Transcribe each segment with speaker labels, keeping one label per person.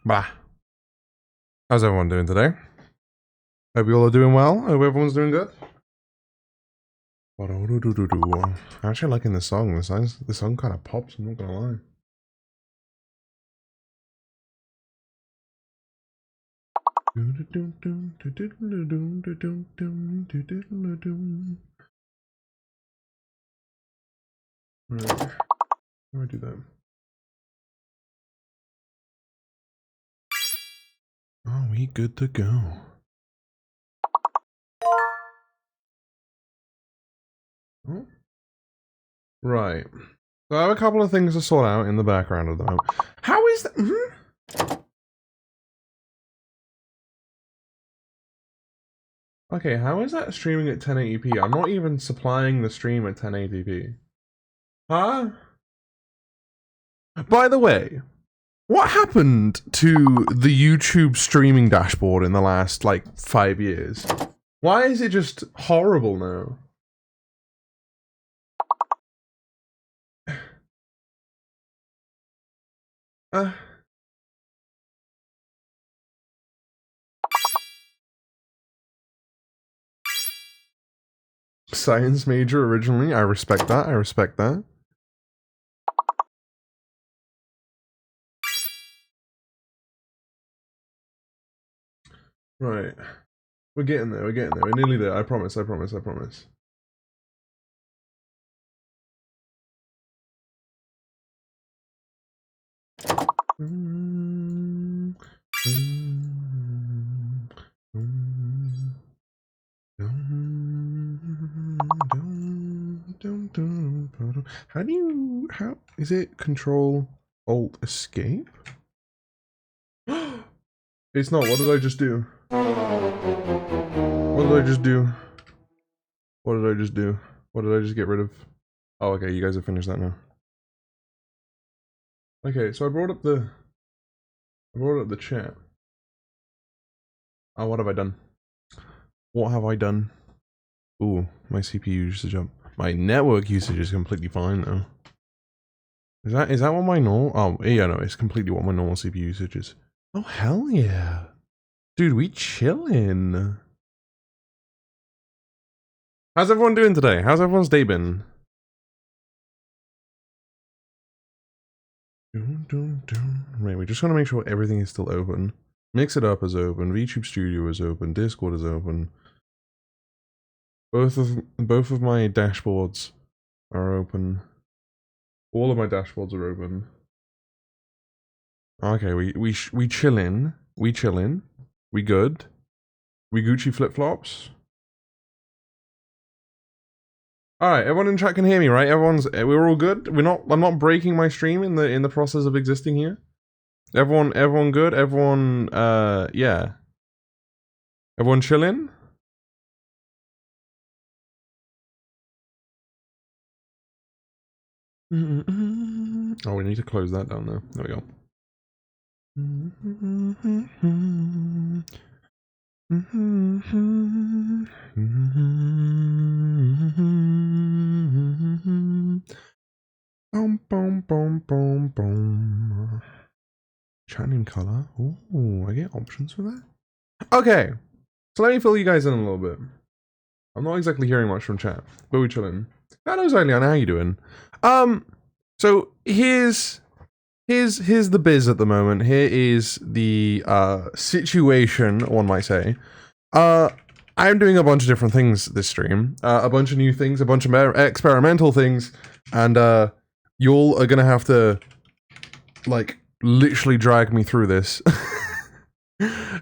Speaker 1: Bah. How's everyone doing today? Hope you all are doing well. Hope everyone's doing good. I'm actually liking this song. The song kind of pops, I'm not gonna lie. Right. How do I do that? Are we good to go? Oh. Right. So I have a couple of things to sort out in the background at the moment. How is that? Okay, how is that streaming at 1080p? I'm not even supplying the stream at 1080p. Huh? By the way, what happened to the YouTube streaming dashboard in the last, like, 5 years? Why is it just horrible now? Science major originally. I respect that. I respect that. Right. We're getting there. We're getting there. We're nearly there. I promise. I promise. I promise. How is it Control Alt Escape? It's not. What did I just do? What did I just do? What did I just do? What did I just get rid of? Oh, okay, you guys have finished that now. Okay, so I brought up the chat. Oh, what have I done? What have I done? Ooh, my CPU usage up. My network usage is completely fine though. Is that what my normal? Oh, yeah, no, it's completely what my normal CPU usage is. Oh, hell yeah. Dude, we chillin'. How's everyone doing today? How's everyone's day been? Right, we just want to make sure everything is still open. Mix It Up is open, VTube Studio is open, Discord is open. Both of my dashboards are open. All of my dashboards are open. Okay, we chillin'. We chillin'. We good. We Gucci flip flops. All right, everyone in chat can hear me, right? We're all good. I'm not breaking my stream in the process of existing here. Everyone good. Everyone, yeah. Everyone chillin'. Oh, we need to close that down there. There we go. Boom, boom, boom, boom, boom. Chat name color. Ooh, I get options for that. Okay, so let me fill you guys in a little bit. I'm not exactly hearing much from chat, but we chillin'. Hello, Zylian, how you doing? So here's the biz at the moment. Here is the situation, one might say. I'm doing a bunch of different things this stream. A bunch of new things, a bunch of experimental things, and y'all are gonna have to, like, literally drag me through this.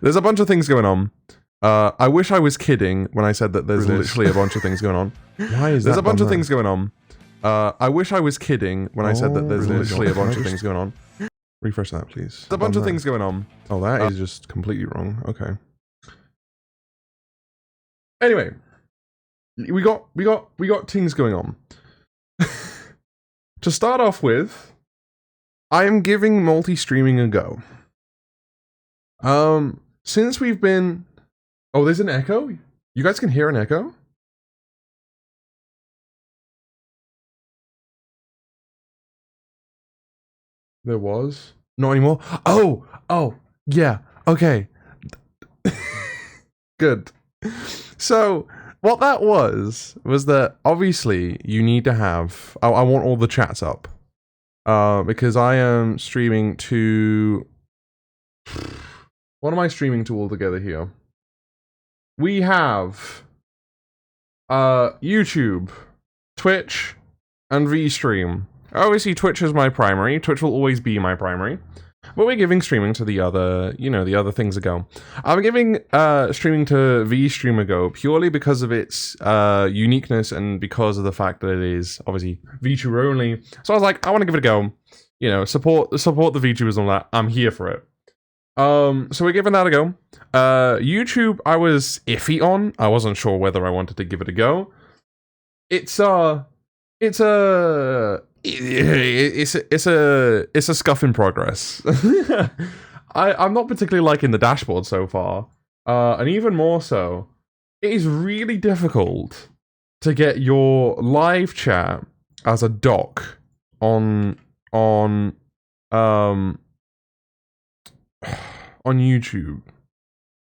Speaker 1: There's a bunch of things going on. I wish I was kidding when I said that there's literally a bunch of things going on. Why is that? There's a bunch of things going on. I wish I was kidding when I said that there's literally a bunch of things going on. Refresh that, please. There's a bunch of things going on. Oh, that is just completely wrong. Okay. Anyway, we got things going on. To start off with, I am giving multi-streaming a go. Since we've been... Oh, there's an echo? You guys can hear an echo? There was? Not anymore? Oh! Yeah. Okay. Good. So what that was that obviously you need to have. I want all the chats up, because I am streaming to. What am I streaming to all together here? We have YouTube, Twitch, and VStream. Obviously, Twitch is my primary. Twitch will always be my primary. But we're giving streaming to the other, the other things a go. I'm giving streaming to VStream a go purely because of its uniqueness and because of the fact that it is obviously VTuber only. So I was like, I want to give it a go. Support the VTubers and all that. I'm here for it. So we're giving that a go. YouTube, I was iffy on. I wasn't sure whether I wanted to give it a go. It's a scuff in progress. I'm not particularly liking the dashboard so far, and even more so, it is really difficult to get your live chat as a doc on YouTube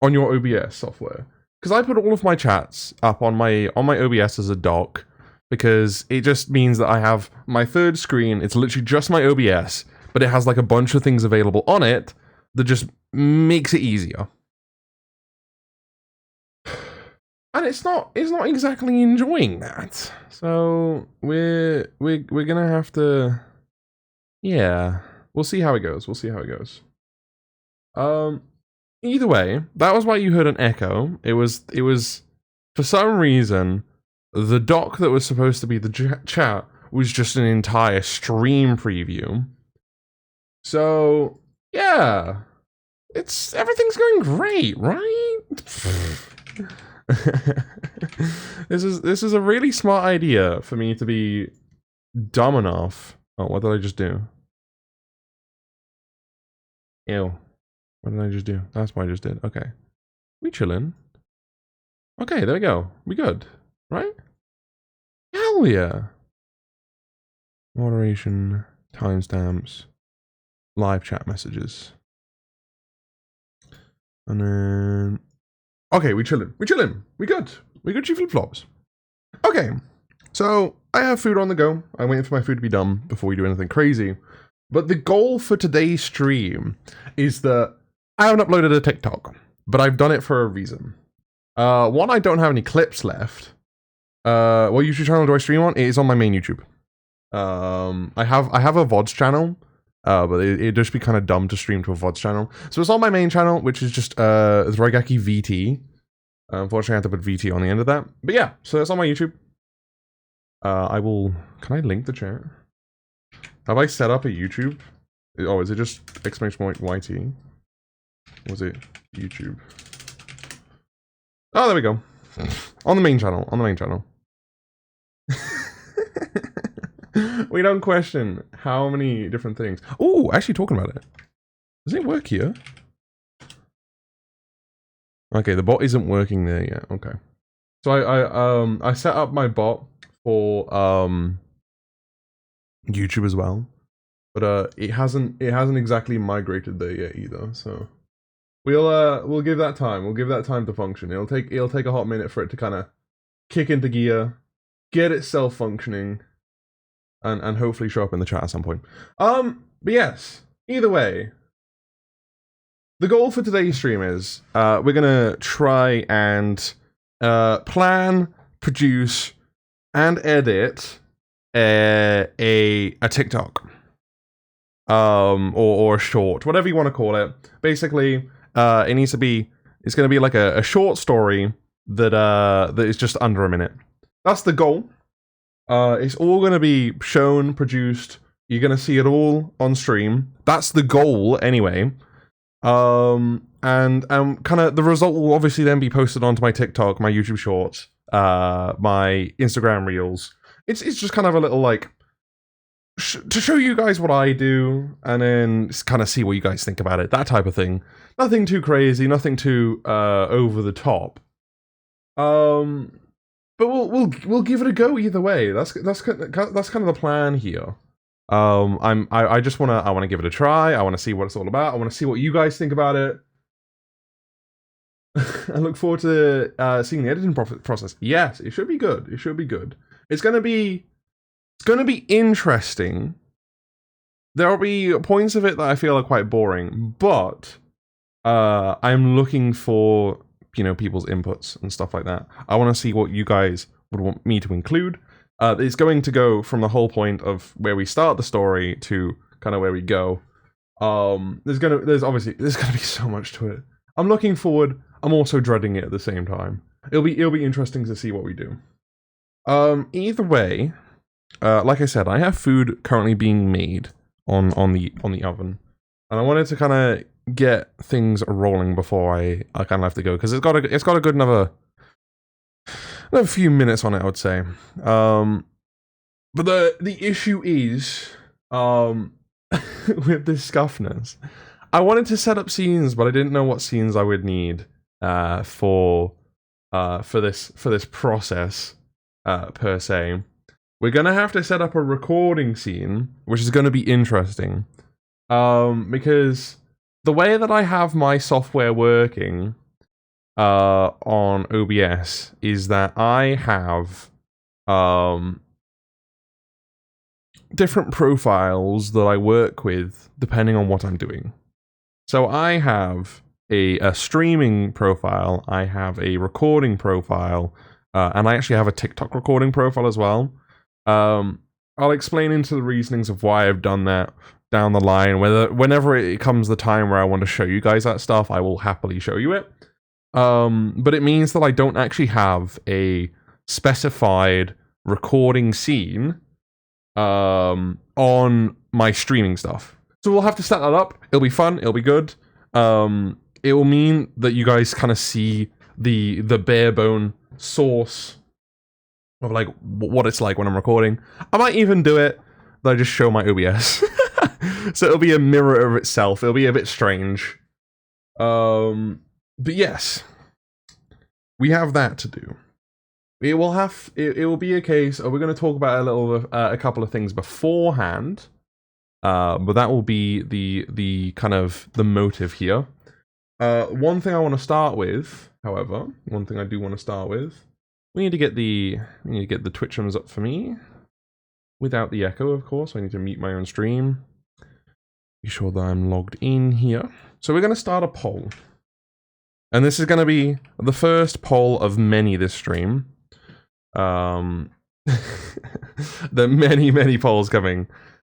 Speaker 1: on your OBS software, because I put all of my chats up on my OBS as a doc. Because it just means that I have my third screen, it's literally just my OBS, but it has like a bunch of things available on it that just makes it easier. And it's not exactly enjoying that. So we're gonna have to, yeah, we'll see how it goes. Either way, that was why you heard an echo. It was for some reason, the doc that was supposed to be the chat was just an entire stream preview. So, yeah. Everything's going great, right? This is a really smart idea for me to be dumb enough. Oh, what did I just do? Ew. What did I just do? That's what I just did. Okay. We chillin'. Okay, there we go. We good. Right? Hell yeah. Moderation, timestamps, live chat messages. And then... Okay, we chillin'. We good. We good, G flip-flops. Okay. So, I have food on the go. I'm waiting for my food to be done before we do anything crazy. But the goal for today's stream is that I haven't uploaded a TikTok, but I've done it for a reason. One, I don't have any clips left. What YouTube channel do I stream on? It is on my main YouTube. I have a VODs channel, but it'd just be kind of dumb to stream to a VODs channel. So it's on my main channel, which is just Roigaki VT. Unfortunately, I have to put VT on the end of that. But yeah, so it's on my YouTube. Can I link the chat? Have I set up a YouTube? Oh, is it just !YT? Or was it YouTube? Oh, there we go. On the main channel. We don't question how many different things. Oh, actually talking about it. Does it work here? Okay, the bot isn't working there yet. Okay. So I set up my bot for YouTube as well. But it hasn't exactly migrated there yet either, so we'll give that time. We'll give that time to function. It'll take a hot minute for it to kind of kick into gear, get itself functioning, and hopefully show up in the chat at some point. But yes, either way, the goal for today's stream is we're gonna try and plan, produce, and edit a TikTok, or a short, whatever you want to call it. Basically, it's gonna be like a short story that is just under a minute. That's the goal. It's all gonna be shown, produced. You're gonna see it all on stream. That's the goal, anyway. And kind of the result will obviously then be posted onto my TikTok, my YouTube Shorts, my Instagram Reels. It's just kind of a little like to show you guys what I do, and then kind of see what you guys think about it. That type of thing. Nothing too crazy, nothing too over the top. But we'll give it a go either way. That's kind of the plan here. I just I wanna give it a try. I wanna see what it's all about. I wanna see what you guys think about it. I look forward to seeing the editing process. Yes, it should be good. It should be good. It's gonna be interesting. There'll be points of it that I feel are quite boring, but I'm looking for people's inputs and stuff like that. I want to see what you guys would want me to include. It's going to go from the whole point of where we start the story to kind of where we go. There's gonna be so much to it. I'm looking forward. I'm also dreading it at the same time. It'll be interesting to see what we do. Either way, like I said, I have food currently being made on the oven, and I wanted to kind of get things rolling before I kind of have to go, because it's got a good another few minutes on it, I would say. But the issue is with this scuffness, I wanted to set up scenes, but I didn't know what scenes I would need for this process per se. We're gonna have to set up a recording scene, which is gonna be interesting, because the way that I have my software working on OBS is that I have different profiles that I work with depending on what I'm doing. So I have a streaming profile, I have a recording profile, and I actually have a TikTok recording profile as well. I'll explain into the reasonings of why I've done that down the line. Whenever it comes the time where I want to show you guys that stuff, I will happily show you it. But it means that I don't actually have a specified recording scene on my streaming stuff. So we'll have to set that up. It'll be fun. It'll be good. It will mean that you guys kind of see the bare bone source of like what it's like when I'm recording. I might even do it that I just show my OBS. So it'll be a mirror of itself. It'll be a bit strange. But yes, we have that to do. It will be a case of we're going to talk about a couple of things beforehand. But that will be the kind of the motive here. One thing I want to start with, however, we need to get the Twitchums up for me without the echo, of course. I need to mute my own stream. Be sure that I'm logged in here. So we're going to start a poll. And this is going to be the first poll of many this stream. There are many polls coming.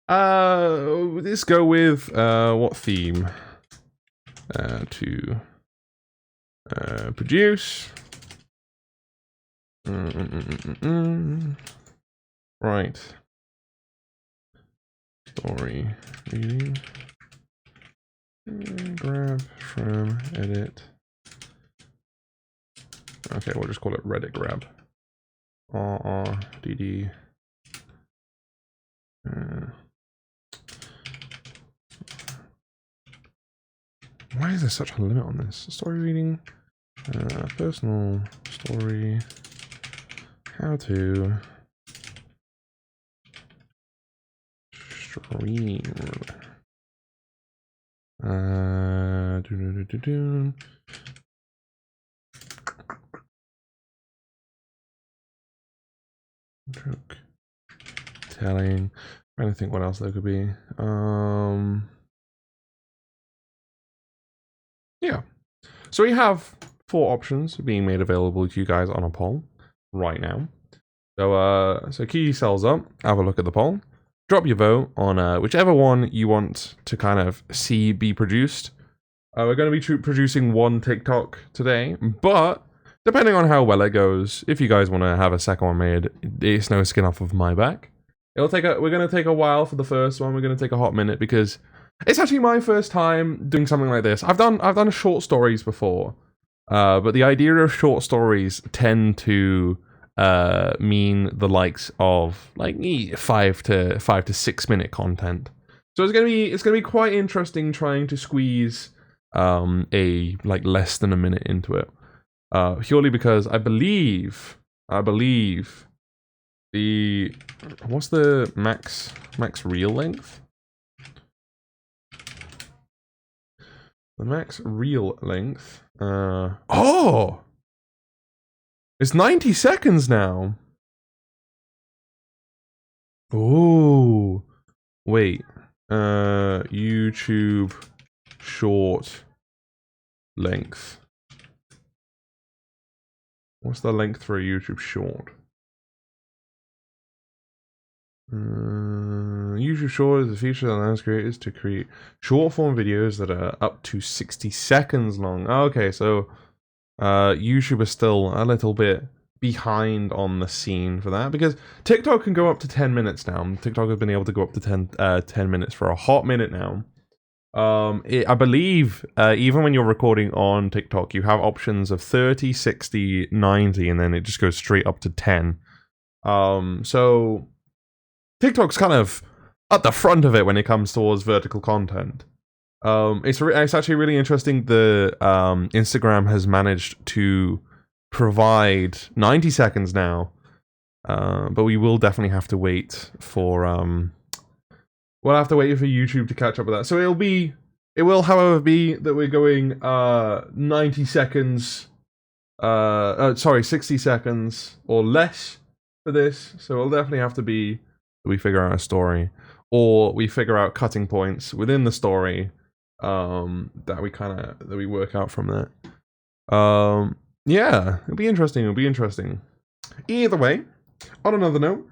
Speaker 1: Let's go with what theme to produce. Right. Story reading. Grab from edit. Okay, we'll just call it Reddit grab. RRDD. Why is there such a limit on this? Story reading. Personal story. How to stream. Joke. Telling. Trying to think what else there could be. Yeah. So we have 4 options being made available to you guys on a poll right now. So key yourselves up, have a look at the poll, drop your vote on whichever one you want to kind of see be produced. We're going to be producing 1 TikTok today, but depending on how well it goes, if you guys want to have a second one made, it's no skin off of my back. We're going to take a while for the first one. We're going to take a hot minute because it's actually my first time doing something like this. I've done short stories before, but the idea of short stories tend to mean the likes of like 5 to 6 minute content. So it's gonna be quite interesting trying to squeeze a like less than a minute into it, purely because I believe what's the max reel length? The max reel length. Oh! It's 90 seconds now. Oh. Wait. YouTube short length. What's the length for a YouTube short? YouTube short is a feature that allows creators to create short form videos that are up to 60 seconds long. Okay, so YouTube is still a little bit behind on the scene for that, because TikTok can go up to 10 minutes now. TikTok has been able to go up to 10 minutes for a hot minute now. I believe even when you're recording on TikTok, you have options of 30, 60, 90, and then it just goes straight up to 10. So TikTok's kind of at the front of it when it comes towards vertical content. It's actually really interesting. The Instagram has managed to provide 90 seconds now, but we will definitely have to wait for we'll have to wait for YouTube to catch up with that. So it will, however, be that we're going 90 seconds, sorry, 60 seconds or less for this. So it'll definitely have to be that we figure out a story, or we figure out cutting points within the story that we work out from that. Yeah, it'll be interesting. It'll be interesting. Either way, on another note,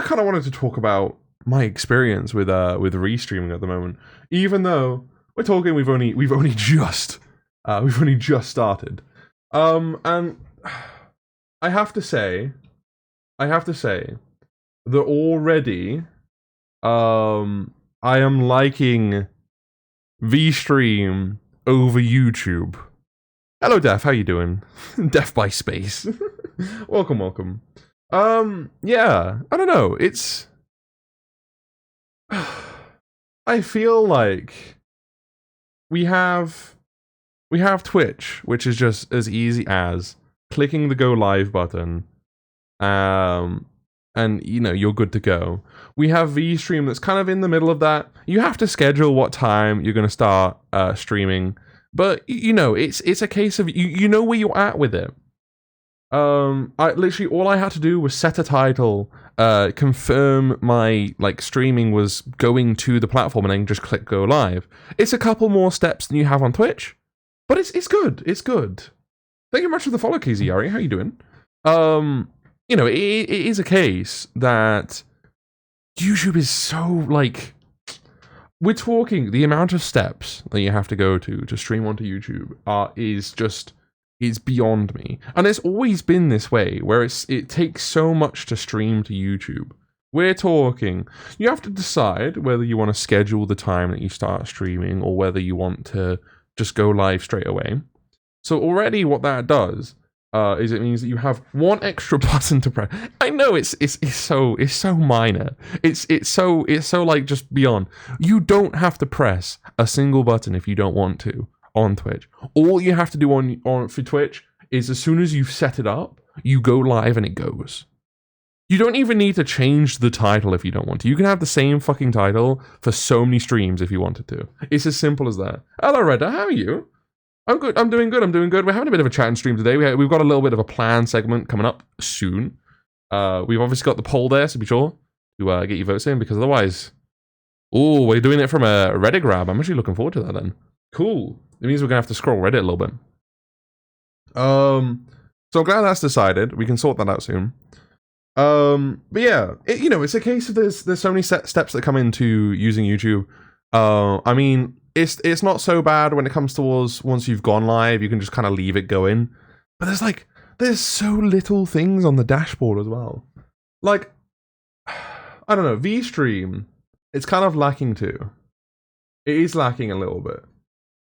Speaker 1: I kind of wanted to talk about my experience with restreaming at the moment. Even though we're talking, we've only just started. And I have to say that already, I am liking VStream over YouTube. Hello, Def. How you doing? Def by Space. welcome. Yeah, I don't know. It's I feel like we have Twitch, which is just as easy as clicking the go live button, and you're good to go. We have VStream that's kind of in the middle of that. You have to schedule what time you're going to start streaming, but it's a case of you know where you're at with it. I literally, all I had to do was set a title, confirm my streaming was going to the platform, and then just click go live. It's a couple more steps than you have on Twitch, but it's good. It's good. Thank you very much for the follow, Kiziyari. How you doing? It is a case that YouTube is so we're talking the amount of steps that you have to go to stream onto YouTube is beyond me. And it's always been this way, where it takes so much to stream to YouTube. We're talking, you have to decide whether you want to schedule the time that you start streaming, or whether you want to just go live straight away. So already what that does is it means that you have one extra button to press. I know it's so minor. It's so just beyond. You don't have to press a single button if you don't want to on Twitch. All you have to do on for Twitch is, as soon as you've set it up, you go live and it goes. You don't even need to change the title if you don't want to. You can have the same fucking title for so many streams if you wanted to. It's as simple as that. Hello, Redda, how are you? I'm good. I'm doing good. We're having a bit of a chat and stream today. We've got a little bit of a planned segment coming up soon. We've obviously got the poll there, so be sure to get your votes in, because otherwise... Oh, we're doing it from a Reddit grab. I'm actually looking forward to that then. Cool. It means we're going to have to scroll Reddit a little bit. So I'm glad that's decided. We can sort that out soon. But yeah, it's a case of there's so many steps that come into using YouTube. I mean... It's not so bad when it comes towards once you've gone live, you can just kind of leave it going. But there's so little things on the dashboard as well. I don't know, VStream, it's kind of lacking too. It is lacking a little bit.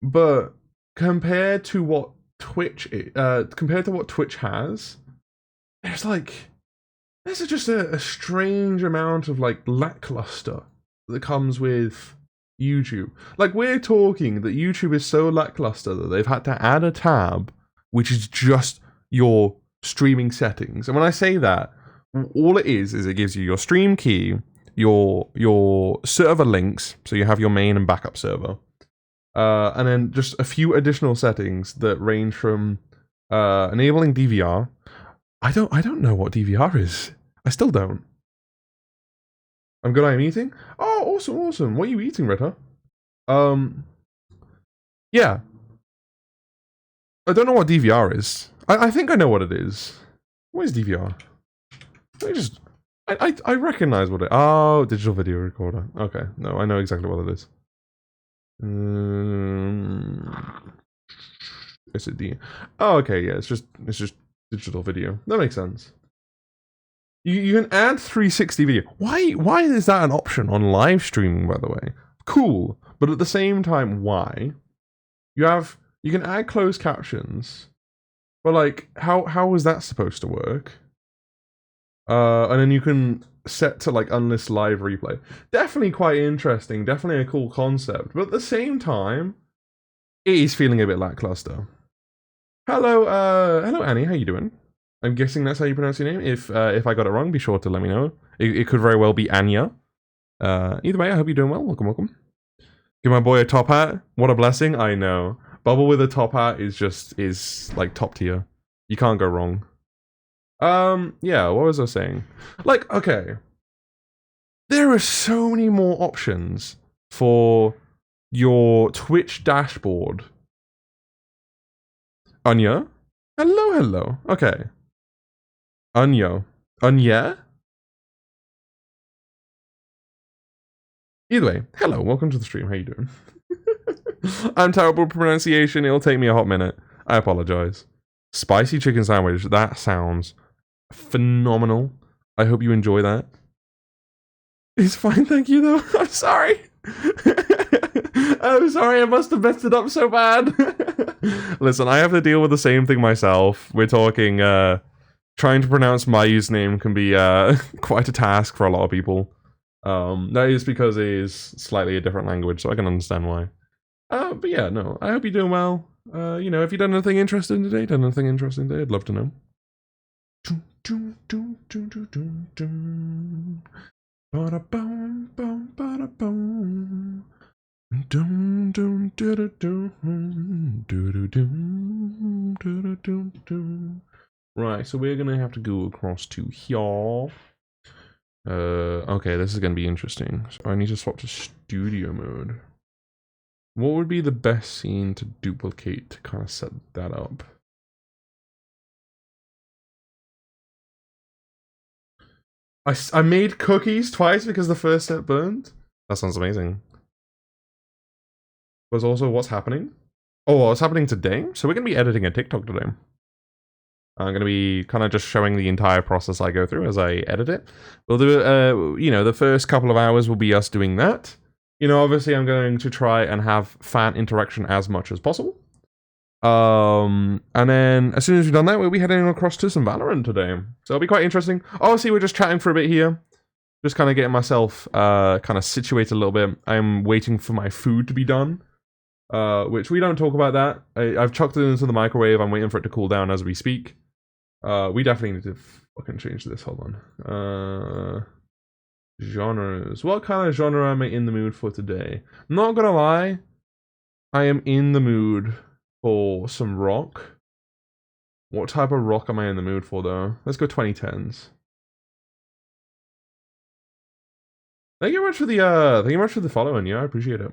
Speaker 1: But compared to what Twitch has, there's just a strange amount of lackluster that comes with YouTube. We're talking that YouTube is so lackluster that they've had to add a tab which is just your streaming settings. And when I say that, all it is it gives you your stream key, your server links, so you have your main and backup server, and then just a few additional settings that range from enabling DVR. I don't know what DVR is. I still don't. I'm good. I'm eating. Oh, awesome. What are you eating, Ritter? Yeah. I don't know what DVR is. I think I know what it is. What is DVR? I recognize what it. Oh, digital video recorder. Okay, no, I know exactly what it is. Is it D? Oh, okay, yeah. It's just digital video. That makes sense. You can add 360 video. Why is that an option on live streaming, by the way? Cool, but at the same time, why? You can add closed captions, but like, how is that supposed to work? And then you can set to like unlist live replay. Definitely quite interesting. Definitely a cool concept, but at the same time, it is feeling a bit lackluster. Hello, Annie. How you doing? I'm guessing that's how you pronounce your name. If I got it wrong, be sure to let me know. It could very well be Anya. Either way, I hope you're doing well. Welcome. Give my boy a top hat. What a blessing. I know. Bubble with a top hat is like top tier. You can't go wrong. Yeah, what was I saying? Like, okay. There are so many more options for your Twitch dashboard. Anya? Hello. Okay. Anya? Either way, hello, welcome to the stream. How you doing? I'm terrible with pronunciation. It'll take me a hot minute. I apologize. Spicy chicken sandwich. That sounds phenomenal. I hope you enjoy that. It's fine, thank you, though. I'm sorry. I'm sorry, I must have messed it up so bad. Listen, I have to deal with the same thing myself. We're talking, trying to pronounce my username can be quite a task for a lot of people. That is because it is slightly a different language, so I can understand why. But yeah, no, I hope you're doing well. You know, if you've done anything interesting today, I'd love to know. Right, so we're gonna have to go across to here. Okay, this is gonna be interesting. So I need to swap to studio mode. What would be the best scene to duplicate to kind of set that up? I made cookies twice because the first set burned? That sounds amazing. But also, what's happening? Oh, what's happening today? So we're going to be editing a TikTok today. I'm going to be kind of just showing the entire process I go through as I edit it. We'll do, you know, the first couple of hours will be us doing that. You know, obviously I'm going to try and have fan interaction as much as possible. And then as soon as we've done that, we'll be heading across to some Valorant today. So it'll be quite interesting. Obviously, we're just chatting for a bit here. Just kind of getting myself kind of situated a little bit. I'm waiting for my food to be done. Which we don't talk about that. I've chucked it into the microwave. I'm waiting for it to cool down as we speak. We definitely need to fucking change this. Hold on. Genres. What kind of genre am I in the mood for today? I'm not gonna lie. I am in the mood for some rock. What type of rock am I in the mood for, though? Let's go 2010s. Thank you much for the following. Yeah, I appreciate it.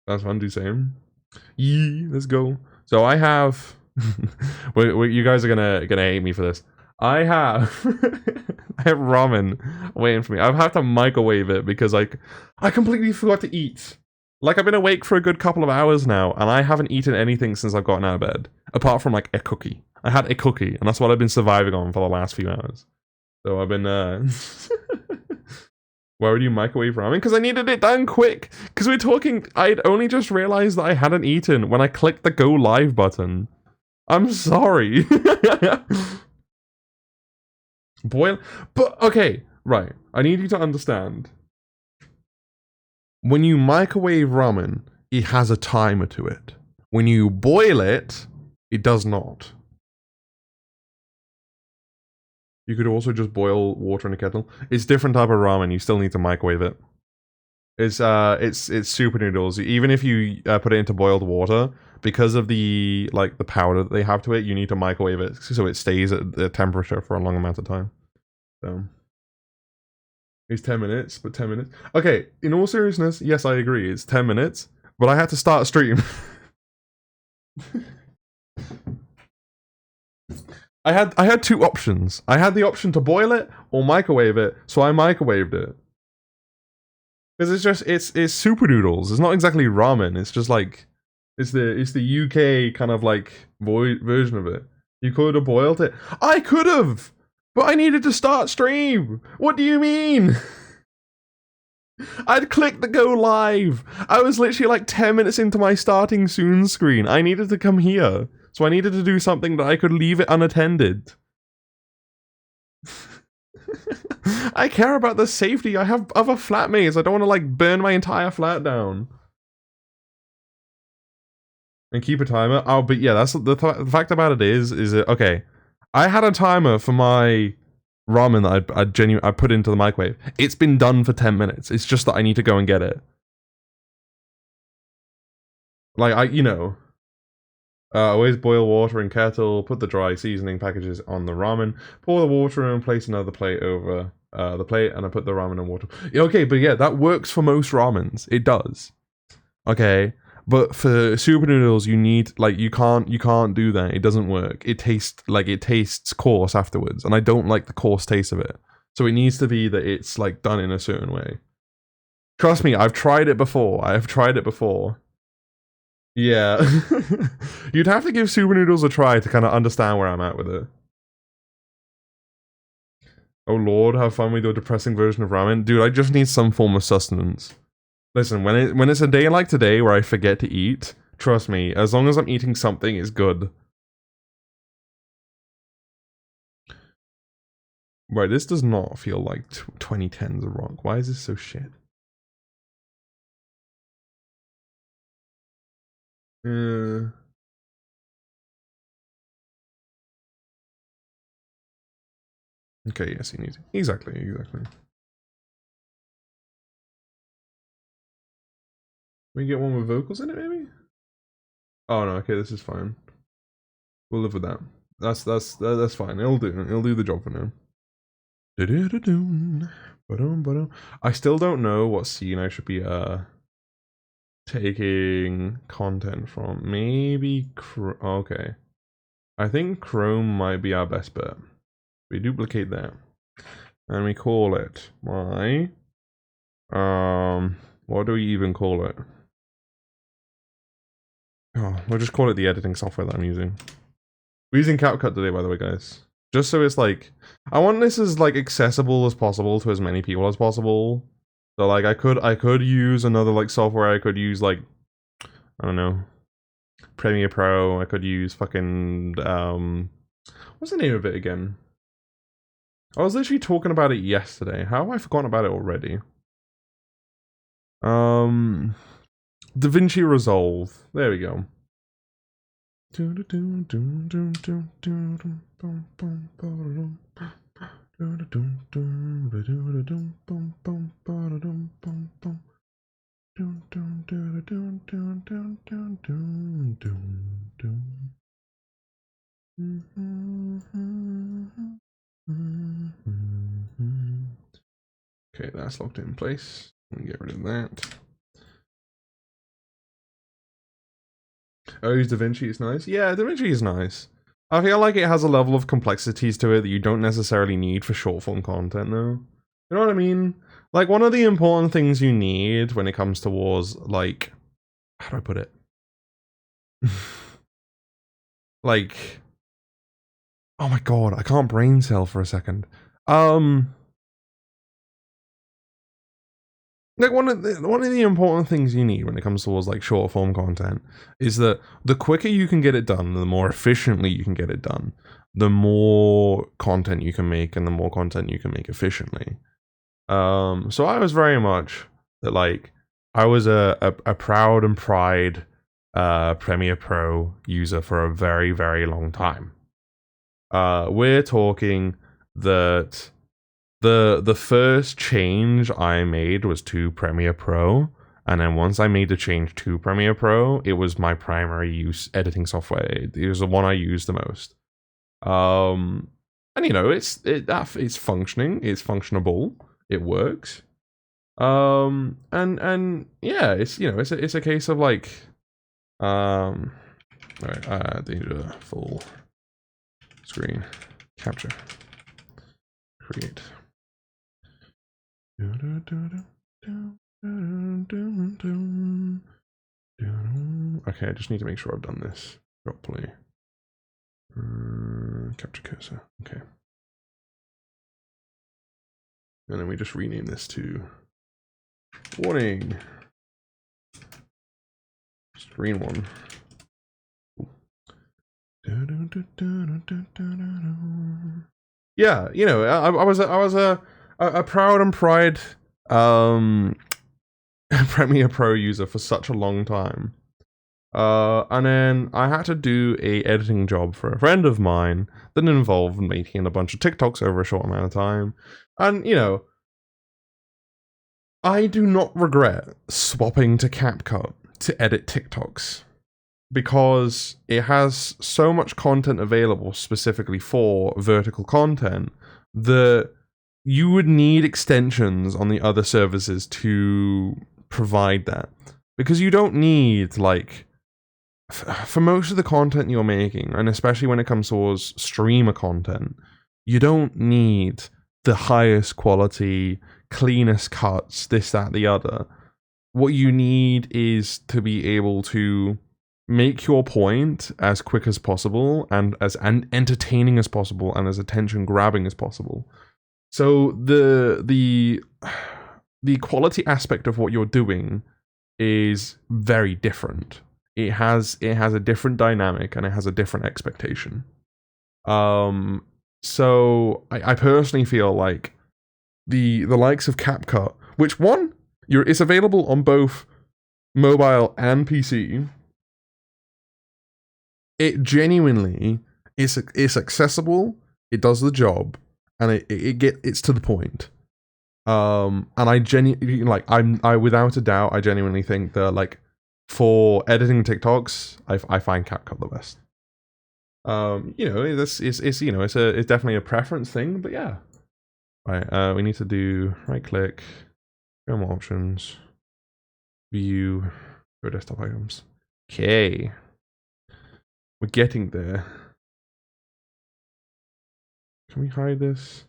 Speaker 1: That's fun to say. Yee, let's go. So I have. You guys are gonna hate me for this. I have ramen waiting for me. I've had to microwave it because I completely forgot to eat. Like, I've been awake for a good couple of hours now, and I haven't eaten anything since I've gotten out of bed. Apart from, like, a cookie. I had a cookie, and that's what I've been surviving on for the last few hours. So I've been, Why would you microwave ramen? Because I needed it done quick. Because we're talking, I'd only just realized that I hadn't eaten when I clicked the go live button. I'm sorry. Boil, but okay, right. I need you to understand. When you microwave ramen, it has a timer to it. When you boil it, it does not. You could also just boil water in a kettle. It's different type of ramen. You still need to microwave it. It's super noodles. Even if you put it into boiled water, because of the the powder that they have to it, you need to microwave it so it stays at the temperature for a long amount of time. So it's 10 minutes, but 10 minutes. Okay, in all seriousness, yes, I agree. It's 10 minutes, but I had to start a stream. I had two options. I had the option to boil it or microwave it, so I microwaved it. Because it's super noodles. It's not exactly ramen. It's just like it's the UK kind of like version of it. You could have boiled it. I could have, but I needed to start stream. What do you mean? I'd clicked the go live. I was literally like 10 minutes into my starting soon screen. I needed to come here. So I needed to do something that I could leave it unattended. I care about the safety. I have other flatmates. I don't want to like burn my entire flat down. And keep a timer. Oh, but yeah, that's the fact about it is it okay? I had a timer for my ramen that I put into the microwave. It's been done for 10 minutes. It's just that I need to go and get it. Like always boil water in kettle, put the dry seasoning packages on the ramen, pour the water in, place another plate over the plate, and I put the ramen in water. Okay, but yeah, that works for most ramens. It does. Okay, but for super noodles, you need you can't do that. It doesn't work. It tastes coarse afterwards, and I don't like the coarse taste of it. So it needs to be that it's done in a certain way. Trust me, I've tried it before. Yeah. You'd have to give super noodles a try to kind of understand where I'm at with it. Oh lord, have fun with your depressing version of ramen. Dude, I just need some form of sustenance. Listen, when it's a day like today where I forget to eat, trust me, as long as I'm eating something, it's good. Right, this does not feel like 2010's a rock. Why is this so shit? Okay, yes, he needs it. Exactly. We get one with vocals in it, maybe? Oh no, okay, this is fine. We'll live with that. That's fine. It'll do. It'll do the job for now. I still don't know what scene I should be taking content from. Maybe okay. I think Chrome might be our best bet. We duplicate that. And we call it my what do we even call it? Oh, we'll just call it the editing software that I'm using. We're using CapCut today, by the way, guys. Just so it's I want this as accessible as possible to as many people as possible. So I could use another software. I could use I don't know, Premiere Pro. I could use fucking what's the name of it again? I was literally talking about it yesterday. How have I forgotten about it already? DaVinci Resolve. There we go. Okay, that's locked in place. Let me get rid of that. Oh, use DaVinci is nice. Yeah, DaVinci is nice. I feel like it has a level of complexities to it that you don't necessarily need for short form content, though. You know what I mean? One of the important things you need when it comes towards, how do I put it? Oh my god, I can't brain cell for a second. One of the important things you need when it comes towards short form content is that the quicker you can get it done, the more efficiently you can get it done, the more content you can make, and the more content you can make efficiently. So I was very much that I was a proud and pride Premiere Pro user for a very, very long time. We're talking that the first change I made was to Premiere Pro, and then once I made the change to Premiere Pro, it was my primary use editing software. It was the one I used the most. And you know, it's functioning, it's functionable, it works. And yeah, it's, you know, it's a case of like, all right, danger full screen capture, create. Okay, I just need to make sure I've done this properly. Capture cursor. Okay. And then we just rename this to warning. Screen one. Yeah, you know, I was a proud and pride Premiere Pro user for such a long time. And then I had to do a editing job for a friend of mine that involved making a bunch of TikToks over a short amount of time. And, you know, I do not regret swapping to CapCut to edit TikToks, because it has so much content available specifically for vertical content that you would need extensions on the other services to provide that. Because you don't need, like, for most of the content you're making, and especially when it comes towards streamer content, you don't need the highest quality, cleanest cuts, this, that, the other. What you need is to be able to make your point as quick as possible and as entertaining as possible and as attention grabbing as possible. So the quality aspect of what you're doing is very different. It has a different dynamic and it has a different expectation. So I personally feel like the likes of CapCut, which one, it's available on both mobile and PC. It genuinely it's accessible, it does the job, and it's to the point. And I genuinely, like, I without a doubt, I genuinely think that, like, for editing TikToks, I find CapCut the best. You know, it's you know, it's definitely a preference thing, but yeah. Right, we need to do right click, go more options, view, go desktop items. Okay. We're getting there. Can we hide this?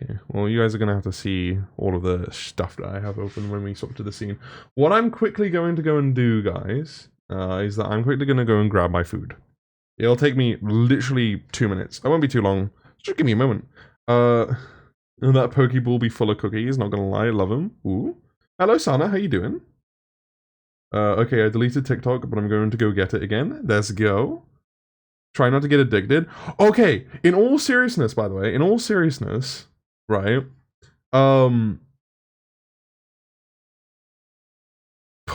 Speaker 1: Okay, well, you guys are going to have to see all of the stuff that I have open when we swap to the scene. What I'm quickly going to go and do, guys, is that I'm quickly going to go and grab my food. It'll take me literally 2 minutes. I won't be too long. Just give me a moment. And that Pokeball will be full of cookies, not going to lie. I love them. Ooh. Hello, Sana. How you doing? Okay, I deleted TikTok, but I'm going to go get it again. Let's go. Try not to get addicted. Okay, in all seriousness, by the way, in all seriousness, right? Put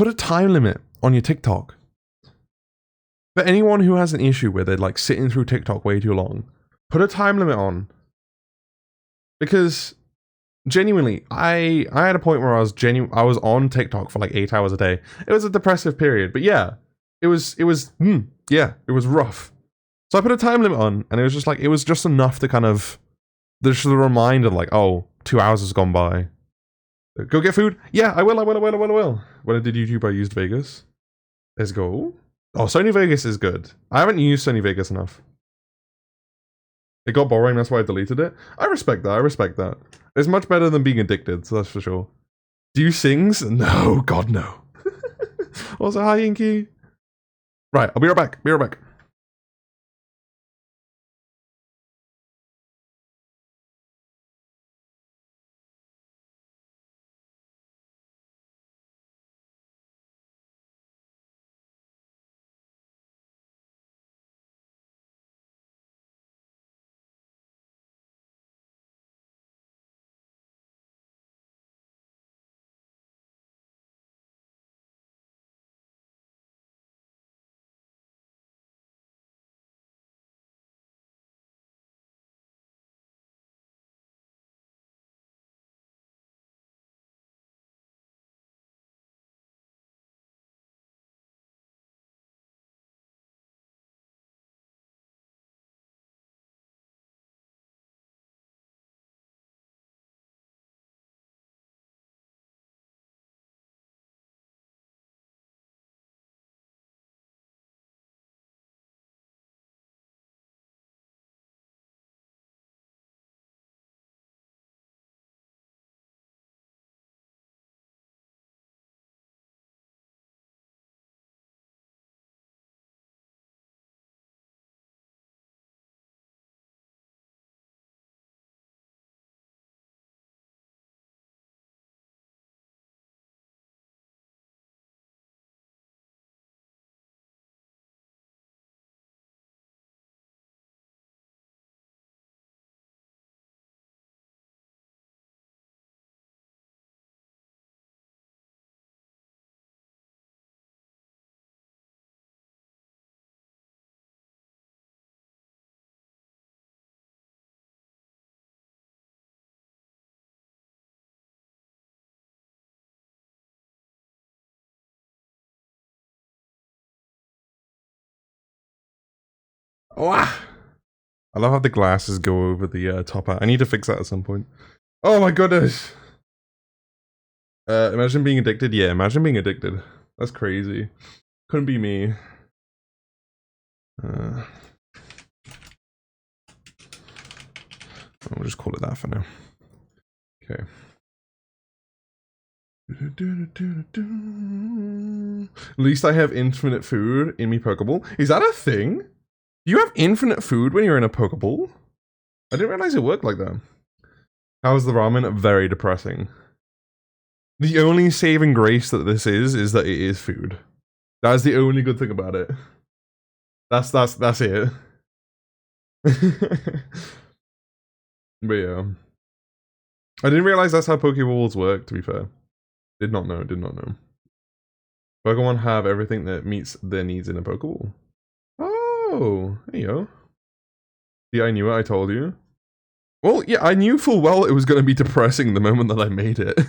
Speaker 1: a time limit on your TikTok. For anyone who has an issue where they're like sitting through TikTok way too long, put a time limit on. Because genuinely, I had a point where I was on TikTok for like 8 hours a day. It was a depressive period, but yeah, it was rough. So I put a time limit on, and it was just like, it was just enough to kind of, there's just a reminder like, oh, 2 hours has gone by. Go get food? Yeah, I will. When I did YouTube, I used Vegas. Let's go. Oh, Sony Vegas is good. I haven't used Sony Vegas enough. It got boring, that's why I deleted it. I respect that. It's much better than being addicted, so that's for sure. Do you sings? No, God no. Also, hi Inky. Right, I'll be right back. Oh, ah! I love how the glasses go over the top hat. I need to fix that at some point. Oh my goodness! Imagine being addicted. Yeah, imagine being addicted. That's crazy. Couldn't be me. I'll just call it that for now. Okay. At least I have infinite food in me Pokeball. Is that a thing? You have infinite food when you're in a Pokeball? I didn't realize it worked like that. How's the ramen? Very depressing. The only saving grace that this is that it is food. That is the only good thing about it. That's it. But yeah. I didn't realize that's how Pokeballs work, to be fair. Did not know. Pokemon have everything that meets their needs in a Pokeball. Oh, there you go. Yeah, I knew it, I told you. Well, yeah, I knew full well it was going to be depressing the moment that I made it.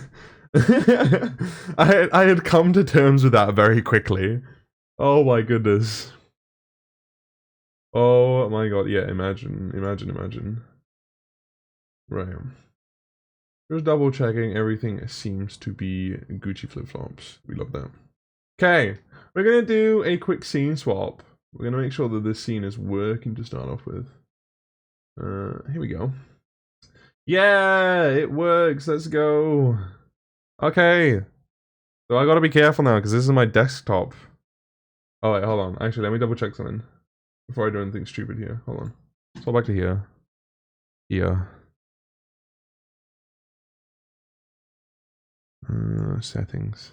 Speaker 1: I had come to terms with that very quickly. Oh my goodness. Oh my god, yeah, imagine. Right. Just double checking, everything seems to be Gucci flip-flops. We love that. Okay, we're gonna do a quick scene swap. We're gonna make sure that this scene is working to start off with. Here we go. Yeah, it works, let's go. Okay. So I gotta be careful now, because this is my desktop. Oh wait, hold on. Actually, let me double check something. Before I do anything stupid here. Hold on. Let's go back to here. Here. Settings.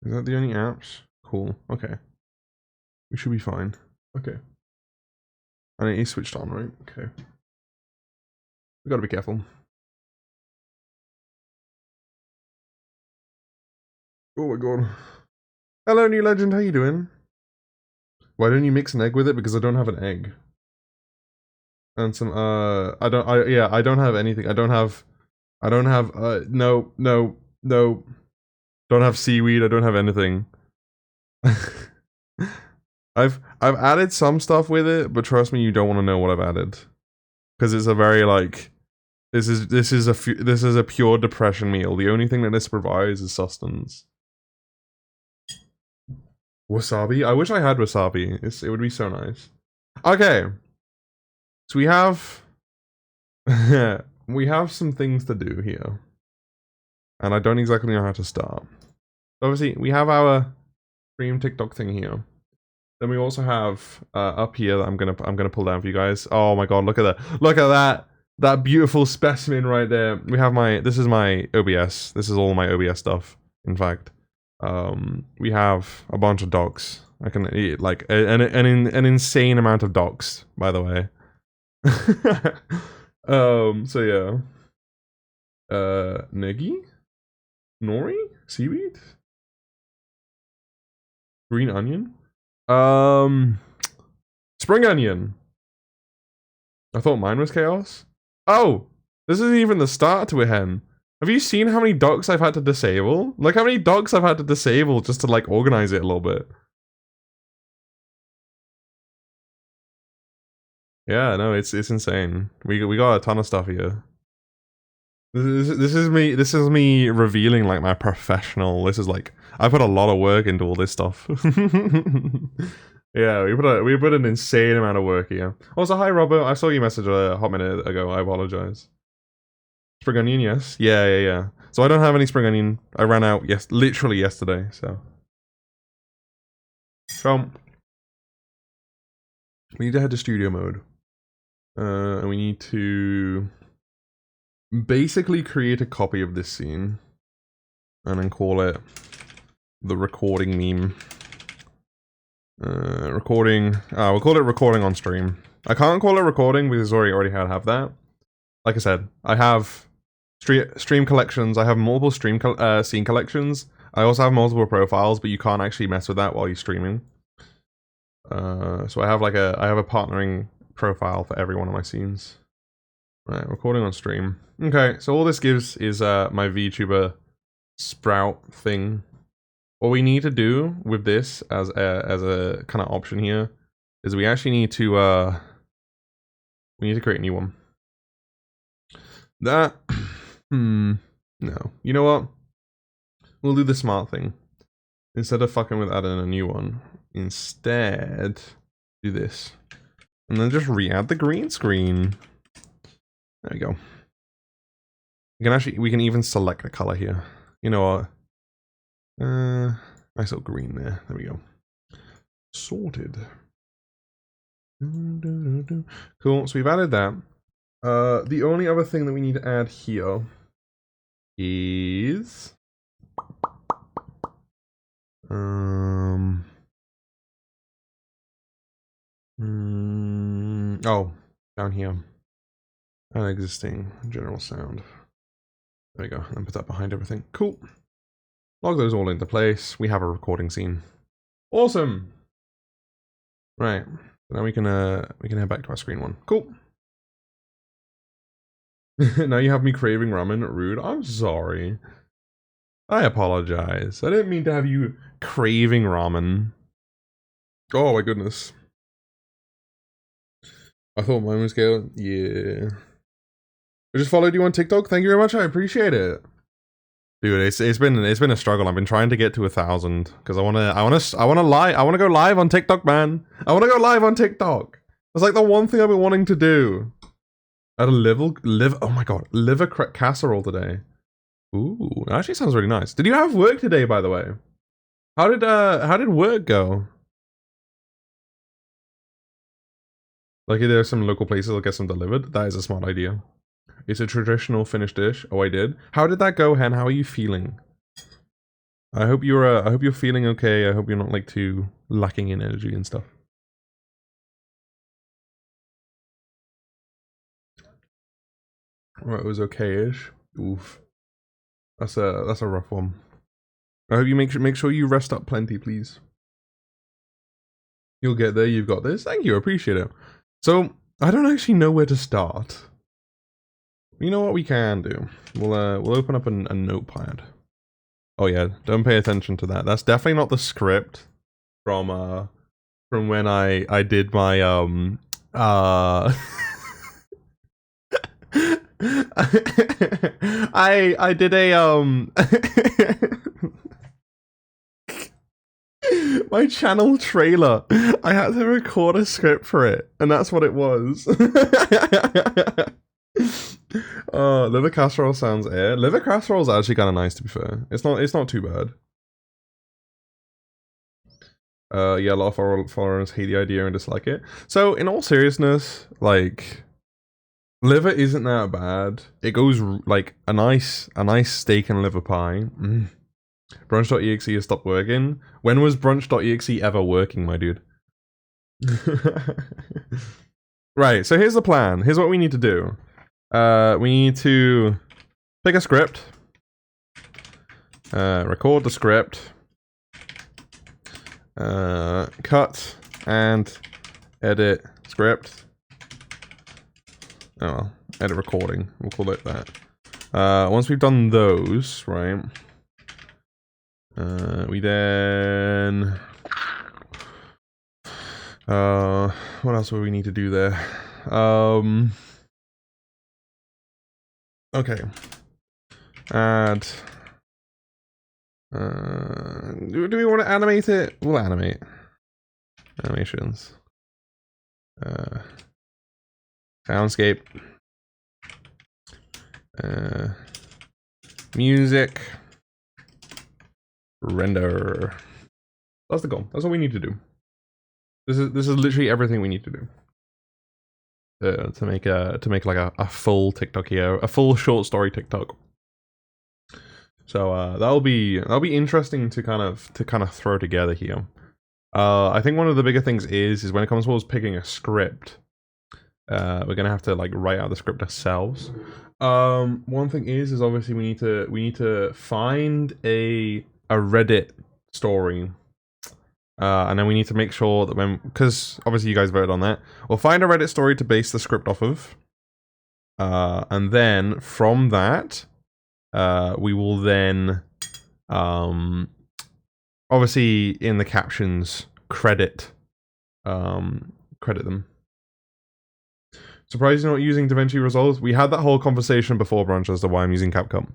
Speaker 1: Is that the only apps? Cool. Okay. We should be fine. Okay. And it is switched on, right? Okay. We gotta be careful. Oh my god. Hello, new legend. How you doing? Why don't you mix an egg with it? Because I don't have an egg. And some, I don't have anything. I don't have, no. Don't have seaweed. I don't have anything. I've added some stuff with it, but trust me, you don't want to know what I've added. Because it's a very, like, this is a pure depression meal. The only thing that this provides is sustenance. Wasabi? I wish I had wasabi. It would be so nice. Okay. So we have we have some things to do here. And I don't exactly know how to start. Obviously, we have our stream TikTok thing here. Then we also have up here that I'm gonna pull down for you guys. Oh my god, look at that. Look at that. That beautiful specimen right there. We have this is my OBS. This is all my OBS stuff, in fact. We have a bunch of docs. I can eat like an insane amount of docs, by the way. So yeah. Negi? Nori? Seaweed? Green onion? Spring onion. I thought mine was chaos. Oh! This isn't even the start to a hen. Have you seen how many docs I've had to disable? Like how many docs I've had to disable just to like organize it a little bit. Yeah, no, it's insane. We got a ton of stuff here. This is me revealing like my professional. This is like I put a lot of work into all this stuff. Yeah, we put an insane amount of work here. Also, hi Robert. I saw your message a hot minute ago. I apologize. Spring onion, yes. Yeah. So I don't have any spring onion. I ran out literally yesterday. So we need to head to studio mode. And we need to basically create a copy of this scene and then call it the recording meme. We'll call it recording on stream. I can't call it recording because I already have that. Like I said, I have Stream collections. I have multiple scene collections. I also have multiple profiles, but you can't actually mess with that while you're streaming. So I have a partnering profile for every one of my scenes. Right, recording on stream. Okay, so all this gives is my VTuber Sprout thing. What we need to do with this as a kind of option here is we actually need to create a new one. That no. You know what? We'll do the smart thing. Instead of fucking with adding a new one, instead do this. And then just re-add the green screen. There we go. We can even select the color here. You know what? Nice little green there. There we go. Sorted. Cool. So we've added that. The only other thing that we need to add here is oh, down here. Existing general sound. There we go. And put that behind everything. Cool. Log those all into place. We have a recording scene. Awesome. Right. Now we can head back to our screen one. Cool. Now you have me craving ramen. Rude. I'm sorry. I apologize. I didn't mean to have you craving ramen. Oh my goodness. I thought mine was good. Yeah. I just followed you on TikTok. Thank you very much. I appreciate it. Dude, it's been a struggle. I've been trying to get to 1,000 because I wanna go live on TikTok, man. I wanna go live on TikTok. It's like the one thing I've been wanting to do. I had a oh my god, liver casserole today. Ooh, that actually sounds really nice. Did you have work today, by the way? How did work go? Like, if there's some local places I'll get some delivered. That is a smart idea. It's a traditional Finnish dish. Oh, I did. How did that go, Hen? How are you feeling? I hope you're feeling okay. I hope you're not like too lacking in energy and stuff. Well, it was okay-ish. Oof. That's a rough one. I hope you make sure you rest up plenty, please. You'll get there. You've got this. Thank you. I appreciate it. So I don't actually know where to start. You know what we can do? We'll open up a notepad. Oh yeah, don't pay attention to that. That's definitely not the script from when I did my I did a my channel trailer. I had to record a script for it, and that's what it was. Liver casserole sounds air. Liver casserole is actually kind of nice, to be fair. It's not too bad. Yeah, a lot of followers hate the idea and dislike it. So, in all seriousness, like, liver isn't that bad. It goes like a nice steak and liver pie. Brunch.exe has stopped working. When was Brunch.exe ever working, my dude? Right, so here's the plan. Here's what we need to do. We need to pick a script. Record the script. Cut and edit script. Oh well, edit recording. We'll call it that. Once we've done those, right? We then what else would we need to do there? Okay. Add. Do we want to animate it? We'll animate. Animations. Soundscape. Music. Render. That's the goal. That's what we need to do. This is literally everything we need to do. To make like a full TikTok here, a full short story TikTok. So that'll be interesting to kind of throw together here. I think one of the bigger things is when it comes towards picking a script. we're gonna have to like write out the script ourselves. One thing is obviously we need to find a Reddit story. And then we need to make sure that because obviously you guys voted on that, we'll find a Reddit story to base the script off of. And then from that, we will then, obviously in the captions, credit them. Surprised you're not using DaVinci Resolve? We had that whole conversation before, Branch, as to why I'm using CapCut.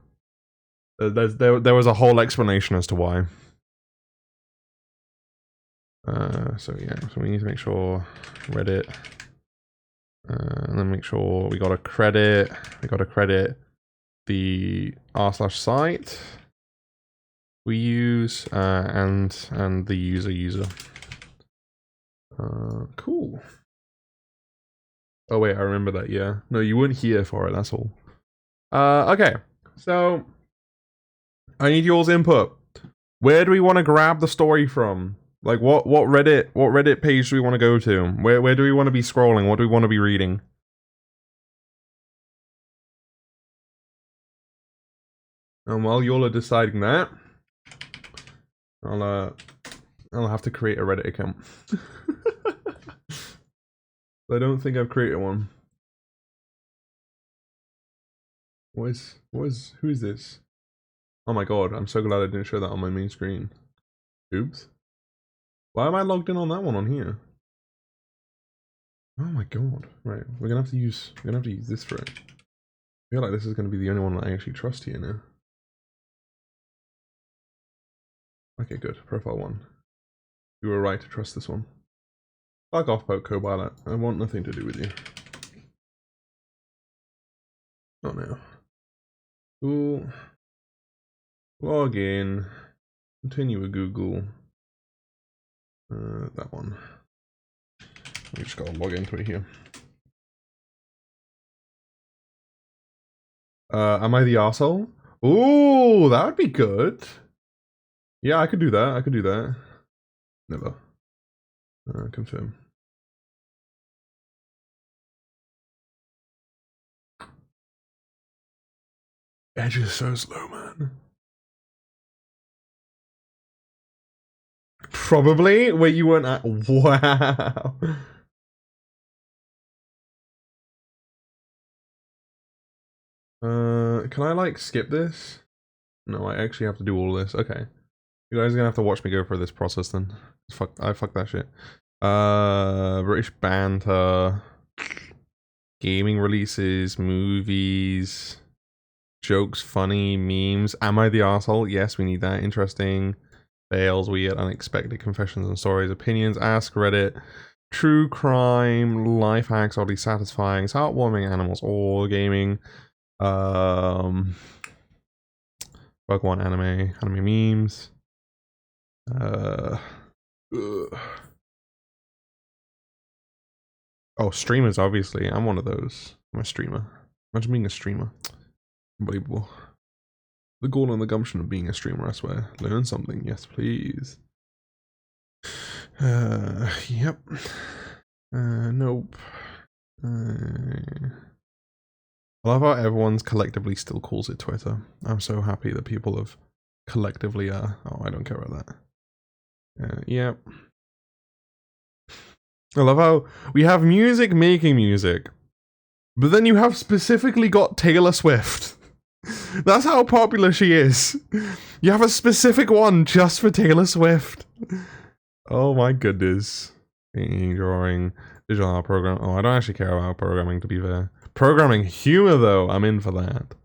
Speaker 1: There was a whole explanation as to why. So yeah, so we need to make sure Reddit, and then make sure we got to credit the r/site we use, and the user. Cool. Oh wait, I remember that, yeah. No, you weren't here for it, that's all. Okay, so I need y'all's input. Where do we want to grab the story from? Like, what Reddit page do we want to go to? Where do we want to be scrolling? What do we want to be reading? And while y'all are deciding that, I'll have to create a Reddit account. I don't think I've created one. Who is this? Oh my god, I'm so glad I didn't show that on my main screen. Oops. Why am I logged in on that one on here? Oh my god. Right, we're gonna have to use this for it. I feel like this is gonna be the only one that I actually trust here now. Okay, good. Profile 1. You were right to trust this one. Fuck off, Poke Copilot. I want nothing to do with you. Not now. Cool. Log in. Continue with Google. That one. We just gotta log into it here. Am I the arsehole? Ooh, that would be good. Yeah, I could do that. Never. Confirm. Edge is so slow, man. Probably. Wait, you weren't at. Wow. Can I like skip this? No, I actually have to do all this. Okay. You guys are gonna have to watch me go through this process then. I fuck that shit. British banter, gaming releases, movies, jokes, funny, memes. Am I the arsehole? Yes, we need that. Interesting. Fails, weird, unexpected, confessions and stories, opinions, ask Reddit, true crime, life hacks, oddly satisfying, heartwarming, animals, or gaming. Pokemon anime memes. Oh, streamers, obviously. I'm one of those. I'm a streamer. Imagine being a streamer. Unbelievable. The goal and the gumption of being a streamer, I swear. Learn something, yes please. Yep. Nope. I love how everyone's collectively still calls it Twitter. I'm so happy that people have collectively, oh, I don't care about that. Yep. I love how we have music making music, but then you have specifically got Taylor Swift. That's how popular she is. You have a specific one just for Taylor Swift. Oh my goodness. Painting, drawing, digital art program. Oh, I don't actually care about programming, to be fair. Programming humor, though, I'm in for that.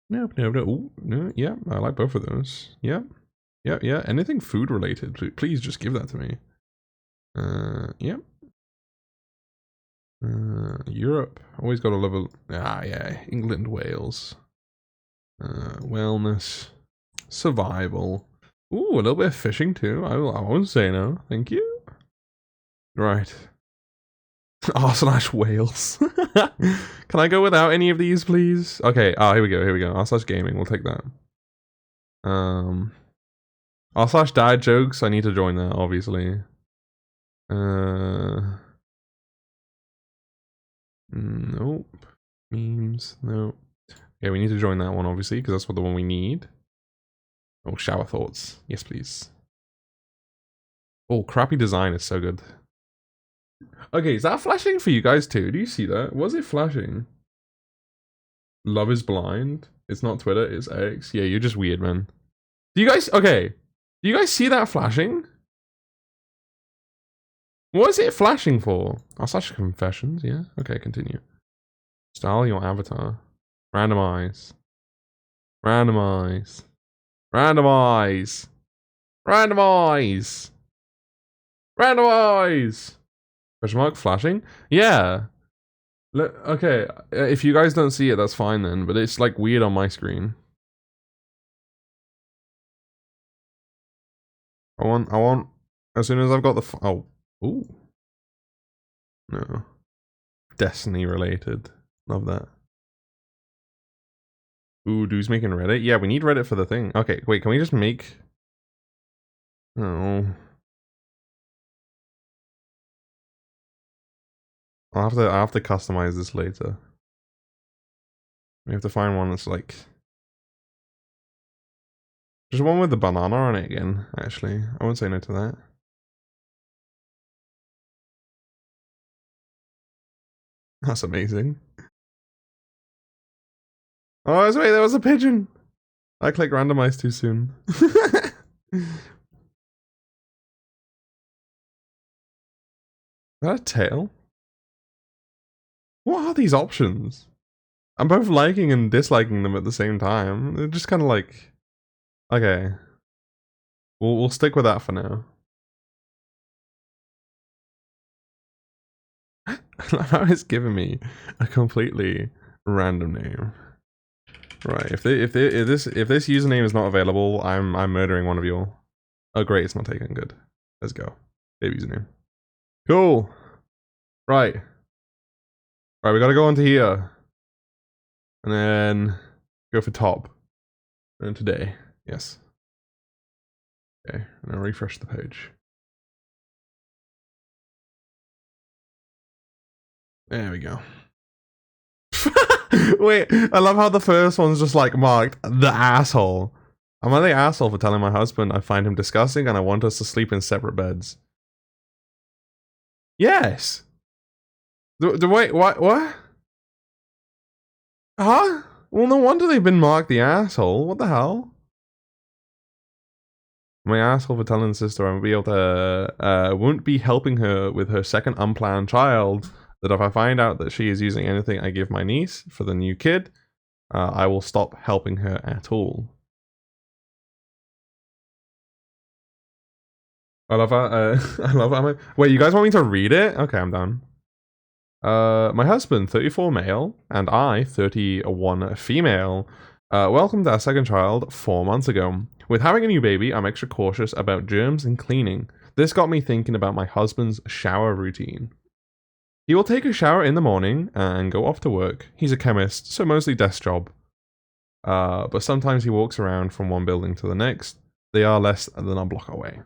Speaker 1: Nope. Ooh, no, yeah, I like both of those. Yep. Yeah. Anything food related, please just give that to me. Yep. Europe. Always got a level. Yeah. England, Wales. Wellness. Survival. Ooh, a little bit of fishing too. I won't say no. Thank you. Right. r/Wales. Can I go without any of these, please? Okay. Here we go. r/gaming. We'll take that. r/dad jokes. I need to join that, obviously. Nope. Memes. Nope. Okay, we need to join that one, obviously, because that's what the one we need. Oh, shower thoughts. Yes, please. Oh, crappy design is so good. Okay, is that flashing for you guys too? Do you see that? Was it flashing? Love is blind. It's not Twitter, it's X. Yeah, you're just weird, man. Do you guys... Okay. Do you guys see that flashing? What is it flashing for? Oh, slash confessions, yeah. Okay, continue. Style your avatar. Randomize. Randomize. Randomize. Randomize. Randomize. Question mark flashing? Yeah. Look, okay, if you guys don't see it, that's fine then, but it's like weird on my screen. I want, as soon as I've got the, oh, ooh. No. Destiny related. Love that. Ooh, dude's making Reddit? Yeah, we need Reddit for the thing. Okay, wait, can we just make... Oh. I'll have to customize this later. We have to find one that's like... Just one with the banana on it again, actually. I won't say no to that. That's amazing. Oh, wait, there was a pigeon! I clicked randomize too soon. Is that a tail? What are these options? I'm both liking and disliking them at the same time. They're just kind of like... Okay. We'll stick with that for now. Now it's giving me a completely random name. Right, if this username is not available, I'm murdering one of you all. Oh great, it's not taken. Good. Let's go. Baby username. Cool. Right. Right, we gotta go onto here. And then go for top. And today. Yes. Okay, and I'll refresh the page. There we go. Wait, I love how the first one's just like marked the asshole. Am I the asshole for telling my husband I find him disgusting and I want us to sleep in separate beds? Yes. Wait, what? Huh? Well, no wonder they've been marked the asshole. What the hell? My asshole for telling the sister I won't be able to, won't be helping her with her second unplanned child. That if I find out that she is using anything I give my niece for the new kid, I will stop helping her at all. I love how, I love how wait, you guys want me to read it? Okay, I'm done. My husband, 34 male, and I, 31 female, welcomed our second child 4 months ago. With having a new baby, I'm extra cautious about germs and cleaning. This got me thinking about my husband's shower routine. He will take a shower in the morning and go off to work. He's a chemist, so mostly desk job. But sometimes he walks around from one building to the next. They are less than a block away.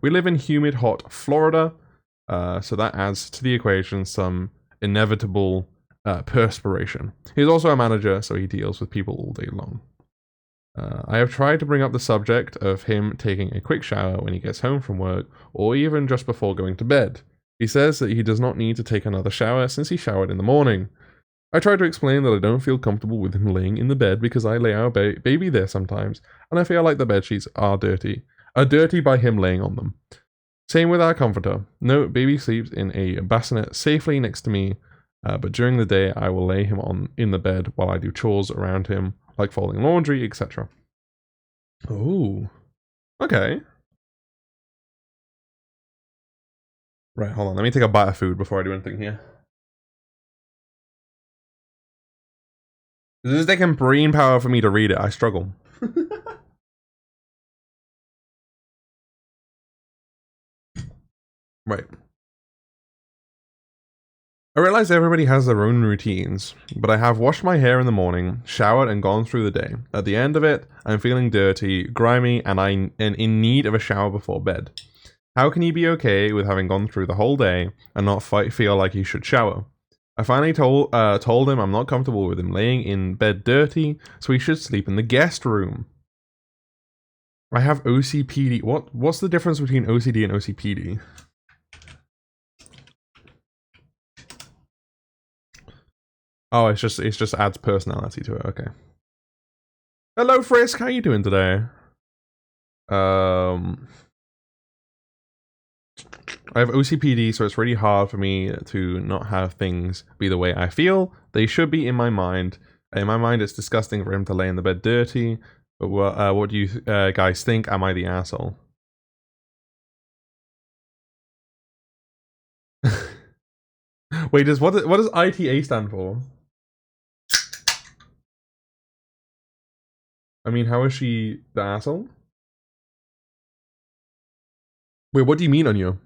Speaker 1: We live in humid, hot Florida, so that adds to the equation some inevitable perspiration. He's also a manager, so he deals with people all day long. I have tried to bring up the subject of him taking a quick shower when he gets home from work, or even just before going to bed. He says that he does not need to take another shower since he showered in the morning. I try to explain that I don't feel comfortable with him laying in the bed because I lay our baby there sometimes, and I feel like the bedsheets are dirty by him laying on them. Same with our comforter. No, baby sleeps in a bassinet safely next to me, but during the day I will lay him in the bed while I do chores around him, like folding laundry, etc. Oh, okay. Right, hold on. Let me take a bite of food before I do anything here. This is taking brain power for me to read it. I struggle. Right. I realize everybody has their own routines, but I have washed my hair in the morning, showered, and gone through the day. At the end of it, I'm feeling dirty, grimy, and in need of a shower before bed. How can you be okay with having gone through the whole day and not feel like you should shower? I finally told him I'm not comfortable with him laying in bed dirty, so he should sleep in the guest room. I have OCPD. What's the difference between OCD and OCPD? Oh, it's just adds personality to it. Okay. Hello, Frisk. How you doing today? I have OCPD, so it's really hard for me to not have things be the way I feel. They should be in my mind. In my mind, it's disgusting for him to lay in the bed dirty. But what do you guys think? Am I the asshole? Wait, what does ITA stand for? I mean, how is she the asshole? Wait, what do you mean, Anya?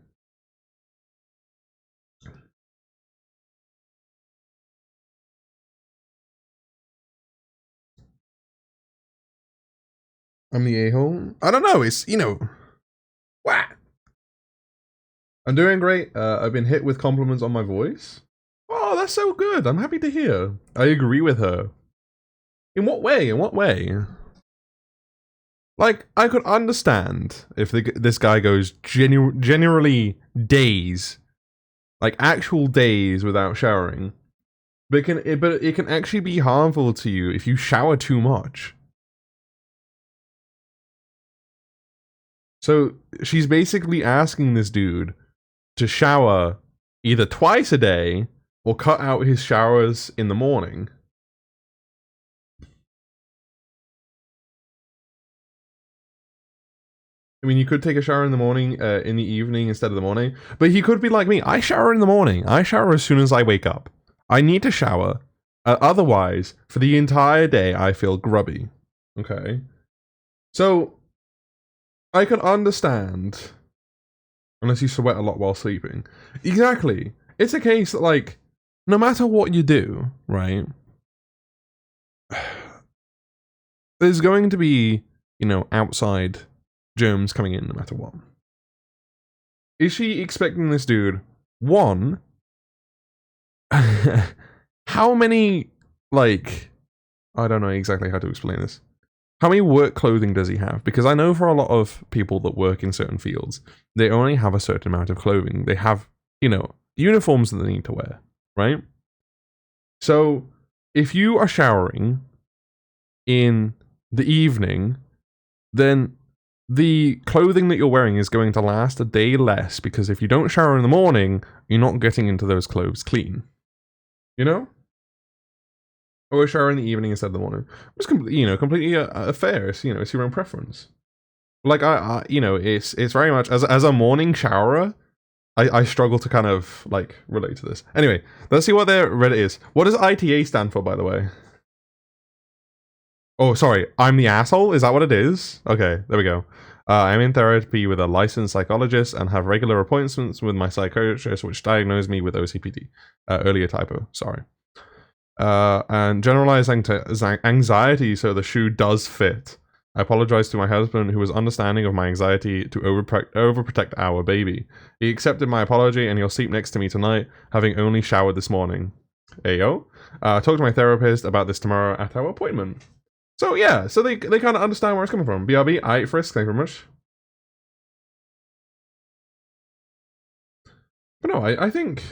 Speaker 1: I'm the a-hole? I don't know, it's, what? I'm doing great. I've been hit with compliments on my voice. Oh, that's so good. I'm happy to hear. I agree with her. In what way? In what way? Like, I could understand if this guy goes generally days, like actual days without showering. But it can actually be harmful to you if you shower too much. So she's basically asking this dude to shower either twice a day or cut out his showers in the morning. I mean, you could take a shower in the morning, in the evening instead of the morning. But he could be like me. I shower in the morning. I shower as soon as I wake up. I need to shower. Otherwise, for the entire day, I feel grubby. Okay? So, I can understand. Unless you sweat a lot while sleeping. Exactly. It's a case that, like, no matter what you do, right? There's going to be, outside germs coming in no matter what. Is she expecting this dude? One, how many, like, I don't know exactly how to explain this. How many work clothing does he have? Because I know for a lot of people that work in certain fields, they only have a certain amount of clothing. They have, uniforms that they need to wear, right? So, if you are showering in the evening, then the clothing that you're wearing is going to last a day less, because if you don't shower in the morning, you're not getting into those clothes clean. You know? Or shower in the evening instead of the morning. It's completely fair. It's, it's your own preference. Like, it's very much, as a morning showerer, I struggle to kind of, like, relate to this. Anyway, let's see what their Reddit is. What does ITA stand for, by the way? Oh, sorry, I'm the asshole? Is that what it is? Okay, there we go. I'm in therapy with a licensed psychologist and have regular appointments with my psychiatrist, which diagnosed me with OCPD. Earlier typo, sorry. And generalized anxiety, so the shoe does fit. I apologize to my husband, who was understanding of my anxiety to overprotect our baby. He accepted my apology, and he'll sleep next to me tonight, having only showered this morning. Ayo. Talk to my therapist about this tomorrow at our appointment. So yeah, so they kind of understand where it's coming from. BRB, aight, Frisk, thank you very much. But no, I think...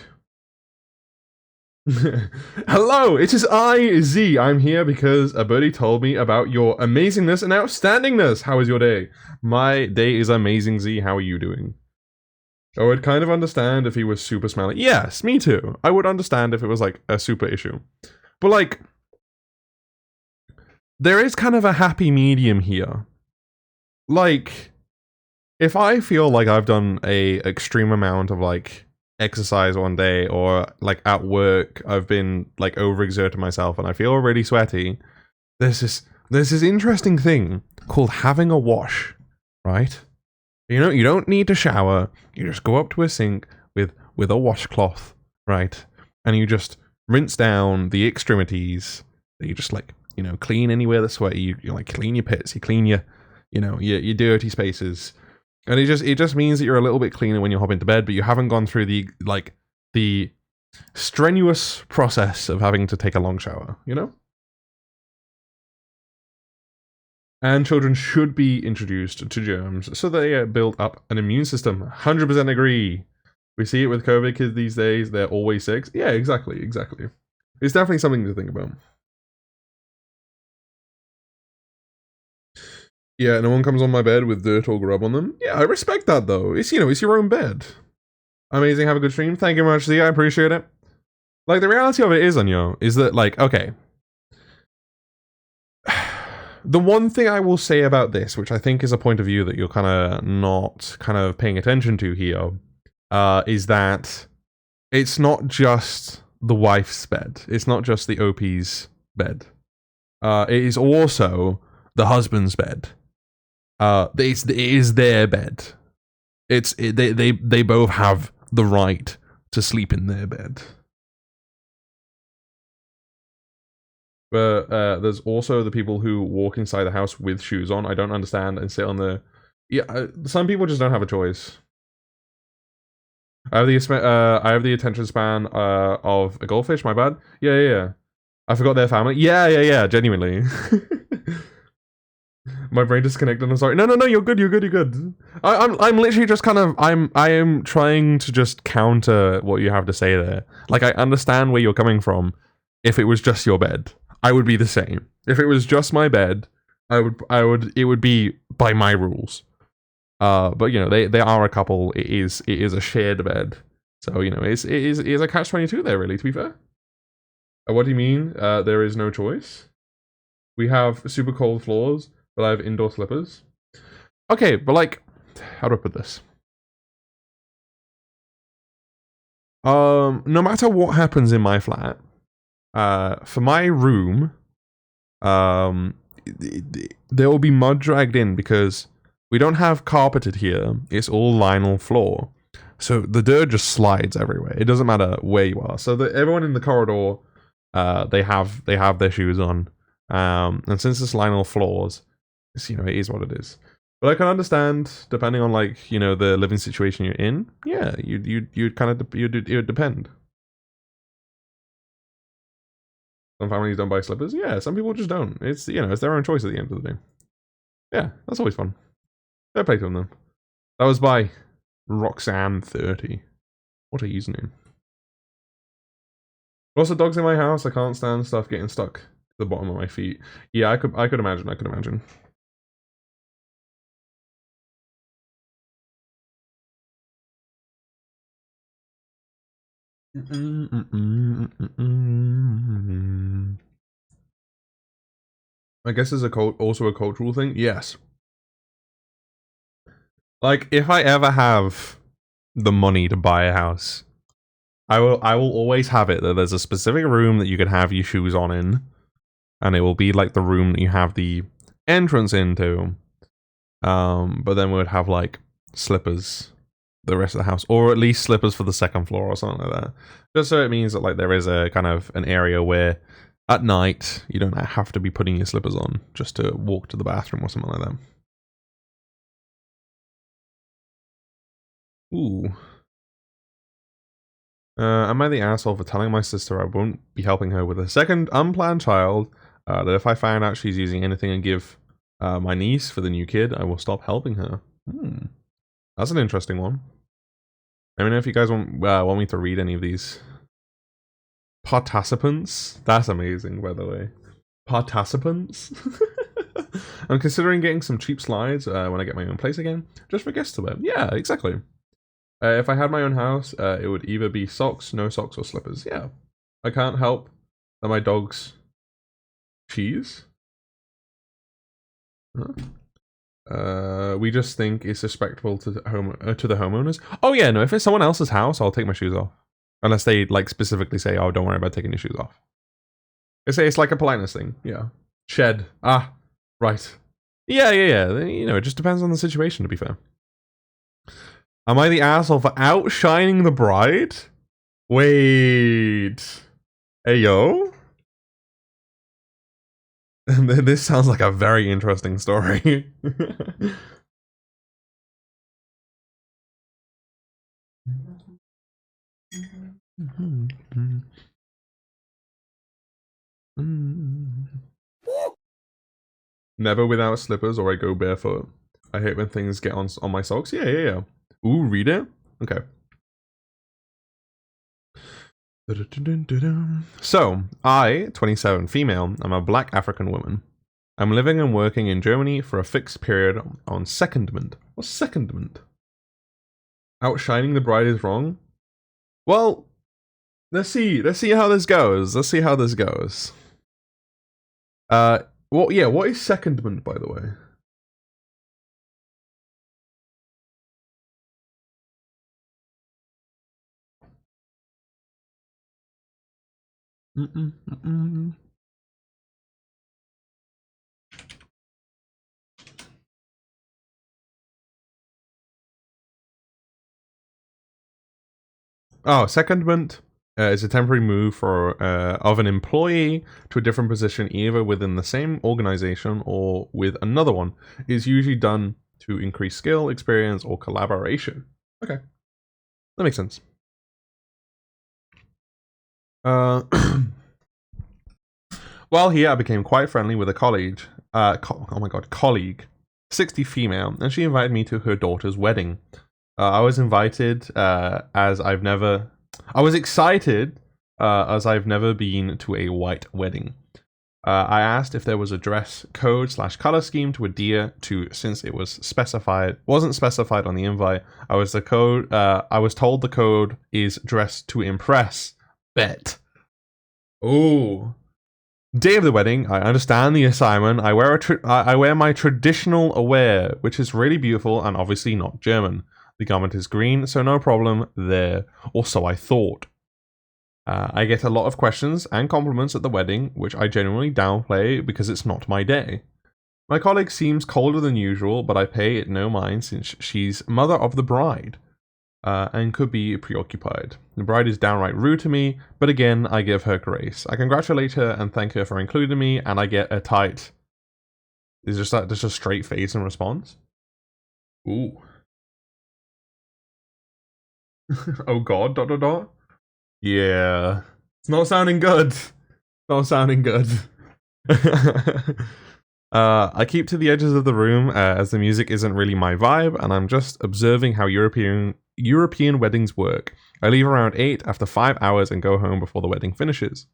Speaker 1: Hello, it is I, Z. I'm here because a birdie told me about your amazingness and outstandingness. How is your day? My day is amazing, Z. How are you doing? I would kind of understand if he was super smelly. Yes, me too. I would understand if it was like a super issue. But like, there is kind of a happy medium here. Like, if I feel like I've done a extreme amount of like exercise one day, or like at work I've been like overexerting myself and I feel really sweaty, there's this interesting thing called having a wash, right? You don't need to shower. You just go up to a sink with a washcloth, right? And you just rinse down the extremities. You just like, clean anywhere that's sweaty. You like clean your pits, you clean your dirty spaces. And it just means that you're a little bit cleaner when you hop into bed, but you haven't gone through the strenuous process of having to take a long shower, you know? And children should be introduced to germs so they build up an immune system. 100% agree. We see it with COVID kids these days. They're always sick. Yeah, exactly. It's definitely something to think about. Yeah, no one comes on my bed with dirt or grub on them. Yeah, I respect that though. It's it's your own bed. Amazing, have a good stream. Thank you very much, Z. I appreciate it. Like the reality of it is, Anyo, is that like, okay. The one thing I will say about this, which I think is a point of view that you're kind of not kind of paying attention to here, is that it's not just the wife's bed. It's not just the OP's bed. It is also the husband's bed. It is their bed. They both have the right to sleep in their bed. But there's also the people who walk inside the house with shoes on. I don't understand and sit on the. Yeah, some people just don't have a choice. I have the attention span of a goldfish. My bad. Yeah. I forgot their family. Yeah. Genuinely. My brain disconnected. I'm sorry. No. You're good. I'm literally just kind of. I am trying to just counter what you have to say there. Like I understand where you're coming from. If it was just your bed, I would be the same. If it was just my bed, it would be by my rules. But they are a couple. It is a shared bed. So it is a catch-22 there, really. To be fair. What do you mean? There is no choice. We have super cold floors, but I have indoor slippers. Okay, but like, how do I put this? No matter what happens in my flat, for my room, there will be mud dragged in because we don't have carpeted here. It's all vinyl floor. So the dirt just slides everywhere. It doesn't matter where you are. So everyone in the corridor, they have their shoes on. And since it's vinyl floors, it is what it is. But I can understand, depending on the living situation you're in. Yeah, you'd kind of it would depend. Some families don't buy slippers. Yeah, some people just don't. It's it's their own choice at the end of the day. Yeah, that's always fun. Fair play to them though. That was by Roxanne30. What a username. Lots of dogs in my house. I can't stand stuff getting stuck to the bottom of my feet. Yeah, I could imagine. I guess there's also a cultural thing. Yes. Like if I ever have the money to buy a house, I will always have it that there's a specific room that you can have your shoes on in, and it will be like the room that you have the entrance into. But then we would have like slippers the rest of the house, or at least slippers for the second floor or something like that. Just so it means that like there is a kind of an area where at night you don't have to be putting your slippers on just to walk to the bathroom or something like that. Ooh. Am I the asshole for telling my sister I won't be helping her with a second unplanned child? That if I find out she's using anything and give my niece for the new kid, I will stop helping her. That's an interesting one. Let me know if you guys want me to read any of these. Participants? That's amazing, by the way. Participants? I'm considering getting some cheap slides when I get my own place again, just for guests to wear. Yeah, exactly. If I had my own house, it would either be socks, no socks, or slippers. Yeah. I can't help that my dog's cheese. Huh? We just think it's respectful to the homeowners. Oh yeah, no, if it's someone else's house, I'll take my shoes off. Unless they like specifically say, oh, don't worry about taking your shoes off. It's like a politeness thing. Yeah. Shed. Ah, right. Yeah. It just depends on the situation, to be fair. Am I the asshole for outshining the bride? Wait. Hey, yo. This sounds like a very interesting story. Never without slippers or I go barefoot. I hate when things get on my socks. Yeah. Ooh, read it? Okay. So, I, 27, female, I'm a black African woman. I'm living and working in Germany for a fixed period on secondment. What's secondment? Outshining the bride is wrong? Well, let's see how this goes. What is secondment, by the way? Oh, secondment is a temporary move of an employee to a different position, either within the same organization or with another one. It is usually done to increase skill, experience, or collaboration. Okay, that makes sense. While here, I became quite friendly with a colleague. Colleague, 60 female, and she invited me to her daughter's wedding. I was invited as I've never. I was excited as I've never been to a white wedding. I asked if there was a dress code / color scheme to adhere to, since it wasn't specified on the invite. I was told the code is dress to impress. Bet. Oh. Day of the wedding, I understand the assignment. I wear my traditional aware, which is really beautiful and obviously not German. The garment is green, so no problem there. Or so I thought. I get a lot of questions and compliments at the wedding, which I genuinely downplay because it's not my day. My colleague seems colder than usual, but I pay it no mind since she's mother of the bride. And could be preoccupied. The bride is downright rude to me, but again, I give her grace. I congratulate her and thank her for including me, and I get a tight... Is just like just a straight face in response? Ooh. Oh god, ... Yeah. It's not sounding good. I keep to the edges of the room as the music isn't really my vibe, and I'm just observing how European weddings work. I leave around 8 after 5 hours and go home before the wedding finishes.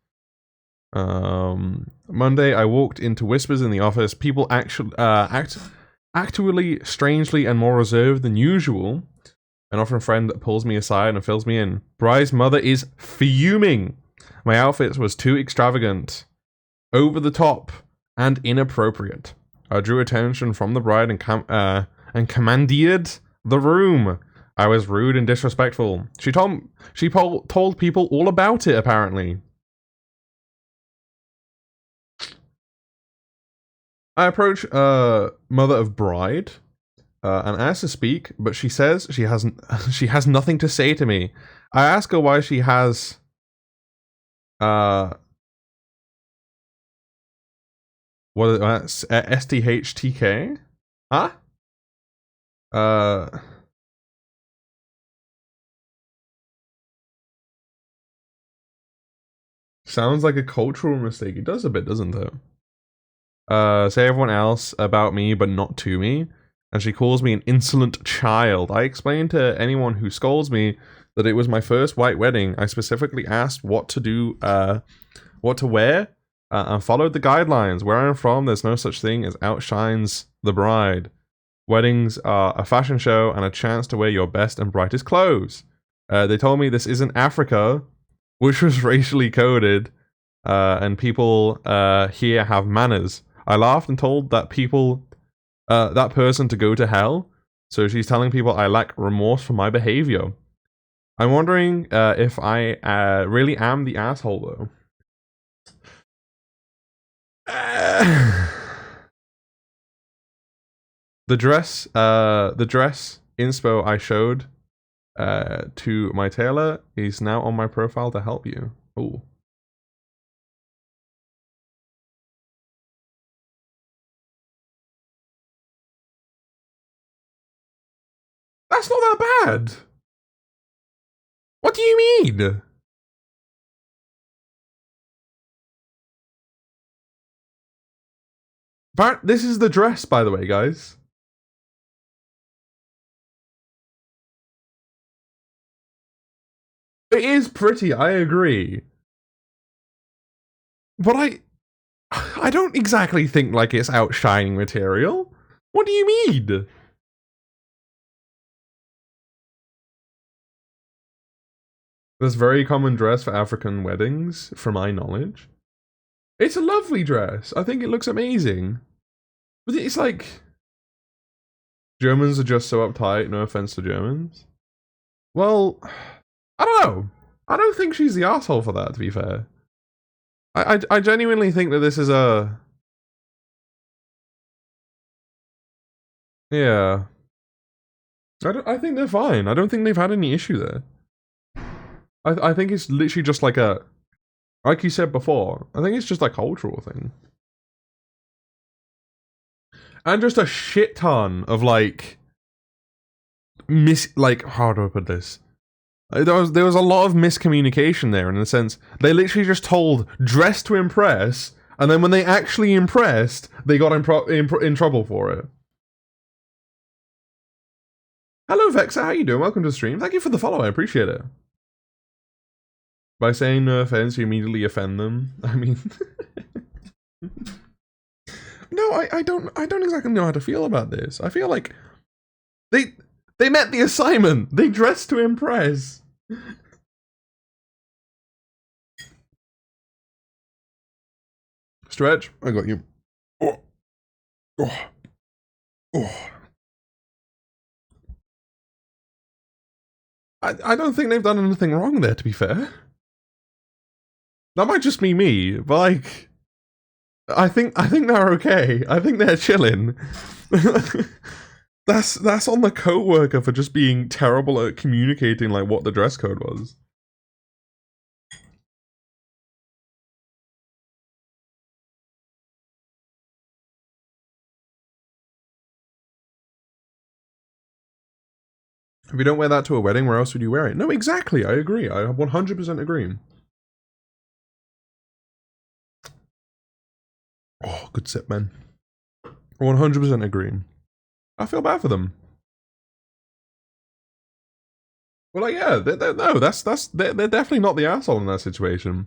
Speaker 1: Monday, I walked into whispers in the office. People actually strangely and more reserved than usual. An often friend pulls me aside and fills me in. Bride's mother is fuming. My outfit was too extravagant, over the top, and inappropriate. I drew attention from the bride and commandeered the room. I was rude and disrespectful. She told people all about it, apparently. I approach mother of bride and ask to speak, but she says she has nothing to say to me. I ask her why she has what is STHTK? Huh? Sounds like a cultural mistake. It does a bit, doesn't it? Say everyone else about me, but not to me. And she calls me an insolent child. I explained to anyone who scolds me that it was my first white wedding. I specifically asked what to wear, and followed the guidelines. Where I'm from, there's no such thing as outshines the bride. Weddings are a fashion show and a chance to wear your best and brightest clothes. They told me this isn't Africa, which was racially coded, and people here have manners. I laughed and told that person to go to hell. So she's telling people I lack remorse for my behavior. I'm wondering if I really am the asshole, though. The dress inspo I showed to my tailor is now on my profile to help you. Oh. That's not that bad. What do you mean? But this is the dress, by the way, guys. It is pretty, I agree. But I don't exactly think like it's outshining material. What do you mean? This very common dress for African weddings, from my knowledge. It's a lovely dress. I think it looks amazing. But it's like... Germans are just so uptight, no offense to Germans. Well, I don't know. I don't think she's the asshole for that, to be fair. I genuinely think that this is a... Yeah. I think they're fine. I don't think they've had any issue there. I think it's literally just like a... Like you said before, I think it's just a cultural thing. And just a shit ton of like... how do I put this? There was a lot of miscommunication there in the sense they literally just told dress to impress, and then when they actually impressed, they got in trouble for it. Hello Vexa, how you doing? Welcome to the stream. Thank you for the follow, I appreciate it. By saying no offense, you immediately offend them. I mean... No, I don't exactly know how to feel about this. I feel like they met the assignment. They dressed to impress. Stretch, I got you. Oh. Oh. Oh. I don't think they've done anything wrong there, to be fair. That might just be me, but like... I think they're okay. I think they're chilling. That's on the co-worker for just being terrible at communicating like what the dress code was. If you don't wear that to a wedding, where else would you wear it? No, exactly. I agree. I 100% agree. Oh, good sip, man. 100% agree. I feel bad for them. Well, like, yeah, they're definitely not the asshole in that situation.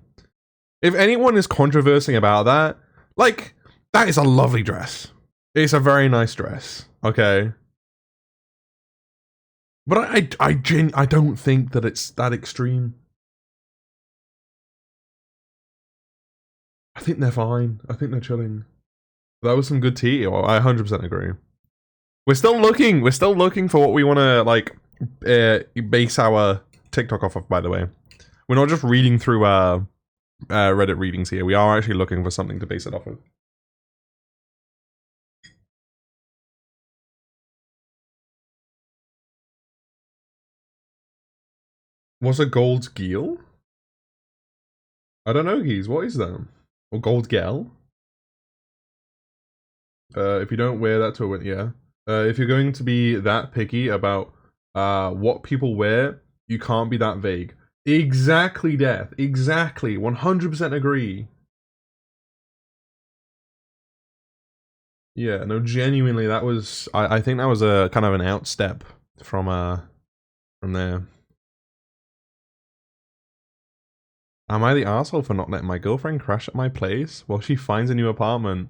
Speaker 1: If anyone is controversing about that, like, that is a lovely dress. It's a very nice dress, okay? But I don't think that it's that extreme. I think they're fine. I think they're chilling. That was some good tea. Well, I 100% agree. We're still looking for what we want to, like, base our TikTok off of, by the way. We're not just reading through Reddit readings here. We are actually looking for something to base it off of. What's a gold geel? I don't know, Geese. What is that? Or gold gel? If you don't wear that to a yeah. If you're going to be that picky about what people wear, you can't be that vague. Exactly, Death. Exactly. 100% agree. Yeah, no, genuinely, that was... I think that was a kind of an outstep from there. Am I the asshole for not letting my girlfriend crash at my place while she finds a new apartment?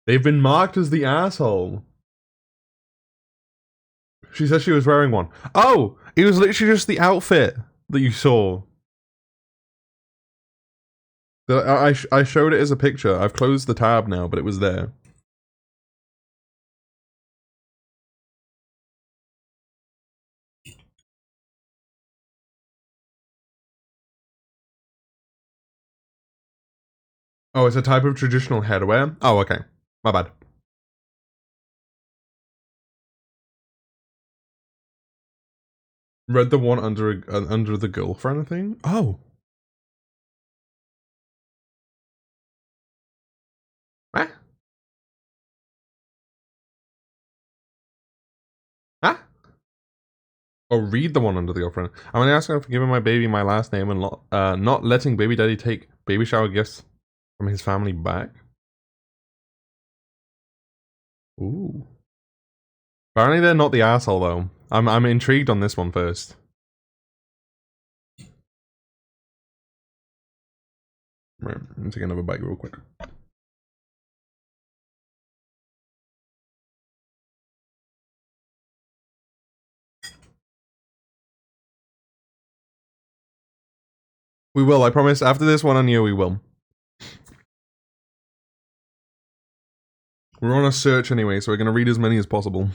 Speaker 1: They've been marked as the asshole. She said she was wearing one. Oh! It was literally just the outfit that you saw. I showed it as a picture. I've closed the tab now, but it was there. Oh, it's a type of traditional headwear? Oh, okay. My bad. Read the one under the girlfriend thing? Oh. Huh? Huh? Oh, read the one under the girlfriend. I'm gonna ask her for giving my baby my last name and not letting baby daddy take baby shower gifts from his family back. Ooh. Apparently they're not the asshole though. I'm intrigued on this one first. Right, let me take another bite real quick. We will, I promise. After this one on you, we will. We're on a search anyway, so we're going to read as many as possible.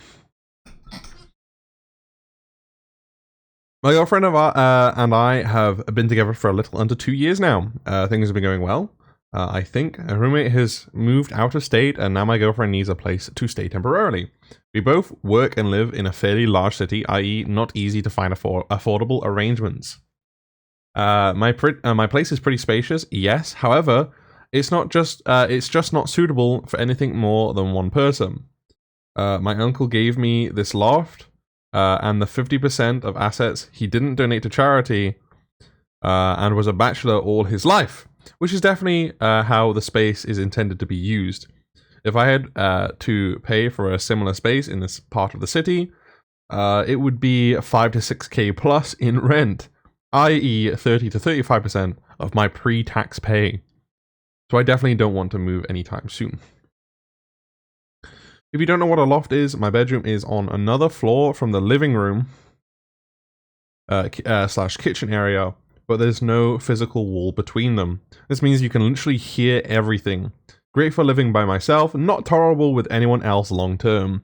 Speaker 1: My girlfriend and I have been together for a little under 2 years now. Things have been going well. I think a roommate has moved out of state, and now my girlfriend needs a place to stay temporarily. We both work and live in a fairly large city, i.e. not easy to find affordable arrangements. My place is pretty spacious, yes. However, it's just not suitable for anything more than one person. My uncle gave me this loft, and the 50% of assets he didn't donate to charity, and was a bachelor all his life, which is definitely how the space is intended to be used. If I had to pay for a similar space in this part of the city, it would be 5 to 6k plus in rent, i.e. 30 to 35% of my pre-tax pay. So I definitely don't want to move anytime soon. If you don't know what a loft is, my bedroom is on another floor from the living room slash kitchen area, but there's no physical wall between them. This means you can literally hear everything. Great for living by myself, not tolerable with anyone else long term.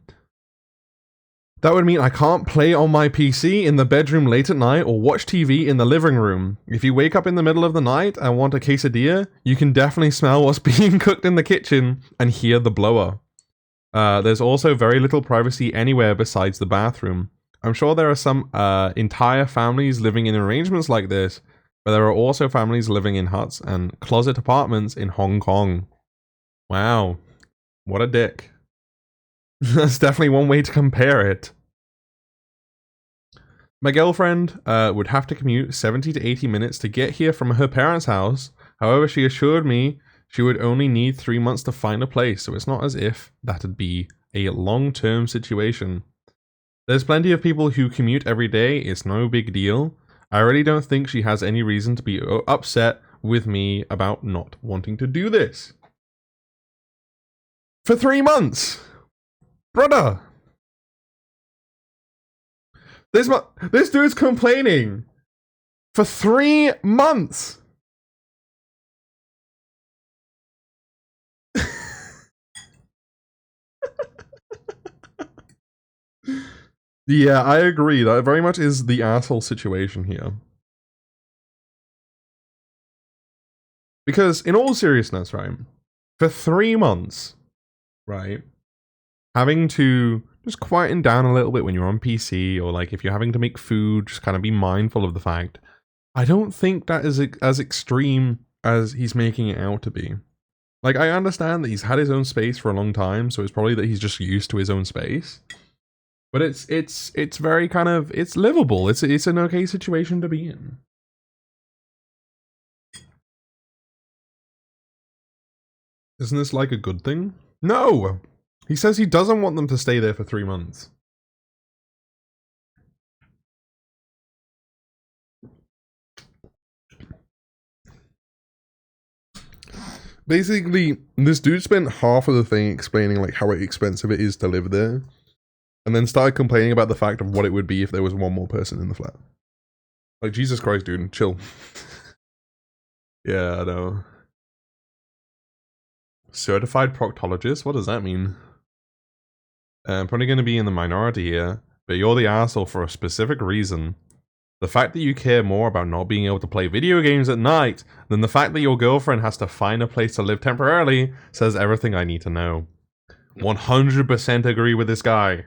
Speaker 1: That would mean I can't play on my PC in the bedroom late at night or watch TV in the living room. If you wake up in the middle of the night and want a quesadilla, you can definitely smell what's being cooked in the kitchen and hear the blower. There's also very little privacy anywhere besides the bathroom. I'm sure there are some entire families living in arrangements like this, but there are also families living in huts and closet apartments in Hong Kong. Wow. What a dick. That's definitely one way to compare it. My girlfriend would have to commute 70 to 80 minutes to get here from her parents' house. However, she assured me she would only need 3 months to find a place, so it's not as if that'd be a long-term situation. There's plenty of people who commute every day, it's no big deal. I really don't think she has any reason to be upset with me about not wanting to do this. For 3 months! Brother! This dude's complaining! For 3 months! Yeah, I agree. That very much is the asshole situation here. Because, in all seriousness, right, for 3 months, right, having to just quieten down a little bit when you're on PC, or like if you're having to make food, just kind of be mindful of the fact. I don't think that is as extreme as he's making it out to be. Like, I understand that he's had his own space for a long time, so it's probably that he's just used to his own space. But it's very kind of, it's livable. It's an okay situation to be in. Isn't this like a good thing? No! He says he doesn't want them to stay there for 3 months. Basically, this dude spent half of the thing explaining like how expensive it is to live there, and then started complaining about the fact of what it would be if there was one more person in the flat. Like, Jesus Christ, dude, chill. Yeah, I know. Certified proctologist? What does that mean? I'm probably going to be in the minority here, but you're the asshole for a specific reason. The fact that you care more about not being able to play video games at night than the fact that your girlfriend has to find a place to live temporarily says everything I need to know. 100% agree with this guy.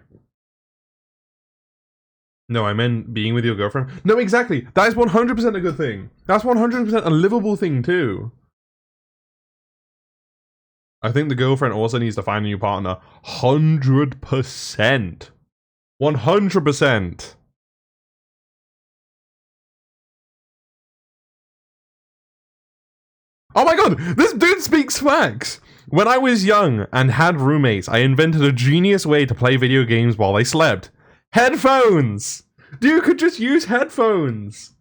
Speaker 1: No, I meant being with your girlfriend. No, exactly. That is 100% a good thing. That's 100% a livable thing too. I think the girlfriend also needs to find a new partner. 100%. 100%. Oh my god, this dude speaks facts! When I was young and had roommates, I invented a genius way to play video games while they slept. Headphones! Dude could just use headphones!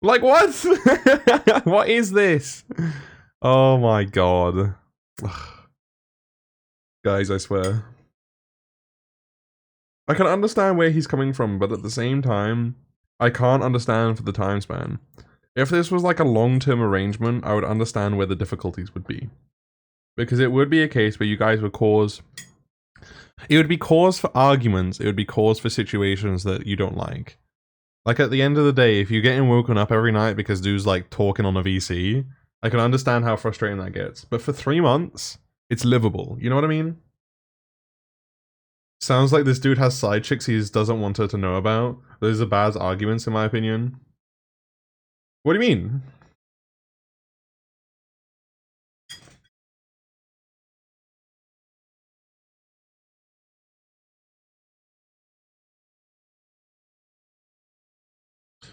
Speaker 1: Like, what? What is this? Oh my god. Guys, I swear. I can understand where he's coming from, but at the same time, I can't understand for the time span. If this was like a long-term arrangement, I would understand where the difficulties would be. Because it would be a case where you guys would cause... It would be cause for arguments, it would be cause for situations that you don't like. Like, at the end of the day, if you're getting woken up every night because dude's, like, talking on a VC, I can understand how frustrating that gets. But for 3 months, it's livable. You know what I mean? Sounds like this dude has side chicks he doesn't want her to know about. Those are bad arguments, in my opinion. What do you mean?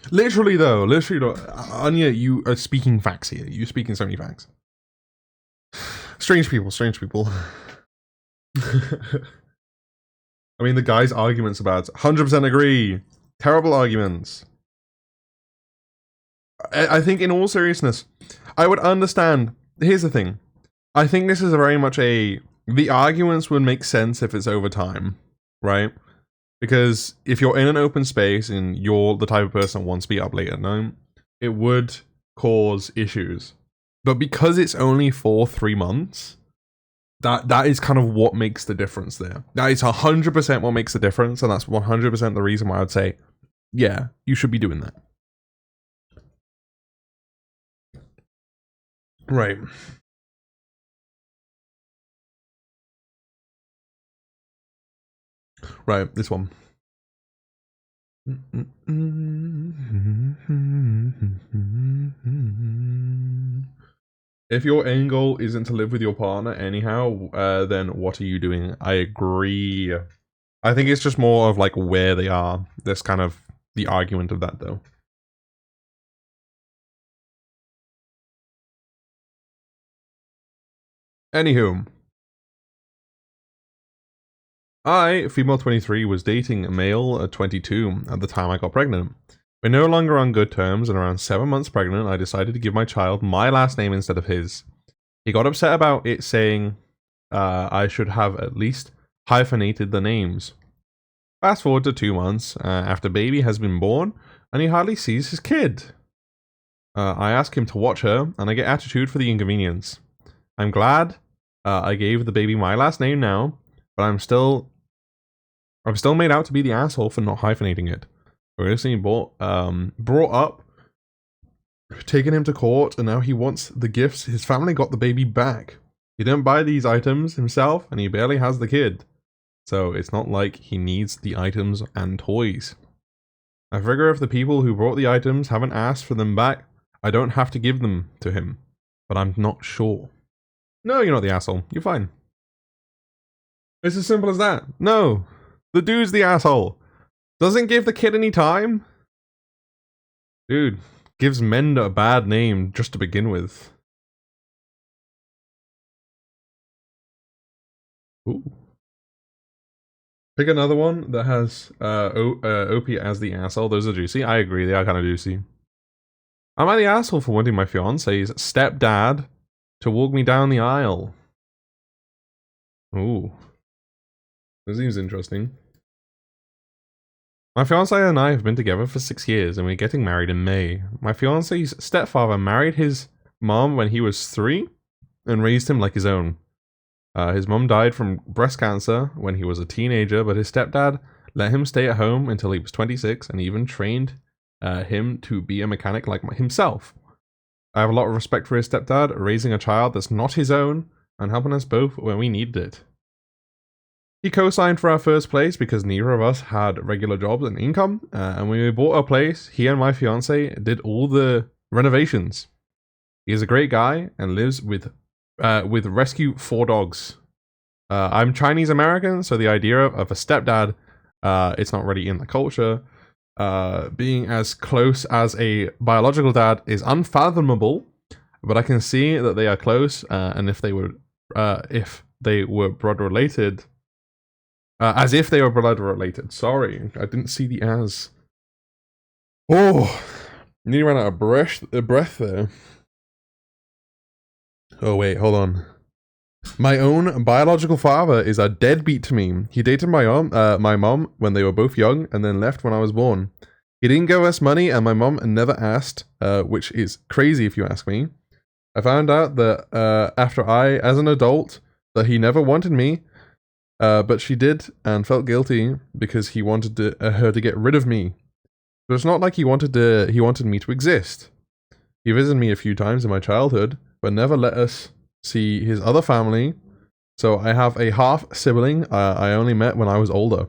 Speaker 1: Literally though, Anya, you are speaking facts here. You're speaking so many facts. Strange people, strange people. I mean, the guy's arguments about 100% agree. Terrible arguments. I think in all seriousness, I would understand. Here's the thing. I think this is very much the arguments would make sense if it's over time, right? Because if you're in an open space and you're the type of person that wants to be up late at night, it would cause issues. But because it's only for 3 months, that is kind of what makes the difference there. That is 100% what makes the difference, and that's 100% the reason why I'd say, yeah, you should be doing that. Right. Right, this one. If your end goal isn't to live with your partner anyhow, then what are you doing? I agree. I think it's just more of like where they are. That's kind of the argument of that though. Anywho. I, female 23, was dating a male 22 at the time I got pregnant. We're no longer on good terms, and around 7 months pregnant, I decided to give my child my last name instead of his. He got upset about it, saying I should have at least hyphenated the names. Fast forward to 2 months after baby has been born, and he hardly sees his kid. I ask him to watch her, and I get attitude for the inconvenience. I'm glad I gave the baby my last name now, but I'm still made out to be the asshole for not hyphenating it. We're recently brought up, taken him to court, and now he wants the gifts his family got the baby back. He didn't buy these items himself, and he barely has the kid. So it's not like he needs the items and toys. I figure if the people who brought the items haven't asked for them back, I don't have to give them to him. But I'm not sure. No, you're not the asshole. You're fine. It's as simple as that. No. The dude's the asshole. Doesn't give the kid any time. Dude, gives men a bad name just to begin with. Ooh. Pick another one that has Opie as the asshole. Those are juicy. I agree, they are kind of juicy. Am I the asshole for wanting my fiance's stepdad to walk me down the aisle? Ooh. This seems interesting. My fiance and I have been together for 6 years and we're getting married in May. My fiance's stepfather married his mom when he was 3 and raised him like his own. His mom died from breast cancer when he was a teenager, but his stepdad let him stay at home until he was 26 and even trained him to be a mechanic like himself. I have a lot of respect for his stepdad, raising a child that's not his own and helping us both when we needed it. He co-signed for our first place because neither of us had regular jobs and income, and when we bought our place, he and my fiance did all the renovations. He is a great guy and lives with rescue 4 dogs. I'm Chinese American, so the idea of a stepdad, it's not really in the culture. being as close as a biological dad is unfathomable, but I can see that they are close, and if they were blood related, as if they were blood related. Sorry, I didn't see the as. Oh, nearly ran out of breath there. Oh wait, hold on. My own biological father is a deadbeat to me. He dated my mom when they were both young and then left when I was born. He didn't give us money and my mom never asked, which is crazy if you ask me. I found out that after as an adult, that he never wanted me, but she did and felt guilty because he wanted her to get rid of me. But it's not like he wanted me to exist. He visited me a few times in my childhood, but never let us see his other family, so I have a half sibling I only met when I was older.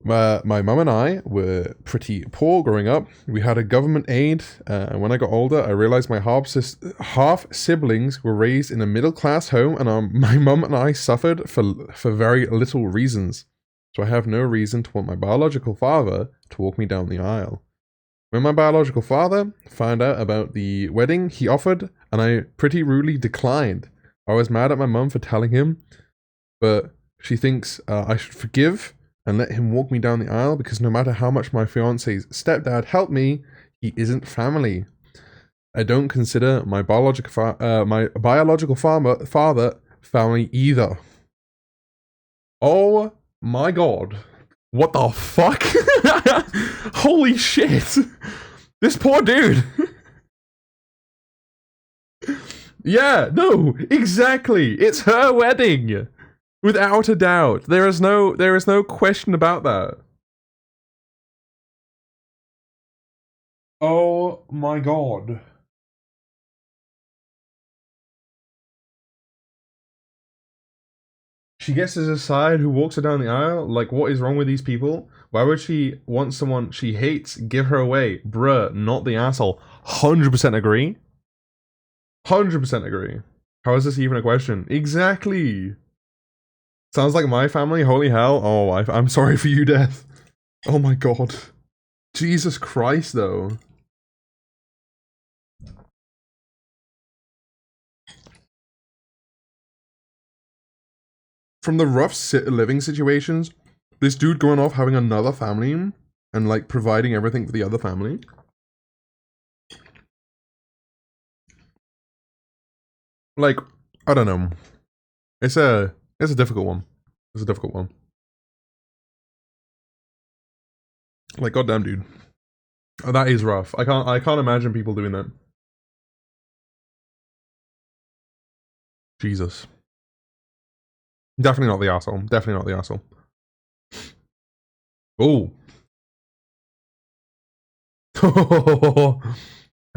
Speaker 1: My mum and I were pretty poor growing up. We had a government aid, and when I got older, I realized my half siblings were raised in a middle class home, and my mum and I suffered for very little reasons. So I have no reason to want my biological father to walk me down the aisle. When my biological father found out about the wedding he offered, and I pretty rudely declined. I was mad at my mum for telling him, but she thinks I should forgive and let him walk me down the aisle because no matter how much my fiance's stepdad helped me, he isn't family. I don't consider my biological father family either. Oh my god. What the fuck? Holy shit. This poor dude. Yeah, no, exactly. It's her wedding. Without a doubt. There is no question about that. Oh my god. She gets to decide who walks her down the aisle? Like, what is wrong with these people? Why would she want someone she hates give her away? Bruh, not the asshole. 100% agree. 100% agree. How is this even a question? Exactly. Sounds like my family, holy hell. Oh, I'm sorry for you, Death. Oh my god. Jesus Christ, though. From the rough living situations, this dude going off having another family and like providing everything for the other family. Like, I don't know. It's a difficult one. It's a difficult one. Like, goddamn, dude. That is rough. I can't imagine people doing that. Jesus. Definitely not the asshole. Definitely not the asshole. Oh.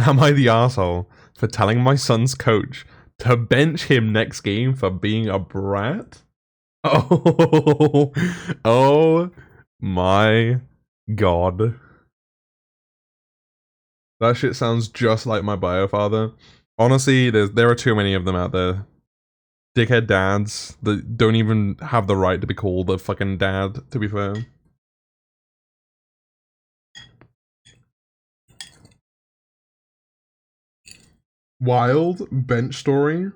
Speaker 1: Am I the asshole for telling my son's coach to bench him next game for being a brat? Oh. Oh my god. That shit sounds just like my bio father. Honestly, there are too many of them out there. Dickhead dads that don't even have the right to be called a fucking dad, to be fair. Wild bench story.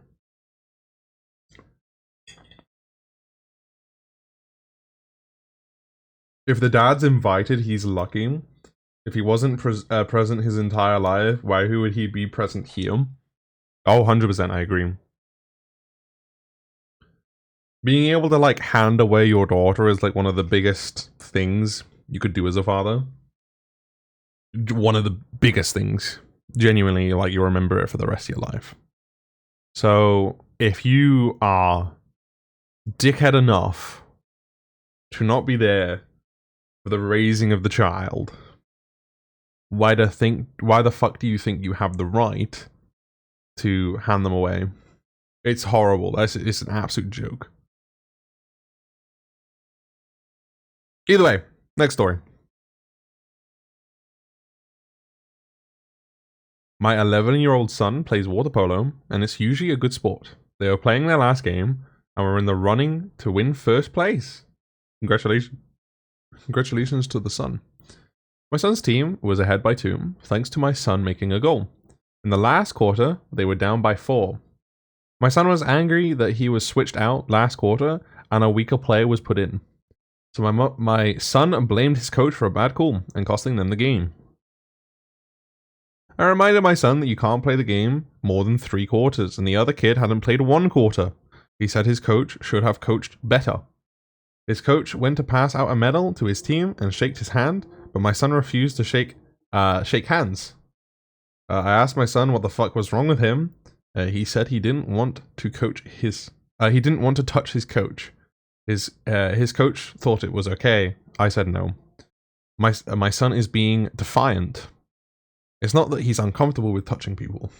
Speaker 1: If the dad's invited, he's lucky. If he wasn't present his entire life, why would he be present here? Oh, 100% I agree. Being able to like hand away your daughter is like one of the biggest things you could do as a father. One of the biggest things. Genuinely, like you remember it for the rest of your life. So if you are dickhead enough to not be there for the raising of the child, why the fuck do you think you have the right to hand them away? It's horrible. It's an absolute joke. Either way, next story. My 11-year-old son plays water polo, and it's usually a good sport. They are playing their last game, and we're in the running to win first place. Congratulations. Congratulations to the son. My son's team was ahead by 2, thanks to my son making a goal. In the last quarter, they were down by 4. My son was angry that he was switched out last quarter and a weaker player was put in. So my son blamed his coach for a bad call and costing them the game. I reminded my son that you can't play the game more than 3 quarters, and the other kid hadn't played 1 quarter. He said his coach should have coached better. His coach went to pass out a medal to his team and shake his hand, but my son refused to shake hands. I asked my son what the fuck was wrong with him. He said he didn't want to touch his coach. His coach thought it was okay. I said no. My son is being defiant. It's not that he's uncomfortable with touching people.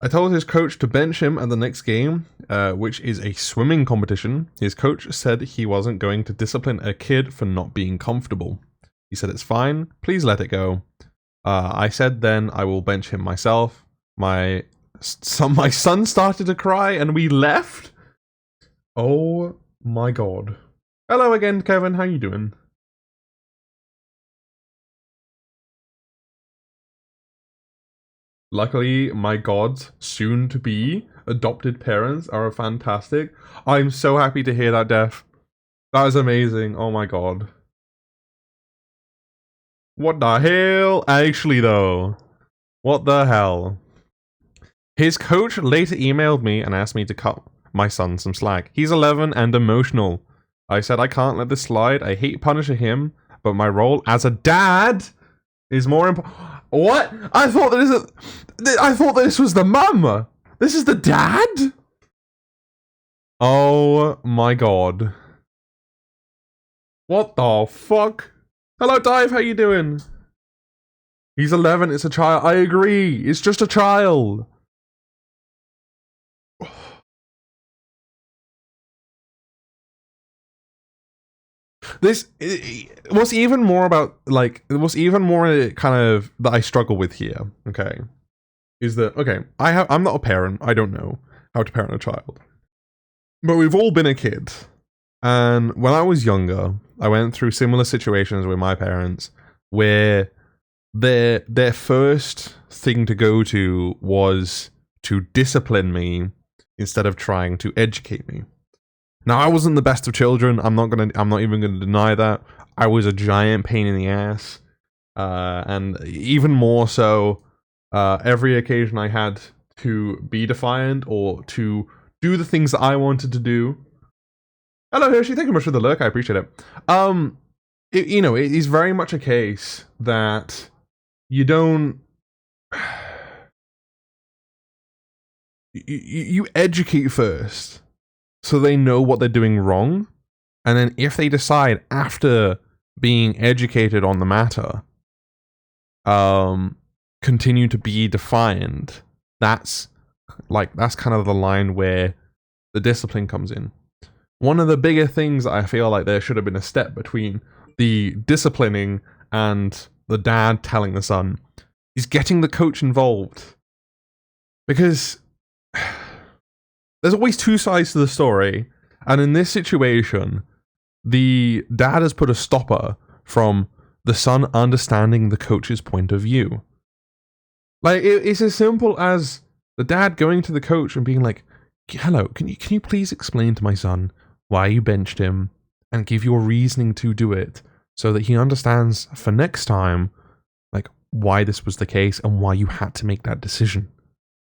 Speaker 1: I told his coach to bench him at the next game, which is a swimming competition. His coach said he wasn't going to discipline a kid for not being comfortable. He said it's fine, please let it go. I said then I will bench him myself. My son started to cry and we left? Oh my god. Hello again, Kevin, how you doing? Luckily, my god's soon-to-be adopted parents are fantastic. I'm so happy to hear that, Def. That is amazing. Oh my god. What the hell? Actually, though. What the hell? His coach later emailed me and asked me to cut my son some slack. He's 11 and emotional. I said I can't let this slide. I hate punishing him, but my role as a dad is more important. What? I thought that this was the mum. This is the dad? Oh my god. What the fuck? Hello, Dive, how you doing? He's 11, it's a child. I agree, it's just a child. What's even more about, like, what's even more kind of that I struggle with here, okay, is that, okay, I'm not a parent, I don't know how to parent a child. But we've all been a kid. And when I was younger, I went through similar situations with my parents where their first thing to go to was to discipline me instead of trying to educate me. Now, I wasn't the best of children. I'm not even gonna deny that. I was a giant pain in the ass, and even more so, every occasion I had to be defiant or to do the things that I wanted to do. Hello, Hershey. Thank you much for the lurk. I appreciate it. It is very much a case that you don't. You educate first, so they know what they're doing wrong, and then if they decide after being educated on the matter, continue to be defiant, that's kind of the line where the discipline comes in. One of the bigger things I feel like there should have been a step between the disciplining and the dad telling the son is getting the coach involved. Because there's always 2 sides to the story, and in this situation, the dad has put a stopper from the son understanding the coach's point of view. Like, it's as simple as the dad going to the coach and being like, hello, can you please explain to my son why you benched him and give your reasoning to do it so that he understands for next time, like, why this was the case and why you had to make that decision.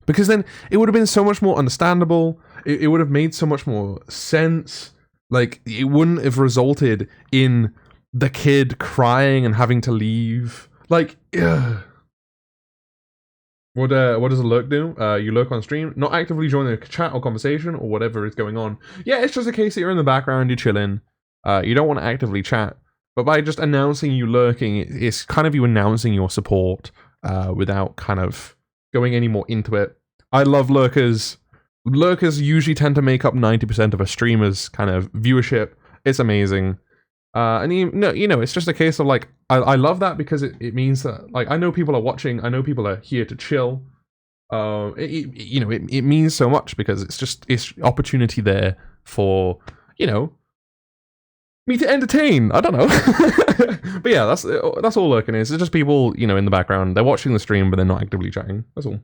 Speaker 1: Because then it would have been so much more understandable. It would have made so much more sense. Like, it wouldn't have resulted in the kid crying and having to leave. Like, ugh. What does a lurk do? You lurk on stream, not actively joining a chat or conversation or whatever is going on. Yeah, it's just a case that you're in the background, you're chilling. You don't want to actively chat. But by just announcing you lurking, it's kind of you announcing your support without kind of going any more into it. I love lurkers. Lurkers usually tend to make up 90% of a streamer's kind of viewership. It's amazing. And it's just a case of like, I love that because it means that, like, I know people are watching, I know people are here to chill. It means so much because it's opportunity there for, Me to entertain. I don't know. But yeah, that's all lurking is. It's just people, you know, in the background. They're watching the stream, but they're not actively chatting. That's all.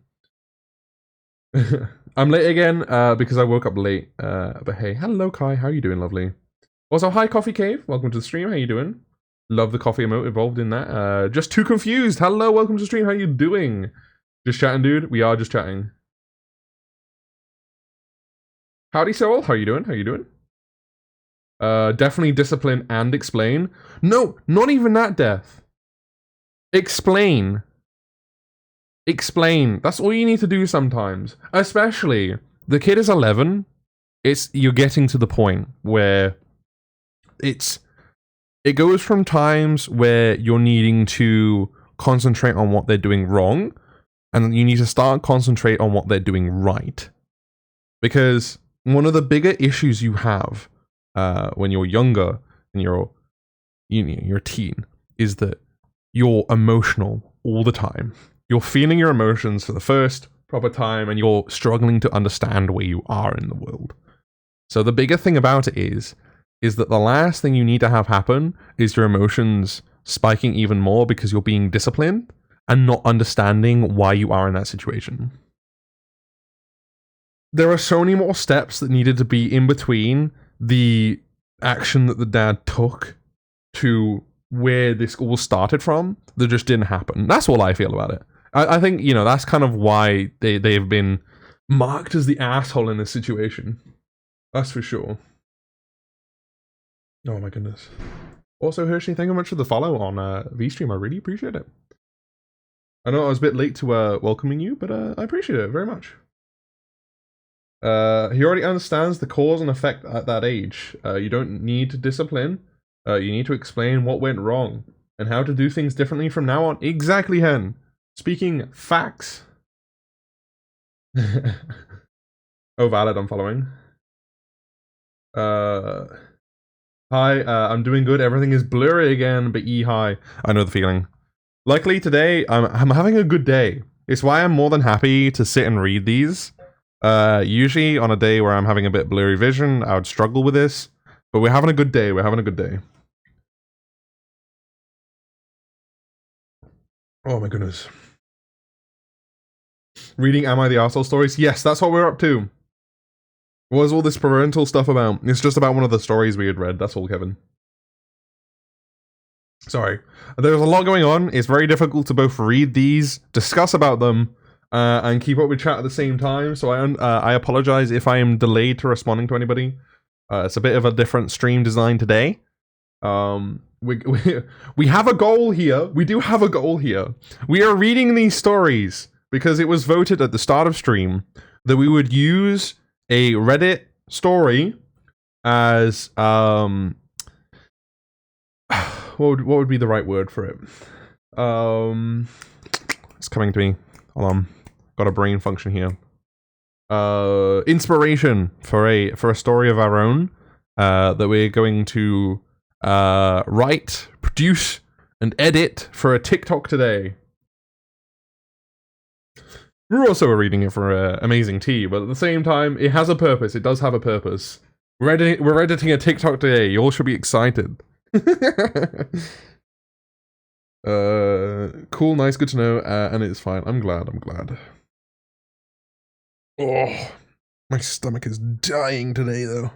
Speaker 1: I'm late again because I woke up late. But hey, hello Kai. How are you doing, lovely? Also, hi Coffee Cave. Welcome to the stream. How you doing? Love the coffee emote involved in that. Just too confused. Hello, welcome to the stream. How you doing? Just chatting, dude. We are just chatting. Howdy, Soul. How you doing? How you doing? Definitely discipline and explain. No, not even that, Death. Explain. Explain. That's all you need to do sometimes. Especially, the kid is 11. You're getting to the point where it goes from times where you're needing to concentrate on what they're doing wrong, and you need to start concentrate on what they're doing right. Because one of the bigger issues you have when you're younger and you're a teen is that you're emotional all the time. You're feeling your emotions for the first proper time and you're struggling to understand where you are in the world. So the bigger thing about it is that the last thing you need to have happen is your emotions spiking even more because you're being disciplined and not understanding why you are in that situation. There are so many more steps that needed to be in between the action that the dad took to where this all started from that just didn't happen. That's all I feel about it. I think, you know, that's kind of why they've been marked as the asshole in this situation. That's for sure. Oh my goodness. Also, Hershey, thank you much for the follow on VStream. I really appreciate it. I know I was a bit late to welcoming you, but I appreciate it very much. He already understands the cause and effect at that age. You don't need to discipline. You need to explain what went wrong and how to do things differently from now on. Exactly, Hen. Speaking facts. Oh, valid. I'm following. Hi, I'm doing good. Everything is blurry again, but hi. I know the feeling. Luckily today, I'm having a good day. It's why I'm more than happy to sit and read these. Usually on a day where I'm having a bit blurry vision, I would struggle with this. But we're having a good day. We're having a good day. Oh my goodness. Reading Am I the Arsehole stories? Yes, that's what we're up to. What was all this parental stuff about? It's just about one of the stories we had read. That's all, Kevin. Sorry. There's a lot going on. It's very difficult to both read these, discuss about them, and keep up with chat at the same time. So I apologize if I am delayed to responding to anybody. It's a bit of a different stream design today. We have a goal here. We do have a goal here. We are reading these stories because it was voted at the start of stream that we would use a Reddit story as what would be the right word for it? It's coming to me. Hold on. Got a brain function here. Inspiration for a story of our own that we're going to write, produce, and edit for a TikTok today. We're also reading it for Amazing Tea, but at the same time, it has a purpose. It does have a purpose. We're editing a TikTok today. You all should be excited. Cool, nice, good to know, and it's fine. I'm glad. Oh, my stomach is dying today, though.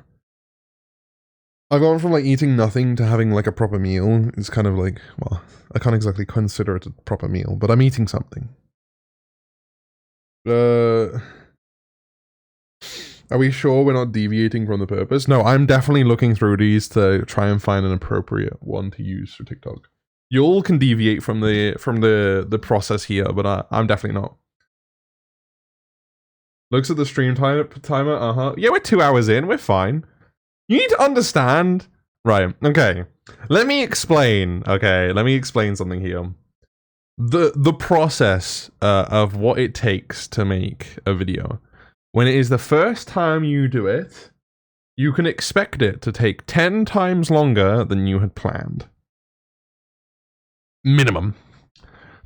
Speaker 1: I've gone from, like, eating nothing to having, like, a proper meal. It's kind of like, well, I can't exactly consider it a proper meal, but I'm eating something. Are we sure we're not deviating from the purpose? No, I'm definitely looking through these to try and find an appropriate one to use for TikTok. You all can deviate from the process here, but I'm definitely not. Looks at the stream timer. Yeah, we're 2 hours in. We're fine. You need to understand. Right. Okay. Let me explain. Okay. Let me explain something here. The process of what it takes to make a video. When it is the first time you do it, you can expect it to take 10 times longer than you had planned. Minimum.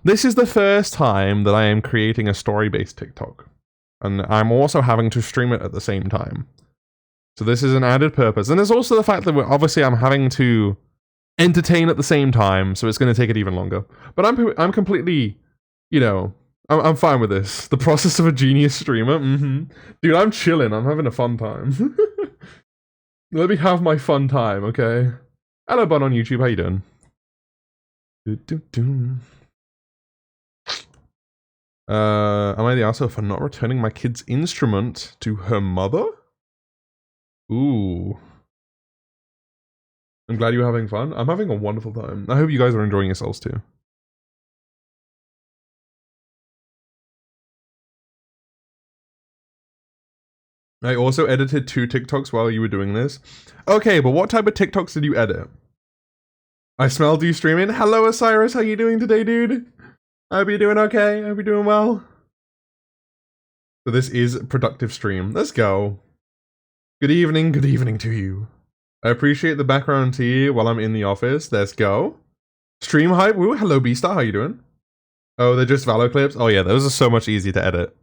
Speaker 1: This is the first time that I am creating a story-based TikTok. And I'm also having to stream it at the same time. So this is an added purpose. And there's also the fact that obviously I'm having to entertain at the same time, so it's going to take it even longer. But I'm completely, you know, I'm fine with this. The process of a genius streamer. Dude, I'm chilling. I'm having a fun time. Let me have my fun time, okay? Hello, Bun on YouTube. How you doing? Am I the asshole for not returning my kid's instrument to her mother? Ooh. I'm glad you're having fun. I'm having a wonderful time. I hope you guys are enjoying yourselves too. I also edited 2 TikToks while you were doing this. Okay, but what type of TikToks did you edit? I smelled you streaming. Hello, Osiris. How you doing today, dude? I hope you're doing okay. I hope you're doing well. So this is a productive stream. Let's go. Good evening to you. I appreciate the background tea while I'm in the office. Let's go. Stream hype. Woo, hello Beastar, how you doing? Oh, they're just Valo clips? Oh yeah, those are so much easier to edit.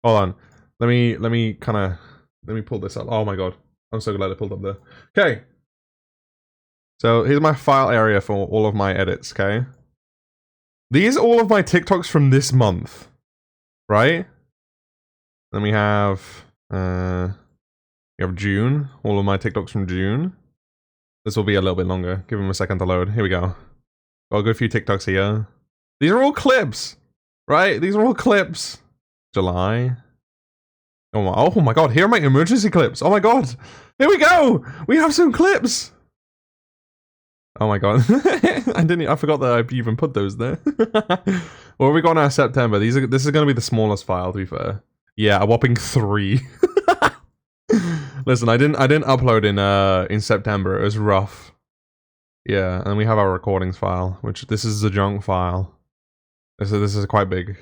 Speaker 1: Hold on. Let me pull this up. Oh my god. I'm so glad I pulled up there. Okay. So here's my file area for all of my edits, okay? These are all of my TikToks from this month. Right? Then we have June, all of my TikToks from June. This will be a little bit longer. Give them a second to load. Here we go. Got a good few TikToks here. These are all clips, right? These are all clips. July. Oh my god, here are my emergency clips. Oh my god. Here we go. We have some clips. Oh my god. I forgot that I even put those there. What have we got now? September. This is going to be the smallest file, to be fair. Yeah, a whopping 3. Listen, I didn't upload in September. It was rough. Yeah, and we have our recordings file, which this is the junk file. This is quite big.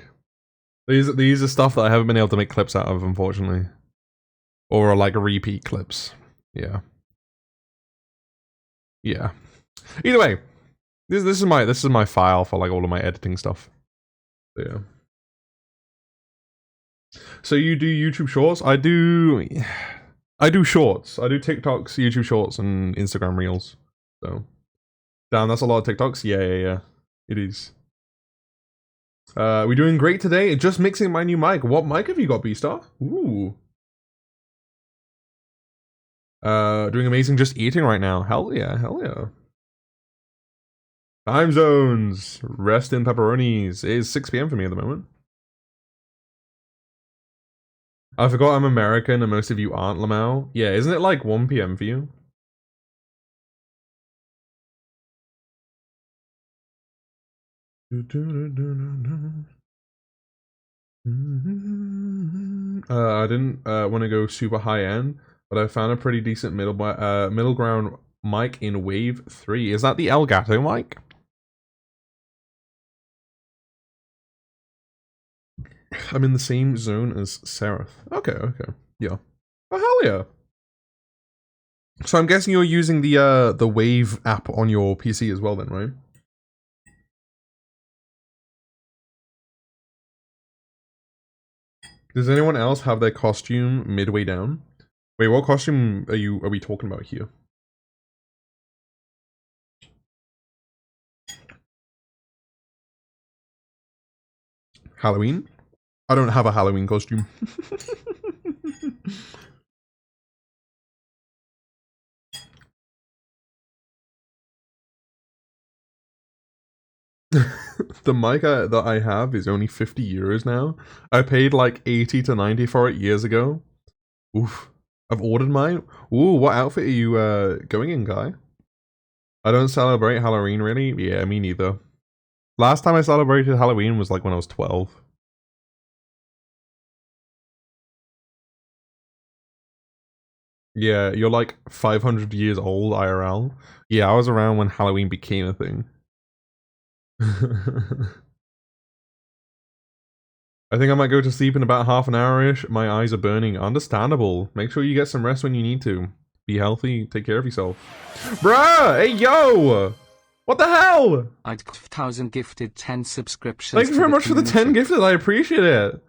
Speaker 1: These are stuff that I haven't been able to make clips out of, unfortunately, or like repeat clips. Yeah. Yeah. Either way, this is my file for like all of my editing stuff. Yeah. So you do YouTube Shorts? I do Shorts. I do TikToks, YouTube Shorts, and Instagram Reels. So, damn, that's a lot of TikToks. Yeah. It is. We're doing great today. Just mixing my new mic. What mic have you got, Beastar? Ooh. Doing amazing. Just eating right now. Hell yeah. Time zones. Rest in pepperonis. It is 6 PM for me at the moment. I forgot I'm American and most of you aren't, Lamau. Yeah, isn't it like 1 PM for you? I didn't want to go super high end, but I found a pretty decent middle ground mic in Wave 3. Is that the Elgato mic? I'm in the same zone as Seraph. Okay. Yeah. Oh, hell yeah. So I'm guessing you're using the Wave app on your PC as well then, right? Does anyone else have their costume midway down? Wait, what costume are we talking about here? Halloween? I don't have a Halloween costume. The mic that I have is only 50 euros now. I paid like 80 to 90 for it years ago. Oof. I've ordered mine. Ooh, what outfit are you going in, guy? I don't celebrate Halloween, really? Yeah, me neither. Last time I celebrated Halloween was like when I was 12. Yeah, you're like 500 years old, IRL. Yeah, I was around when Halloween became a thing. I think I might go to sleep in about half an hour-ish. My eyes are burning. Understandable. Make sure you get some rest when you need to. Be healthy. Take care of yourself. Bruh! Hey, yo! What the hell?
Speaker 2: I'd 1,000 gifted 10 subscriptions.
Speaker 1: Thank you very much for the 10 gifted. I appreciate it.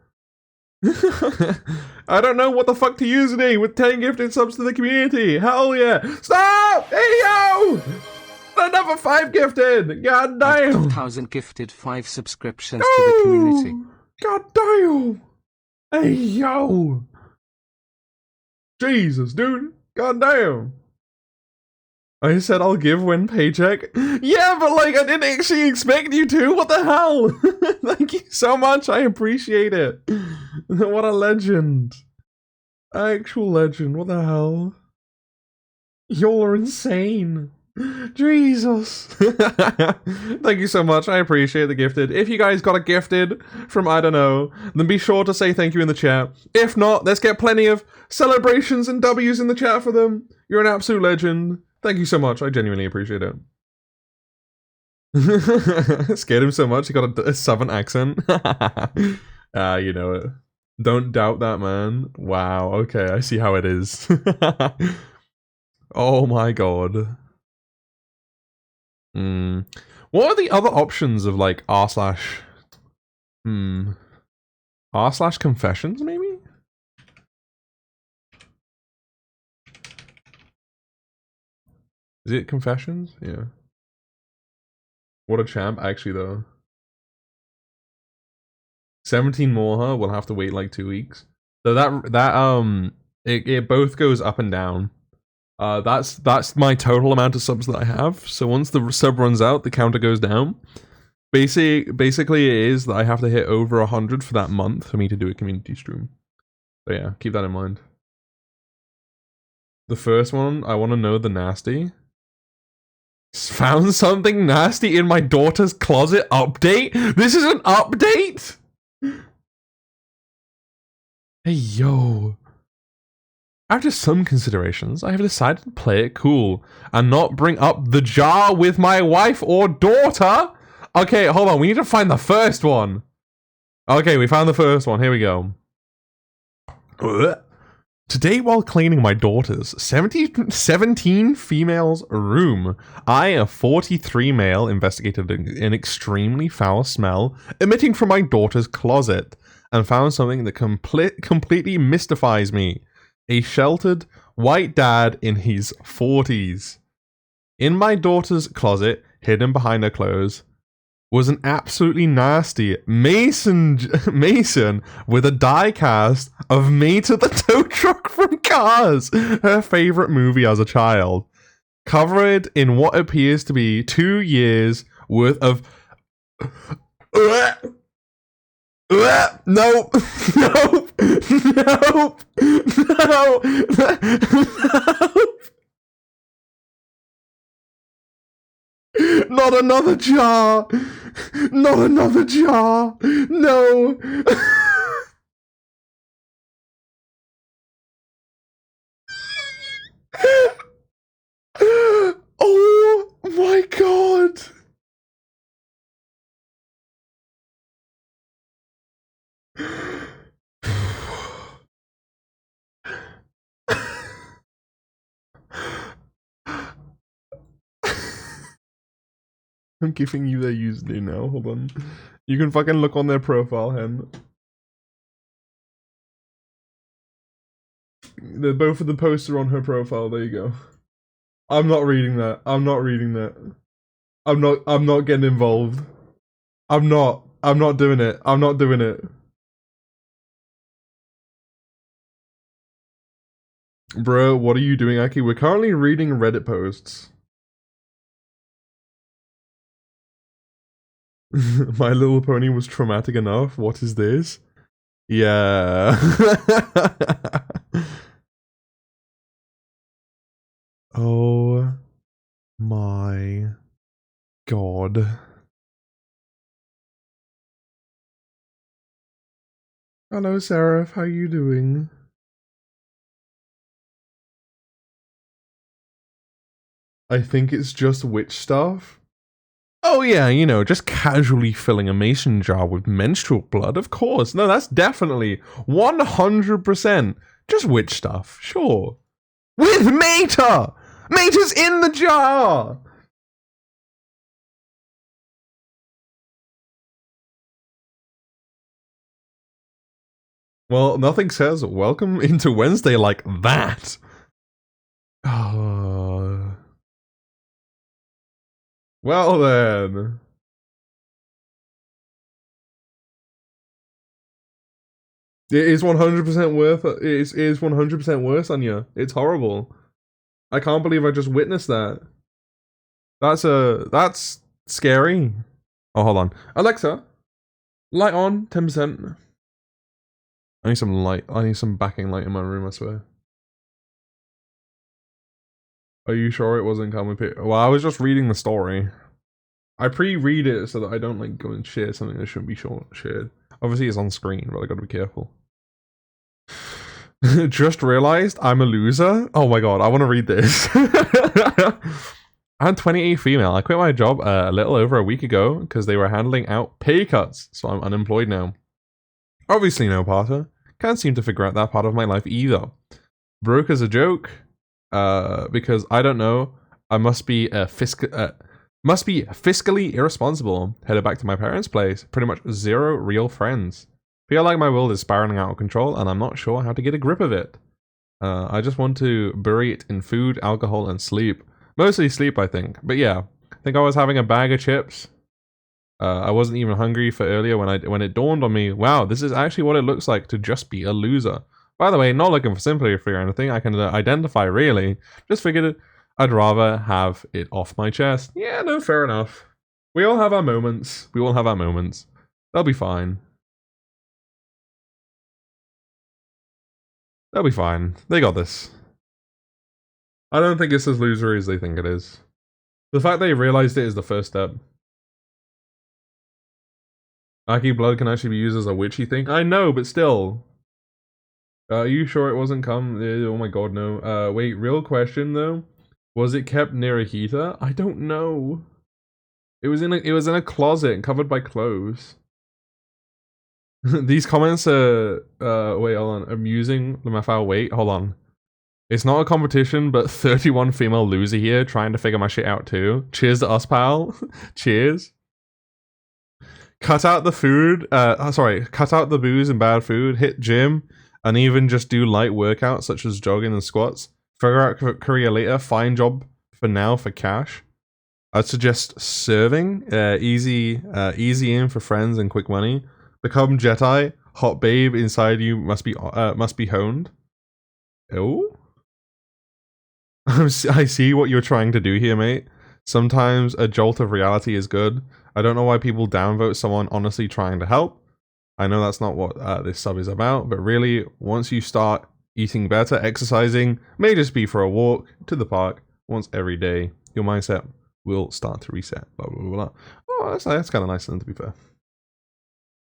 Speaker 1: I don't know what the fuck to use today with 10 gifted subs to the community. Hell yeah. Stop! Hey yo! Another 5 gifted! God damn!
Speaker 2: 1,000 gifted 5 subscriptions to the community.
Speaker 1: God damn! Hey yo! Jesus, dude. God damn. I said I'll give when paycheck. Yeah, but like I didn't actually expect you to. What the hell? Thank you so much. I appreciate it. What a legend. Actual legend. What the hell? You're insane. Jesus. Thank you so much. I appreciate the gifted. If you guys got a gifted from I don't know, then be sure to say thank you in the chat. If not, let's get plenty of celebrations and W's in the chat for them. You're an absolute legend. Thank you so much. I genuinely appreciate it. Scared him so much he got a southern accent. You know it. Don't doubt that, man. Wow. Okay, I see how it is. Oh my god. What are the other options of like r slash confessions maybe? Is it confessions? Yeah. What a champ, actually though. 17 more, huh? We'll have to wait like 2 weeks. So it both goes up and down. That's my total amount of subs that I have. So once the sub runs out, the counter goes down. Basically it is that I have to hit over 100 for that month for me to do a community stream. So yeah, keep that in mind. The first one, I want to know the nasty. Found something nasty in my daughter's closet update? This is an update? Hey, yo. After some considerations, I have decided to play it cool and not bring up the jar with my wife or daughter. Okay, hold on. We need to find the first one. Okay, we found the first one. Here we go. Today, while cleaning my daughter's 17 females' room, I, a 43 male, investigated an extremely foul smell emitting from my daughter's closet and found something that completely mystifies me. A sheltered, white dad in his 40s. In my daughter's closet, hidden behind her clothes, was an absolutely nasty Mason with a die cast of Me to the Tow Truck from Cars, her favorite movie as a child, covered in what appears to be 2 years worth of nope, nope, nope, no, nope. Not another jar! Not another jar! No! Oh my god! I'm giving you their username now, hold on. You can fucking look on their profile, Hen. Both of the posts are on her profile, there you go. I'm not reading that. I'm not reading that. I'm not getting involved. I'm not doing it. I'm not doing it. Bro, what are you doing, Aki? We're currently reading Reddit posts. My Little Pony was traumatic enough. What is this? Yeah. Oh my god. Hello, Seraph. How you doing? I think it's just witch stuff. Oh yeah, you know, just casually filling a mason jar with menstrual blood, of course. No, that's definitely 100% just witch stuff, sure. With Mater! Mater's in the jar! Well, nothing says welcome into Wednesday like that. Oh. Well then. It is 100% worth it. It is 100% worse, Anya. It's horrible. I can't believe I just witnessed that. That's scary. Oh, hold on. Alexa, light on 10%. I need some light. I need some backing light in my room, I swear. Are you sure it wasn't coming? Well, I was just reading the story. I pre-read it so that I don't like go and share something that shouldn't be shared. Obviously, it's on screen, but I gotta be careful. Just realized I'm a loser. Oh my god, I want to read this. I'm 28 female. I quit my job a little over a week ago because they were handling out pay cuts, so I'm unemployed now. Obviously, no parter. Can't seem to figure out that part of my life either. Broke as a joke, because I don't know. I must be fiscally irresponsible. Headed back to my parents' place. Pretty much zero real friends. Feel like my world is spiraling out of control, and I'm not sure how to get a grip of it. I just want to bury it in food, alcohol, and sleep. Mostly sleep, I think. But yeah, I think I was having a bag of chips. I wasn't even hungry for earlier when it dawned on me, wow, this is actually what it looks like to just be a loser. By the way, not looking for sympathy or anything. I can identify, really. Just figured I'd rather have it off my chest. Yeah, no, fair enough. We all have our moments. We all have our moments. They'll be fine. They'll be fine. They got this. I don't think it's as losery as they think it is. The fact they realized it is the first step. Aki blood can actually be used as a witchy thing. I know, but still. Are you sure it wasn't oh my god, no. Wait, real question though. Was it kept near a heater? I don't know. It was in a closet covered by clothes. These comments are wait, hold on. Amusing. Wait, hold on. It's not a competition, but 31 female loser here trying to figure my shit out too. Cheers to us, pal. Cheers. Cut out the food. Cut out the booze and bad food. Hit gym, and even just do light workouts such as jogging and squats. Figure out career later. Find job for now for cash. I'd suggest serving. Easy in for friends and quick money. Become Jedi. Hot babe inside you must be honed. Oh. I see what you're trying to do here, mate. Sometimes a jolt of reality is good. I don't know why people downvote someone honestly trying to help. I know that's not what this sub is about, but really, once you start eating better, exercising, may just be for a walk to the park once every day, your mindset will start to reset. Blah, blah, blah, blah. Oh, that's kind of nice, then, to be fair.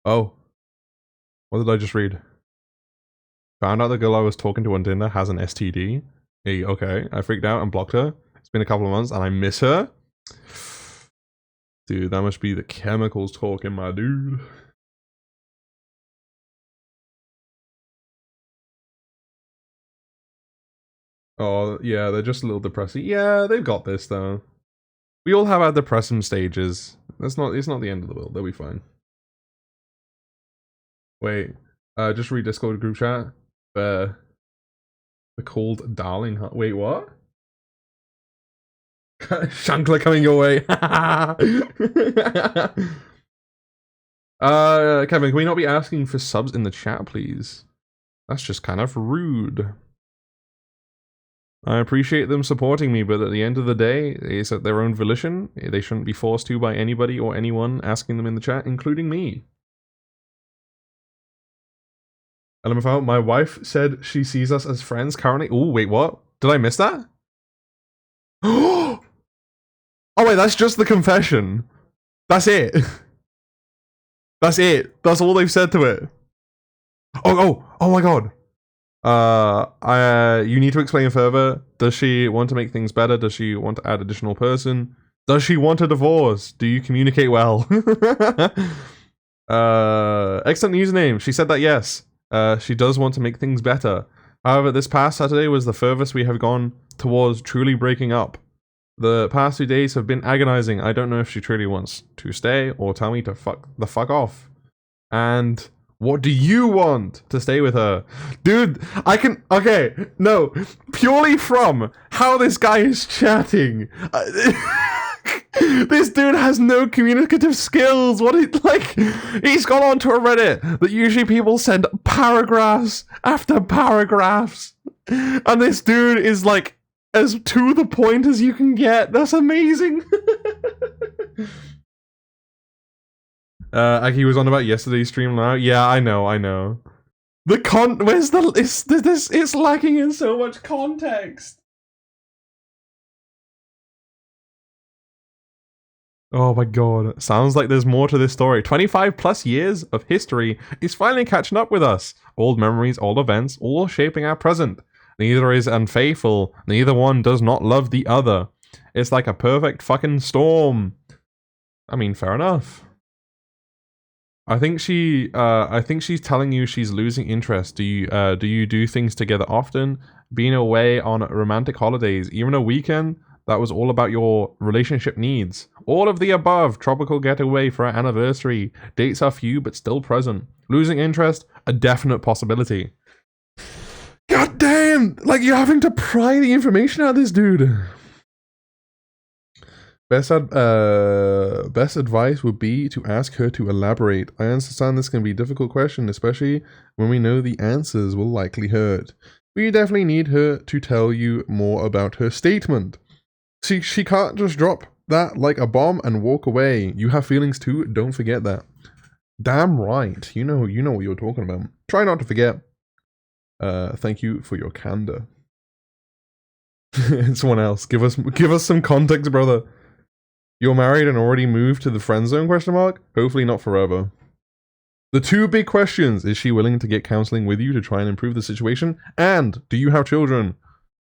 Speaker 1: Oh. What did I just read? Found out the girl I was talking to on Tinder has an STD. Hey, okay. I freaked out and blocked her. It's been a couple of months and I miss her. Dude, that must be the chemicals talking, my dude. Oh, yeah, they're just a little depressing. Yeah, they've got this, though. We all have our depressing stages. It's not the end of the world. They'll be fine. Wait. Just read Discord group chat. The called darling. Wait, what? Shankler coming your way. Kevin, can we not be asking for subs in the chat, please? That's just kind of rude. I appreciate them supporting me, but at the end of the day, it's at their own volition. They shouldn't be forced to by anybody or anyone asking them in the chat, including me. LMFAO, my wife said she sees us as friends currently. Oh, wait, what? Did I miss that? Oh, wait, that's just the confession. That's it. That's it. That's all they've said to it. Oh my god. You need to explain further. Does she want to make things better? Does she want to add additional person? Does she want a divorce? Do you communicate well? Excellent username. She said that yes. She does want to make things better. However, this past Saturday was the furthest we have gone towards truly breaking up. The past 2 days have been agonizing. I don't know if she truly wants to stay or tell me to fuck off. And What do you want to stay with her? Dude, okay, no, purely from how this guy is chatting. This dude has no communicative skills. He's gone onto a Reddit that usually people send paragraphs after paragraphs. And this dude is like as to the point as you can get. That's amazing. Aki was on about yesterday's stream now. Yeah, I know. It's lacking in so much context. Oh my god. Sounds like there's more to this story. 25 plus years of history is finally catching up with us. Old memories, old events, all shaping our present. Neither is unfaithful. Neither one does not love the other. It's like a perfect fucking storm. I mean, fair enough. I think she's telling you she's losing interest. Do you do things together often? Being away on romantic holidays, even a weekend? That was all about your relationship needs. All of the above. Tropical getaway for our anniversary. Dates are few but still present. Losing interest? A definite possibility. God damn! Like, you're having to pry the information out of this dude. Best advice would be to ask her to elaborate. I understand this can be a difficult question, especially when we know the answers will likely hurt. We definitely need her to tell you more about her statement. She can't just drop that like a bomb and walk away. You have feelings too, don't forget that. Damn right. You know what you're talking about. Try not to forget. Thank you for your candor. Someone else. Give us some context, brother. You're married and already moved to the friend zone, question mark? Hopefully not forever. The two big questions. Is she willing to get counseling with you to try and improve the situation? And do you have children?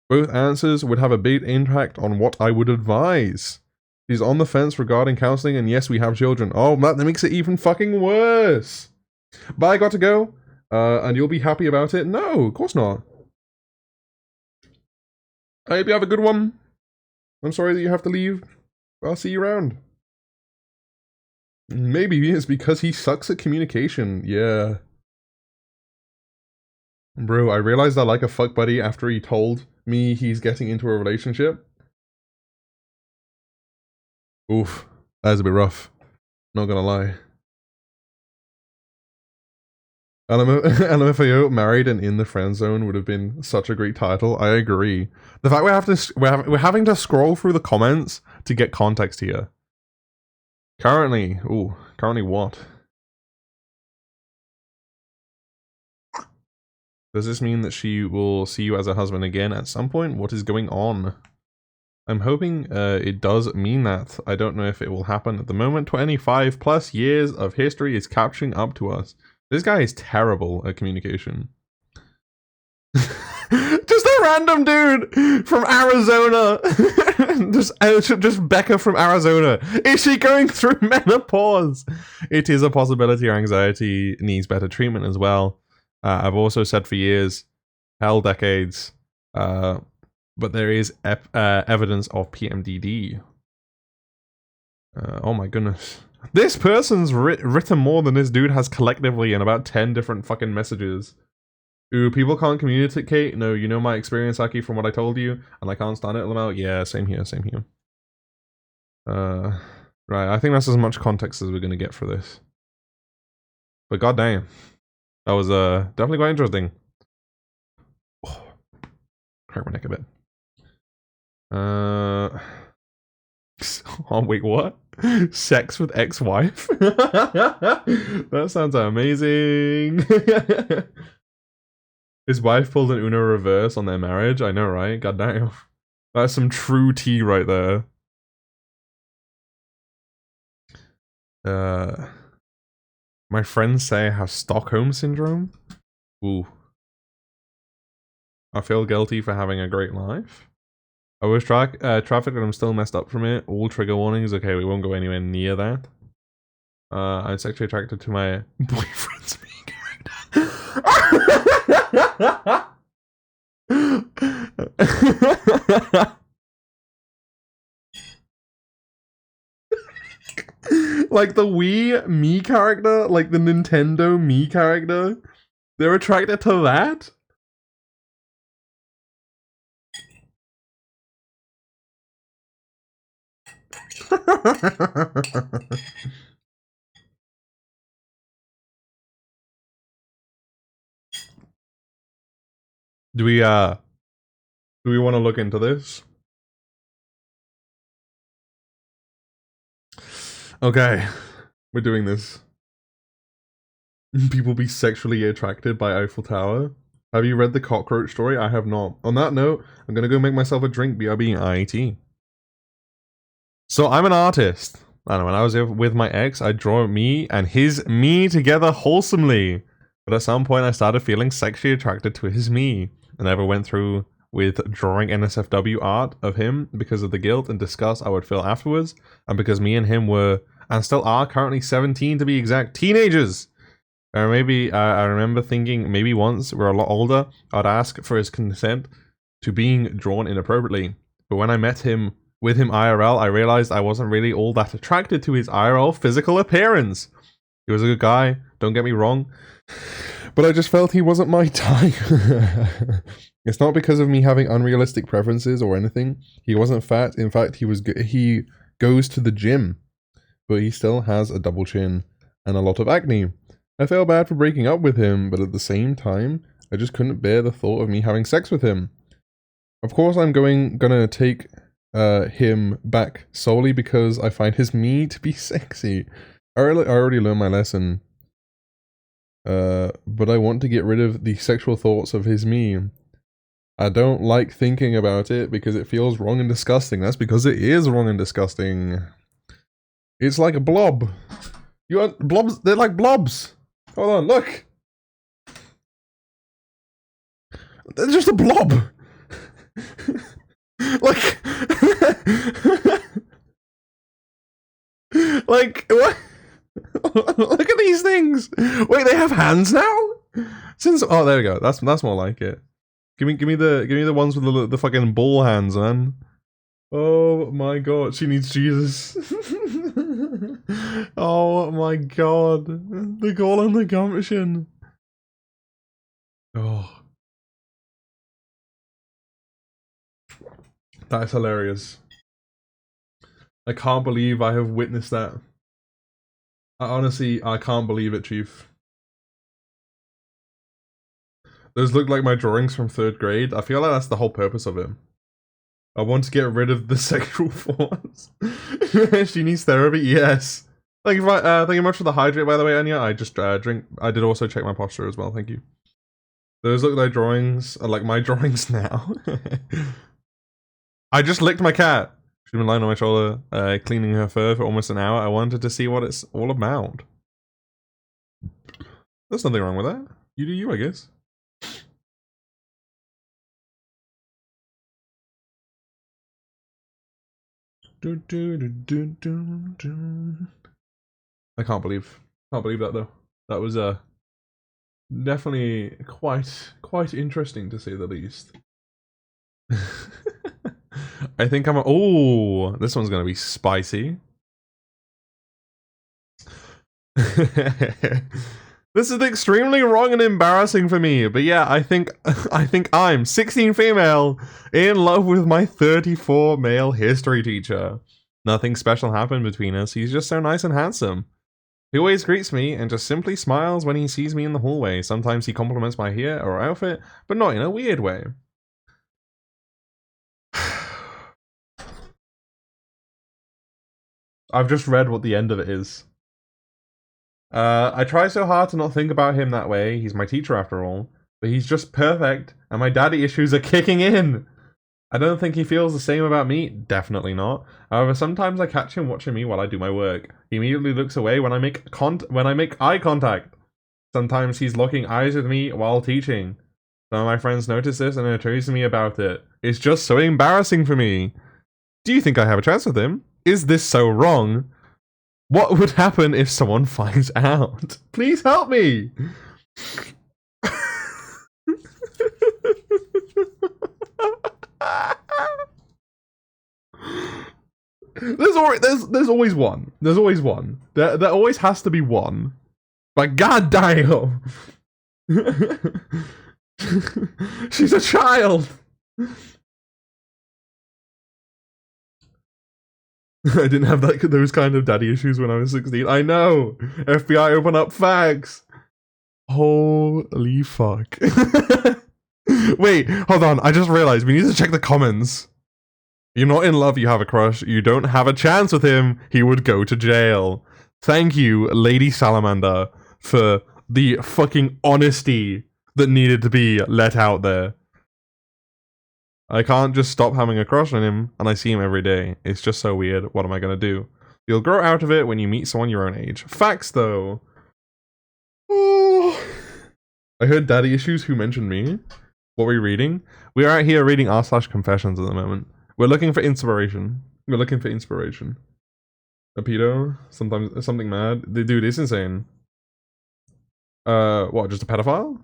Speaker 1: Both answers would have a big impact on what I would advise. She's on the fence regarding counseling, and yes, we have children. Oh, that makes it even fucking worse. But I got to go, and you'll be happy about it? No, of course not. I hope you have a good one. I'm sorry that you have to leave. I'll see you around. Maybe it's because he sucks at communication. Yeah. Bro, I realized I like a fuck buddy after he told me he's getting into a relationship. Oof, that is a bit rough. Not gonna lie. LMFAO married and in the friend zone would have been such a great title. I agree. The fact we're having to scroll through the comments to get context here. Currently what? Does this mean that she will see you as a husband again at some point? What is going on? I'm hoping it does mean that. I don't know if it will happen at the moment. 25 plus years of history is catching up to us. This guy is terrible at communication. Just a random dude from Arizona. just Becca from Arizona. Is she going through menopause? It is a possibility. Her anxiety needs better treatment as well. I've also said for years, hell, decades, but there is evidence of PMDD. Oh my goodness. This person's written more than this dude has collectively in about 10 different fucking messages. Ooh, people can't communicate? No, you know my experience, Aki, from what I told you, and I can't stand it, Lamau. Yeah, same here. Right, I think that's as much context as we're gonna get for this. But goddamn. That was definitely quite interesting. Oh, crack my neck a bit. Oh wait, what? Sex with ex-wife? That sounds amazing. His wife pulled an Uno reverse on their marriage. I know, right? Goddamn. That's some true tea right there. My friends say I have Stockholm syndrome. Ooh. I feel guilty for having a great life. I was traffic and I'm still messed up from it. All trigger warnings. Okay, we won't go anywhere near that. I'm sexually attracted to my boyfriend's main character. Like the Wii Mii character, like the Nintendo Mii character, they're attracted to that? Do we want to look into this? Okay, we're doing this. People be sexually attracted by Eiffel Tower. Have you read the cockroach story? I have not. On that note, I'm gonna go make myself a drink. BRB IET. So I'm an artist. I don't know, when I was with my ex, I'd draw me and his me together wholesomely. But at some point I started feeling sexually attracted to his me. I never went through with drawing NSFW art of him because of the guilt and disgust I would feel afterwards, and because me and him were, and still are, currently 17 to be exact, teenagers! Or maybe, I remember thinking maybe once we're a lot older, I'd ask for his consent to being drawn inappropriately. But when I met him, with him IRL, I realized I wasn't really all that attracted to his IRL physical appearance. He was a good guy, don't get me wrong, but I just felt he wasn't my type. It's not because of me having unrealistic preferences or anything. He wasn't fat. In fact, he goes to the gym, but he still has a double chin and a lot of acne. I felt bad for breaking up with him, but at the same time, I just couldn't bear the thought of me having sex with him. Of course, I'm gonna take him back solely because I find his me to be sexy. I already learned my lesson. But I want to get rid of the sexual thoughts of his me. I don't like thinking about it because it feels wrong and disgusting. That's because it is wrong and disgusting. It's like a blob. You want blobs? They're like blobs. Hold on, look. They're just a blob. Like, like what? Look at these things. Wait, they have hands now? Since oh, there we go. That's more like it. Give me the ones with the fucking bull hands, man. Oh my god, she needs Jesus. Oh my god, the goal and the gumption. Oh, that is hilarious. I can't believe I have witnessed that. I can't believe it, Chief. Those look like my drawings from 3rd grade. I feel like that's the whole purpose of it. I want to get rid of the sexual force. She needs therapy. Yes. Thank you much for the hydrate, by the way, Anya. I just drink. I did also check my posture as well. Thank you. Those look like drawings, like my drawings now. I just licked my cat. She's been lying on my shoulder, cleaning her fur for almost an hour. I wanted to see what it's all about. There's nothing wrong with that. You do you, I guess. I can't believe that though. That was definitely quite interesting to say the least. I think I'm oh, this one's gonna be spicy. This is extremely wrong and embarrassing for me, but yeah, I think I'm 16 female in love with my 34 male history teacher. Nothing special happened between us. He's just so nice and handsome. He always greets me and just simply smiles when he sees me in the hallway. Sometimes he compliments my hair or outfit, but not in a weird way. I've just read what the end of it is. I try so hard to not think about him that way. He's my teacher after all. But he's just perfect, and my daddy issues are kicking in. I don't think he feels the same about me. Definitely not. However, sometimes I catch him watching me while I do my work. He immediately looks away when I make eye contact. Sometimes he's locking eyes with me while teaching. Some of my friends notice this and are teasing me about it. It's just so embarrassing for me. Do you think I have a chance with him? Is this so wrong? What would happen if someone finds out? Please help me! There's always one. There's always one. There always has to be one. But goddamn, she's a child. I didn't have those kind of daddy issues when I was 16. I know. FBI, open up facts. Holy fuck. Wait, hold on. I just realized we need to check the comments. You're not in love, you have a crush. You don't have a chance with him, he would go to jail. Thank you, Lady Salamander, for the fucking honesty that needed to be let out there. I can't just stop having a crush on him, and I see him every day. It's just so weird. What am I gonna do? You'll grow out of it when you meet someone your own age. Facts, though. Oh. I heard daddy issues. Who mentioned me? What were we reading? We are out here reading r/confessions at the moment. We're looking for inspiration. We're looking for inspiration. A pedo? Sometimes something mad? Dude, it's insane. What, just a pedophile?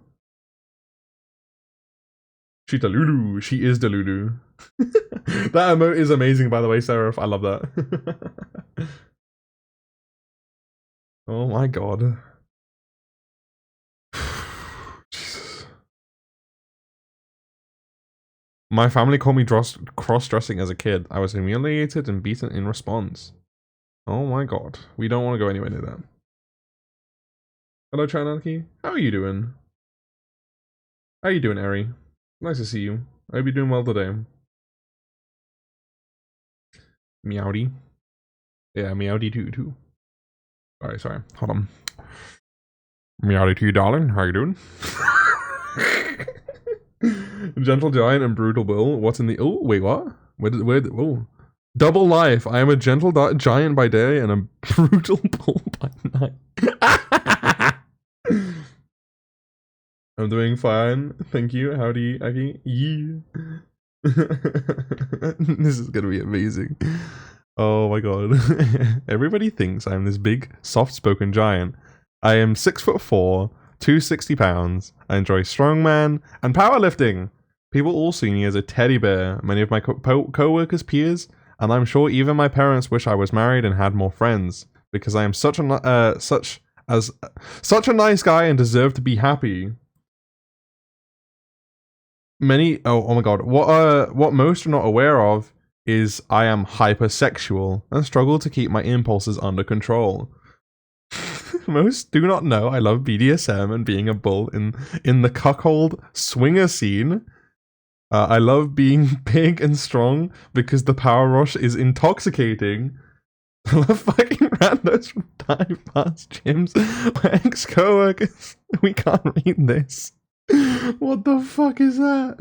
Speaker 1: She's Delulu. She is Delulu. That emote is amazing, by the way, Seraph. I love that. Oh my god. Jesus. My family called me cross-dressing as a kid. I was humiliated and beaten in response. Oh my god. We don't want to go anywhere near that. Hello, Chanarchy. How are you doing? How are you doing, Eri? Nice to see you. I hope you're doing well today. Meowdy. Yeah, meowdy too. Alright, sorry. Hold on. Meowdy to you, darling. How you doing? Gentle Giant and Brutal Bull. What's in the... Oh, wait, what? Oh. Double life. I am a gentle giant by day and a brutal bull by night. I'm doing fine. Thank you. Howdy, Aki. Yee. This is gonna be amazing. Oh my god. Everybody thinks I'm this big, soft-spoken giant. I am 6'4", 260 pounds. I enjoy strongman and powerlifting. People all see me as a teddy bear. Many of my co-workers, peers, and I'm sure even my parents wish I was married and had more friends because I am such a nice guy and deserve to be happy. Many oh my god, what most are not aware of is I am hypersexual and struggle to keep my impulses under control. Most do not know I love BDSM and being a bull in the cuckold swinger scene. I love being big and strong because the power rush is intoxicating. I love fucking randos from dive past gyms. My ex-coworkers. We can't read this. What the fuck is that?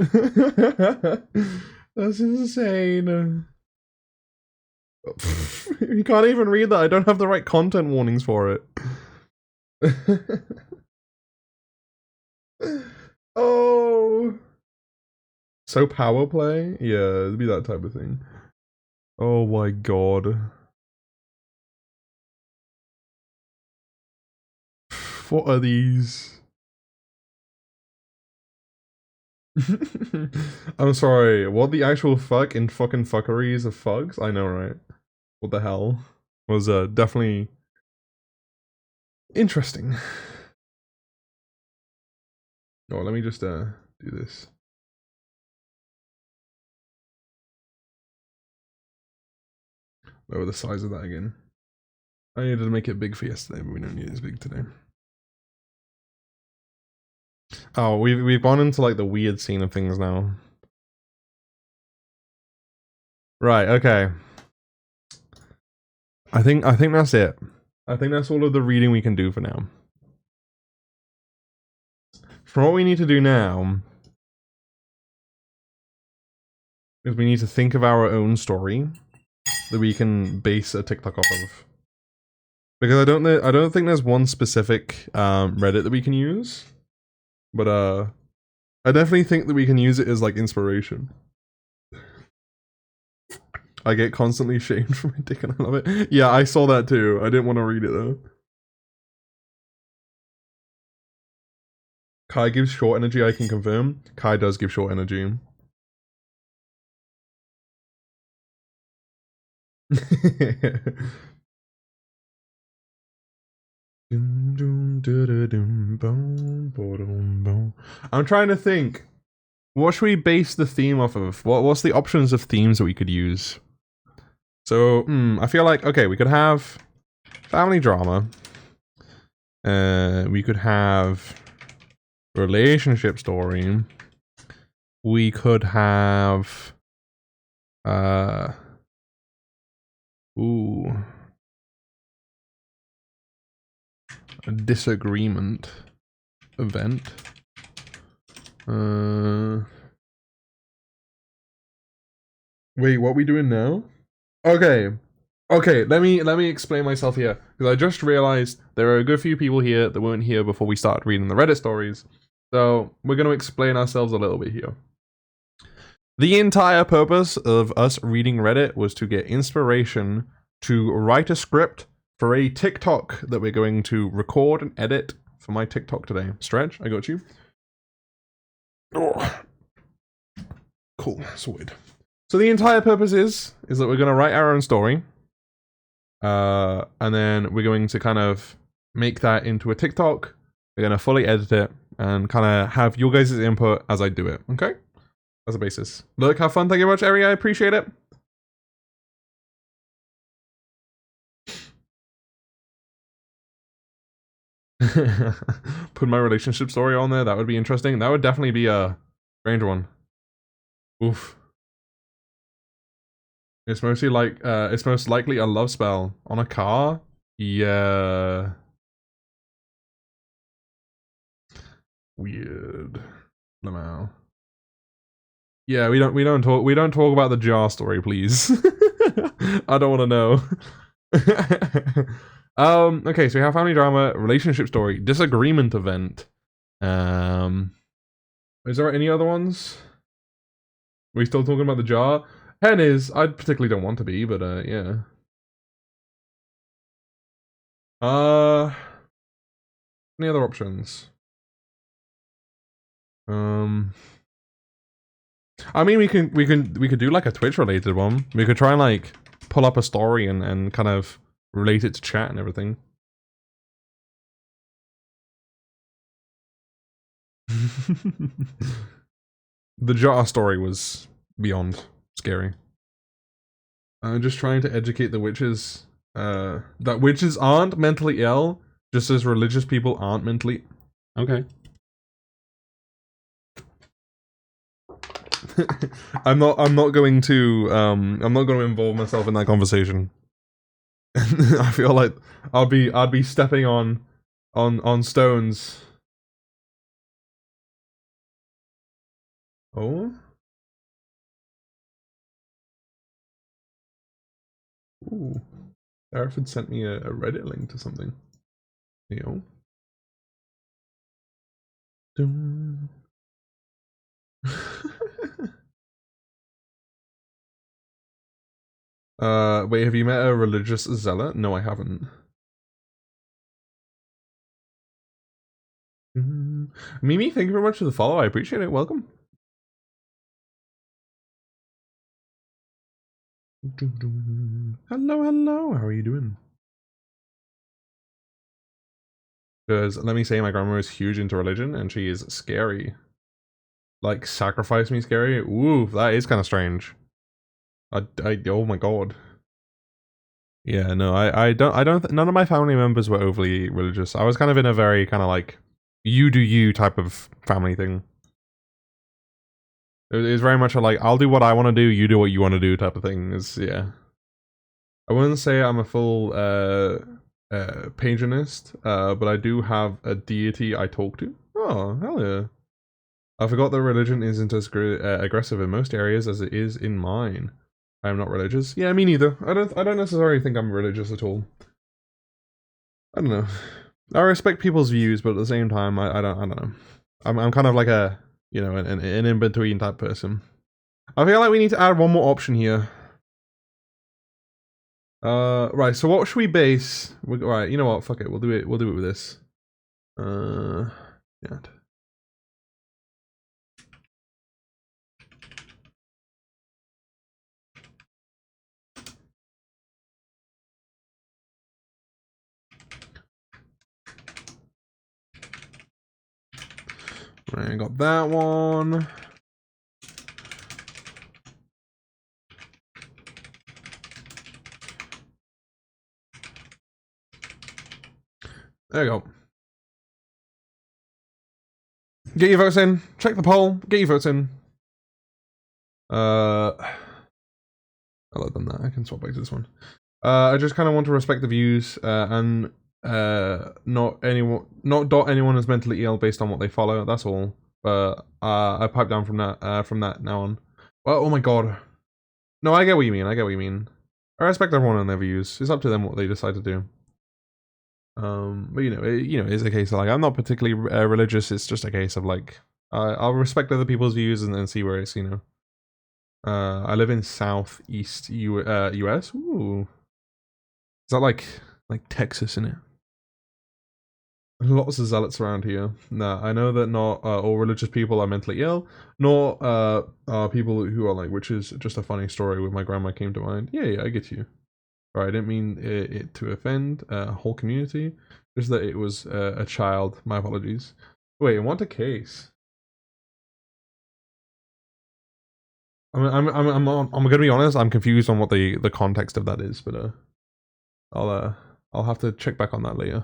Speaker 1: That's insane. You can't even read that. I don't have the right content warnings for it. Oh. So power play? Yeah, it'd be that type of thing. Oh my god. What are these? I'm sorry, what the actual fuck in fucking fuckeries of fugs? I know, right? What the hell? Was definitely interesting. Oh, let me just do this. Lower the size of that again. I needed to make it big for yesterday, but we don't need it as big today. Oh, we've gone into like the weird scene of things now. Right, okay. I think that's it. I think that's all of the reading we can do for now. For what we need to do now is we need to think of our own story that we can base a TikTok off of. Because I don't think there's one specific Reddit that we can use. But I definitely think that we can use it as like inspiration. I get constantly shamed for my dick and I love it. Yeah, I saw that too. I didn't want to read it though. Kai gives short energy, I can confirm. Kai does give short energy. I'm trying to think. What should we base the theme off of? What's the options of themes that we could use? So, I feel like, okay, we could have family drama. We could have relationship story. We could have ooh, a disagreement event. Wait, what are we doing now? Okay. Okay, let me explain myself here, because I just realized there are a good few people here that weren't here before we started reading the Reddit stories. So we're going to explain ourselves a little bit here. The entire purpose of us reading Reddit was to get inspiration to write a script for a TikTok that we're going to record and edit for my TikTok today. Stretch, I got you. Oh. Cool, sorted. So the entire purpose is that we're going to write our own story. And then we're going to kind of make that into a TikTok. We're going to fully edit it and kind of have your guys' input as I do it. Okay? As a basis. Look, have fun. Thank you very much, Ari. I appreciate it. Put my relationship story on there. That would be interesting. That would definitely be a strange one. Oof. It's mostly like, it's most likely a love spell on a car. Yeah. Weird. Lamau. Yeah, we don't talk about the jar story, please. I don't want to know. Okay, so we have family drama, relationship story, disagreement event. Is there any other ones? Are we still talking about the jar? Hen is, I particularly don't want to be, but yeah. Any other options? I mean, we could do like a Twitch related one. We could try and like pull up a story and kind of relate it to chat and everything. The jar story was beyond scary. I'm just trying to educate the witches that witches aren't mentally ill, just as religious people aren't mentally. Okay. I'm not going to involve myself in that conversation. I feel like I'd be stepping on stones. Oh? Ooh. Arif had sent me a Reddit link to something. You know? Wait, have you met a religious zealot? No, I haven't. Mimi, thank you very much for the follow. I appreciate it. Welcome. Hello, hello. How are you doing? Because let me say, my grandma is huge into religion, and she is scary. Like, sacrifice me scary? Ooh, that is kind of strange. Oh my god. Yeah, no, I don't, none of my family members were overly religious. I was kind of in a very kind of like, you do you type of family thing. It was very much a like, I'll do what I want to do, you do what you want to do type of thing. Is yeah. I wouldn't say I'm a full paganist, but I do have a deity I talk to. Oh, hell yeah. I forgot that religion isn't as aggressive in most areas as it is in mine. I am not religious. Yeah, me neither. I don't necessarily think I'm religious at all. I don't know. I respect people's views, but at the same time, I don't know. I'm kind of like a, you know, an in-between type person. I feel like we need to add one more option here. Right, so what should we base? Right, you know what, fuck it, we'll do it with this. Yeah. I got that one. There you go. Get your votes in. Check the poll. Get your votes in. Other than that, I can swap back to this one. I just kind of want to respect the views and not dot anyone as mentally ill based on what they follow. That's all. But I pipe down from that now on. Well, oh my god. No, I get what you mean. I get what you mean. I respect everyone and their views. It's up to them what they decide to do. But it's a case of like I'm not particularly religious. It's just a case of like I'll respect other people's views and then see where it's I live in southeast US. Ooh, is that like Texas in it? Lots of zealots around here. Nah, I know that not all religious people are mentally ill, nor are people who are like, which is just a funny story with my grandma came to mind. Yeah, I get you. Right, I didn't mean it to offend a whole community. Just that it was a child. My apologies. Wait, in what a case? I'm gonna be honest. I'm confused on what the context of that is, but I'll have to check back on that later.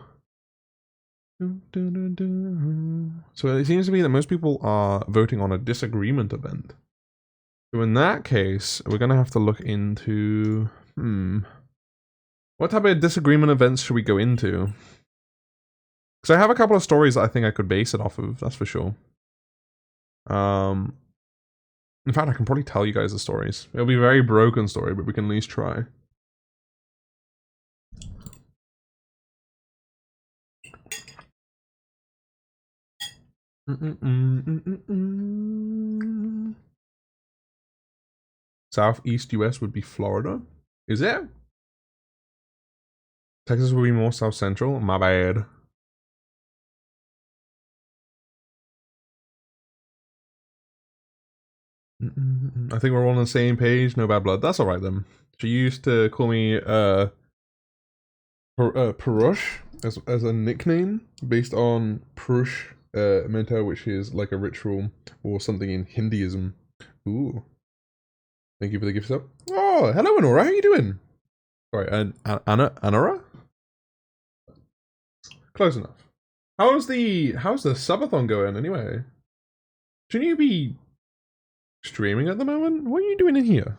Speaker 1: So it seems to be that most people are voting on a disagreement event. So in that case, we're gonna have to look into what type of disagreement events should we go into? Because I have a couple of stories that I think I could base it off of, that's for sure. In fact, I can probably tell you guys the stories. It'll be a very broken story, but we can at least try. Southeast US would be Florida. Is it? Texas would be more South Central? My bad. I think we're all on the same page. No bad blood. That's alright then. She used to call me Purush as a nickname based on Purush Menta, which is like a ritual or something in Hinduism. Ooh. Thank you for the gift sub. Oh, hello Anora, how you doing? Alright, and Anora? Close enough. How's the subathon going anyway? Shouldn't you be streaming at the moment? What are you doing in here?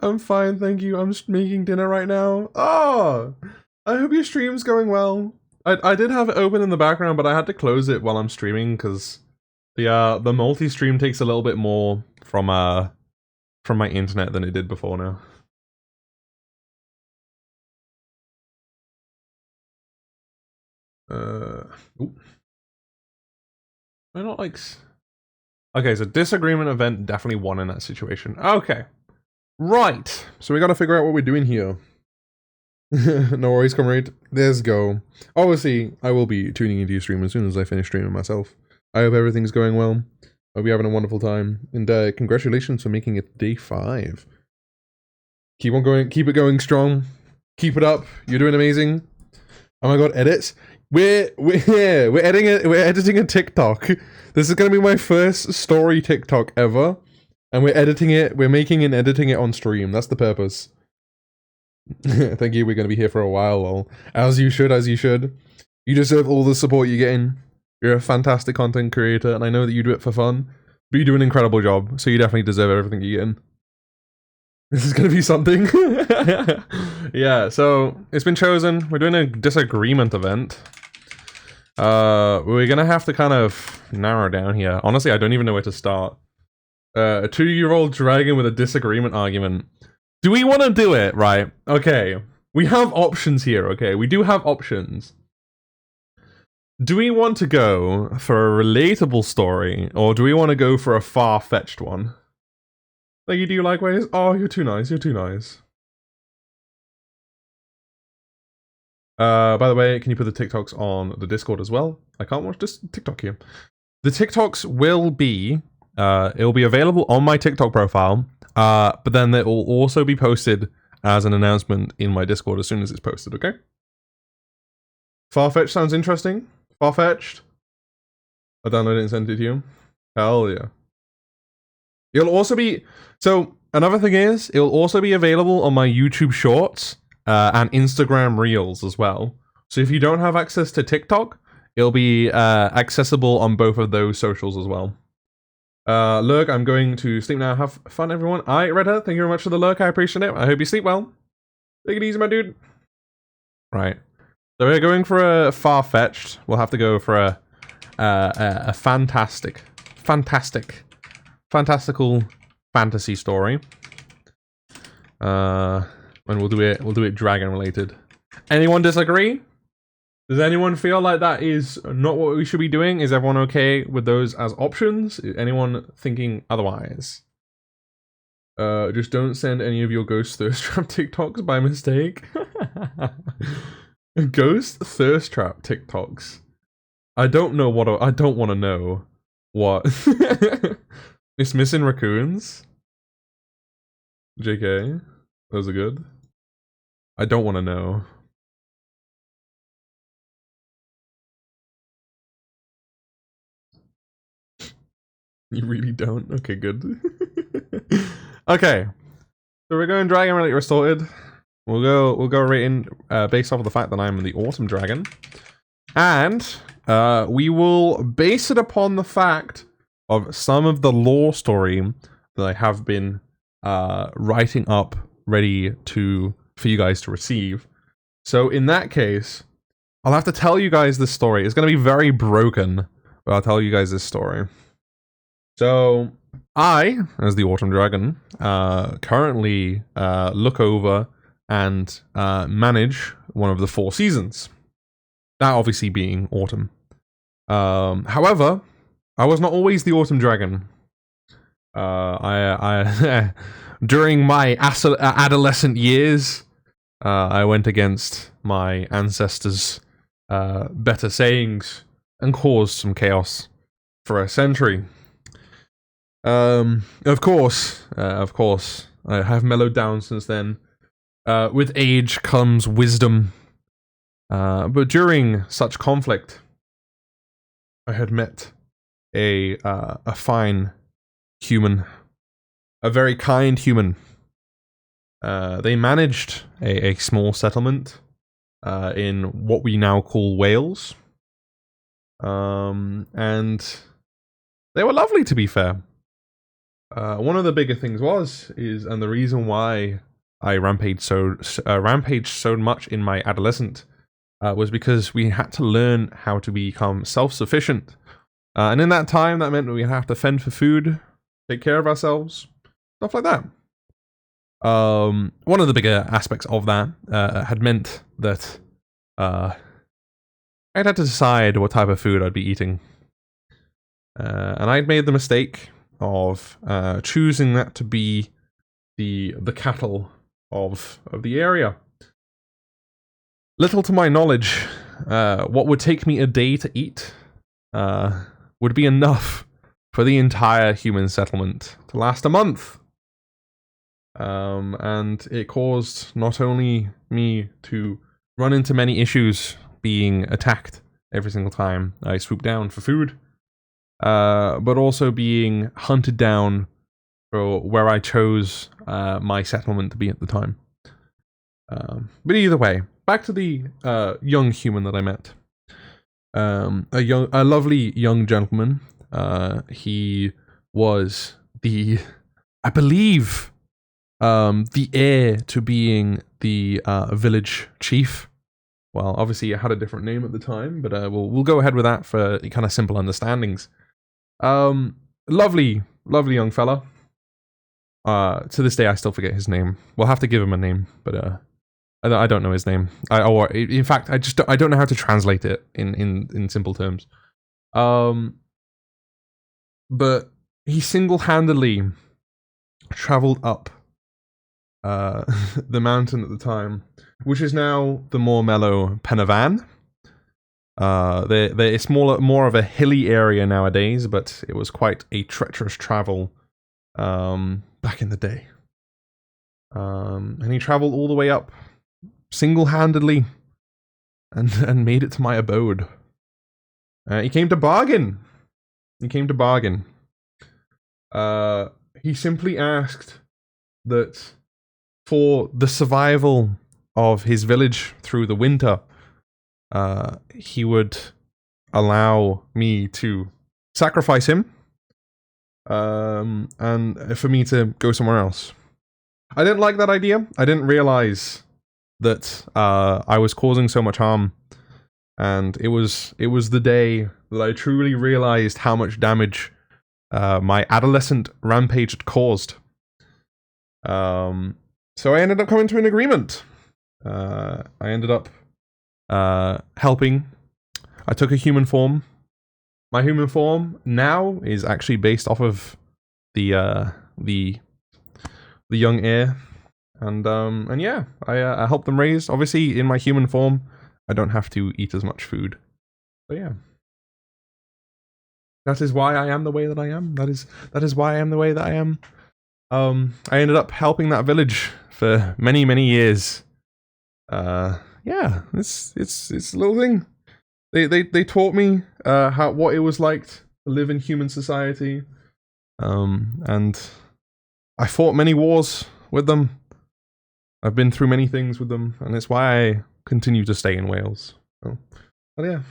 Speaker 1: I'm fine, thank you. I'm just making dinner right now. Oh, I hope your stream's going well. I did have it open in the background, but I had to close it while I'm streaming because the multi-stream takes a little bit more from my internet than it did before now. I don't like. Okay, so disagreement event definitely won in that situation. Okay, right. So we gotta figure out what we're doing here. No worries, comrade. Let's go. Obviously, I will be tuning into your stream as soon as I finish streaming myself. I hope everything's going well. Hope you're having a wonderful time. And congratulations for making it day 5. Keep on going. Keep it going strong. Keep it up. You're doing amazing. Oh my god, edits. We're editing a TikTok. This is gonna be my first story TikTok ever. And we're editing it. We're making and editing it on stream. That's the purpose. Thank you. We're going to be here for a while, lol. As you should, as you should. You deserve all the support you're getting. You're a fantastic content creator, and I know that you do it for fun, but you do an incredible job, so you definitely deserve everything you're getting. This is going to be something. Yeah, so it's been chosen. We're doing a disagreement event. We're going to have to kind of narrow down here. Honestly, I don't even know where to start. A 2-year-old dragon with a disagreement argument. Do we want to do it? Right. Okay. We have options here, okay? We do have options. Do we want to go for a relatable story, or do we want to go for a far-fetched one? Like you do likewise? Oh, you're too nice. You're too nice. By the way, can you put the TikToks on the Discord as well? I can't watch this TikTok here. The TikToks will be, it'll be available on my TikTok profile. But then it will also be posted as an announcement in my Discord as soon as it's posted, okay? Farfetch sounds interesting. Farfetched. I'll download it and send it to you. Hell yeah. It'll also be... So, another thing is, it'll also be available on my YouTube Shorts and Instagram Reels as well. So if you don't have access to TikTok, it'll be accessible on both of those socials as well. Lurk, I'm going to sleep now. Have fun, everyone. Alright, Redhead, thank you very much for the lurk. I appreciate it. I hope you sleep well. Take it easy, my dude. Right. So we're going for a far-fetched. We'll have to go for a fantastical fantasy story. And we'll do it dragon related. Anyone disagree? Does anyone feel like that is not what we should be doing? Is everyone okay with those as options? Anyone thinking otherwise? Just don't send any of your Ghost Thirst Trap TikToks by mistake. Ghost Thirst Trap TikToks. I don't know what I don't want to know. What? It's missing raccoons. JK. Those are good. I don't want to know. You really don't? Okay, good. Okay. So we're going Dragon Relic Restored. We'll go right in based off of the fact that I'm the Autumn Dragon. And we will base it upon the fact of some of the lore story that I have been writing up ready for you guys to receive. So in that case, I'll have to tell you guys this story. It's going to be very broken, but I'll tell you guys this story. So I, as the Autumn Dragon, currently look over and manage one of the 4 seasons. That obviously being autumn. However, I was not always the Autumn Dragon. I during my adolescent years, I went against my ancestors' better sayings and caused some chaos for a century. Of course, I have mellowed down since then. With age comes wisdom. But during such conflict, I had met a fine human, a very kind human. They managed a small settlement in what we now call Wales. And they were lovely, to be fair. One of the bigger things and the reason why I rampaged so much in my adolescent was because we had to learn how to become self-sufficient. And in that time, that meant that we have to fend for food, take care of ourselves, stuff like that. One of the bigger aspects of that had meant that I'd had to decide what type of food I'd be eating. And I'd made the mistake of choosing that to be the cattle of the area. Little to my knowledge, what would take me a day to eat would be enough for the entire human settlement to last a month. And it caused not only me to run into many issues being attacked every single time I swooped down for food, but also being hunted down for where I chose my settlement to be at the time. But either way, back to the young human that I met. A lovely young gentleman. He was I believe, the heir to being the village chief. Well, obviously it had a different name at the time, but we'll go ahead with that for kind of simple understandings. Lovely young fella. To this day, I still forget his name. We'll have to give him a name, but I don't know his name. In fact, I don't know how to translate it in simple terms. But he single-handedly traveled up the mountain at the time, which is now the more mellow Penavan. It's more of a hilly area nowadays, but it was quite a treacherous travel back in the day. And he traveled all the way up single-handedly and made it to my abode. He came to bargain. He came to bargain. He simply asked that for the survival of his village through the winter, he would allow me to sacrifice him, and for me to go somewhere else. I didn't like that idea. I didn't realize that I was causing so much harm, and it was the day that I truly realized how much damage my adolescent rampage had caused. So I ended up coming to an agreement. I ended up helping. I took a human form. My human form now is actually based off of the young heir, and yeah, I helped them raise. Obviously, in my human form, I don't have to eat as much food. But yeah, that is why I am the way that I am. That is why I am the way that I am. I ended up helping that village for many years. Yeah, it's a little thing. They taught me what it was like to live in human society, and I fought many wars with them. I've been through many things with them, and it's why I continue to stay in Wales. Oh, but yeah.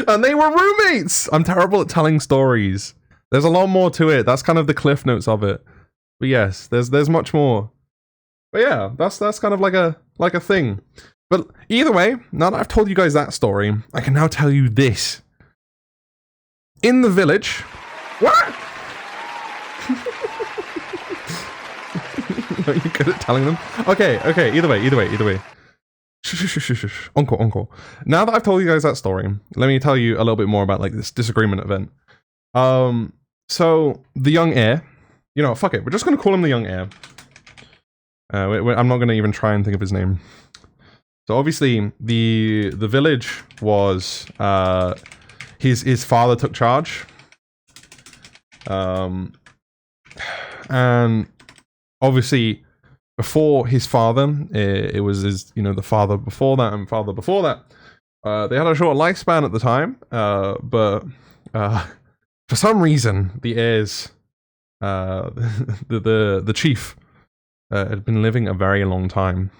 Speaker 1: And they were roommates! I'm terrible at telling stories. There's a lot more to it. That's kind of the cliff notes of it. But yes, there's much more. But yeah, that's kind of like a thing. But either way, now that I've told you guys that story, I can now tell you this. In the village... What? Are you good at telling them? Okay, either way. Shh. Uncle. Now that I've told you guys that story, let me tell you a little bit more about like this disagreement event. So the young heir, you know, fuck it, we're just gonna call him the young heir. I'm not gonna even try and think of his name. So obviously the village was his father took charge, and obviously before his father, it was his, you know, the father before that and father before that. They had a short lifespan at the time, but for some reason the heirs, the chief, had been living a very long time.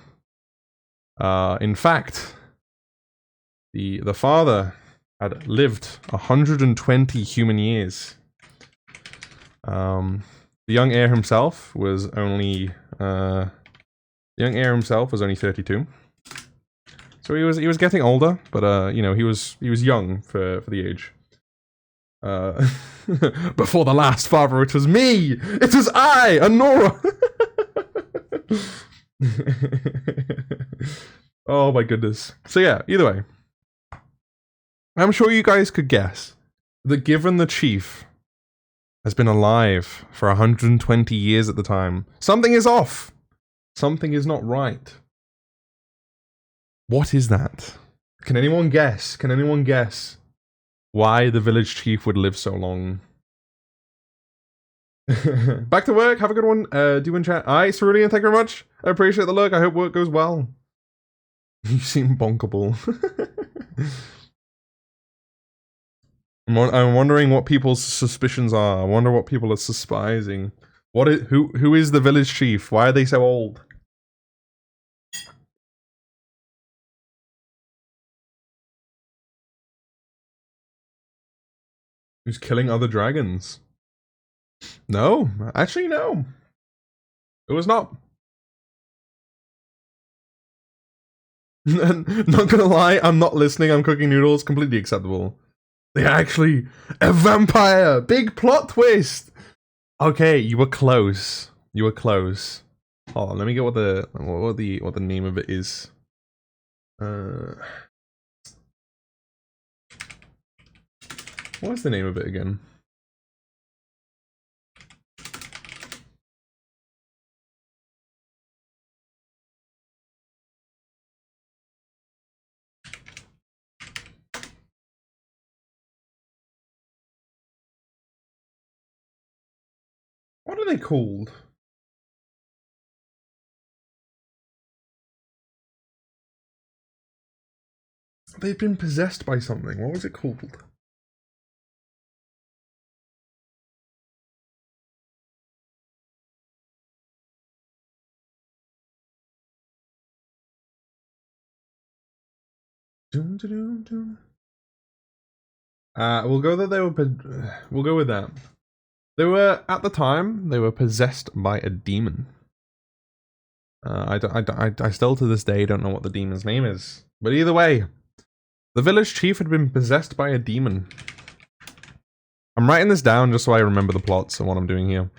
Speaker 1: In fact, the father had lived 120 human years. The young heir himself was only 32. So he was getting older, but you know, he was young for the age. Before the last father, it was me! It was I, Anora! Oh my goodness. So yeah, either way. I'm sure you guys could guess that given the chief has been alive for 120 years at the time, something is off. Something is not right. What is that? Can anyone guess? Why the village chief would live so long? Back to work. Have a good one. Do you in chat? Alright, Cerulean, thank you very much. I appreciate the look. I hope work goes well. You seem bonkable. I'm wondering what people's suspicions are. I wonder what people are suspicing. Who is the village chief? Why are they so old? Who's killing other dragons? No, actually no. It was not. Not gonna lie, I'm not listening. I'm cooking noodles. Completely acceptable. They're actually a vampire. Big plot twist. Okay, you were close. Hold on, let me get what the name of it is. What's the name of it again? What are they called? they'd been possessed by something. What was it called? We'll go that they were. We'll go with that. They were at the time. They were possessed by a demon. I still to this day don't know what the demon's name is. But either way, the village chief had been possessed by a demon. I'm writing this down just so I remember the plots and what I'm doing here.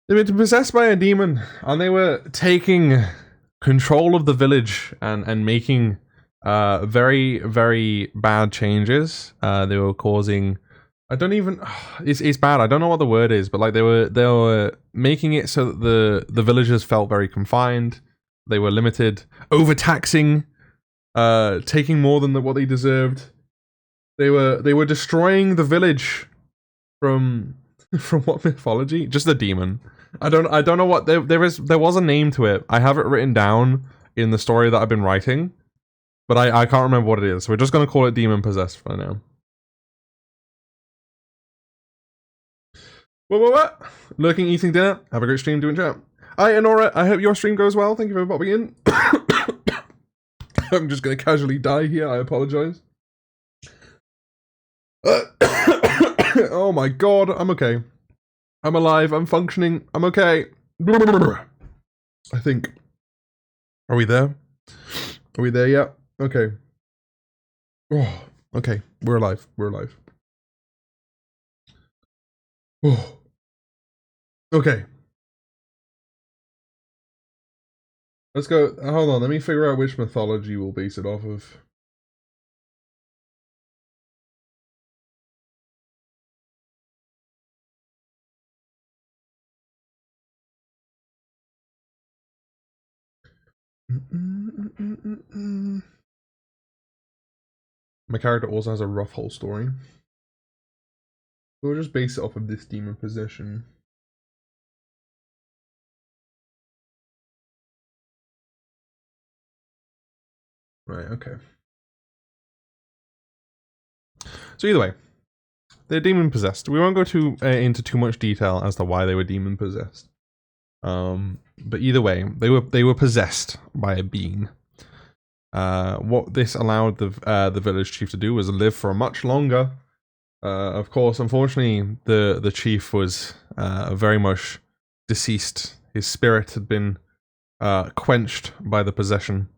Speaker 1: They were possessed by a demon, and they were taking control of the village and making very, very bad changes. They were causing, I don't even, it's bad. I don't know what the word is, but like they were making it so that the villagers felt very confined. They were limited, overtaxing, taking more than what they deserved. They were destroying the village from what mythology? Just a demon. I don't know what there was a name to it. I have it written down in the story that I've been writing, but I can't remember what it is. We're just gonna call it demon possessed for now. What? Lurking, eating dinner. Have a great stream, doing chat. Hi, Enora. I hope your stream goes well. Thank you for popping in. I'm just gonna casually die here. I apologize. Oh my god, I'm okay. I'm alive, I'm functioning, I'm okay. I think. Are we there? Are we there yet? Okay. Oh, okay, we're alive, we're alive. Oh. Okay. Let's go, hold on, let me figure out which mythology we'll base it off of. My character also has a rough whole story. We'll just base it off of this demon possession. Right, okay. So either way, they're demon possessed. We won't go into too much detail as to why they were demon possessed. But either way, they were possessed by a being. What this allowed the village chief to do was live for much longer. Of course, unfortunately, the chief was very much deceased. His spirit had been quenched by the possession.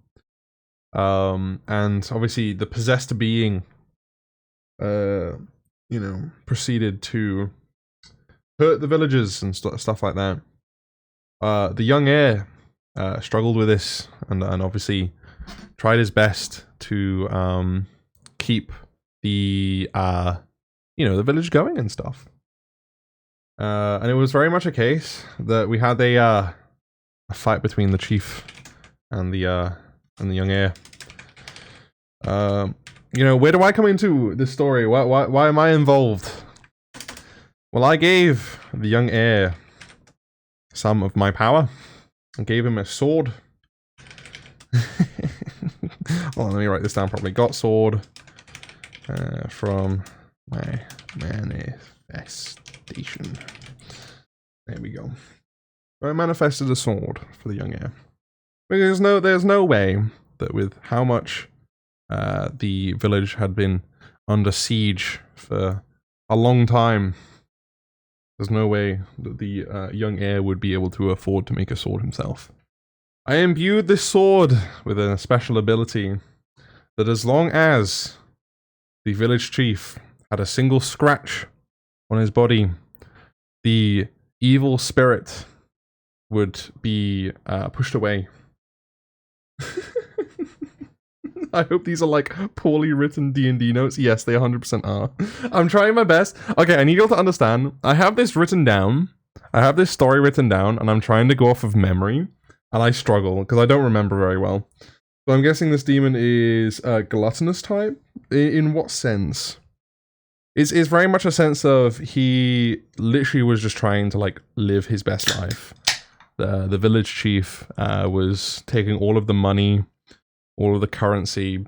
Speaker 1: And obviously, the possessed being, proceeded to hurt the villagers and stuff like that. The young heir struggled with this and obviously tried his best to keep the the village going and stuff. And it was very much a case that we had a fight between the chief and the young heir. Where do I come into this story? Why am I involved? Well, I gave the young heir some of my power and gave him a sword. Hold on, let me write this down properly. Got sword from my manifestation. There we go. I manifested a sword for the young heir. Because there's no way that with how much the village had been under siege for a long time, there's no way that the young heir would be able to afford to make a sword himself. I imbued this sword with a special ability that as long as the village chief had a single scratch on his body, the evil spirit would be pushed away. I hope these are like poorly written D&D notes. Yes, they 100% are. I'm trying my best. Okay, I need you all to understand. I have this written down. I have this story written down, and I'm trying to go off of memory, and I struggle because I don't remember very well. So I'm guessing this demon is gluttonous type. In what sense? It's very much a sense of he literally was just trying to like live his best life. The village chief was taking all of the money, all of the currency,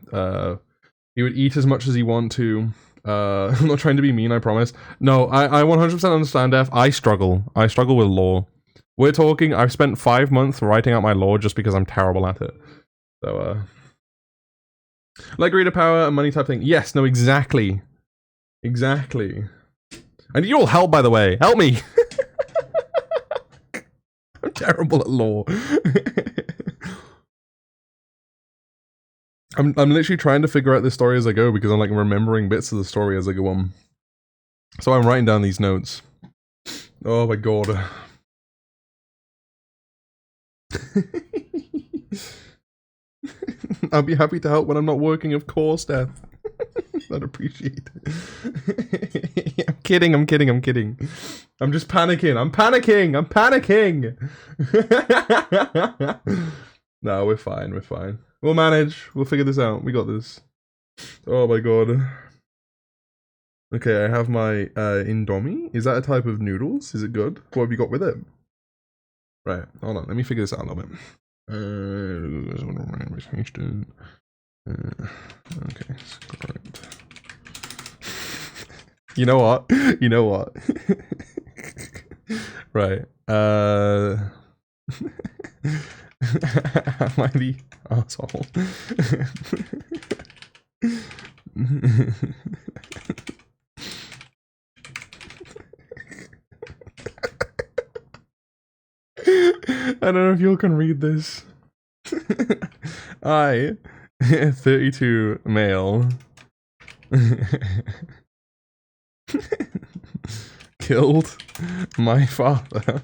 Speaker 1: He would eat as much as he want to. I'm not trying to be mean, I promise. No, I 100% understand, Def. I struggle with law. We're talking, I've spent 5 months writing out my law just because I'm terrible at it. So, like reader power and money type thing. Yes, no, exactly. Exactly. I need your help, by the way. Help me! I'm terrible at law. I'm literally trying to figure out this story as I go because I'm like remembering bits of the story as I go on. So I'm writing down these notes. Oh my god. I'll be happy to help when I'm not working, of course, Death. I'd appreciate it. I'm kidding. I'm just panicking. I'm panicking. No, we're fine. We'll manage. We'll figure this out. We got this. Oh my god. Okay, I have my Indomie. Is that a type of noodles? Is it good? What have you got with it? Right, hold on. Let me figure this out a little bit. Okay, script. You know what? Right. Am I the asshole? I don't know if you can read this. I, 32 male, killed my father,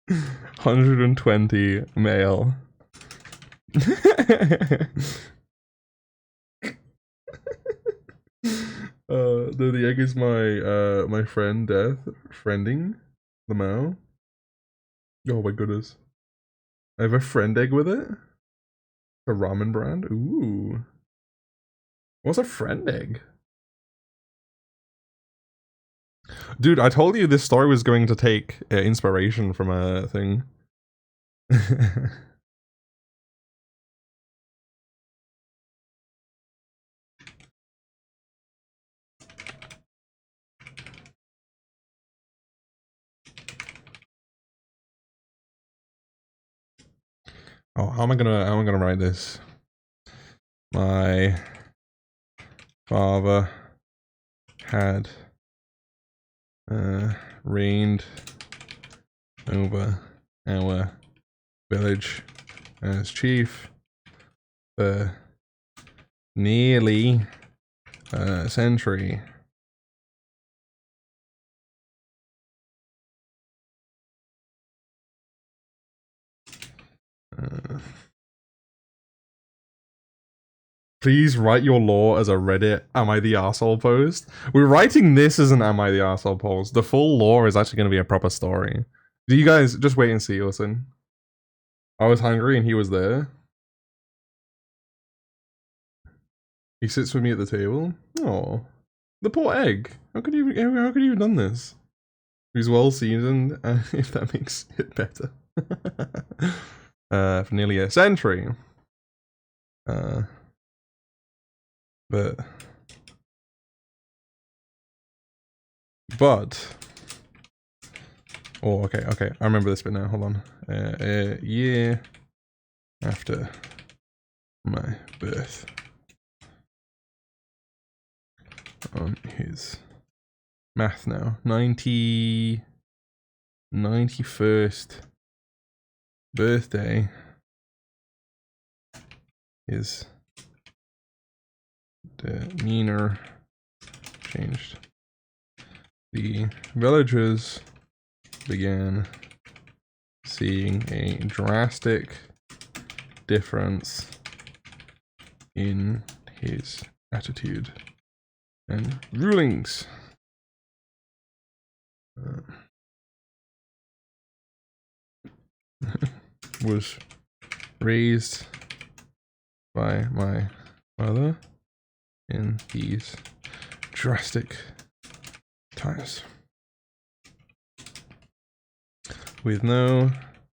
Speaker 1: 120 male. The egg is my my friend Death, friending the Mao. Oh my goodness. I have a friend egg with it? A ramen brand? Ooh. What's a friend egg? Dude, I told you this story was going to take inspiration from a thing. Oh, how am I gonna write this? My father had reigned over our village as chief for nearly a century. Please write your lore as a Reddit Am I the Arsehole post. We're writing this as an Am I the Arsehole post. The full lore is actually going to be a proper story. Do you guys just wait and see, listen. I was hungry and he was there. He sits with me at the table. Oh, the poor egg. How could you have done this? He's well seasoned, if that makes it better. For nearly a century. But oh, okay, I remember this bit now. Hold on. A year after my birth, on his math now, 91st birthday, his demeanor changed. The villagers began seeing a drastic difference in his attitude and rulings. Was raised by my mother in these drastic times, with no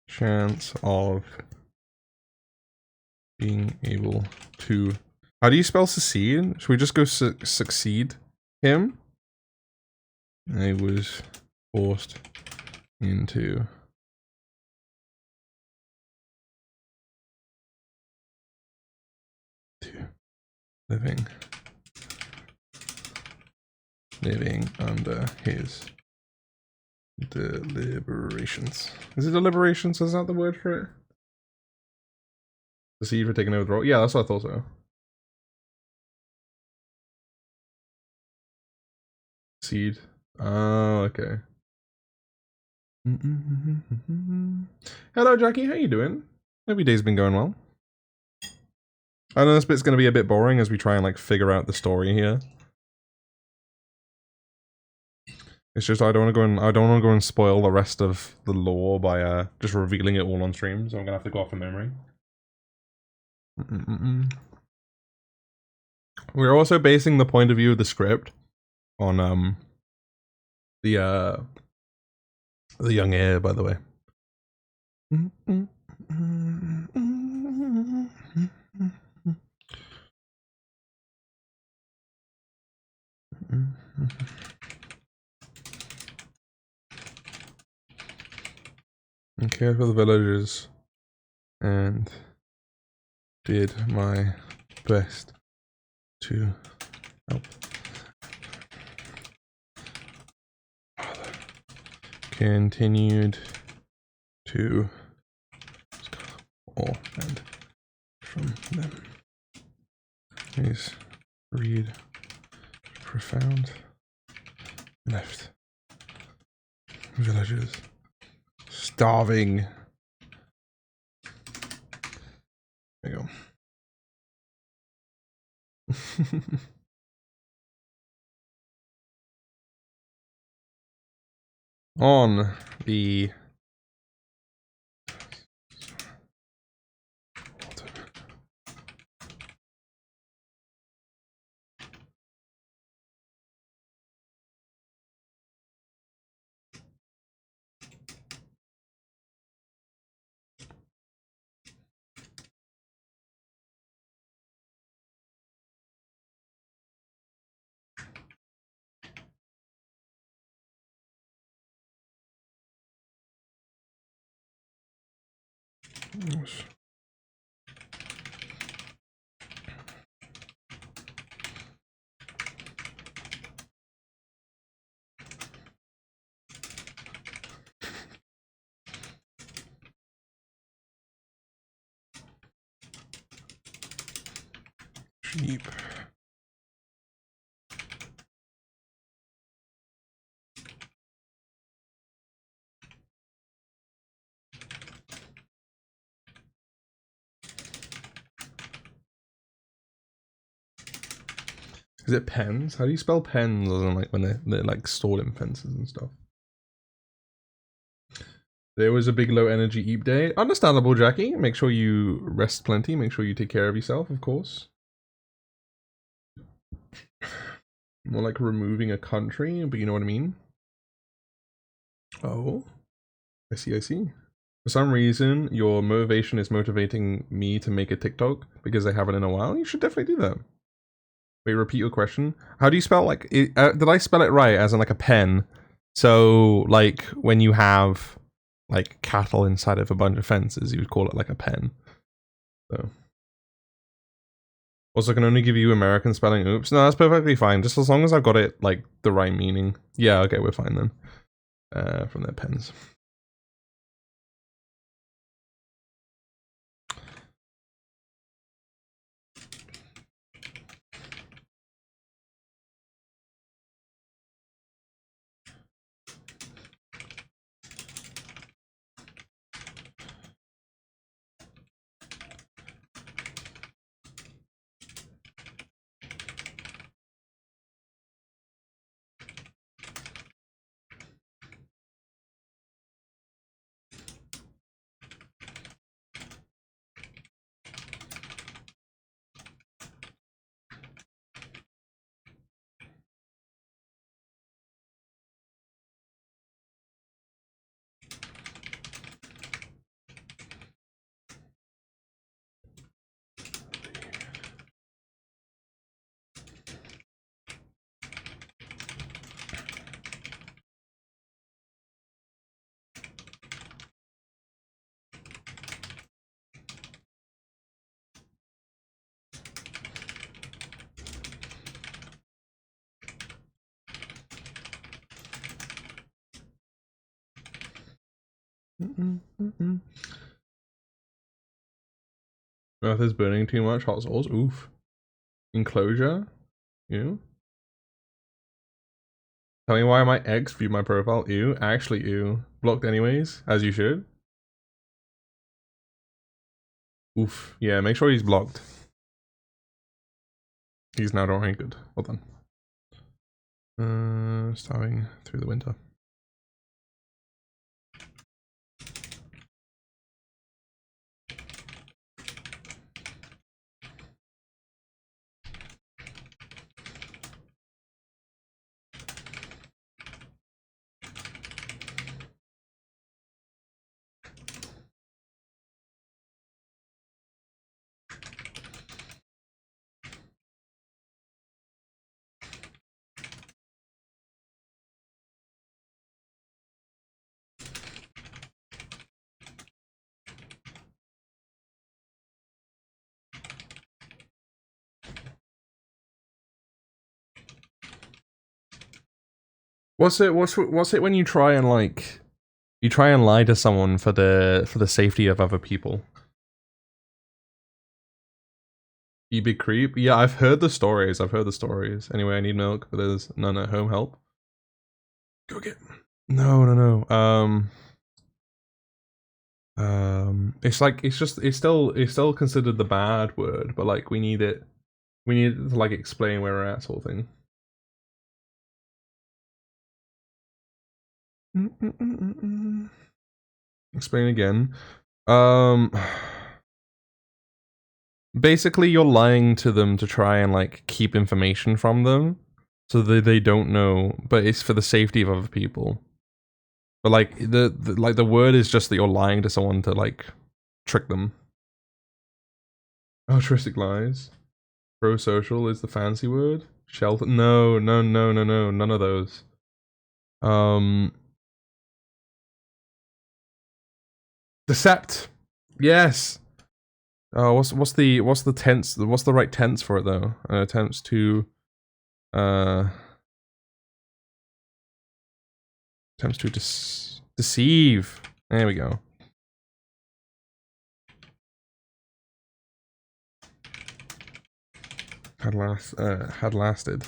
Speaker 1: chance of being able to. How do you spell succeed? Should we just go succeed him? I was forced into living under his deliberations. Is it deliberations? Is that the word for it? Succeed for taking over the role? Yeah, that's what I thought so. Seed. Oh, okay. Hello, Jackie. How you doing? Hope your day's been going well. I know this bit's gonna be a bit boring as we try and like figure out the story here. It's just I don't want to go and spoil the rest of the lore by just revealing it all on stream. So I'm gonna have to go off of memory. We're also basing the point of view of the script on the young heir, by the way. And cared for the villagers and did my best to help. Continued to all and from them. Please read profound left villagers starving. There you go. On the sheep. Is it pens? How do you spell pens? As in like when they're like stored in fences and stuff. There was a big low energy eep day. Understandable, Jackie. Make sure you rest plenty. Make sure you take care of yourself, of course. More like removing a country, but you know what I mean? Oh. I see, I see. For some reason, your motivation is motivating me to make a TikTok because I haven't in a while. You should definitely do that. Wait, repeat your question. How do you spell like? Did I spell it right? As in like a pen? So like when you have like cattle inside of a bunch of fences, you would call it like a pen. So. Also, can only give you American spelling. Oops, no, that's perfectly fine. Just as long as I've got it like the right meaning. Yeah, okay, we're fine then. From their pens. Earth is burning too much. Hot souls. Oof. Enclosure. Ew. Tell me why my ex viewed my profile. Ew. Actually, ew. Blocked anyways, as you should. Oof. Yeah, make sure he's blocked. He's now not very good. Well done. Starving through the winter. What's it when you try and like you try and lie to someone for the safety of other people? You big creep. Yeah, I've heard the stories. Anyway, I need milk, but there's none at home. Help. Go get. No. It's like it's still considered the bad word, but like we need it to like explain where we're at, sort of thing. Explain again. Basically, you're lying to them to try and like keep information from them, so that they don't know. But it's for the safety of other people. But like the word is just that you're lying to someone to like trick them. Altruistic lies. Pro-social is the fancy word. Shelter. No. None of those. Decept. Yes. What's the tense? What's the right tense for it though? Attempts to deceive. There we go. Had lasted.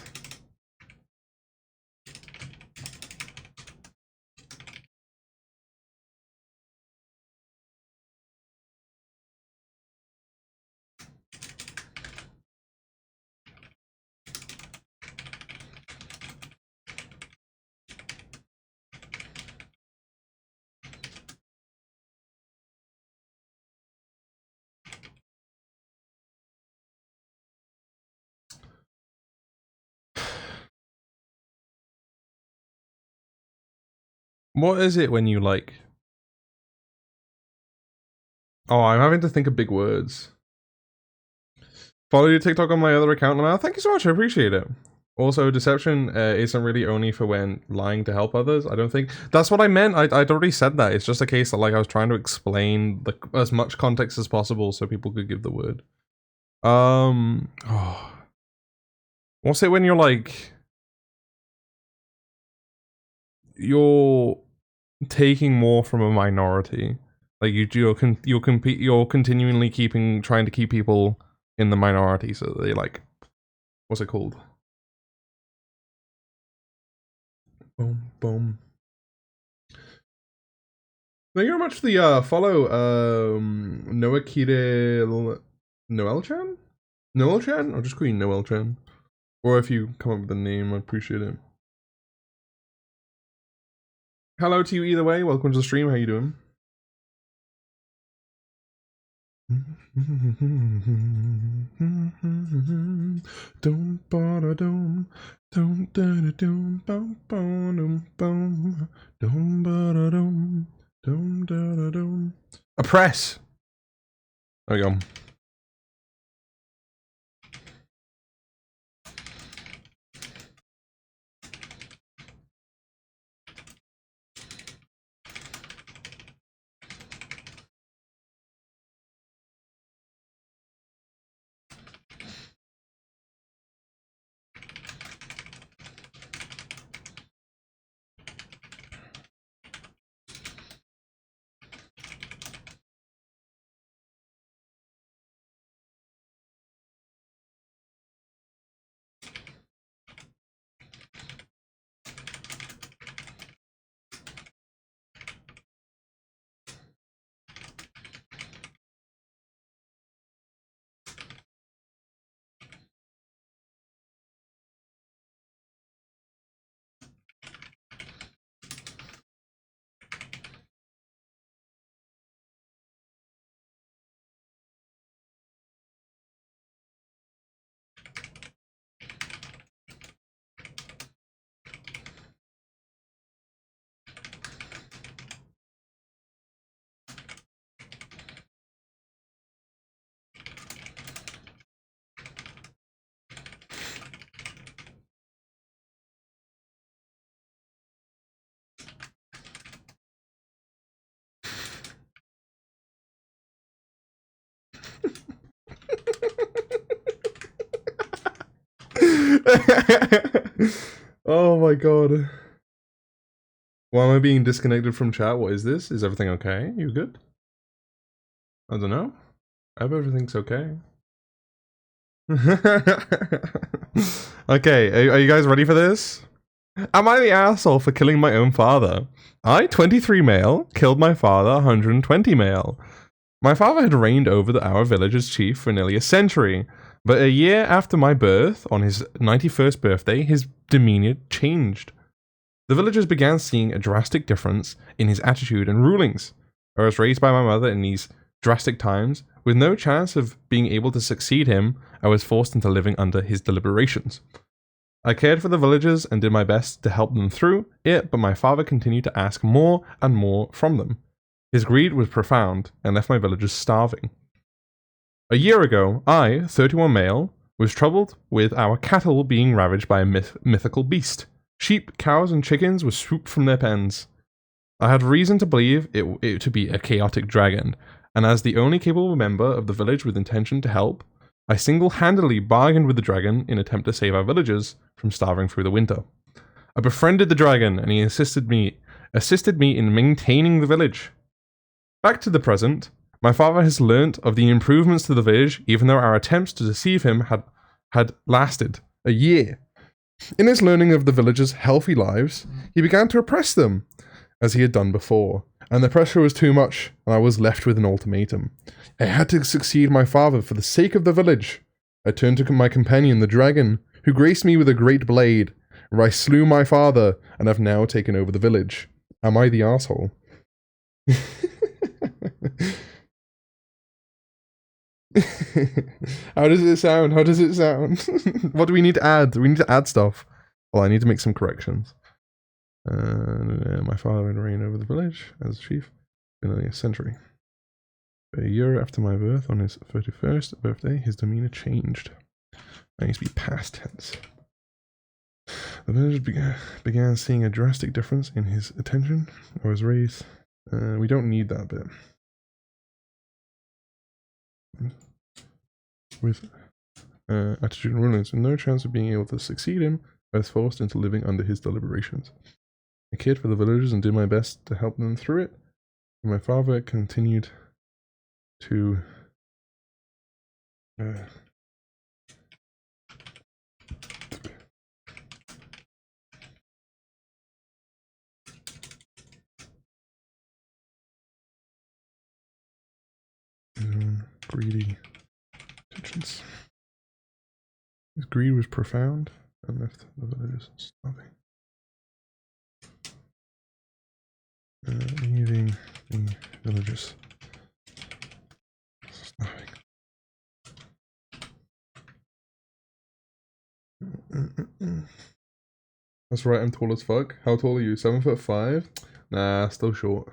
Speaker 1: What is it when you like? Oh, I'm having to think of big words. Follow your TikTok on my other account now. Thank you so much. I appreciate it. Also, deception isn't really only for when lying to help others. I don't think that's what I meant. I'd already said that. It's just a case that like I was trying to explain as much context as possible so people could give the word. Oh. What's it when you're like you're taking more from a minority? Like you're continually trying to keep people in the minority so that they like, what's it called? Boom. Thank you very much for the follow, Noah Kide Noel-chan? Noel-chan? I'll just call you Noel-chan. Or if you come up with a name, I appreciate it. Hello to you either way, welcome to the stream, how you doing? Oppress. There we go. Oh my god. Why am I being disconnected from chat? What is this? Is everything okay? You good? I don't know. I hope everything's okay. Okay, are you guys ready for this? Am I the asshole for killing my own father? I, 23 male, killed my father, 120 male. My father had reigned over our village as chief for nearly a century, but a year after my birth, on his 91st birthday, his demeanor changed. The villagers began seeing a drastic difference in his attitude and rulings. I was raised by my mother in these drastic times. With no chance of being able to succeed him, I was forced into living under his deliberations. I cared for the villagers and did my best to help them through it, but my father continued to ask more and more from them. His greed was profound and left my villagers starving. A year ago, I, 31 male, was troubled with our cattle being ravaged by a mythical beast. Sheep, cows, and chickens were swooped from their pens. I had reason to believe it to be a chaotic dragon, and as the only capable member of the village with intention to help, I single-handedly bargained with the dragon in attempt to save our villagers from starving through the winter. I befriended the dragon, and he assisted me in maintaining the village. Back to the present, my father has learnt of the improvements to the village, even though our attempts to deceive him had lasted a year. In his learning of the villagers' healthy lives, he began to oppress them, as he had done before, and the pressure was too much, and I was left with an ultimatum. I had to succeed my father for the sake of the village. I turned to my companion, the dragon, who graced me with a great blade, where I slew my father, and have now taken over the village. Am I the asshole? How does it sound? How does it sound? What do we need to add? We need to add stuff. Well, I need to make some corrections. My father had reigned over the village as chief for nearly a century. But a year after my birth, on his 31st birthday, his demeanor changed. That needs to be past tense. The villagers began seeing a drastic difference in his attention. I was raised. We don't need that bit. With attitude and rulings, and no chance of being able to succeed him, I was forced into living under his deliberations. I cared for the villagers and did my best to help them through it, and my father continued to greedy intentions. His greed was profound and left the villagers starving. Leaving the villagers starving. That's right, I'm tall as fuck. How tall are you? 7'5"? Nah, still short.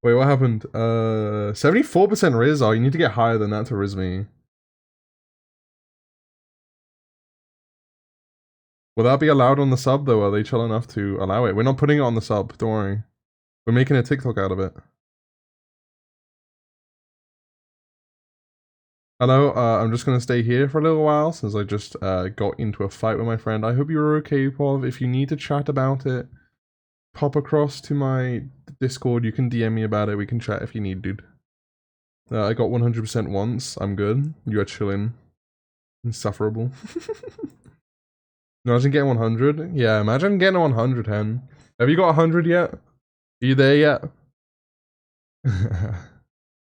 Speaker 1: Wait, what happened? 74% Riz? Oh, you need to get higher than that to Riz me. Will that be allowed on the sub though? Are they chill enough to allow it? We're not putting it on the sub, don't worry. We're making a TikTok out of it. Hello, I'm just gonna stay here for a little while since I just got into a fight with my friend. I hope you're okay, Paul. If you need to chat about it, pop across to my Discord. You can DM me about it. We can chat if you need, dude. I got 100% once. I'm good. You are chilling. Insufferable. Imagine getting 100. Yeah, imagine getting 100, Hen. Have you got 100 yet? Are you there yet?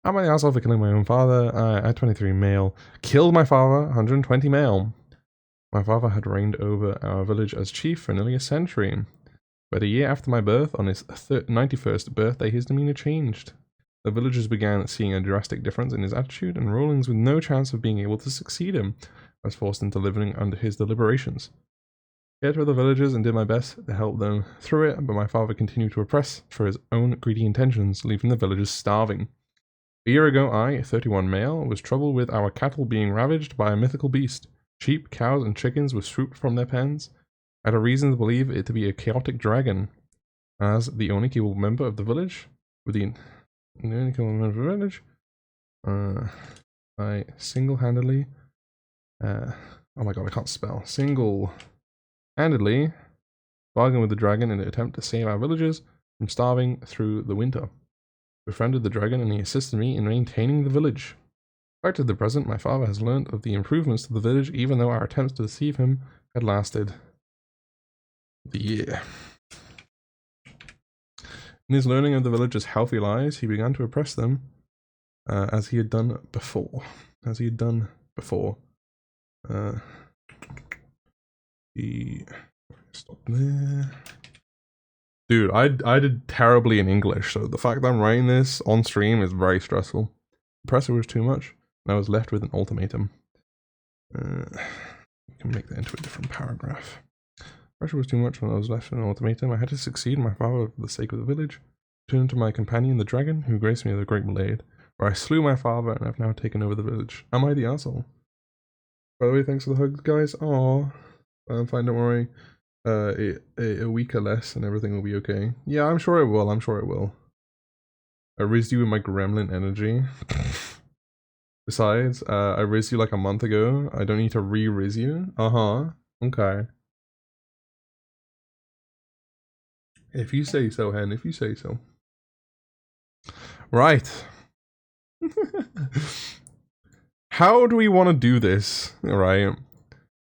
Speaker 1: I'm an asshole for killing my own father. I, 23 male, killed my father, 120 male. My father had reigned over our village as chief for nearly a century. But a year after my birth, on his 91st birthday, his demeanor changed. The villagers began seeing a drastic difference in his attitude and rulings with no chance of being able to succeed him. I was forced into living under his deliberations. I cared for the villagers and did my best to help them through it, but my father continued to oppress for his own greedy intentions, leaving the villagers starving. A year ago, I, 31 male, was troubled with our cattle being ravaged by a mythical beast. Sheep, cows, and chickens were swooped from their pens. I had a reason to believe it to be a chaotic dragon. as the only capable member of the village. With the only capable member of the village, I single-handedly, oh my god, I can't spell. Single-handedly bargain with the dragon in an attempt to save our villagers from starving through the winter. Befriended the dragon and he assisted me in maintaining the village. Back to the present, my father has learned of the improvements to the village, even though our attempts to deceive him had lasted the year. In his learning of the villagers' healthy lives, he began to oppress them, as he had done before. Stop there. Dude, I did terribly in English, so the fact that I'm writing this on stream is very stressful. The pressure was too much, and I was left with an ultimatum. You can make that into a different paragraph. Pressure was too much when I was left with an ultimatum. I had to succeed my father for the sake of the village. Turned to my companion, the dragon, who graced me with a great blade, where I slew my father and have now taken over the village. Am I the asshole? By the way, thanks for the hugs, guys. Aww. I'm fine, don't worry. A week or less and everything will be okay. Yeah, I'm sure it will. I raised you with my gremlin energy. Besides, I raised you like a month ago. I don't need to re-raise you. Okay. If you say so, Hen, if you say so. Right. How do we want to do this, right?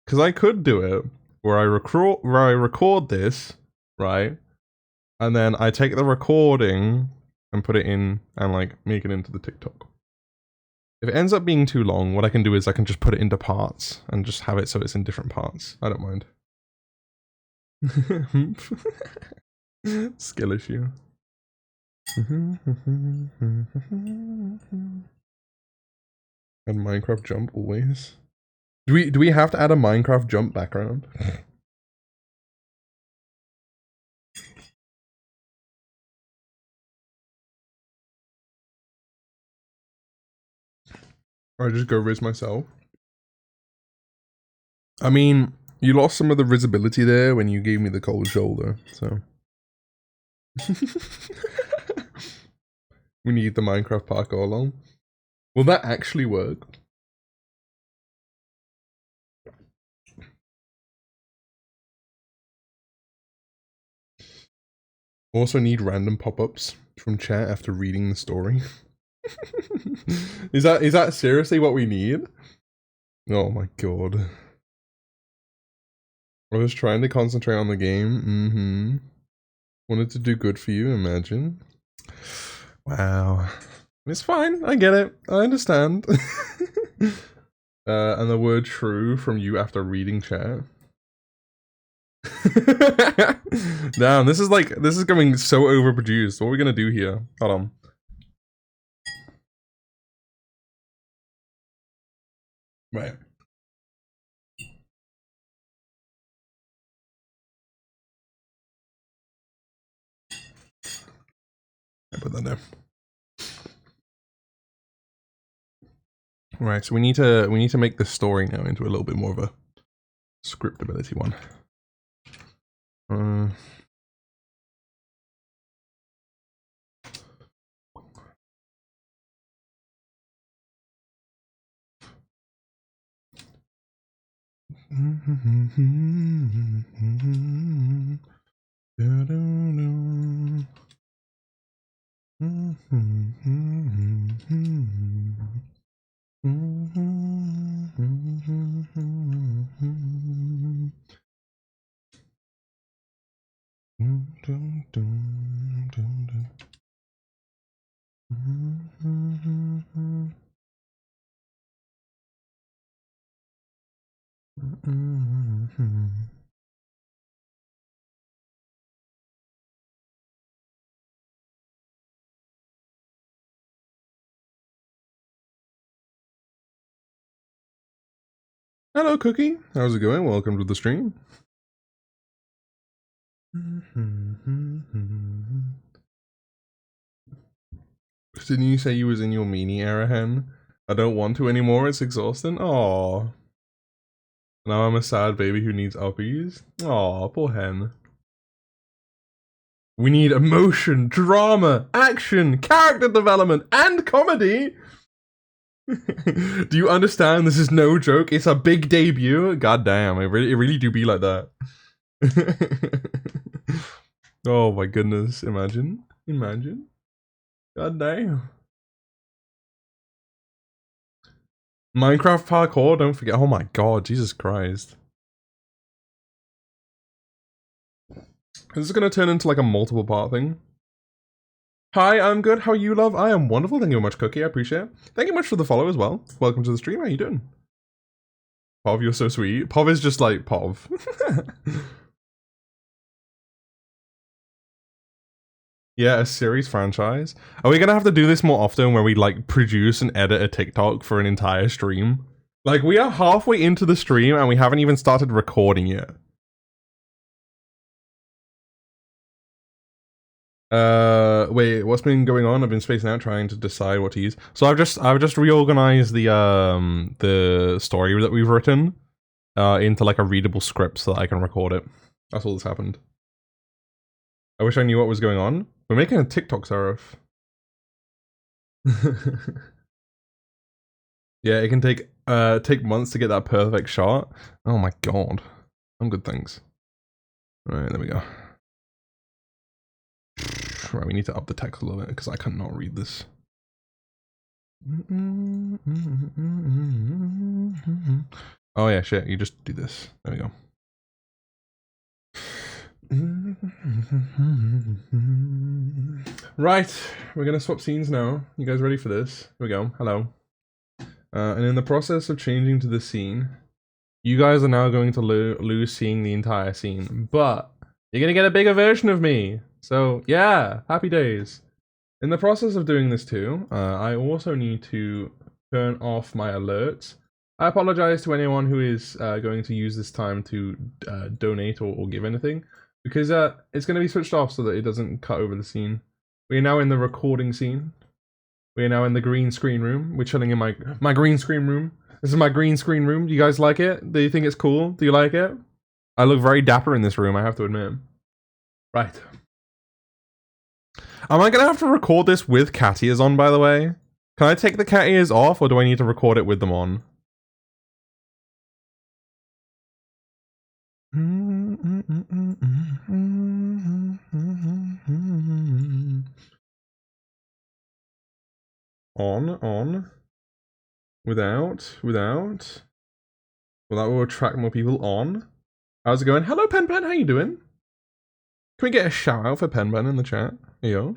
Speaker 1: Because I could do it where I record this, right? And then I take the recording and put it in and like make it into the TikTok. If it ends up being too long, what I can do is I can just put it into parts and just have it so it's in different parts. I don't mind. Skill issue. And Minecraft jump always. Do we have to add a Minecraft jump background? Or I just go riz myself? I mean, you lost some of the visibility there when you gave me the cold shoulder, so. We need the Minecraft parkour along. Will that actually work? Also need random pop-ups from chat after reading the story. Is that seriously what we need? Oh my god. I was trying to concentrate on the game. Wanted to do good for you, imagine. Wow. It's fine, I get it. I understand. And the word true from you after reading chat. Damn, this is coming so overproduced. What are we gonna do here? Hold on. Right. I put that there. Right, so we need to make this story now into a little bit more of a scriptability one. Hello, Cookie. How's it going? Welcome to the stream. Didn't you say you was in your meanie era, Hen? I don't want to anymore, it's exhausting. Aww. Now I'm a sad baby who needs uppies. Aww, poor Hen. We need emotion, drama, action, character development, and comedy. Do you understand? This is no joke. It's a big debut. God damn, it really do be like that. Oh my goodness! Imagine. God damn. Minecraft parkour. Don't forget. Oh my god, Jesus Christ. This is gonna turn into like a multiple part thing. Hi, I'm good. How are you, love? I am wonderful. Thank you very much, Cookie. I appreciate it. Thank you much for the follow as well. Welcome to the stream. How you doing? Pov, you're so sweet. Pov is just like Pov. Yeah, a series franchise. Are we gonna have to do this more often where we like produce and edit a TikTok for an entire stream? Like, we are halfway into the stream and we haven't even started recording yet. Wait, what's been going on? I've been spacing out trying to decide what to use. So I've just reorganized the story that we've written into like a readable script so that I can record it. That's all that's happened. I wish I knew what was going on. We're making a TikTok, Seraph. Yeah, it can take months to get that perfect shot. Oh my god. I'm good, thanks. Alright, there we go. Right, we need to up the text a little bit because I cannot read this. Oh yeah, shit, you just do this. There we go. Right, we're gonna swap scenes now. You guys ready for this? Here we go. Hello. And in the process of changing to this scene, you guys are now going to lose seeing the entire scene, but you're gonna get a bigger version of me. So yeah, happy days. In the process of doing this too, I also need to turn off my alerts. I apologize to anyone who is going to use this time to donate or give anything, because it's going to be switched off so that it doesn't cut over the scene. We are now in the recording scene. We are now in the green screen room. We're chilling in my green screen room. This is my green screen room. Do you guys like it? Do you think it's cool? Do you like it? I look very dapper in this room, I have to admit. Right. Am I going to have to record this with cat ears on, by the way? Can I take the cat ears off, or do I need to record it with them on? On. Without. Well, that will attract more people on. How's it going? Hello, Pen, how you doing? Can we get a shout out for Pen in the chat? Yo.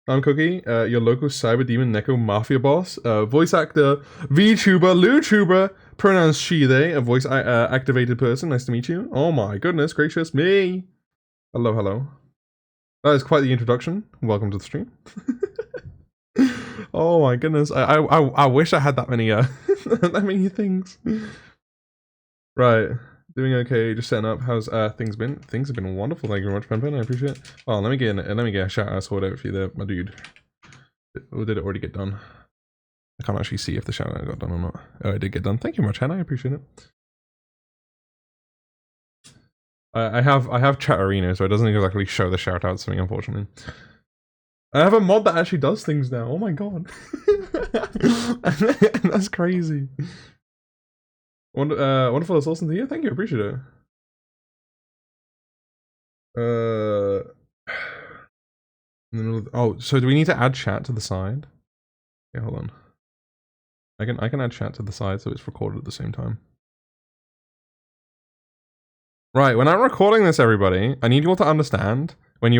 Speaker 1: I'm Cookie, your local cyber demon Neko mafia boss, voice actor, VTuber, LuTuber, pronouns she, they, a voice activated person. Nice to meet you. Oh my goodness gracious me. Hello. That is quite the introduction. Welcome to the stream. Oh my goodness. I wish I had that many that many things. Right. Doing okay, just setting up. How's things been? Things have been wonderful. Thank you very much, Pen. I appreciate it. Oh, let me get a shout out sorted out for you there, my dude. Or did it already get done? I can't actually see if the shout out got done or not. Oh, it did get done. Thank you very much, Hannah. I appreciate it. I have Chat Arena, so it doesn't exactly show the shout outs to me, unfortunately. I have a mod that actually does things now. Oh my god. That's crazy. Wonderful, it's awesome to hear. Thank you, appreciate it. Oh, so do we need to add chat to the side? Yeah, hold on. I can add chat to the side so it's recorded at the same time. Right, when I'm recording this, everybody, I need you all to understand when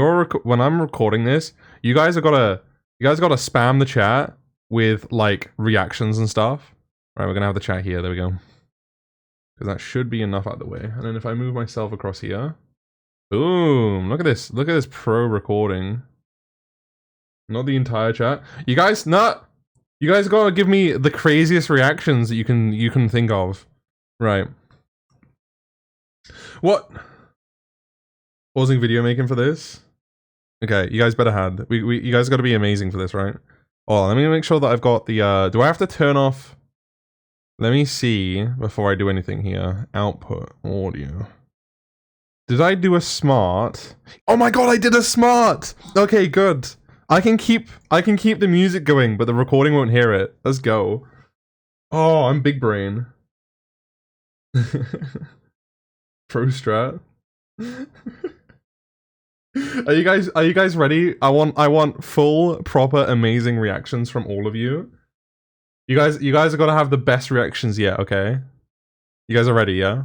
Speaker 1: I'm recording this, you guys gotta spam the chat with like reactions and stuff. Right, we're gonna have the chat here. There we go. Because that should be enough out of the way. And then if I move myself across here, boom! Look at this! Look at this pro recording. Not the entire chat. You guys gotta give me the craziest reactions that you can think of. Right. What? Pausing video making for this? Okay, you guys better had. You guys gotta be amazing for this, right? Oh, let me make sure that I've got the do I have to turn off? Let me see before I do anything here. Output audio. Did I do a smart? Oh my god, I did a smart! Okay, good. I can keep the music going, but the recording won't hear it. Let's go. Oh, I'm big brain. Pro strat. Are you guys ready? I want full, proper, amazing reactions from all of you. You guys are gonna have the best reactions yet, okay? You guys are ready, yeah?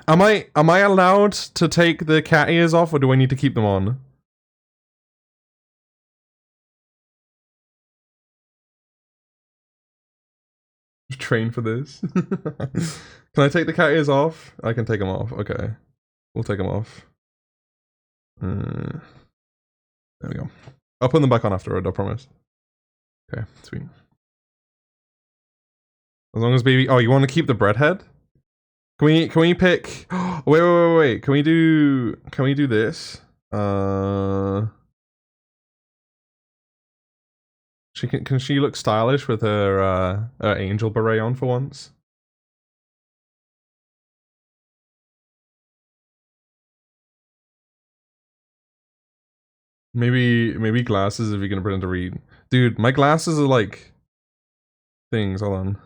Speaker 1: Am I allowed to take the cat ears off, or do I need to keep them on? Train for this. Can I take the cat ears off? I can take them off. Okay, we'll take them off. There we go. I'll put them back on afterward, I promise. Okay, sweet. As long as baby. Oh, you want to keep the breadhead? Can we pick? Wait. Can we do this? Can she look stylish with her angel beret on for once? Maybe glasses if you're gonna pretend to read. Dude, my glasses are like things. Hold on.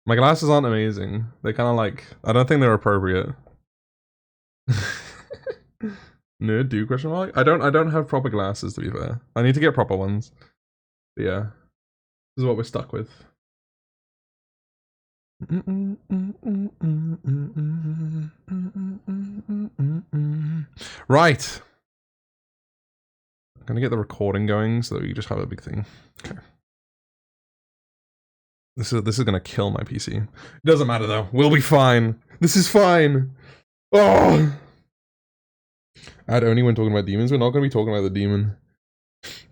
Speaker 1: My glasses aren't amazing. They're kind of like, I don't think they're appropriate. Nerd do question mark? I don't have proper glasses, to be fair. I need to get proper ones. But yeah. This is what we're stuck with. Right. I'm gonna get the recording going so that we just have a big thing. Okay. This is gonna kill my PC. It doesn't matter though. We'll be fine. This is fine. Oh. Add only when talking about demons. We're not gonna be talking about the demon.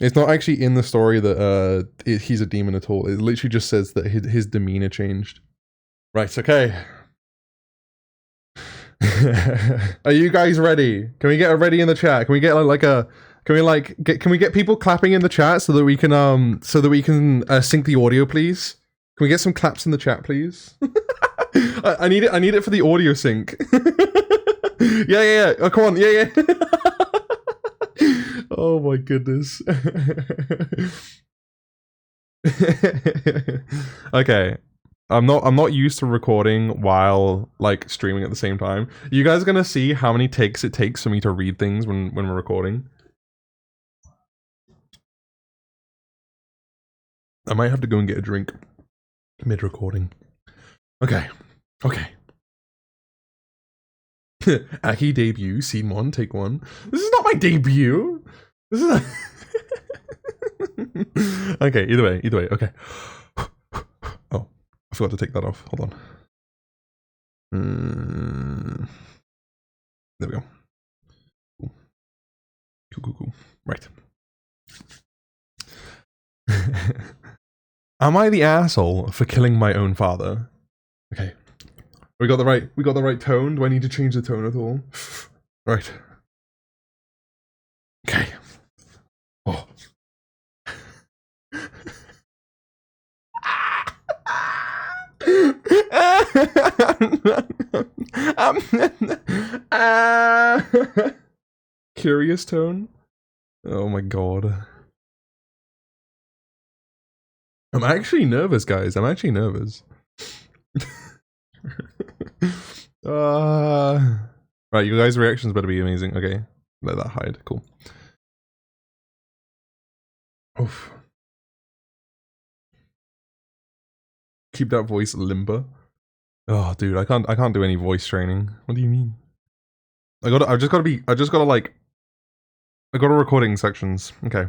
Speaker 1: It's not actually in the story that he's a demon at all. It literally just says that his demeanor changed. Right. Okay. Are you guys ready? Can we get a ready in the chat? Can we get can we get people clapping in the chat so that we can sync the audio, please? Can we get some claps in the chat, please? I need it for the audio sync. yeah. Oh, come on. Yeah. Oh my goodness. Okay. I'm not used to recording while like streaming at the same time. You guys are gonna see how many takes it takes for me to read things when we're recording. I might have to go and get a drink mid-recording. Okay. Aki debut, scene 1, take 1. This is not my debut! This is Okay, either way, okay. Oh, I forgot to take that off. Hold on. There we go. Cool. Right. Am I the asshole for killing my own father? Okay. We got the right tone. Do I need to change the tone at all? Right. Okay. Oh. Curious tone? Oh my god. I'm actually nervous, guys. I'm actually nervous. Right, you guys' reactions better be amazing. Okay, let that hide. Cool. Oof. Keep that voice limber. Oh, dude, I can't do any voice training. What do you mean? I got recording sections. Okay.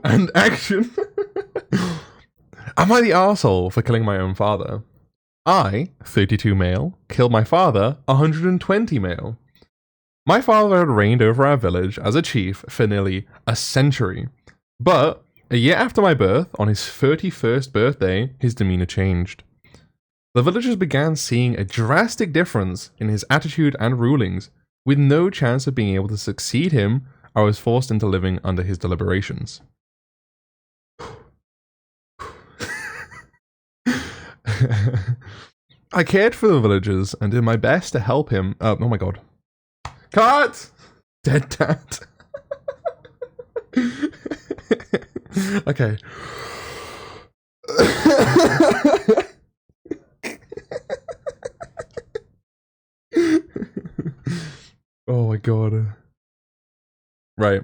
Speaker 1: And action. Am I the arsehole for killing my own father? I, 32 male, killed my father, 120 male. My father had reigned over our village as a chief for nearly a century. But a year after my birth, on his 31st birthday, his demeanor changed. The villagers began seeing a drastic difference in his attitude and rulings. With no chance of being able to succeed him, I was forced into living under his deliberations. I cared for the villagers and did my best to help him. Oh my god. Cut! Dead dad. Okay. Oh my god. Right.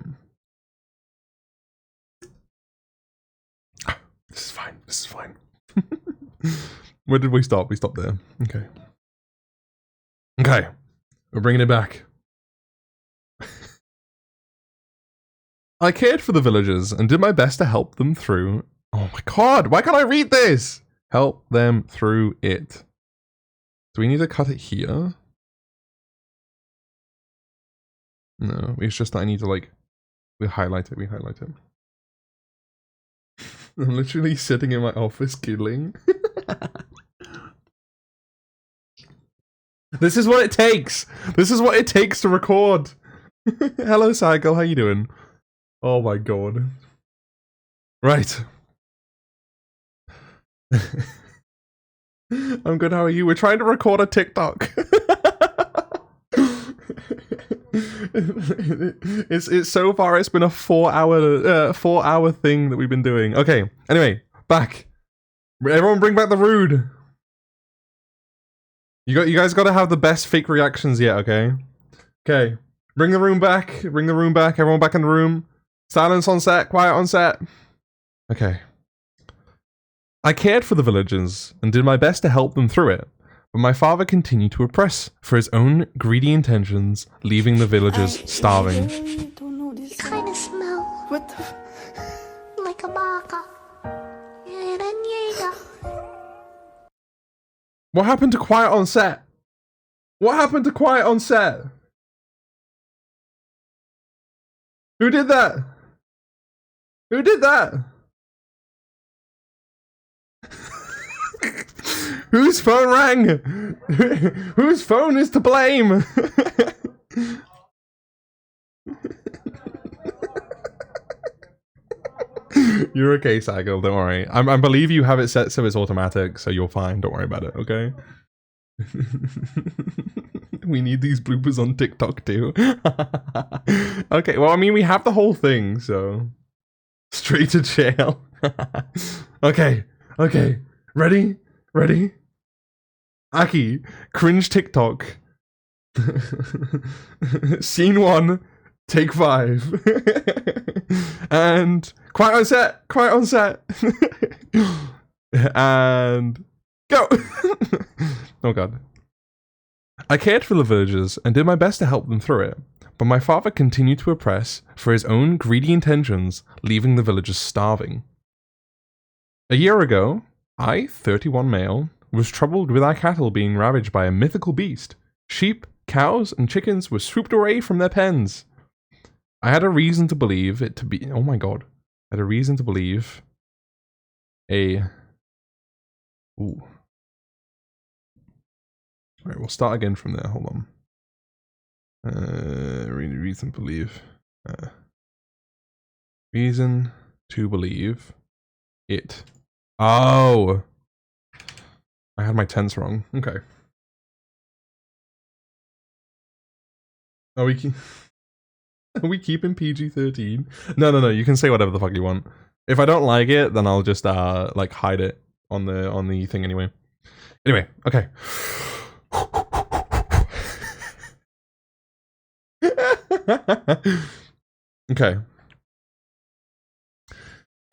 Speaker 1: This is fine. This is fine. Where did we stop? We stopped there. Okay. Okay. We're bringing it back. I cared for the villagers and did my best to help them through. Oh my god, why can't I read this? Help them through it. Do we need to cut it here? No, it's just that I need to like, we highlight it. I'm literally sitting in my office giggling. This is what it takes. This is what it takes to record. Hello, Cycle. How you doing? Oh my god. Right. I'm good. How are you? We're trying to record a TikTok. It's so far it's been a 4-hour thing that we've been doing. Okay. Anyway, back. Everyone, bring back the rude. You guys got to have the best fake reactions yet. Okay. Okay. Bring the room back. Bring the room back. Everyone back in the room. Silence on set. Quiet on set. Okay. I cared for the villagers and did my best to help them through it. But my father continued to oppress for his own greedy intentions, leaving the villagers starving.
Speaker 3: I don't know this.
Speaker 4: Kind of smell
Speaker 3: What the f-
Speaker 4: like a baka.
Speaker 1: What happened to quiet on set? What happened to quiet on set? Who did that? Who did that? Whose phone rang? Whose phone is to blame? You're okay, Sagil, don't worry. I believe you have it set so it's automatic, so you're fine. Don't worry about it, okay? We need these bloopers on TikTok too. Okay, well, I mean, we have the whole thing, so... Straight to jail. Okay, okay. Ready? Ready? Aki, cringe TikTok. Scene 1, take 5. And quiet on set, quiet on set. And go. Oh god. I cared for the villagers and did my best to help them through it, but my father continued to oppress for his own greedy intentions, leaving the villagers starving. A year ago, I, 31 male, was troubled with our cattle being ravaged by a mythical beast. Sheep, cows, and chickens were swooped away from their pens. I had a reason to believe it to be... Oh my god. I had a reason to believe... Ooh. Alright, we'll start again from there. Hold on. Reason to believe... reason to believe... it. Oh! I had my tense wrong. Okay. Are we keeping PG-13? No. You can say whatever the fuck you want. If I don't like it, then I'll just like hide it on the thing anyway. Anyway, okay. Okay.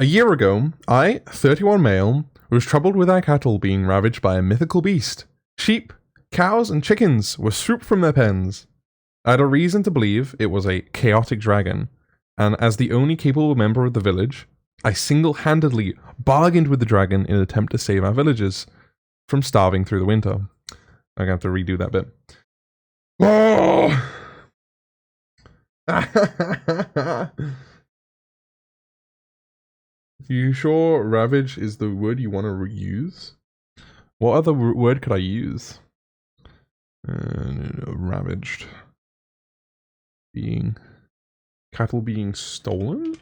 Speaker 1: A year ago, I, 31 male, was troubled with our cattle being ravaged by a mythical beast. Sheep, cows, and chickens were swooped from their pens. I had a reason to believe it was a chaotic dragon, and as the only capable member of the village, I single-handedly bargained with the dragon in an attempt to save our villagers from starving through the winter. I'm gonna have to redo that bit. Oh! You sure ravage is the word you want to use? What other word could I use? Ravaged. Being... Cattle being stolen?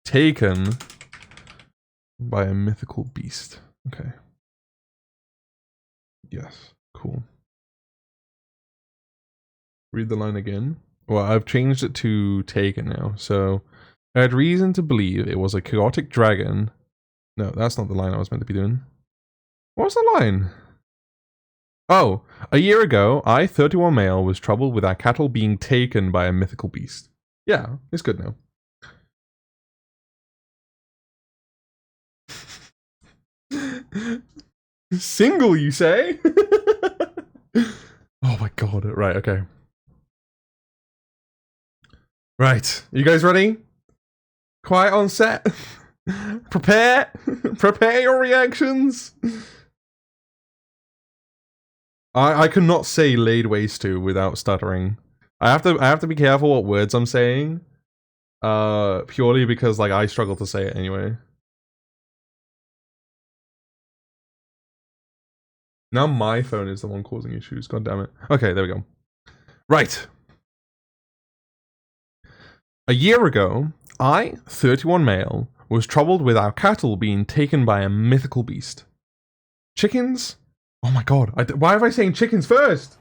Speaker 1: Taken by a mythical beast. Okay. Yes. Cool. Read the line again. Well, I've changed it to taken now. So, I had reason to believe it was a chaotic dragon. No, that's not the line I was meant to be doing. What was the line? Oh, a year ago, I, 31 male, was troubled with our cattle being taken by a mythical beast. Yeah, it's good now. Single, you say? Oh my god. Right, okay. Right, you guys ready? Quiet on set. Prepare your reactions. I cannot say laid waste to without stuttering. I have to be careful what words I'm saying. Purely because like I struggle to say it anyway. Now my phone is the one causing issues, god damn it. Okay, there we go. Right. A year ago, I, 31 male, was troubled with our cattle being taken by a mythical beast. Chickens? Oh my god, why have I saying chickens first?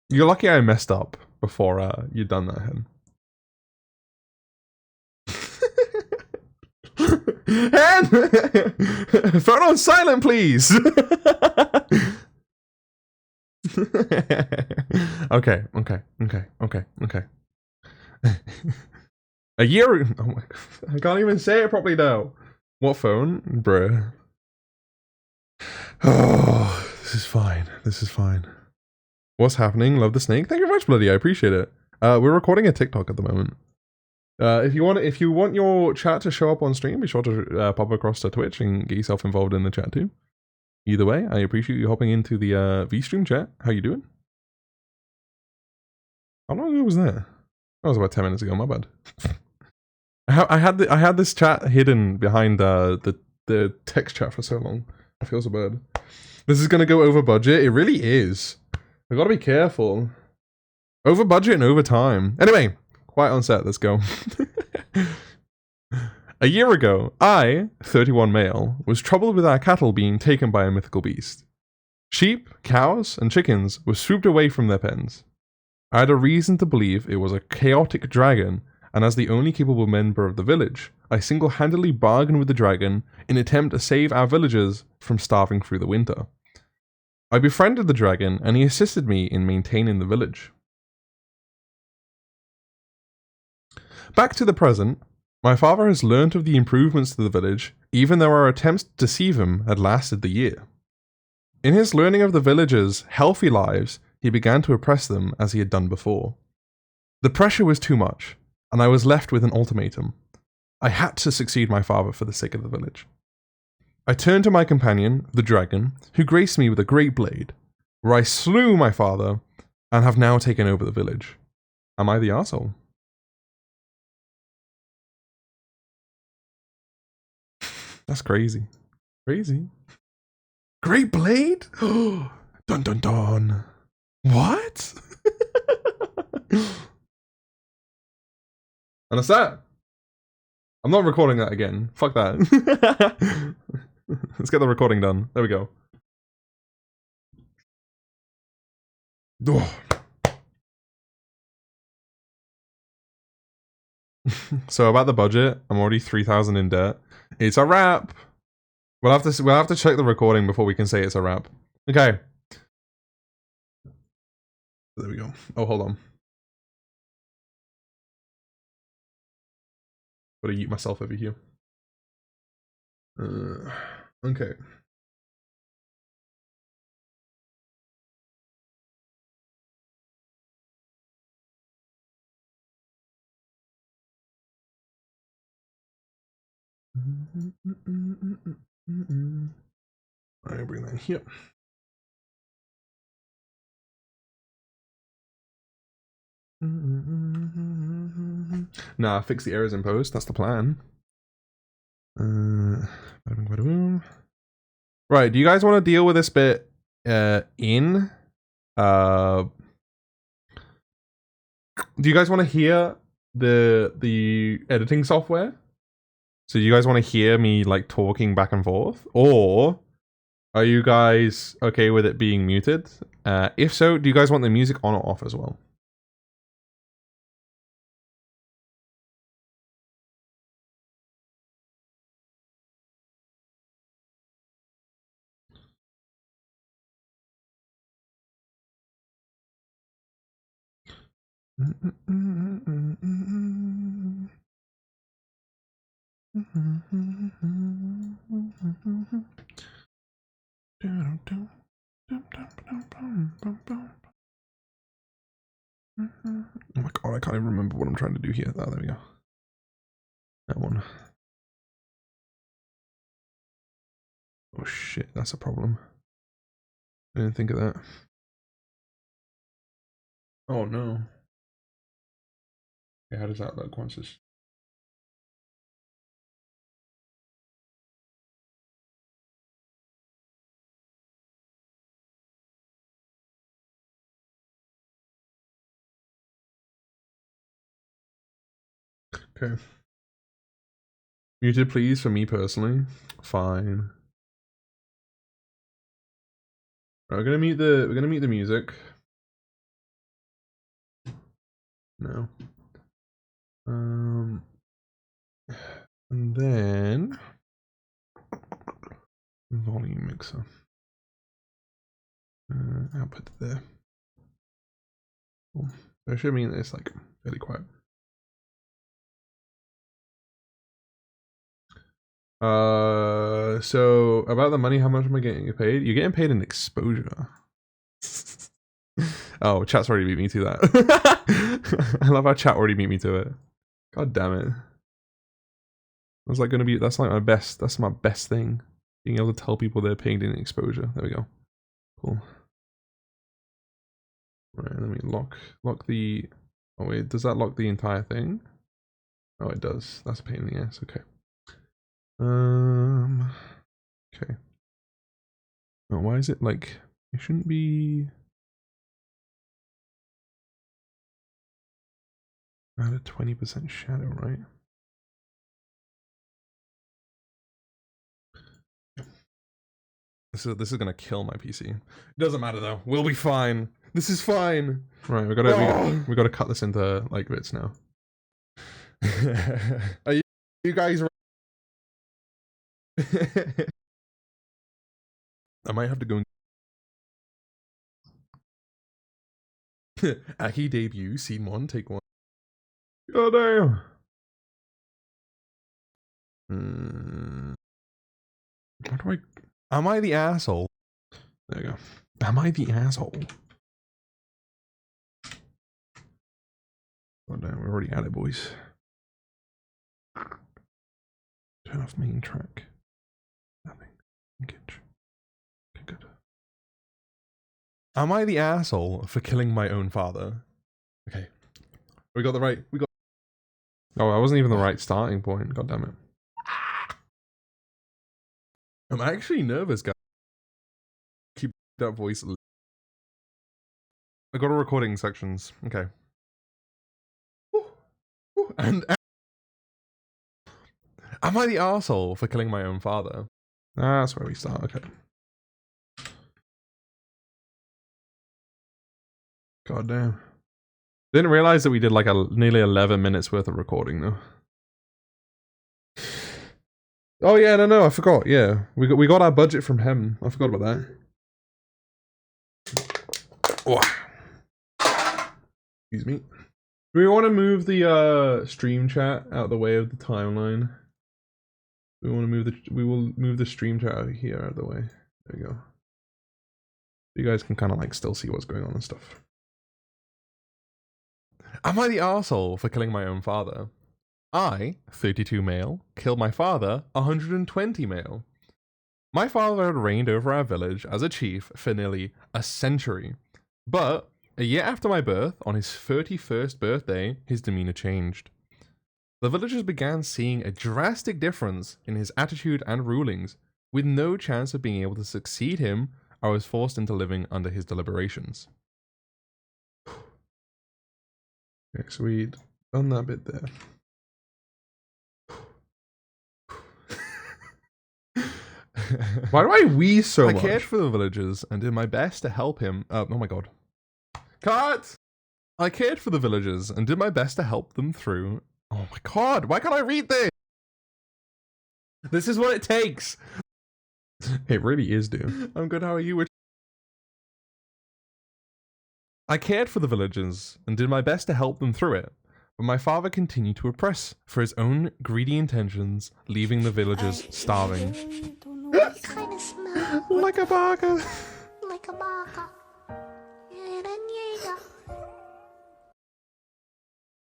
Speaker 1: You're lucky I messed up before you'd done that, Hen. Hen! Phone on silent, please! Okay. A year. Oh my, I can't even say it properly now. What phone? Bruh. Oh, this is fine. This is fine. What's happening? Love the snake. Thank you very much, Bloody. I appreciate it. We're recording a TikTok at the moment. If you want your chat to show up on stream, be sure to pop across to Twitch and get yourself involved in the chat too. Either way, I appreciate you hopping into the VStream chat. How you doing? How long ago was that? That was about 10 minutes ago. My bad. I had this chat hidden behind the text chat for so long. I feel so bad. This is gonna go over budget. It really is. I gotta be careful. Over budget and over time. Anyway, quiet on set. Let's go. A year ago, I, 31 male, was troubled with our cattle being taken by a mythical beast. Sheep, cows, and chickens were swooped away from their pens. I had a reason to believe it was a chaotic dragon, and as the only capable member of the village, I single-handedly bargained with the dragon in an attempt to save our villagers from starving through the winter. I befriended the dragon, and he assisted me in maintaining the village. Back to the present. My father has learnt of the improvements to the village, even though our attempts to deceive him had lasted the year. In his learning of the villagers' healthy lives, he began to oppress them as he had done before. The pressure was too much, and I was left with an ultimatum. I had to succeed my father for the sake of the village. I turned to my companion, the dragon, who graced me with a great blade, where I slew my father and have now taken over the village. Am I the arsehole? That's crazy. Crazy. Great blade? Dun dun dun. What? And that's that. I'm not recording that again. Fuck that. Let's get the recording done. There we go. So about the budget, I'm already 3,000 in debt. It's a wrap. We'll have to check the recording before we can say it's a wrap. Okay. There we go. Oh, hold on. Gotta eat myself over here. Okay. Alright, bring that here. Nah, fix the errors in post. That's the plan. Right, do you guys want to deal with this bit in? Do you guys want to hear the editing software. So you guys want to hear me like talking back and forth, or are you guys okay with it being muted? If so, do you guys want the music on or off as well? Oh my god, I can't even remember what I'm trying to do here. Oh, there we go. That one. Oh shit, that's a problem. I didn't think of that. Oh no. Okay, how does that look once it's... Okay. Muted please for me personally. Fine. We're gonna mute the music. No. And then volume mixer. Output there. Cool. I should mean it's like fairly quiet. So about the money, how much am I getting paid? You're getting paid in exposure. Oh, chat's already beat me to that. I love how chat already beat me to it. God damn it. That's like gonna be, that's like that's my best thing. Being able to tell people they're paid in exposure. There we go. Cool. Right, let me lock the, oh wait, does that lock the entire thing? Oh, it does. That's a pain in the ass. Okay. Okay. Oh, why is it like, it shouldn't be at a 20% shadow, right? This is gonna kill my PC. It doesn't matter though. We'll be fine. This is fine. Right, we gotta cut this into like bits now. Are you guys? I might have to go. Aki debut, scene 1, take 1. Oh damn. How do I? Am I the asshole? There you go. Am I the asshole? Oh damn, we're already at it, boys. Turn off main track. Nothing. Engage. Okay, good. Am I the asshole for killing my own father? Okay. We got the right. We got. Oh, I wasn't even the right starting point. God damn it. I'm actually nervous, guys. Keep that voice. I got a recording sections. Okay. And am I the asshole for killing my own father? That's where we start. Okay. God damn. Didn't realize that we did like nearly 11 minutes worth of recording though. Oh yeah, no, I forgot. Yeah, we got our budget from him. I forgot about that. Oh. Excuse me. Do we want to move the stream chat out of the way of the timeline? We want to move we will move the stream chat out here out of the way. There you go. You guys can kind of like still see what's going on and stuff. Am I the arsehole for killing my own father? I, 32 male, killed my father, 120 male. My father had reigned over our village as a chief for nearly a century. But a year after my birth, on his 31st birthday, his demeanor changed. The villagers began seeing a drastic difference in his attitude and rulings. With no chance of being able to succeed him, I was forced into living under his deliberations. Okay, so we Done that bit there. Why do I wheeze so much?
Speaker 3: I cared for the villagers and did my best to help him. Oh my god.
Speaker 1: Cut!
Speaker 3: I cared for the villagers and did my best to help them through. Oh my god, why can't I read this? This is what it takes.
Speaker 1: It really is, dude.
Speaker 3: I'm good, how are you? I cared for the villagers and did my best to help them through it, but my father continued to oppress for his own greedy intentions, leaving the villagers starving.
Speaker 4: I don't know what kind of smell.
Speaker 1: Like a baka.
Speaker 4: Like a baka.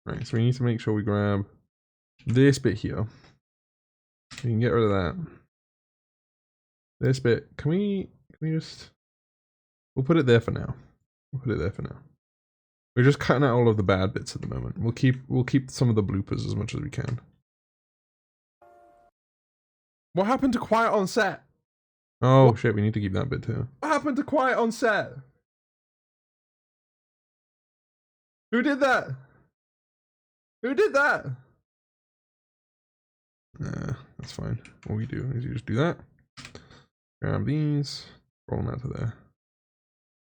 Speaker 1: Right, so we need to make sure we grab this bit here. We can get rid of that. This bit, can we just, we'll put it there for now. We'll put it there for now. We're just cutting out all of the bad bits at the moment. We'll keep some of the bloopers as much as we can.
Speaker 3: What happened to quiet on set?
Speaker 1: Oh shit, we need to keep that bit too.
Speaker 3: What happened to quiet on set? Who did that? Who did that?
Speaker 1: That's fine. What we do is you just do that. Grab these. Roll them out to there.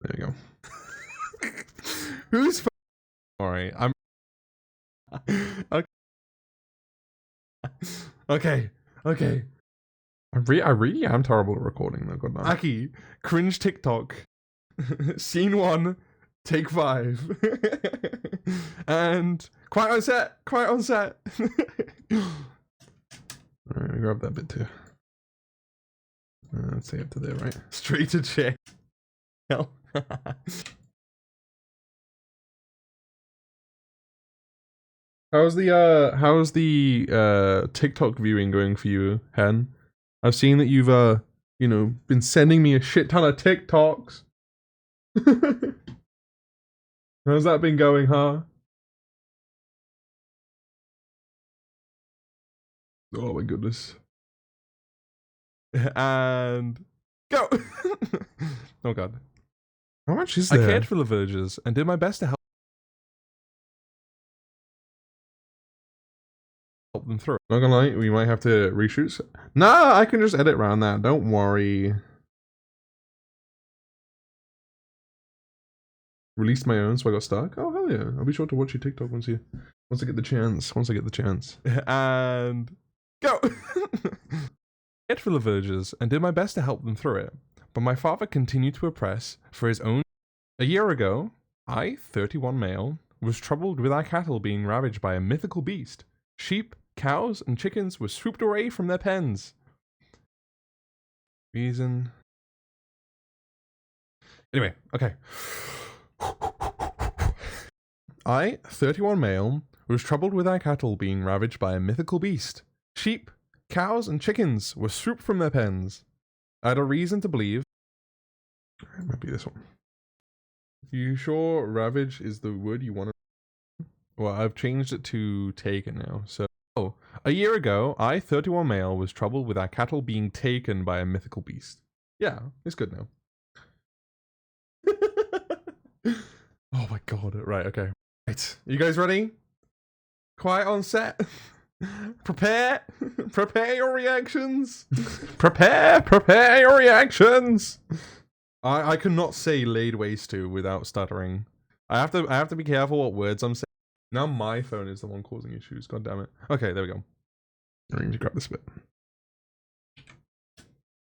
Speaker 1: There you go.
Speaker 3: Who's Alright, I'm Okay.
Speaker 1: I really am terrible at recording though, good night.
Speaker 3: Aki, cringe TikTok. Scene 1, take 5. And quiet on set.
Speaker 1: Alright, grab that bit too. Let's say up to there, right?
Speaker 3: Straight to jail.
Speaker 1: How's the TikTok viewing going for you, Hen? I've seen that you've been sending me a shit ton of TikToks. How's that been going, huh? Oh my goodness.
Speaker 3: And go. Oh god.
Speaker 1: How much is
Speaker 3: I
Speaker 1: there?
Speaker 3: cared for the villagers and did my best to help them through.
Speaker 1: Not gonna lie, we might have to reshoot. Nah, I can just edit around that. Don't worry. Released my own, so I got stuck. Oh hell yeah! I'll be sure to watch your TikTok once I get the chance. Once I get the chance.
Speaker 3: And go. Cared for the villagers and did my best to help them through it, but my father continued to oppress for his own. A year ago, I, 31 male, was troubled with our cattle being ravaged by a mythical beast. Sheep, cows, and chickens were swooped away from their pens. Reason. Anyway, okay. I, 31 male, was troubled with our cattle being ravaged by a mythical beast. Sheep, cows, and chickens were swooped from their pens. I had a reason to believe.
Speaker 1: It might be this one.
Speaker 3: You sure ravage is the word you want to? Well, I've changed it to taken now. So, a year ago, I, 31 male, was troubled with our cattle being taken by a mythical beast. Yeah, it's good now. Oh my god. Right, okay. Right. You guys ready? Quiet on set. Prepare your reactions. Prepare your reactions. I cannot say laid waste to without stuttering. I have to be careful what words I'm saying. Now my phone is the one causing issues. God damn it. Okay, there we go.
Speaker 1: I need to grab this bit.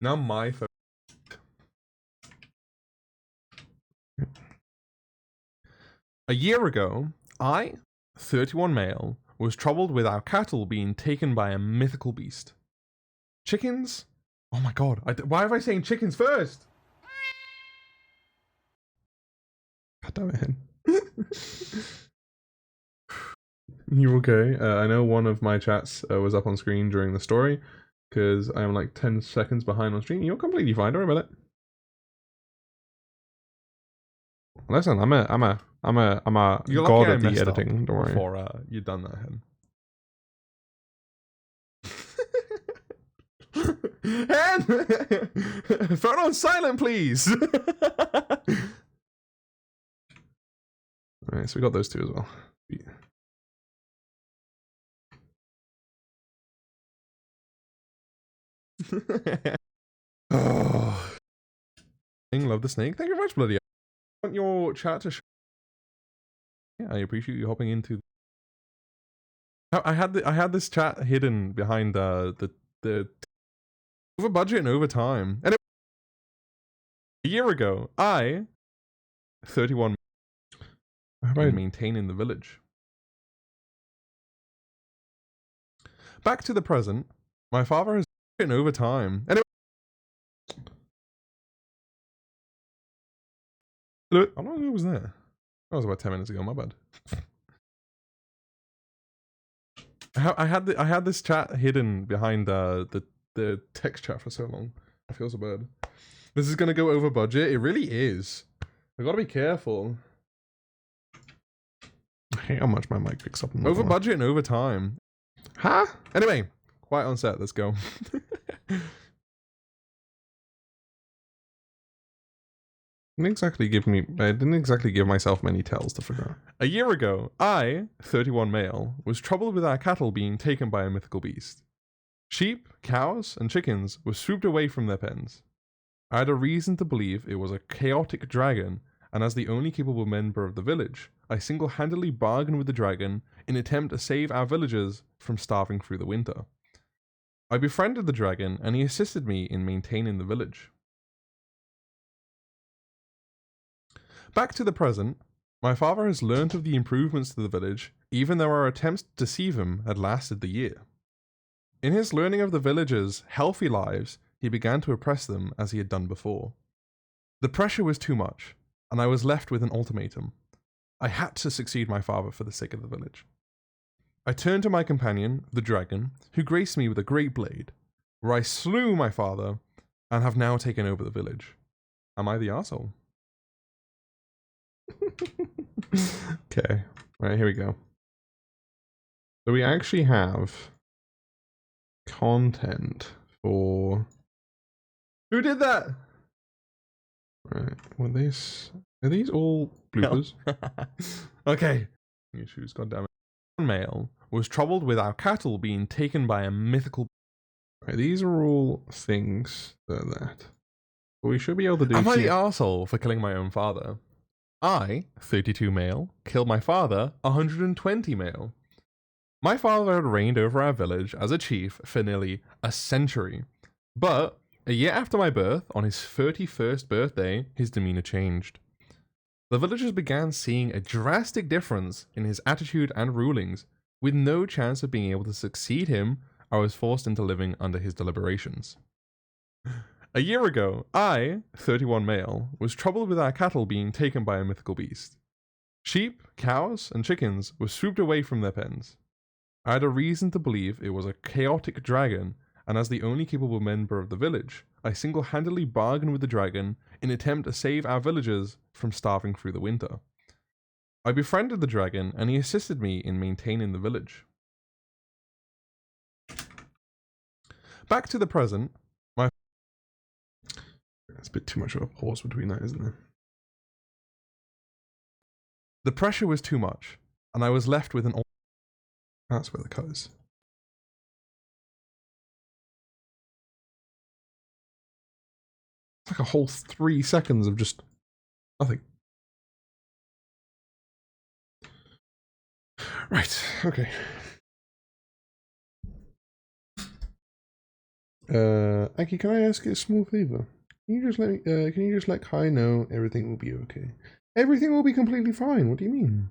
Speaker 3: Now my phone. A year ago, I, 31 male, was troubled with our cattle being taken by a mythical beast. Chickens? Oh my god, why have I saying chickens first?
Speaker 1: God damn it. You okay? I know one of my chats was up on screen during the story because I am like 10 seconds behind on stream. You're completely fine. Don't worry about it. Listen, I'm a
Speaker 3: You're
Speaker 1: god
Speaker 3: lucky I
Speaker 1: at the
Speaker 3: messed up
Speaker 1: editing. Don't worry.
Speaker 3: before you've done that, Hen. Phone on silent, please.
Speaker 1: Alright, so we got those two as well.
Speaker 3: Oh. Love the snake. Thank you very much, bloody. I want your chat to show. Yeah, I appreciate you hopping into. I had this chat hidden behind the over budget and over time. And a year ago, 31 how about maintaining the village. Back to the present, my father has been over time. And how long ago was that? That was about 10 minutes ago, my bad. I had this chat hidden behind the text chat for so long. I feel so bad. This is gonna go over budget. It really is. I gotta be careful. I hate how much my mic picks up. Over budget and over time. Huh? Anyway, quiet on set. Let's go. I didn't exactly give myself many tells to figure out. A year ago, 31 male, was troubled with our cattle being taken by a mythical beast. Sheep, cows, and chickens were swooped away from their pens. I had a reason to believe it was a chaotic dragon, and as the only capable member of the village, I single-handedly bargained with the dragon in an attempt to save our villagers from starving through the winter. I befriended the dragon, and he assisted me in maintaining the village. Back to the present, my father has learnt of the improvements to the village, even though our attempts to deceive him had lasted the year. In his learning of the villagers' healthy lives, he began to oppress them as he had done before. The pressure was too much, and I was left with an ultimatum. I had to succeed my father for the sake of the village. I turned to my companion, the dragon, who graced me with a great blade, where I slew my father and have now taken over the village. Am I the arsehole? Okay, right, here we go. So we actually have content for... Who did that? Right, well are these all bloopers? Okay. Issues, goddammit. One male was troubled with our cattle being taken by a mythical... Right, these are all things that but we should be able to do... Am I the arsehole for killing my own father? I, 32 male, killed my father, 120 male. My father had reigned over our village as a chief for nearly a century, but a year after my birth, on his 31st birthday, his demeanor changed. The villagers began seeing a drastic difference in his attitude and rulings. With no chance of being able to succeed him, I was forced into living under his deliberations. A year ago, 31 male, was troubled with our cattle being taken by a mythical beast. Sheep, cows, and chickens were swooped away from their pens. I had a reason to believe it was a chaotic dragon, and as the only capable member of the village, I single-handedly bargained with the dragon in an attempt to save our villagers from starving through the winter. I befriended the dragon, and he assisted me in maintaining the village. Back to the present, It's a bit too much of a pause between that, isn't there? The pressure was too much, and I was left with an... That's where the cut is. It's like a whole 3 seconds of just nothing. Right, okay. Aki, can I ask you a small favor? Can you just let me, can you just let Kai know everything will be okay? Everything will be completely fine. What do you mean?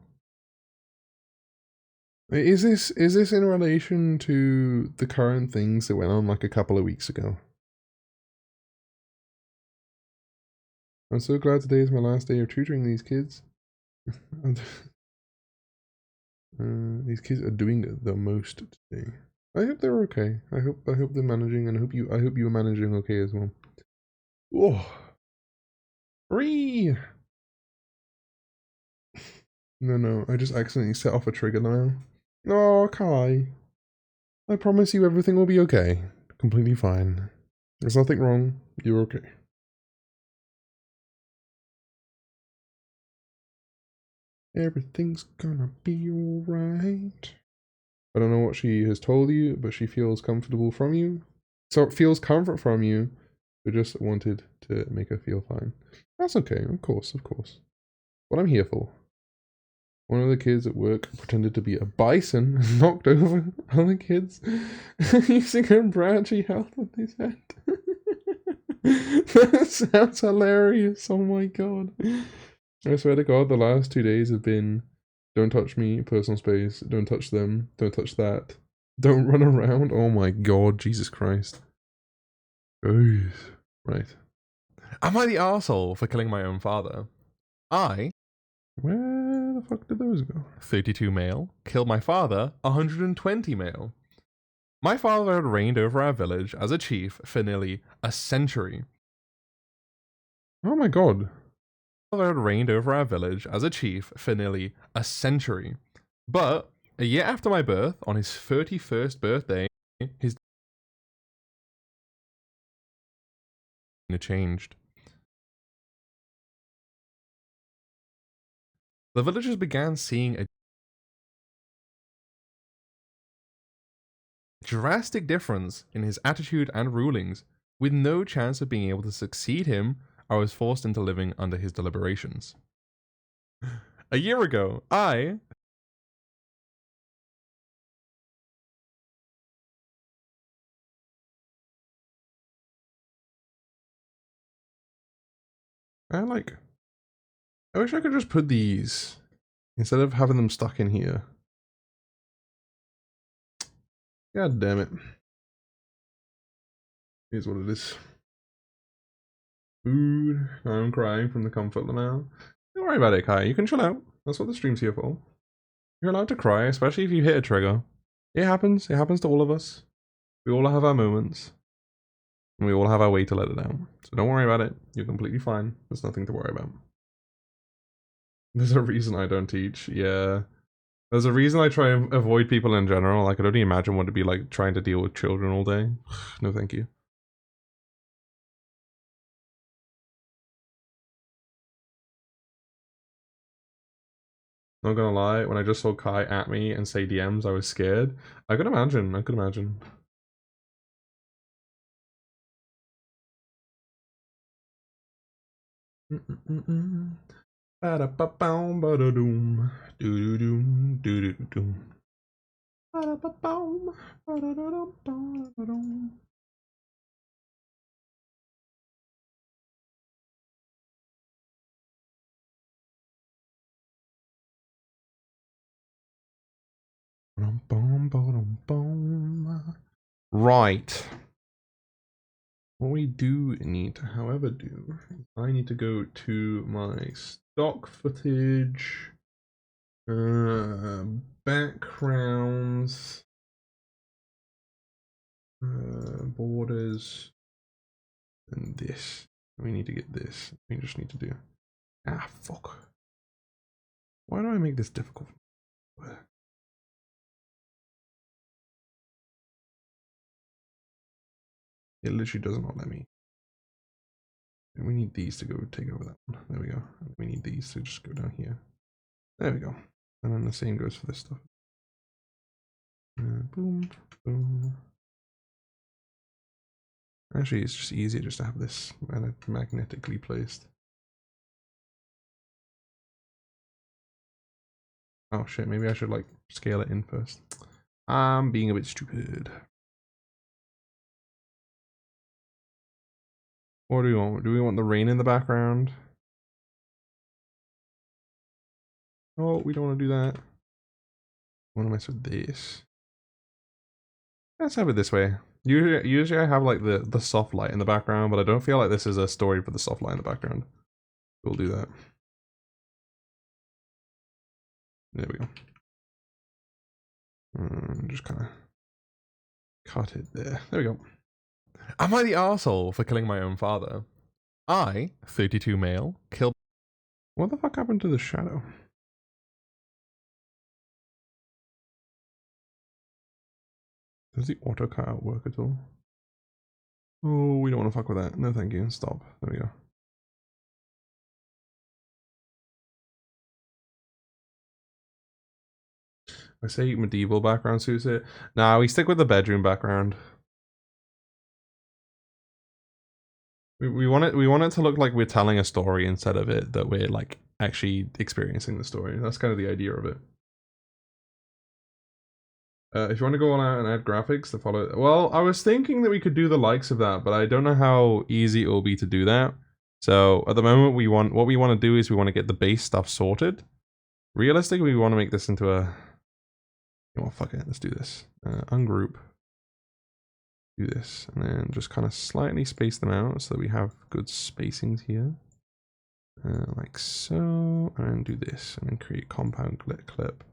Speaker 3: Is this in relation to the current things that went on like a couple of weeks ago? I'm so glad today is my last day of tutoring these kids. These kids are doing the most today. I hope they're okay. I hope they're managing, and I hope you are managing okay as well. Oh, free. No, I just accidentally set off a trigger now. Oh, Kai. I promise you everything will be okay. Completely fine. There's nothing wrong. You're okay. Everything's gonna be alright. I don't know what she has told you, but she feels comfortable from you.
Speaker 1: So it feels comfort from you. We just wanted to make her feel fine. That's okay, of course, of course. What I'm here for. One of the kids at work pretended to be a bison and knocked over other kids using her branchy health with his head. That sounds hilarious. Oh my god. I swear to god, the last 2 days have been don't touch me, personal space, don't touch them, don't touch that, don't run around. Oh my god, Jesus Christ. Jeez. Right.
Speaker 3: Am I the arsehole for killing my own father? I,
Speaker 1: Where the fuck did those go?
Speaker 3: 32 male, killed my father, 120 male. My father had reigned over our village as a chief for nearly a century.
Speaker 1: Oh my god.
Speaker 3: My father had reigned over our village as a chief for nearly a century. But a year after my birth, on his 31st birthday, his changed. The villagers began seeing a drastic difference in his attitude and rulings. With no chance of being able to succeed him, I was forced into living under his deliberations. A year ago, I
Speaker 1: I wish I could just put these instead of having them stuck in here. God damn it. Here's what it is. Food. I'm crying from the comfort now. Don't worry about it, Kai. You can chill out. That's what the stream's here for. You're allowed to cry, especially if you hit a trigger. It happens. It happens to all of us. We all have our moments. And we all have our way to let it out. So don't worry about it. You're completely fine. There's nothing to worry about. There's a reason I don't teach. Yeah. There's a reason I try and avoid people in general. I could only imagine what it'd be like trying to deal with children all day. No thank you. Not gonna lie, when I just saw Kai at me and say DMs, I was scared. I could imagine. I could imagine. Ba-da-ba-boom, ba-da-doom, doo-doo-doom, doo-doo-doom. Ba-da-ba-boom, ba-da-da-dum, ba-da-da-dum. Ba-dum, ba-dum, ba-dum. Right. What we do need to, however, do is I need to go to my stock footage, backgrounds, borders, and this. We need to get this. We just need to do. Ah, fuck. Why do I make this difficult? It literally does not let me. And we need these to go take over that one. There we go. And we need these to just go down here. There we go. And then the same goes for this stuff. Boom, boom. Actually, it's just easier just to have this magnetically placed. Oh shit, maybe I should like scale it in first. I'm being a bit stupid. What do we want? Do we want the rain in the background? Oh, we don't want to do that. I want to mess with this. Let's have it this way. Usually I have like the soft light in the background, but I don't feel like this is a story for the soft light in the background. We'll do that. There we go. Just kind of cut it there. There we go.
Speaker 3: Am I the arsehole for killing my own father? I, 32 male, killed.
Speaker 1: What the fuck happened to the shadow? Does the auto cutout work at all? Oh, we don't want to fuck with that. No, thank you. Stop. There we go. I say medieval background suits it. Nah, we stick with the bedroom background. We want it to look like we're telling a story instead of it that we're like actually experiencing the story. That's kind of the idea of it. If you want to go on out and add graphics to follow, well, I was thinking that we could do the likes of that, but I don't know how easy it will be to do that. So at the moment, what we want to do is we want to get the base stuff sorted. Realistically, we want to make this into a. Well, fuck it, let's do this. Ungroup. Do this, and then just kind of slightly space them out so that we have good spacings here. Like so, and do this, and then create compound clip.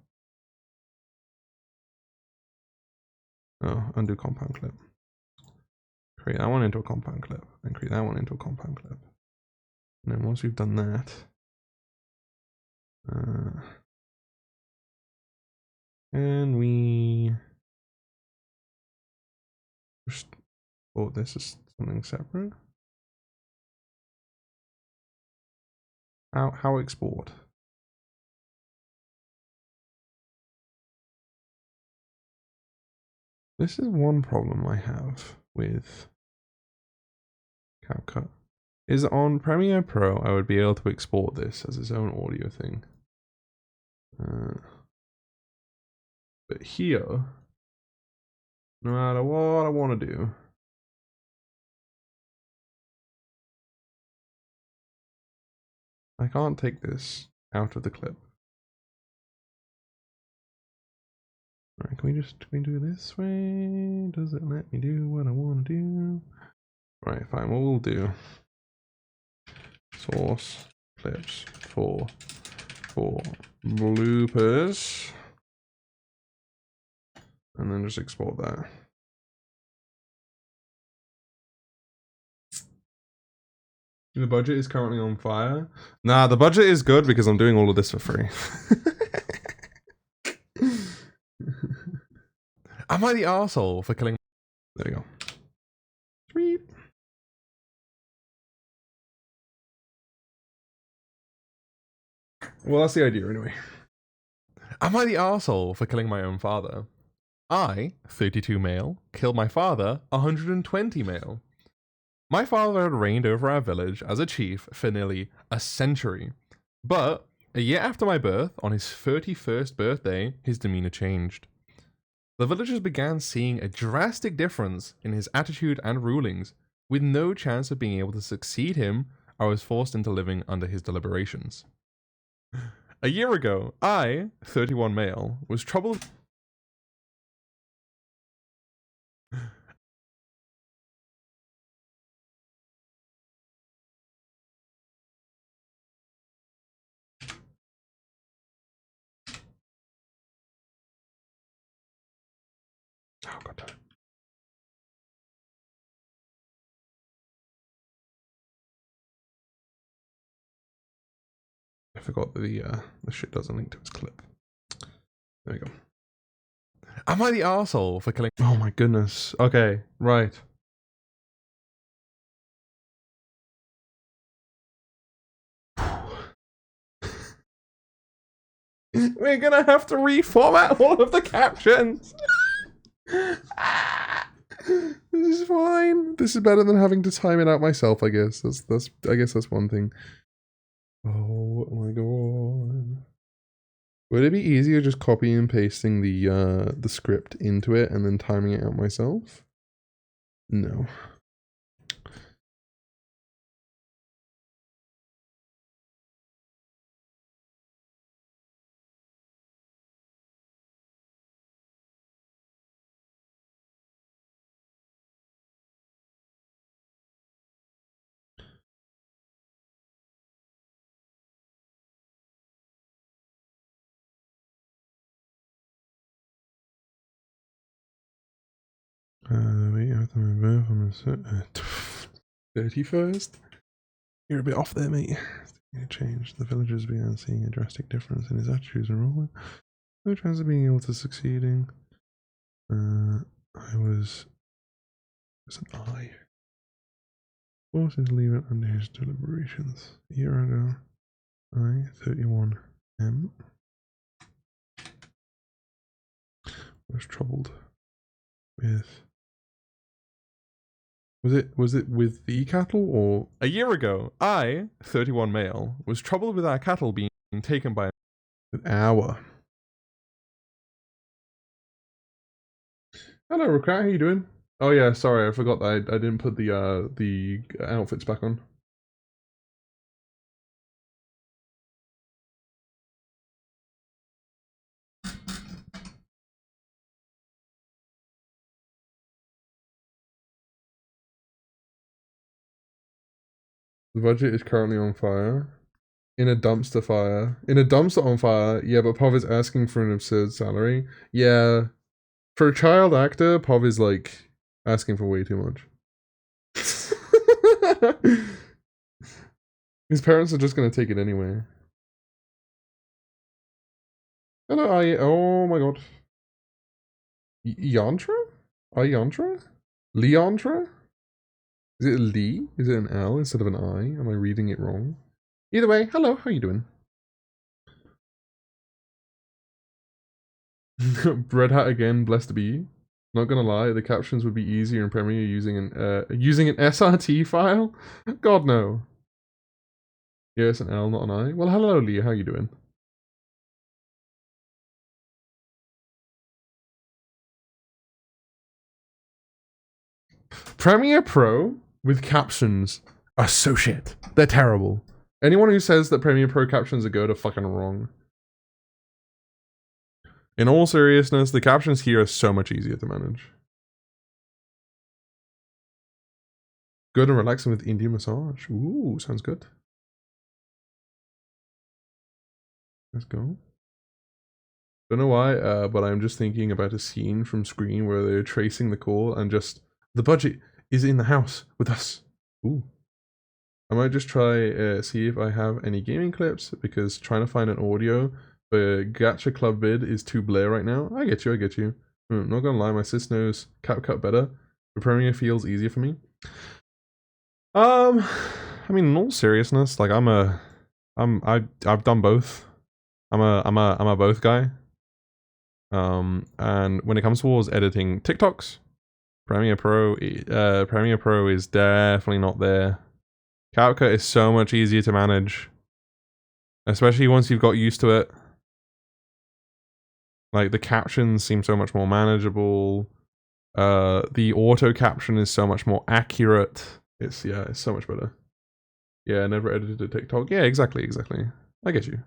Speaker 1: Oh, undo compound clip. Create that one into a compound clip, and create that one into a compound clip. And then once we've done that, and we just export this as something separate. How export? This is one problem I have with CapCut. Is on Premiere Pro, I would be able to export this as its own audio thing. But here, no matter what I want to do, I can't take this out of the clip. Alright, can we do it this way? Does it let me do what I want to do? Right, fine, what we'll do. Source clips for bloopers. And then just export that. The budget is currently on fire. Nah, the budget is good because I'm doing all of this for free. Am I the arsehole for killing? There we go. Sweet. Well, that's the idea anyway. Am I the arsehole for killing my own father? I, 32 male, killed my father, 120 male. My father had reigned over our village as a chief for nearly a century. But a year after my birth, on his 31st birthday, his demeanor changed. The villagers began seeing a drastic difference in his attitude and rulings. With no chance of being able to succeed him, I was forced into living under his deliberations. A year ago, I, 31 male, was troubled. Oh, God damn it. I forgot that the shit doesn't link to his clip. There we go. Am I the arsehole for killing? Oh my goodness. Okay, right. We're gonna have to reformat all of the captions. This is fine. This is better than having to time it out myself, I guess. I guess that's one thing. Oh my god. Would it be easier just copying and pasting the script into it and then timing it out myself? No. Wait, after my birth on the 31st? You're a bit off there, mate. It changed. The villagers began seeing a drastic difference in his attitudes and ruling. No chance of being able to succeeding. I was an I. Forced to leave it under his deliberations. A year ago, I, 31M, was troubled with Was it with the cattle or a year ago? I, 31 male, was troubled with our cattle being taken by an hour. Hello, Rukrat, how you doing? Oh yeah, sorry, I forgot that I didn't put the outfits back on. The budget is currently on fire. In a dumpster fire. In a dumpster on fire. Yeah, but Pov is asking for an absurd salary. Yeah. For a child actor, Pov is like asking for way too much. His parents are just gonna take it anyway. Hello, oh my god. Yantra? Yantra? Leontra? Is it a Lee? Is it an L instead of an I? Am I reading it wrong? Either way, hello, how you doing? Red hat again, blessed be. Not gonna lie, the captions would be easier in Premiere using an SRT file. God no. Yes, an L, not an I. Well, hello, Lee. How you doing? Premiere Pro with captions are so shit. They're terrible. Anyone who says that Premiere Pro captions are good are fucking wrong. In all seriousness, the captions here are so much easier to manage. Good and relaxing with Indian massage. Ooh, sounds good. Let's go. Don't know why, but I'm just thinking about a scene from Scream where they're tracing the call and just the budget is in the house with us. Ooh. I might just try see if I have any gaming clips because trying to find an audio for Gacha Club vid is too blare right now. I get you. I'm not gonna lie, my sis knows CapCut better. The Premiere feels easier for me. I mean, in all seriousness, like I've done both. I'm a both guy. And when it comes towards editing TikToks, Premiere Pro is definitely not there. CapCut is so much easier to manage, especially once you've got used to it. Like the captions seem so much more manageable. The auto caption is so much more accurate. It's so much better. Yeah, never edited a TikTok. Yeah, exactly. I get you.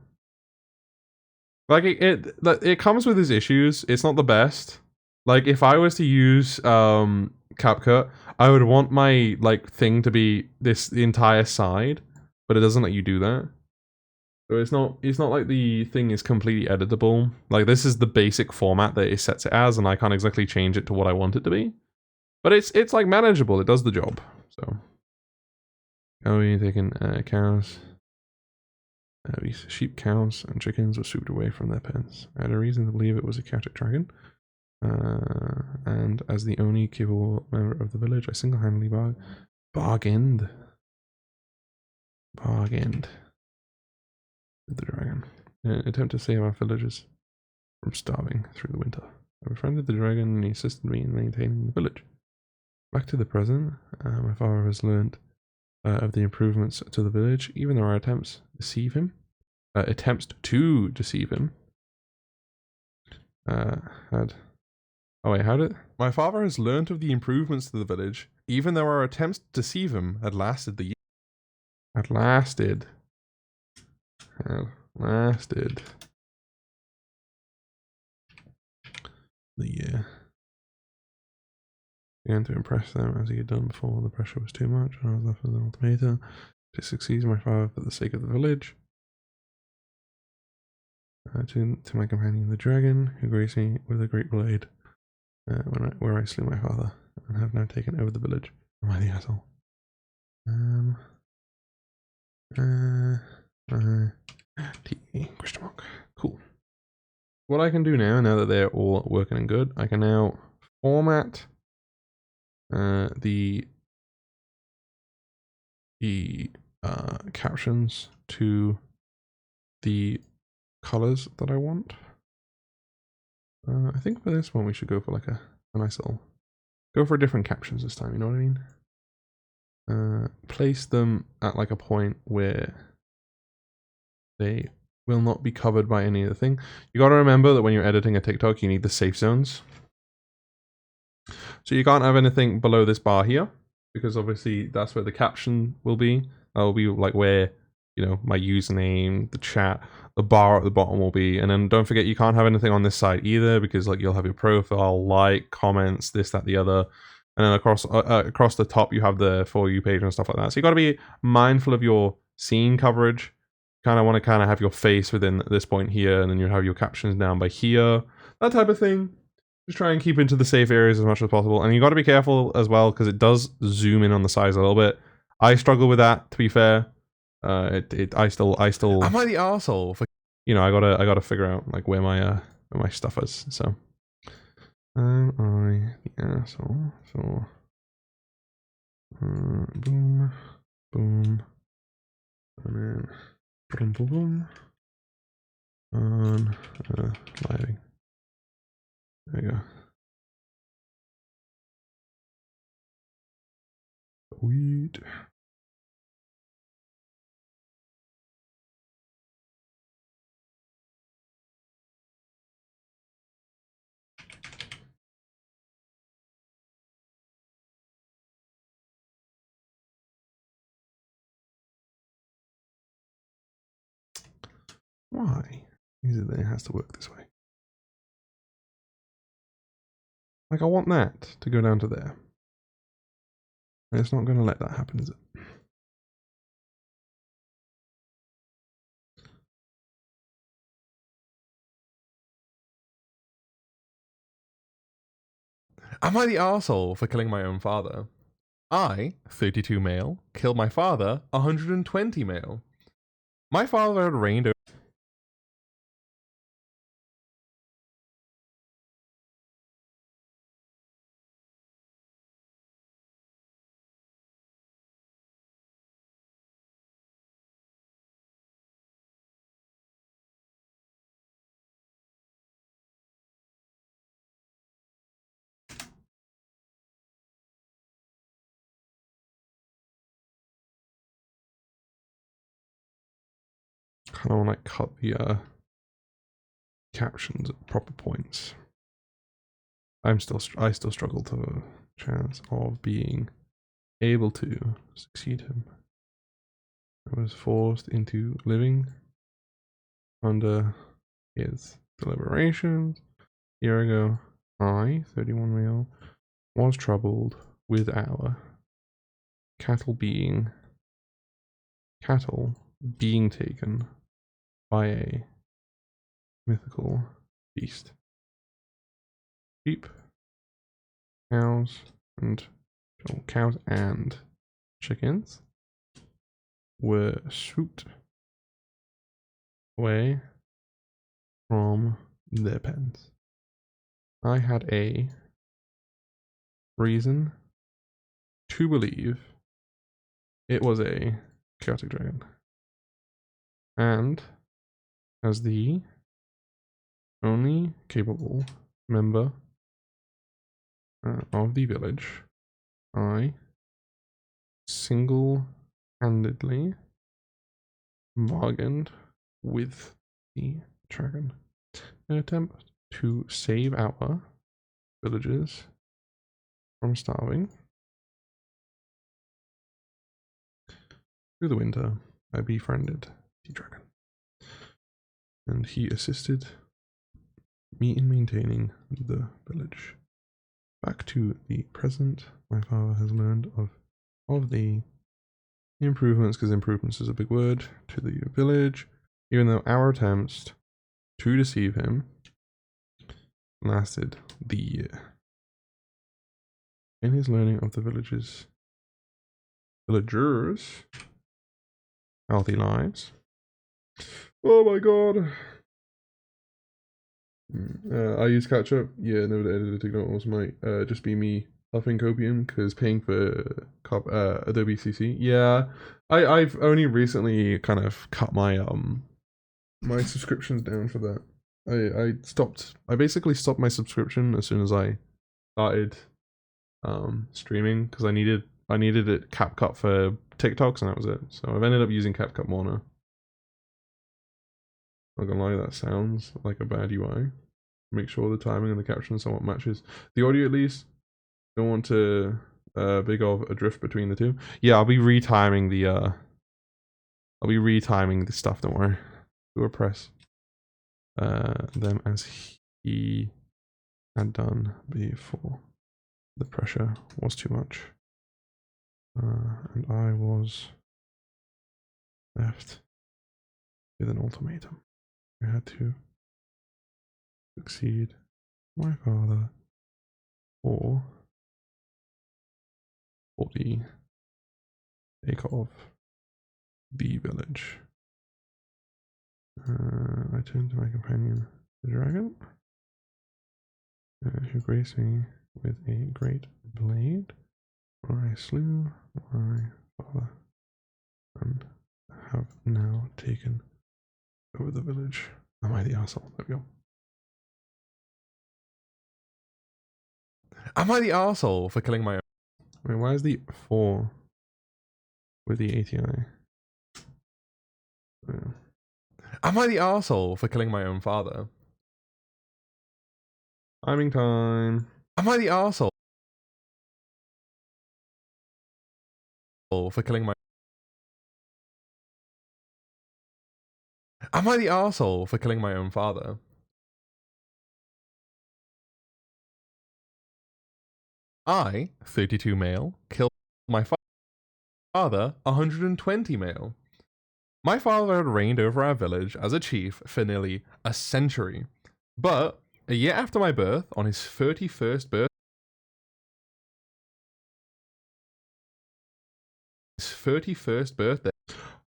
Speaker 1: Like it comes with its issues. It's not the best. Like if I was to use CapCut, I would want my like thing to be the entire side, but it doesn't let you do that. So it's not like the thing is completely editable. Like this is the basic format that it sets it as, and I can't exactly change it to what I want it to be. But it's like manageable. It does the job. So you're taking cows. These sheep, cows, and chickens were swooped away from their pens. I had a reason to believe it was a chaotic dragon. And as the only capable member of the village, I single-handedly bargained with the dragon in an attempt to save our villagers from starving through the winter. I befriended the dragon and he assisted me in maintaining the village. Back to the present, my father has learned of the improvements to the village, even though our attempts to deceive him. My father has learned of the improvements to the village, even though our attempts to deceive him had lasted the year. Had lasted the year. Began to impress them as he had done before. The pressure was too much, and I was left with an ultimatum to succeed my father for the sake of the village. To my companion the dragon, who graced me with a great blade, where I slew my father, and have now taken over the village. Am I the asshole? Question mark. Cool. What I can do now that they're all working and good, I can now format the captions to the colors that I want. I think for this one we should go for like a nice little, go for different captions this time, you know what I mean? place them at like a point where they will not be covered by any other thing. You got to remember that when you're editing a TikTok, you need the safe zones. So you can't have anything below this bar here, because obviously that's where the caption will be. That will be like where, you know, my username, the chat, the bar at the bottom will be. And then don't forget, you can't have anything on this side either, because like you'll have your profile, like, comments, this, that, the other. And then across the top, you have the For You page and stuff like that. So you got to be mindful of your scene coverage. Kind of want to kind of have your face within this point here, and then you have your captions down by here, that type of thing. Just try and keep into the safe areas as much as possible. And you got to be careful as well, because it does zoom in on the size a little bit. I struggle with that, to be fair. I still. Am I the arsehole for? You know, I gotta figure out like where my stuff is. So, am I the asshole for? Boom, boom, and then boom, boom, boom. On lighting. There you go. Sweet. Why is it that it has to work this way? Like, I want that to go down to there. And it's not going to let that happen, is it? Am I the arsehole for killing my own father? I, 32 male, killed my father, 120 male. My father had reigned over. I don't want to cut the captions at proper points. I still struggle to a chance of being able to succeed him. I was forced into living under his deliberations. A year ago, I, 31 male, was troubled with our cattle being taken by a mythical beast. Sheep, cows and chickens were swooped away from their pens. I had a reason to believe it was a chaotic dragon. And as the only capable member of the village, I single-handedly bargained with the dragon in an attempt to save our villagers from starving. Through the winter, I befriended the dragon, and he assisted me in maintaining the village. Back to the present, my father has learned of the improvements, because improvements is a big word, to the village, even though our attempts to deceive him lasted the year. In his learning of the villagers' healthy lives. Oh my god. I use catch-up. Yeah, never edited TikTok. Also might just be me huffing copium because paying for Adobe CC. Yeah, I've only recently kind of cut my my subscriptions down for that. I basically stopped my subscription as soon as I started streaming, because I needed I needed it CapCut for TikToks, and that was it. So I've ended up using CapCut more now. Not gonna lie, that sounds like a bad UI. Make sure the timing and the caption somewhat matches the audio at least. Don't want to big of a drift between the two. Yeah, I'll be retiming the stuff, don't worry. Do a press them as he had done before. The pressure was too much. And I was left with an ultimatum. I had to succeed my father or for the sake of the village. I turned to my companion, the dragon, who graced me with a great blade, where I slew my father and have now taken over the village. Am I the arsehole? There we go. Am I the arsehole for killing my own? Wait, why is the 4 with the ATI? Yeah. Am I the arsehole for killing my own father? Timing time. Am I the arsehole for killing my... Am I the arsehole for killing my own father? I, 32 male, killed my father, 120 male. My father had reigned over our village as a chief for nearly a century. But a year after my birth, on his 31st birthday,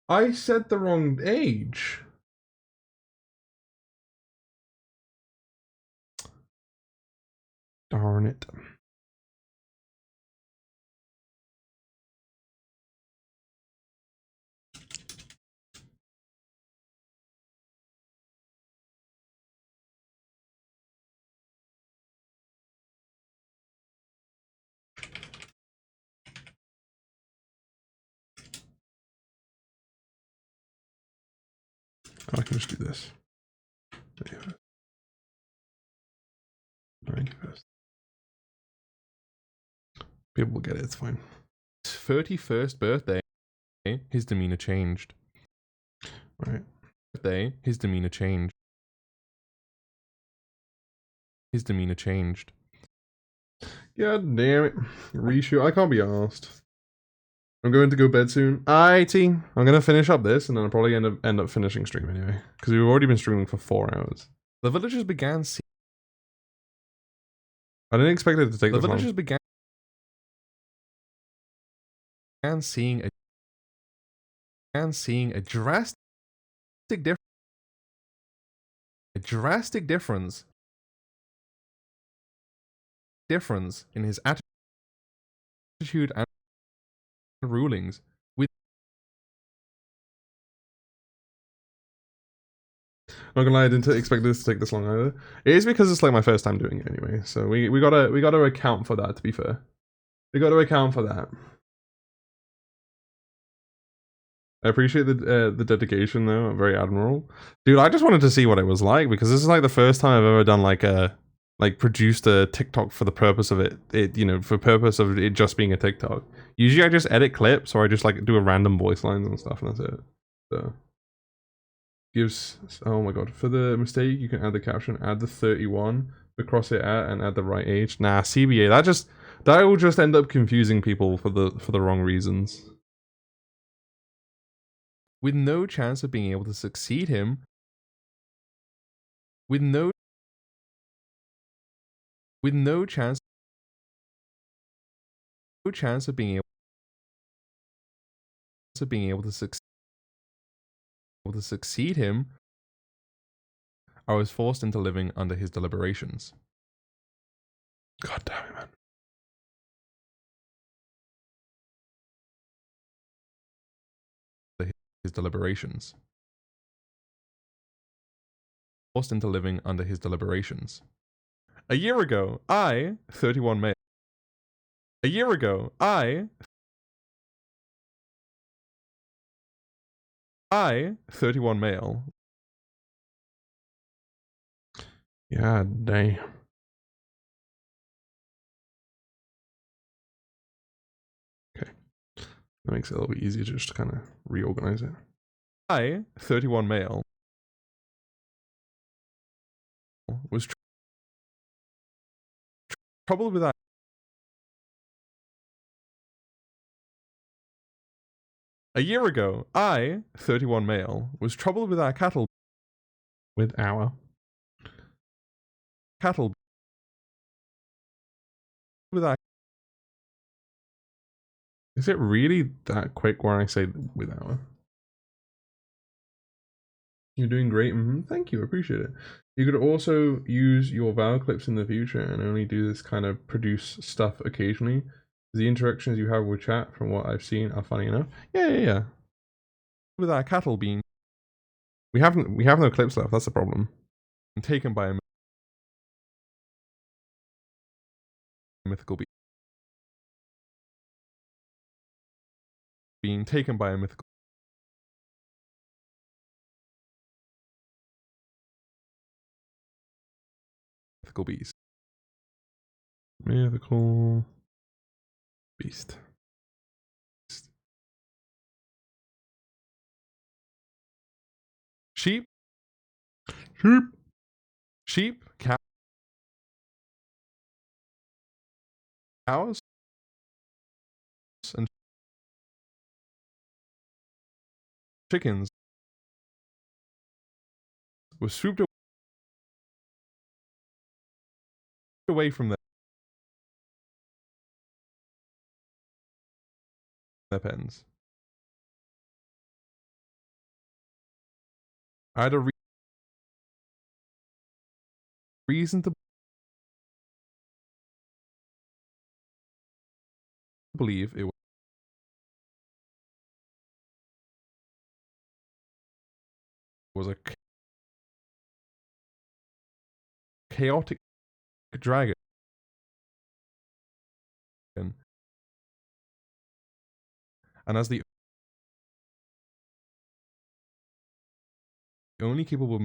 Speaker 1: I said the wrong age. Darn it. I can just do this. 91st. People will get it, it's fine. His 31st birthday, his demeanor changed. Right. His demeanor changed. His demeanor changed. God damn it. Reshoot. I can't be asked. I'm going to go bed soon. IT. I'm gonna finish up this and then I'll probably end up finishing stream anyway. Because we've already been streaming for 4 hours. The villagers began I didn't expect it to take this long. The villagers began seeing a drastic difference in his attitude and rulings with... Not gonna lie, I didn't expect this to take this long either. It is because it's like my first time doing it anyway, so we gotta account for that, to be fair. We gotta account for that. I appreciate the dedication though, very admirable. Dude, I just wanted to see what it was like because this is like the first time I've ever done like produced a TikTok for the purpose of it, for purpose of it just being a TikTok. Usually I just edit clips or I just like do a random voice lines and stuff and that's it. So gives, oh my god, for the mistake you can add the caption, add the 31, the cross it at and add the right age. Nah, CBA, that will just end up confusing people for the wrong reasons. With no chance of being able to succeed him, with no chance of being able to succeed him, I was forced into living under his deliberations. God damn it, man. His deliberations. Forced into living under his deliberations. A year ago, I, 31 May. A year ago, I,
Speaker 3: I, 31 male.
Speaker 1: Yeah, damn. Okay. That makes it a little bit easier just to kind of reorganize it.
Speaker 3: I, 31 male, was troubled with that. A year ago, I, 31 male, was troubled with our cattle
Speaker 1: With our.
Speaker 3: with our
Speaker 1: Is it really that quick when I say with our? You're doing great. Thank you. Appreciate it. You could also use your vowel clips in the future and only do this kind of produce stuff occasionally. The interactions you have with chat, from what I've seen, are funny enough. Yeah.
Speaker 3: with our cattle being
Speaker 1: We have no clips left. That's the problem.
Speaker 3: taken by a mythical beast. Being taken by a mythical beast.
Speaker 1: Mythical beast.
Speaker 3: Sheep, cows, and chickens were swooped away from their pens. I had a reason to believe it was a chaotic dragon, and as the only capable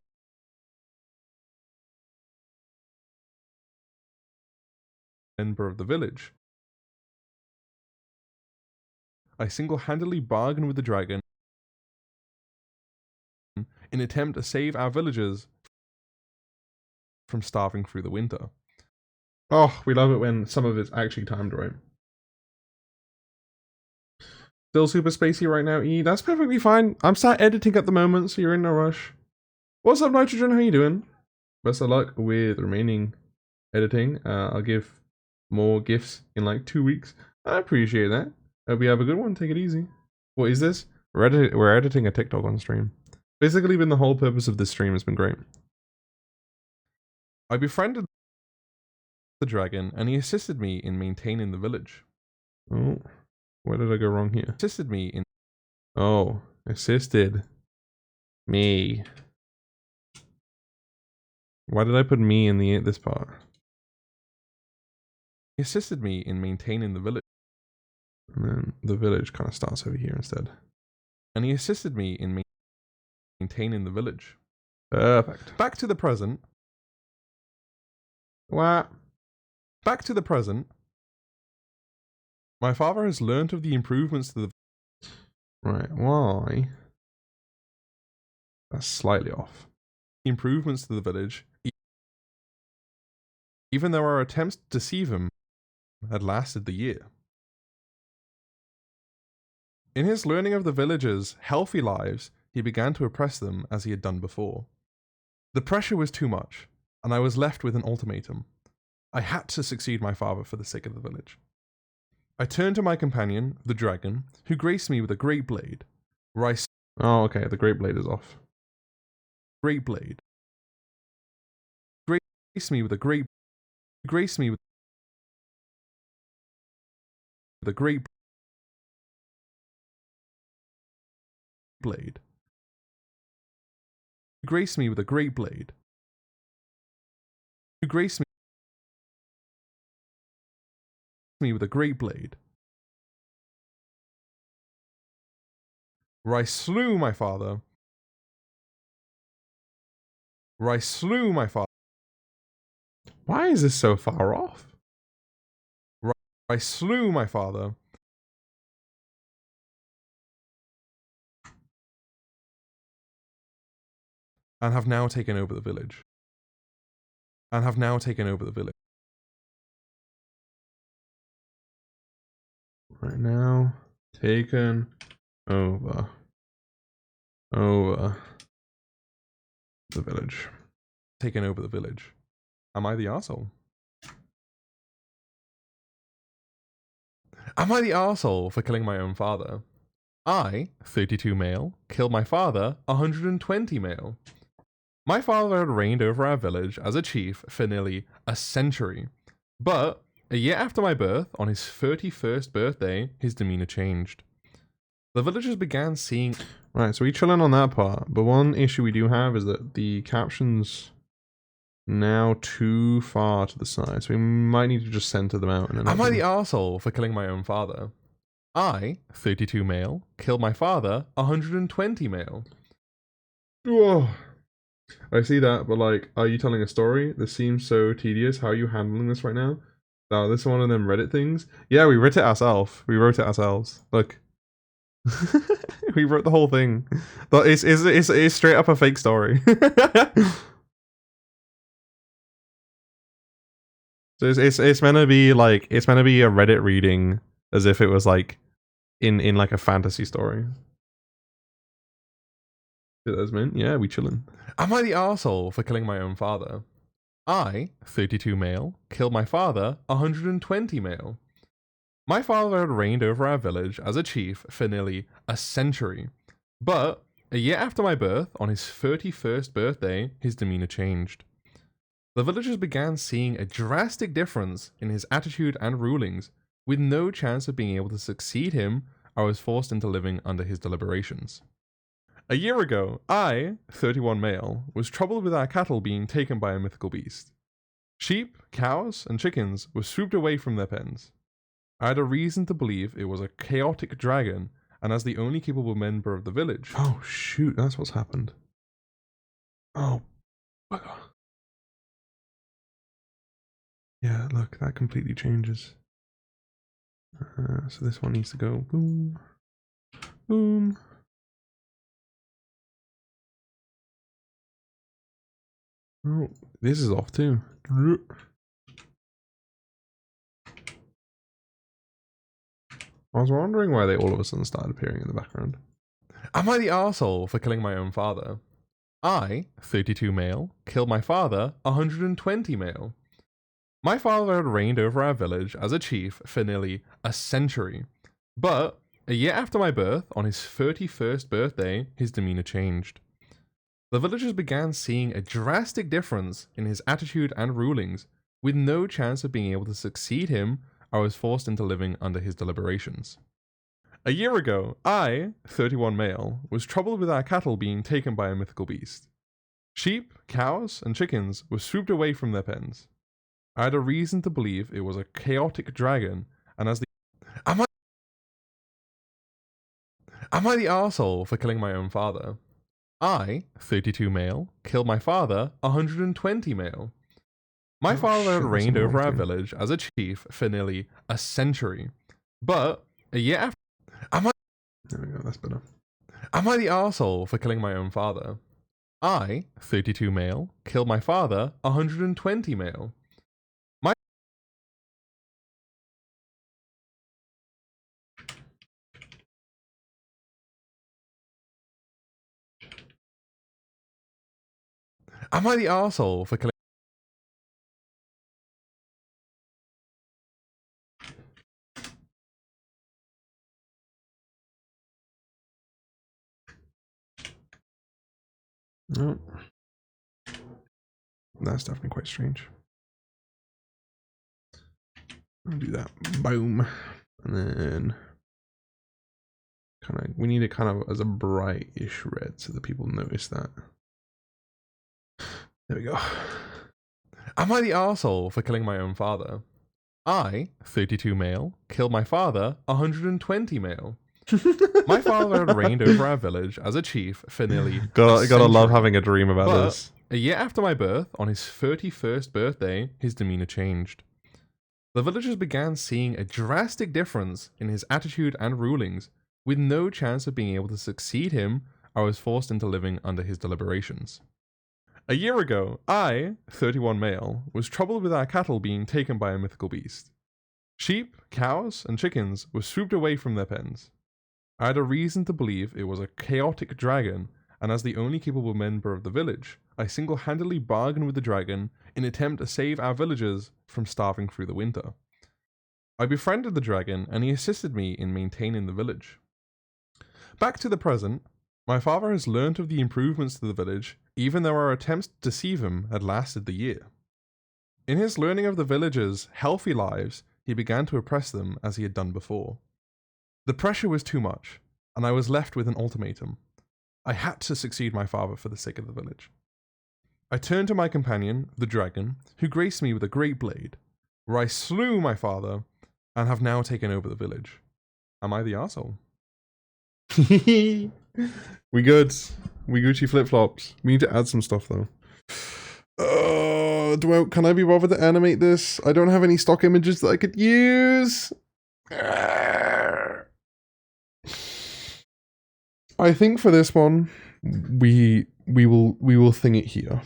Speaker 3: member of the village, I single-handedly bargained with the dragon in an attempt to save our villagers from starving through the winter.
Speaker 1: Oh, we love it when some of it's actually timed right. Still super spacey right now, E. That's perfectly fine. I'm sat editing at the moment, so you're in no rush. What's up, Nitrogen? How you doing? Best of luck with remaining editing. I'll give more gifts in like 2 weeks. I appreciate that. Hope you have a good one. Take it easy. What is this? We're editing a TikTok on stream. Basically, been the whole purpose of this stream. Has been great.
Speaker 3: I befriended the dragon, and he assisted me in maintaining the village.
Speaker 1: Oh, where did I go wrong here?
Speaker 3: Assisted me in
Speaker 1: Oh, assisted me. Why did I put me in this part?
Speaker 3: he assisted me in maintaining the village.
Speaker 1: And then the village kind of starts over here instead.
Speaker 3: And he assisted me in maintaining the village.
Speaker 1: Perfect.
Speaker 3: Back to the present.
Speaker 1: What?
Speaker 3: Back to the present. My father has learnt of the improvements to the
Speaker 1: Right, why? That's slightly off.
Speaker 3: improvements to the village, even though our attempts to deceive him had lasted the year. In his learning of the villagers' healthy lives, he began to oppress them as he had done before. The pressure was too much, and I was left with an ultimatum. I had to succeed my father for the sake of the village. I turned to my companion, the dragon, who graced me with a great blade, where I
Speaker 1: Oh, okay, the Great Blade is off.
Speaker 3: great blade. Graced me with a great graced me with a great blade. Graced me with a great blade. Who graced me with a great blade. where I slew my father. Where I slew my father.
Speaker 1: Why is this so far off?
Speaker 3: Where I slew my father. And have now taken over the village. And have now taken over the village.
Speaker 1: Right now, taken over. Over the village.
Speaker 3: Taken over the village. Am I the arsehole? Am I the arsehole for killing my own father? I, 32 male, killed my father, 120 male. My father had reigned over our village as a chief for nearly a century. But, a year after my birth, on his 31st birthday, his demeanor changed. The villagers began seeing...
Speaker 1: Right, so we chilling on that part, but one issue we do have is that the captions now too far to the side, so we might need to just center them out. And
Speaker 3: Am I the arsehole for killing my own father? I, 32 male, killed my father, 120 male.
Speaker 1: Whoa. I see that, but like, are you telling a story? This seems so tedious. How are you handling this right now? Oh, this is one of them Reddit things? Yeah, we wrote it ourselves. We wrote it ourselves. Look. We wrote the whole thing. But it's straight up a fake story. So it's meant to be like, it's meant to be a Reddit reading as if it was like in like a fantasy story. That's meant? Yeah, we chillin'.
Speaker 3: Am I the arsehole for killing my own father? I, 32 male, killed my father, 120 male. My father had reigned over our village as a chief for nearly a century. But, a year after my birth, on his 31st birthday, his demeanor changed. The villagers began seeing a drastic difference in his attitude and rulings. With no chance of being able to succeed him, I was forced into living under his deliberations. A year ago, I, 31 male, was troubled with our cattle being taken by a mythical beast. Sheep, cows, and chickens were swooped away from their pens. I had a reason to believe it was a chaotic dragon, and as the only capable member of the village...
Speaker 1: Oh shoot, that's what's happened. Oh, bugger. Yeah, look, that completely changes. So this one needs to go boom, boom. Oh, this is off too. I was wondering why they all of a sudden started appearing in the background.
Speaker 3: Am I the arsehole for killing my own father? I, 32 male, killed my father, 120 male. My father had reigned over our village as a chief for nearly a century. But, a year after my birth, on his 31st birthday, his demeanor changed. The villagers began seeing a drastic difference in his attitude and rulings. With no chance of being able to succeed him, I was forced into living under his deliberations. A year ago, I, 31 male, was troubled with our cattle being taken by a mythical beast. Sheep, cows, and chickens were swooped away from their pens. I had a reason to believe it was a chaotic dragon, and as the... Am I the arsehole for killing my own father? I, 32 male, killed my father, 120 male. My father had reigned over our village as a chief for nearly a century. But, a year after...
Speaker 1: There we go, that's better.
Speaker 3: Am I the arsehole for killing my own father? I, 32 male, killed my father, 120 male. Am I the arsehole for killing...
Speaker 1: No. That's definitely quite strange. I'll do that. Boom. And then kind of, we need it kind of as a bright-ish red so that people notice that. There we go.
Speaker 3: Am I the arsehole for killing my own father? I, 32 male, killed my father, 120 male. My father had reigned over our village as a chief for nearly
Speaker 1: Gotta love
Speaker 3: century.
Speaker 1: having a dream about
Speaker 3: But
Speaker 1: this.
Speaker 3: a year after my birth, on his 31st birthday, his demeanor changed. The villagers began seeing a drastic difference in his attitude and rulings. With no chance of being able to succeed him, I was forced into living under his deliberations. A year ago, I, 31 male, was troubled with our cattle being taken by a mythical beast. Sheep, cows, and chickens were swooped away from their pens. I had a reason to believe it was a chaotic dragon, and as the only capable member of the village, I single-handedly bargained with the dragon in an attempt to save our villagers from starving through the winter. I befriended the dragon, and he assisted me in maintaining the village. Back to the present, my father has learnt of the improvements to the village, even though our attempts to deceive him had lasted the year. In his learning of the villagers' healthy lives, he began to oppress them as he had done before. The pressure was too much, and I was left with an ultimatum. I had to succeed my father for the sake of the village. I turned to my companion, the dragon, who graced me with a great blade, where I slew my father, and have now taken over the village. Am I the arsehole?
Speaker 1: We good. We Gucci flip flops. We need to add some stuff though. Can I be bothered to animate this? I don't have any stock images that I could use. I think for this one, we will thing it here.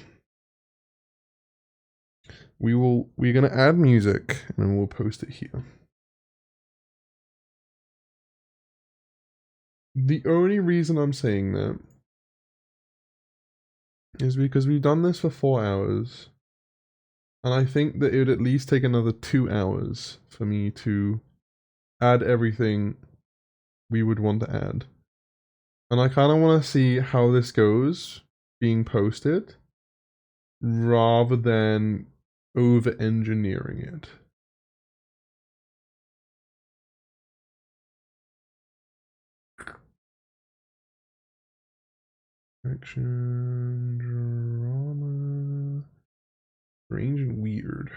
Speaker 1: We're gonna add music and then we'll post it here. The only reason I'm saying that is because we've done this for 4 hours. And I think that it would at least take another 2 hours for me to add everything we would want to add. And I kind of want to see how this goes being posted rather than over-engineering it. Action, drama, strange and weird.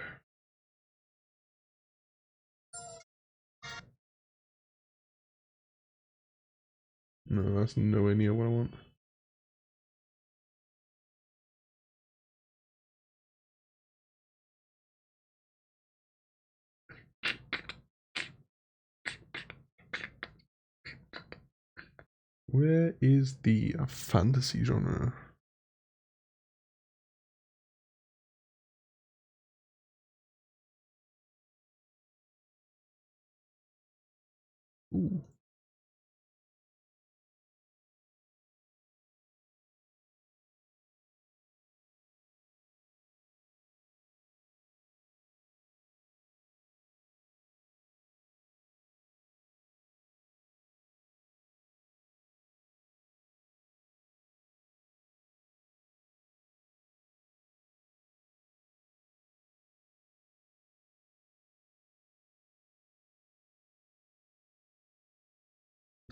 Speaker 1: No, that's nowhere near what I want. Where is the fantasy genre? Ooh.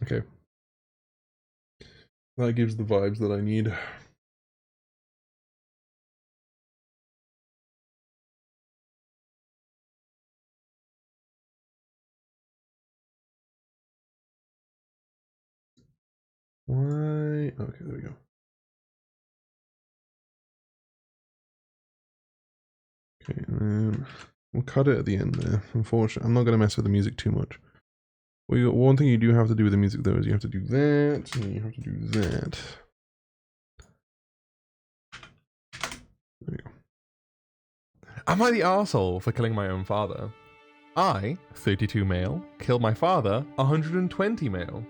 Speaker 1: Okay. That gives the vibes that I need. Why? Okay, there we go. Okay, and then we'll cut it at the end there. Unfortunately, I'm not going to mess with the music too much. Well, one thing you do have to do with the music though is you have to do that, and you have to do that. There we go.
Speaker 3: Am I the arsehole for killing my own father? I, 32 male, killed my father, 120 male.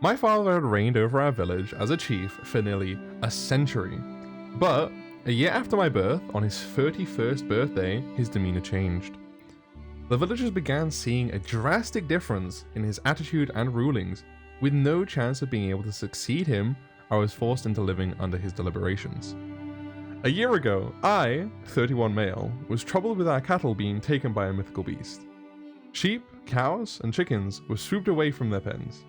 Speaker 3: My father had reigned over our village as a chief for nearly a century. But a year after my birth, on his 31st birthday, his demeanor changed. The villagers began seeing a drastic difference in his attitude and rulings. With no chance of being able to succeed him, I was forced into living under his deliberations. A year ago, I, 31 male, was troubled with our cattle being taken by a mythical beast. Sheep, cows, and chickens were swooped away from their pens.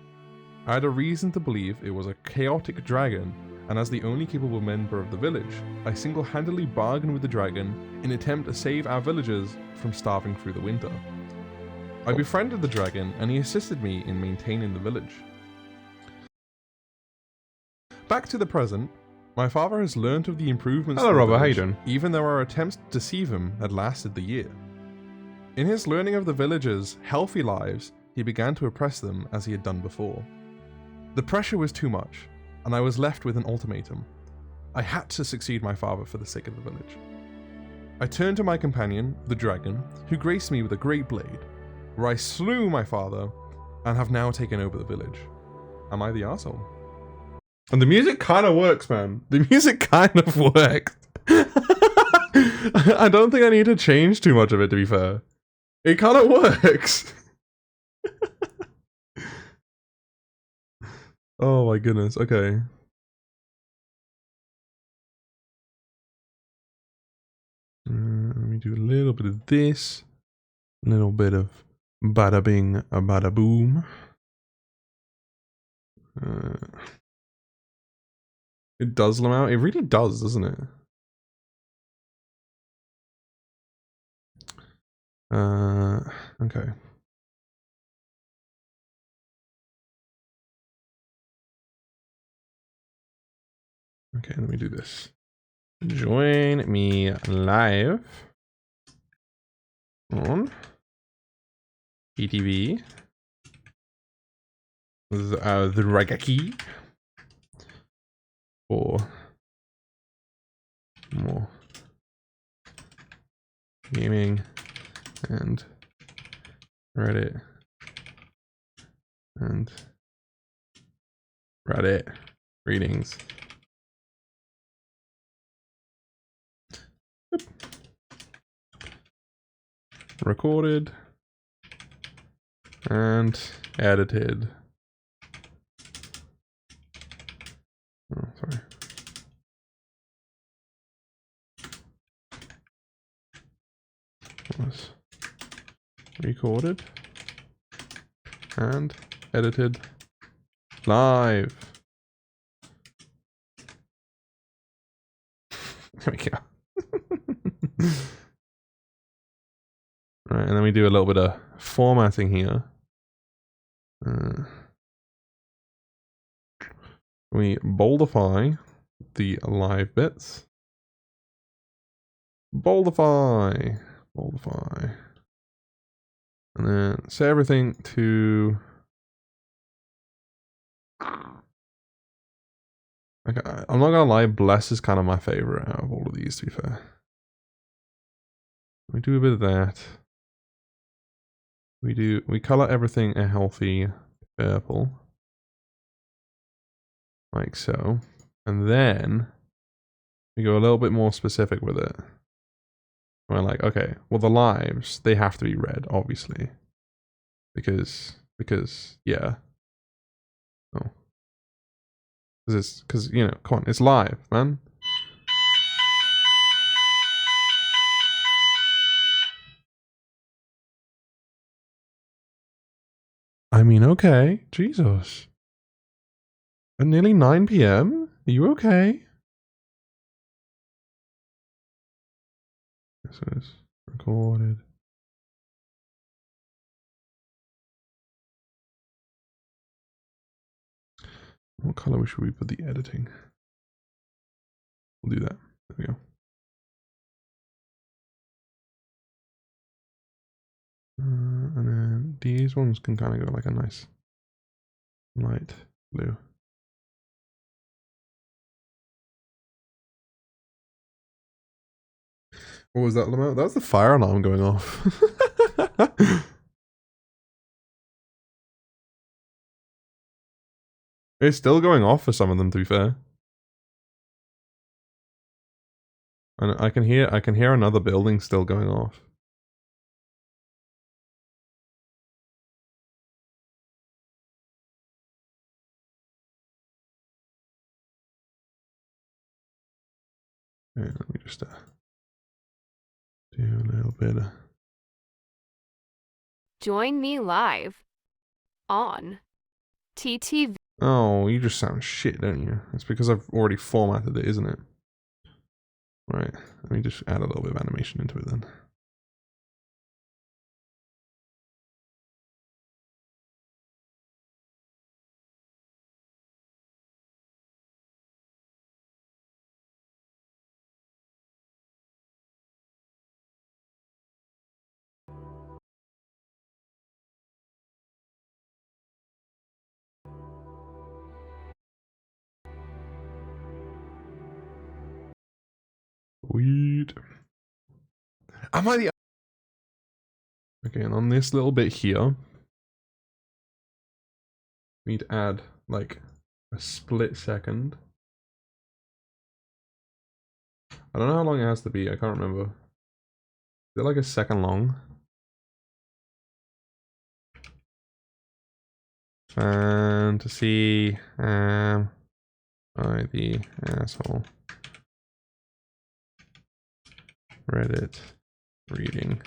Speaker 3: I had a reason to believe it was a chaotic dragon, and as the only capable member of the village, I single-handedly bargained with the dragon in an attempt to save our villagers from starving through the winter.
Speaker 1: I befriended the dragon, and he assisted me in maintaining the village. Back to the present, my father has learnt of the improvements.
Speaker 3: Hello,
Speaker 1: to the
Speaker 3: Robert. How you
Speaker 1: village,
Speaker 3: doing?
Speaker 1: even though our attempts to deceive him had lasted the year. In his learning of the villagers' healthy lives, he began to oppress them as he had done before. The pressure was too much, and I was left with an ultimatum. I had to succeed my father for the sake of the village. I turned to my companion, the dragon, who graced me with a great blade, where I slew my father and have now taken over the village. Am I the arsehole? And the music kind of works, man. The music kind of works. I don't think I need to change too much of it, to be fair. It kind of works. Oh my goodness, okay. Let me do a little bit of this. A little bit of bada bing, a bada boom. It does them out. It really does, doesn't it? Okay. Okay, let me do this. Join me live on ETV. The Ragaki for more gaming and Reddit and Reddit readings. Yep. Recorded and edited. Oh, sorry. Was recorded and edited live. There we go. Right, and then we do a little bit of formatting here. We boldify the live bits. Boldify. And then set everything to... Okay, I'm not gonna lie, Bless is kind of my favorite out of all of these, to be fair. We do a bit of that. We color everything a healthy purple. Like so. And then we go a little bit more specific with it. We're like, okay, well the lives, they have to be red, obviously. Because yeah. Oh. Because you know, come on, it's live, man. I mean, okay, Jesus. At nearly 9 p.m? Are you okay? This is recorded. What color should we put the editing? We'll do that. There we go. And then these ones can kind of go like a nice light blue. What was that, Lamont? That was the fire alarm going off. It's still going off for some of them, to be fair. And I can hear another building still going off. Okay, let me just do a little bit of...
Speaker 5: Join me live on TTV.
Speaker 1: Oh, you just sound shit, don't you? It's because I've already formatted it, isn't it? Right, let me just add a little bit of animation into it then. Sweet. Am I the... Okay, and on this little bit here, we need to add, like, a split second. I don't know how long it has to be, I can't remember. Is it like a second long? Fantasy, I the asshole. Reddit reading.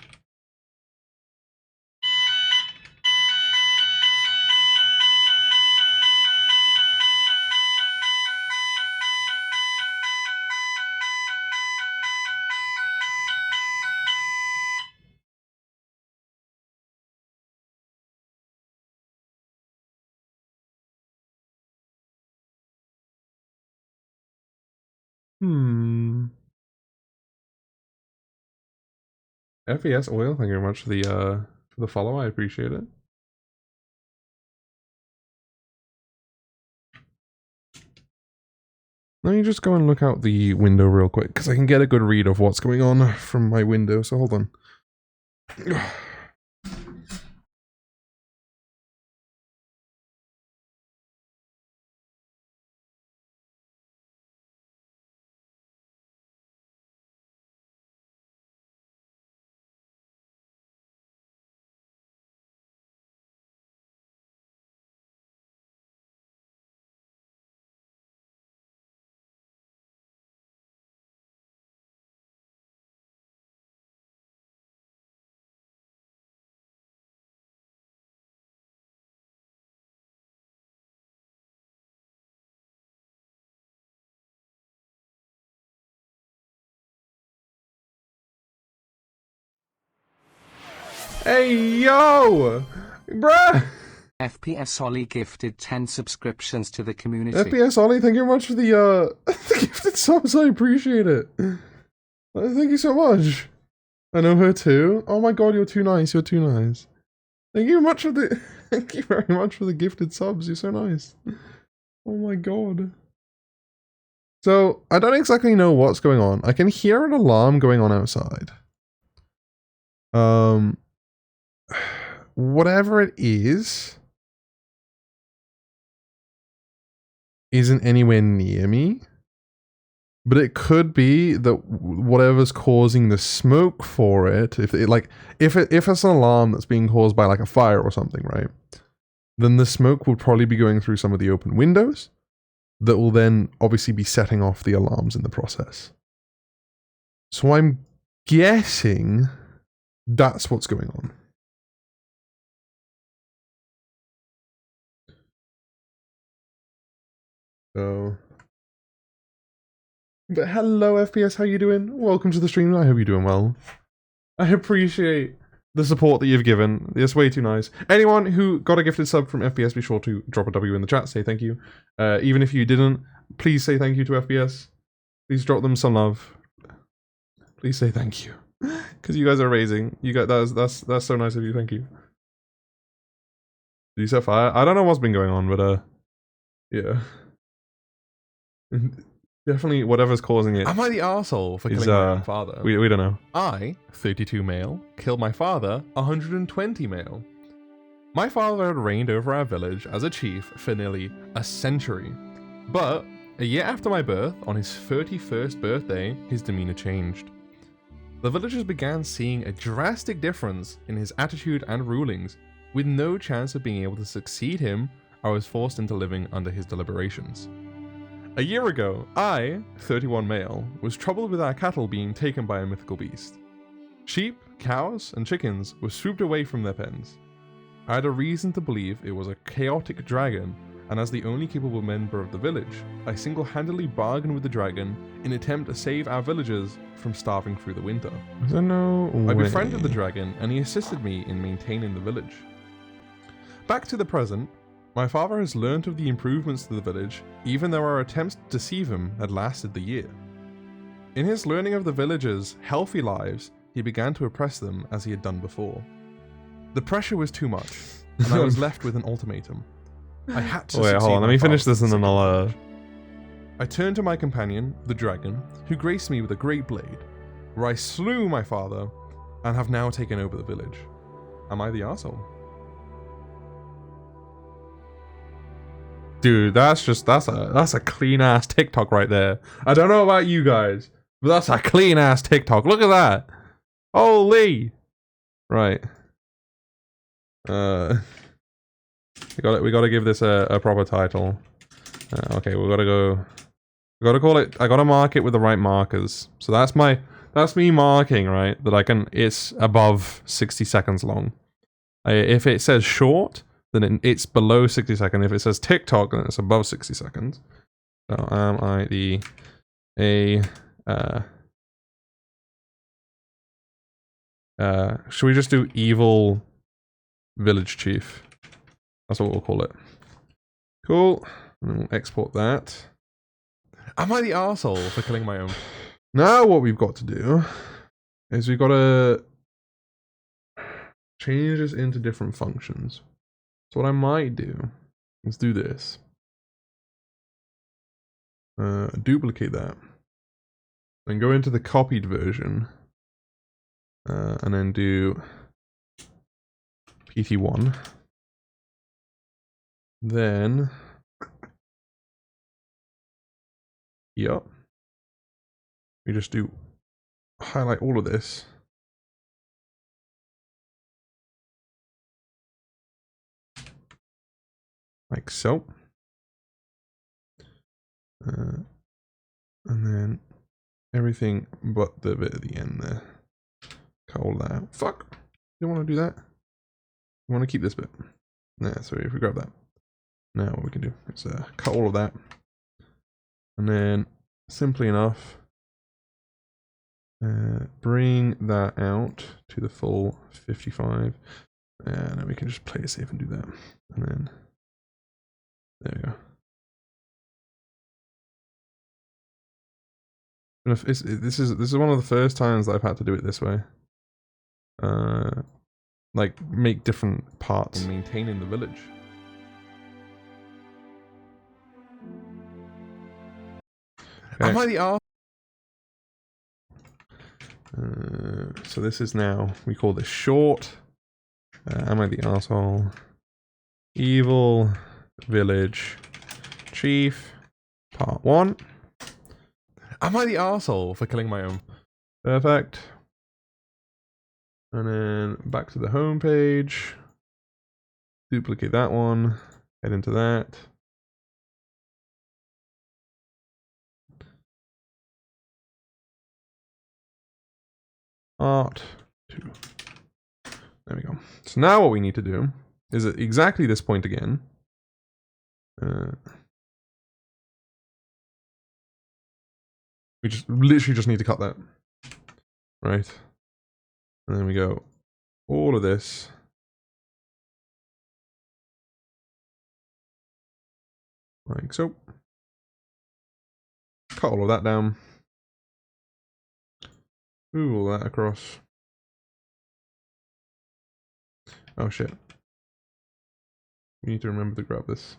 Speaker 1: FES Oil, thank you very much for the follow. I appreciate it. Let me just go and look out the window real quick, because I can get a good read of what's going on from my window, so hold on. Hey, yo! Bruh!
Speaker 2: FPS Ollie gifted 10 subscriptions to the community.
Speaker 1: FPS Ollie, thank you very much for the gifted subs, I appreciate it. Thank you so much. I know her too. Oh my god, you're too nice, you're too nice. Thank you much for the thank you very much for the gifted subs, you're so nice. Oh my god. So, I don't exactly know what's going on. I can hear an alarm going on outside. Whatever it is isn't anywhere near me, but it could be that whatever's causing the smoke for it, if it's an alarm that's being caused by like a fire or something, right, then the smoke will probably be going through some of the open windows that will then obviously be setting off the alarms in the process. So I'm guessing that's what's going on. So, but hello FPS, how you doing? Welcome to the stream. I hope you're doing well. I appreciate the support that you've given. It's way too nice. Anyone who got a gifted sub from FPS, be sure to drop a W in the chat. Say thank you. Even if you didn't, please say thank you to FPS. Please drop them some love. Please say thank you, because you guys are amazing. You got that's so nice of you. Thank you. Did you set fire? I don't know what's been going on, but yeah. Definitely whatever's causing it.
Speaker 3: Am I the arsehole for
Speaker 1: Is,
Speaker 3: killing my own father?
Speaker 1: We don't know.
Speaker 3: I, 32 male, killed my father, 120 male. My father had reigned over our village as a chief for nearly a century. But a year after my birth, on his 31st birthday, his demeanor changed. The villagers began seeing a drastic difference in his attitude and rulings. With no chance of being able to succeed him, I was forced into living under his deliberations. A year ago, I, 31 male, was troubled with our cattle being taken by a mythical beast. Sheep, cows, and chickens were swooped away from their pens. I had a reason to believe it was a chaotic dragon, and as the only capable member of the village, I single-handedly bargained with the dragon in an attempt to save our villagers from starving through the winter. I befriended the dragon, and he assisted me in maintaining the village. Back to the present, my father has learnt of the improvements to the village, even though our attempts to deceive him had lasted the year. In his learning of the villagers' healthy lives, he began to oppress them as he had done before. The pressure was too much, and I was left with an ultimatum. I had to
Speaker 1: Wait, hold on, let me finish this and then I'll I turned to my companion, the dragon, who graced me with a great blade, where I slew my father and have now taken over the village. Am I the arsehole? Dude, that's a clean ass TikTok right there. I don't know about you guys, but that's a clean ass TikTok. Look at that. Holy. Right. We gotta give this a proper title. Okay, we gotta call it. I gotta mark it with the right markers. So that's me marking, right? That it's above 60 seconds long. If it says short, then it's below 60 seconds. If it says TikTok, then it's above 60 seconds. So am I should we just do evil village chief? That's what we'll call it. Cool. And then we'll export that. Am I the arsehole for killing my own? Now what we've got to do is we've got to change this into different functions. So what I might do is do this. Duplicate that. Then go into the copied version. And then do PT1. Then, yep. We just do highlight all of this. Like so. And then everything but the bit at the end there. Cut all that out. Fuck. You don't want to do that. You want to keep this bit. Nah, so if we grab that. Now what we can do is cut all of that. And then, simply enough, bring that out to the full 55. And then we can just play it safe and do that. And then, there we go. And this is one of the first times that I've had to do it this way. Like make different parts and maintaining the village. Okay. Am I the arsehole? So this is now, we call this short. Am I the arsehole? Evil village chief part 1. Am I the arsehole for killing my own? Perfect. And then back to the home page. Duplicate that one. Head into that. Art 2. There we go. So now what we need to do is at exactly this point again. We literally just need to cut that. Right. And then we go all of this. Like so. Cut all of that down. Move all that across. Oh shit. We need to remember to grab this.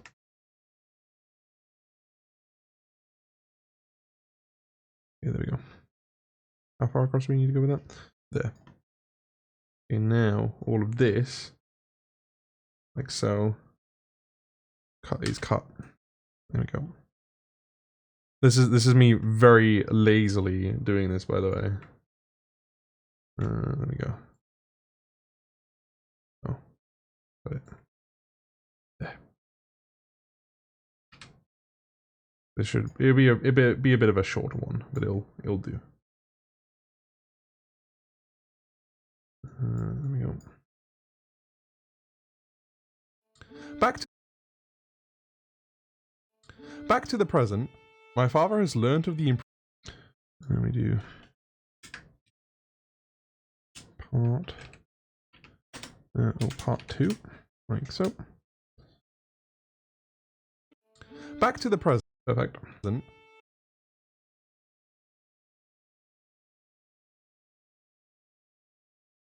Speaker 1: Yeah, there we go. How far across do we need to go with that? There. Okay, now all of this, like so, is cut. There we go. This is me very lazily doing this, by the way. There we go. Oh, got it. There. This it'll be a bit of a shorter one, but it'll do. There we go. Back to the present. My father has learnt of the Let me do part 2, like so. Back to the present. Perfect. Present.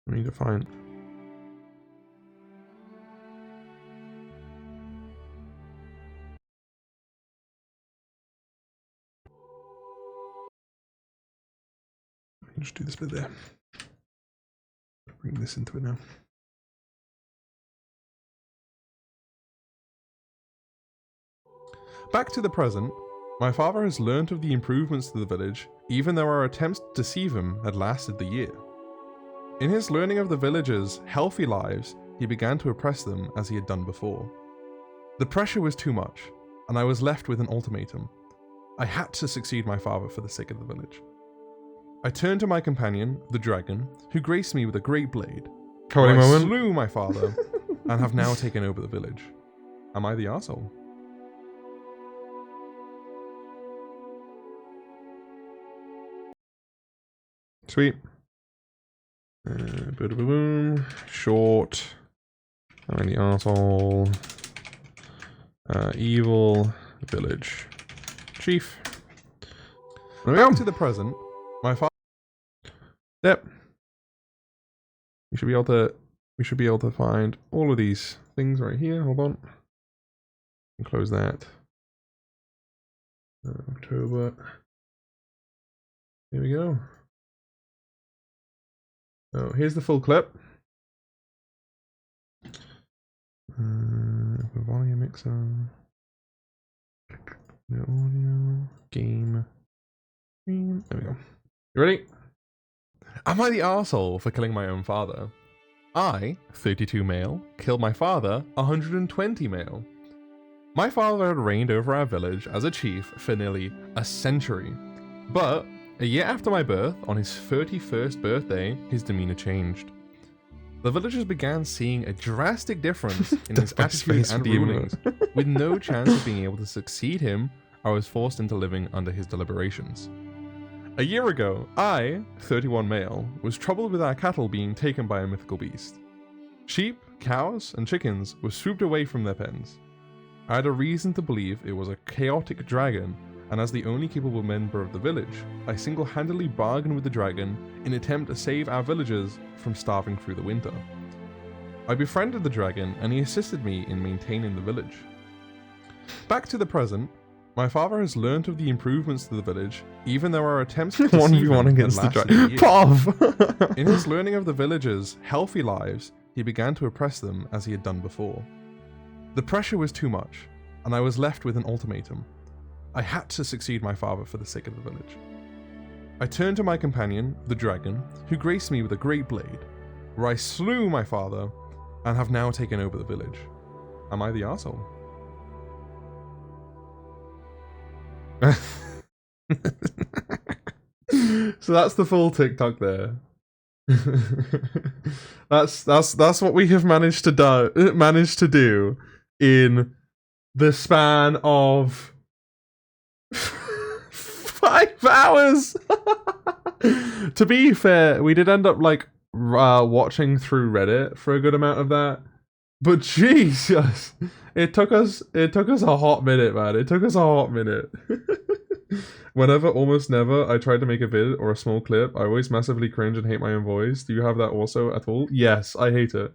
Speaker 1: We need to find. just do this bit there. Bring this into it now. Back to the present, my father has learnt of the improvements to the village, even though our attempts to deceive him had lasted the year. In his learning of the villagers' healthy lives, he began to oppress them as he had done before. The pressure was too much, and I was left with an ultimatum. I had to succeed my father for the sake of the village. I turned to my companion, the dragon, who graced me with a great blade.
Speaker 3: Cody
Speaker 1: I
Speaker 3: moment.
Speaker 1: slew my father, and have now taken over the village. Am I the arsehole? Sweet. Boom. Short. Am I the arsehole? Evil. Village. Chief. Back to the present. My father. Yep. We should be able to find all of these things right here. Hold on. And close that. October. Here we go. Oh, here's the full clip. Volume mixer. No audio. Game. There we go. You ready? Am I the arsehole for killing my own father? I, 32 male, killed my father, 120 male. My father had reigned over our village as a chief for nearly a century, but a year after my birth, on his 31st birthday, his demeanor changed. The villagers began seeing a drastic difference in his attitude and rulings. With no chance of being able to succeed him, I was forced into living under his deliberations. A year ago, I, 31 male, was troubled with our cattle being taken by a mythical beast. Sheep, cows, and chickens were swooped away from their pens. I had a reason to believe it was a chaotic dragon, and as the only capable member of the village, I single-handedly bargained with the dragon in an attempt to save our villagers from starving through the winter. I befriended the dragon, and he assisted me in maintaining the village. Back to the present, my father has learnt of the improvements to the village, even though our attempts to deceive him
Speaker 3: against the
Speaker 1: had lasted
Speaker 3: dragon.
Speaker 1: a year.
Speaker 3: Pov!
Speaker 1: In his learning of the villagers' healthy lives, he began to oppress them as he had done before. The pressure was too much, and I was left with an ultimatum. I had to succeed my father for the sake of the village. I turned to my companion, the dragon, who graced me with a great blade, where I slew my father, and have now taken over the village. Am I the arsehole? So that's the full TikTok there. that's what we have managed to do in the span of 5 hours. To be fair, we did end up like watching through Reddit for a good amount of that, but Jesus, it took us a hot minute, man. It took us a hot minute. Whenever, almost never, I try to make a vid or a small clip, I always massively cringe and hate my own voice. Do you have that also at all? Yes, I hate it.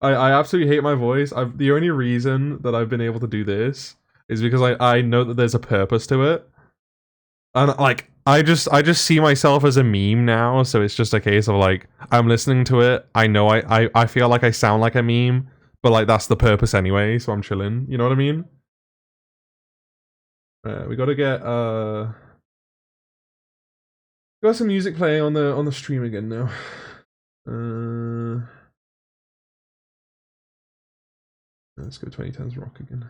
Speaker 1: I absolutely hate my voice. The only reason that I've been able to do this is because I know that there's a purpose to it. And like I just see myself as a meme now, so it's just a case of like I'm listening to it. I know I feel like I sound like a meme, but like that's the purpose anyway, so I'm chilling. You know what I mean? We gotta get got some music playing on the stream again now. Let's go 2010s rock again.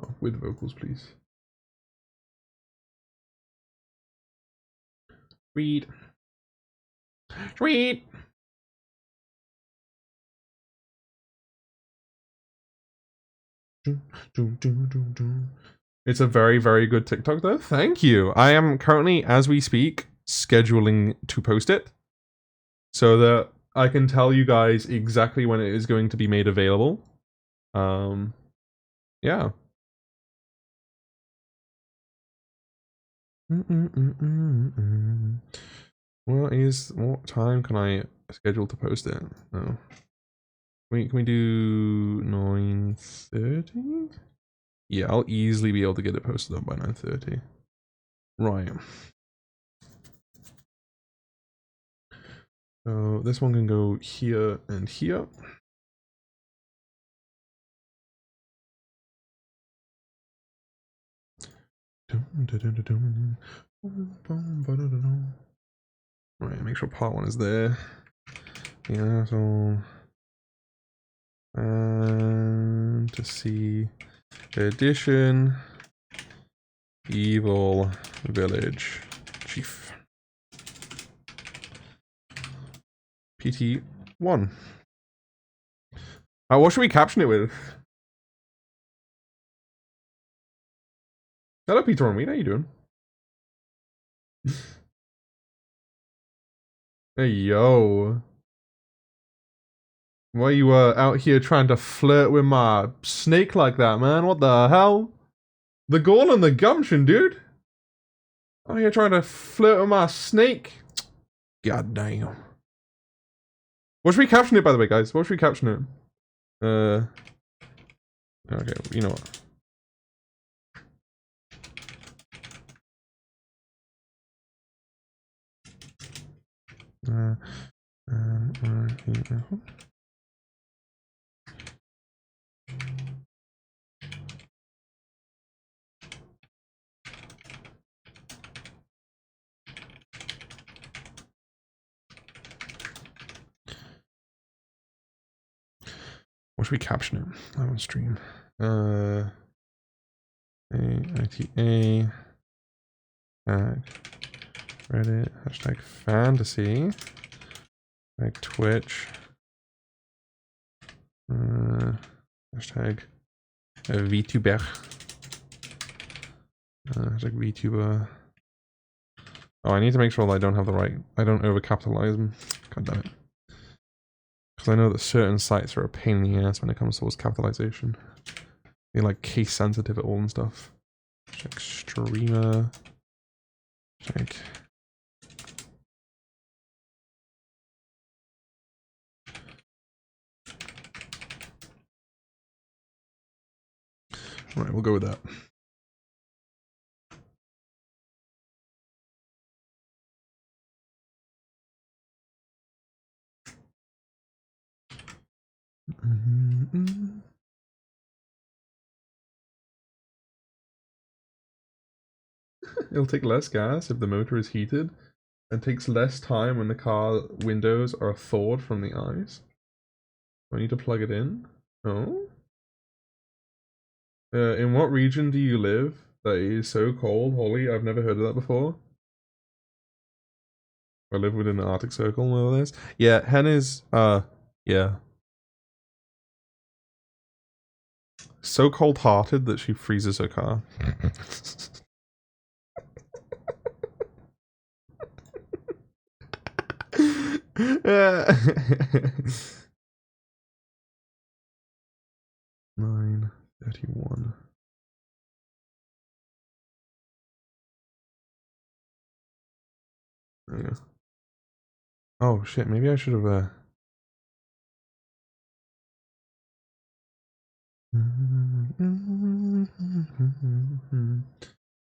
Speaker 1: Oh, with vocals, please. Sweet. Sweet. It's a very, very good TikTok though. Thank you. I am currently, as we speak, scheduling to post it so that I can tell you guys exactly when it is going to be made available. Yeah. What time can I schedule to post it? No. Can we do 9:30? Yeah, I'll easily be able to get it posted up by 9:30. Right. So this one can go here and here. Right, make sure part 1 is there. Yeah, so and to see edition evil village chief PT1. What should we caption it with? Hello, Peter and Weed. How you doing? Hey, yo. Why you out here trying to flirt with my snake like that, man? What the hell? The gall and the gumption, dude. Out here trying to flirt with my snake. God damn. What should we caption it, by the way, guys? What should we caption it? Okay, you know what? What should we caption it? I'm on stream. AITA. Reddit. Hashtag fantasy. Like Twitch. Hashtag VTuber. Hashtag VTuber. Oh, I need to make sure that I don't have the right. I don't overcapitalize them. God damn it. Because I know that certain sites are a pain in the ass when it comes towards capitalization. They're like case sensitive at all and stuff. Check streamer. Check. Right, we'll go with that. It'll take less gas if the motor is heated, and takes less time when the car windows are thawed from the ice. I need to plug it in. Oh? In what region do you live that is so cold, Holly? I've never heard of that before. I live within the Arctic Circle, more or less. Yeah, Hen is, yeah. So cold-hearted that she freezes her car. Yeah. 9:31. Yeah. Oh shit, maybe I should have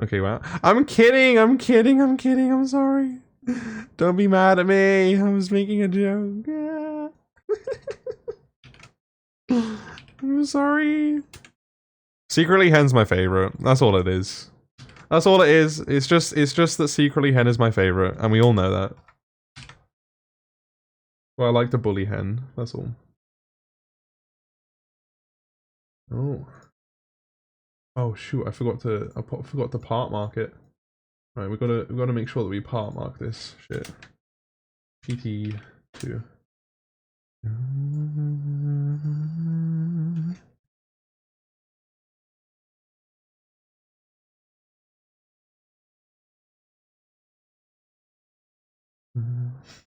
Speaker 1: Okay, wow. I'm kidding, I'm sorry. Don't be mad at me. I was making a joke. I'm sorry. Secretly Hen's my favorite. That's all it is. That's all it is. It's just that Secretly Hen is my favorite, and we all know that. Well, I like to bully Hen. That's all. Oh. Oh shoot! I forgot to part mark it. Right, we gotta make sure that we part mark this shit. PT2.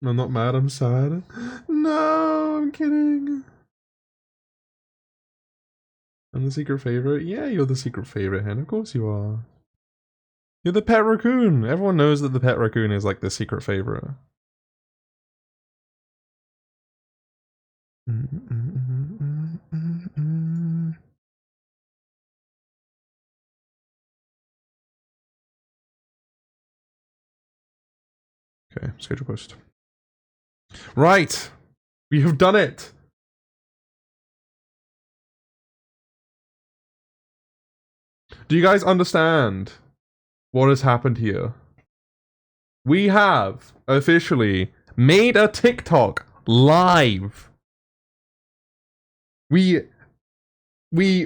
Speaker 1: I'm not mad, I'm sad. No, I'm kidding. I'm the secret favorite? Yeah, you're the secret favorite, Hen. Of course you are. You're the pet raccoon. Everyone knows that the pet raccoon is like the secret favorite. Okay, schedule post. Right! We have done it! Do you guys understand what has happened here? We have officially made a TikTok live. We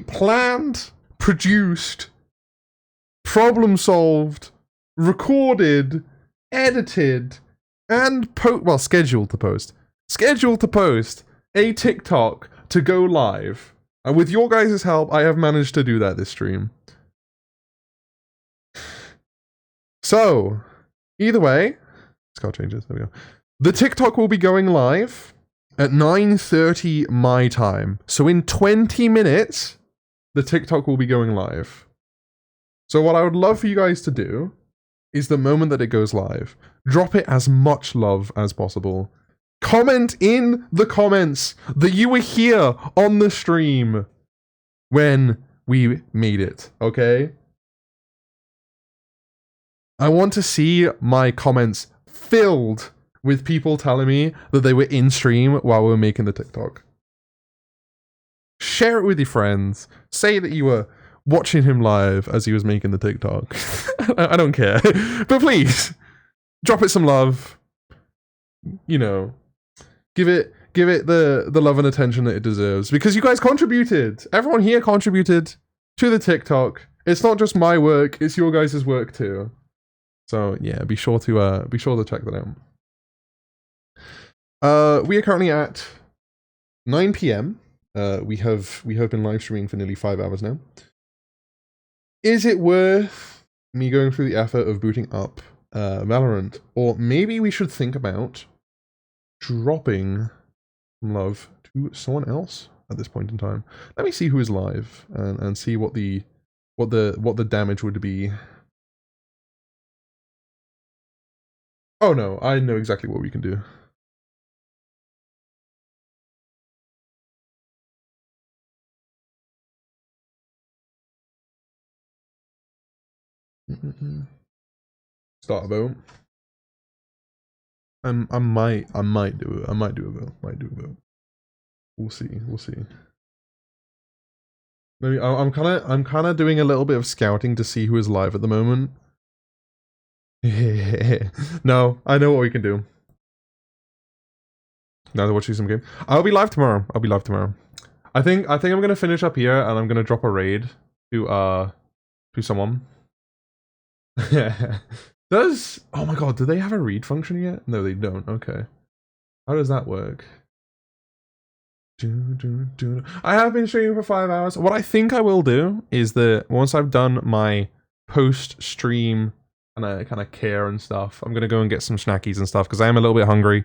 Speaker 1: planned, produced, problem solved, recorded, edited, and scheduled to post a TikTok to go live. And with your guys' help, I have managed to do that this stream. So, either way, let's change this. There we go. The TikTok will be going live at 9:30 my time. So in 20 minutes, the TikTok will be going live. So what I would love for you guys to do is the moment that it goes live, drop it as much love as possible. Comment in the comments that you were here on the stream when we made it, okay? I want to see my comments filled with people telling me that they were in stream while we were making the TikTok. Share it with your friends. Say that you were watching him live as he was making the TikTok. I don't care. But please, drop it some love. You know, give it the love and attention that it deserves. Because you guys contributed. Everyone here contributed to the TikTok. It's not just my work, it's your guys' work too. So yeah, be sure to check that out. We are currently at 9 p.m. We have been live streaming for nearly 5 hours now. Is it worth me going through the effort of booting up Valorant? Or maybe we should think about dropping love to someone else at this point in time. Let me see who is live and see what the damage would be. Oh no, I know exactly what we can do. Start a vote. I might do it. I might do a vote. We'll see. Maybe I'm kind of doing a little bit of scouting to see who is live at the moment. No, I know what we can do. Now to watch you some game. I'll be live tomorrow. I think I'm gonna finish up here and I'm gonna drop a raid to someone. Oh my god, do they have a read function yet? No, they don't. Okay. How does that work? I have been streaming for 5 hours. What I think I will do is that once I've done my post-stream kind of care and stuff, I'm gonna go and get some snackies and stuff because I am a little bit hungry.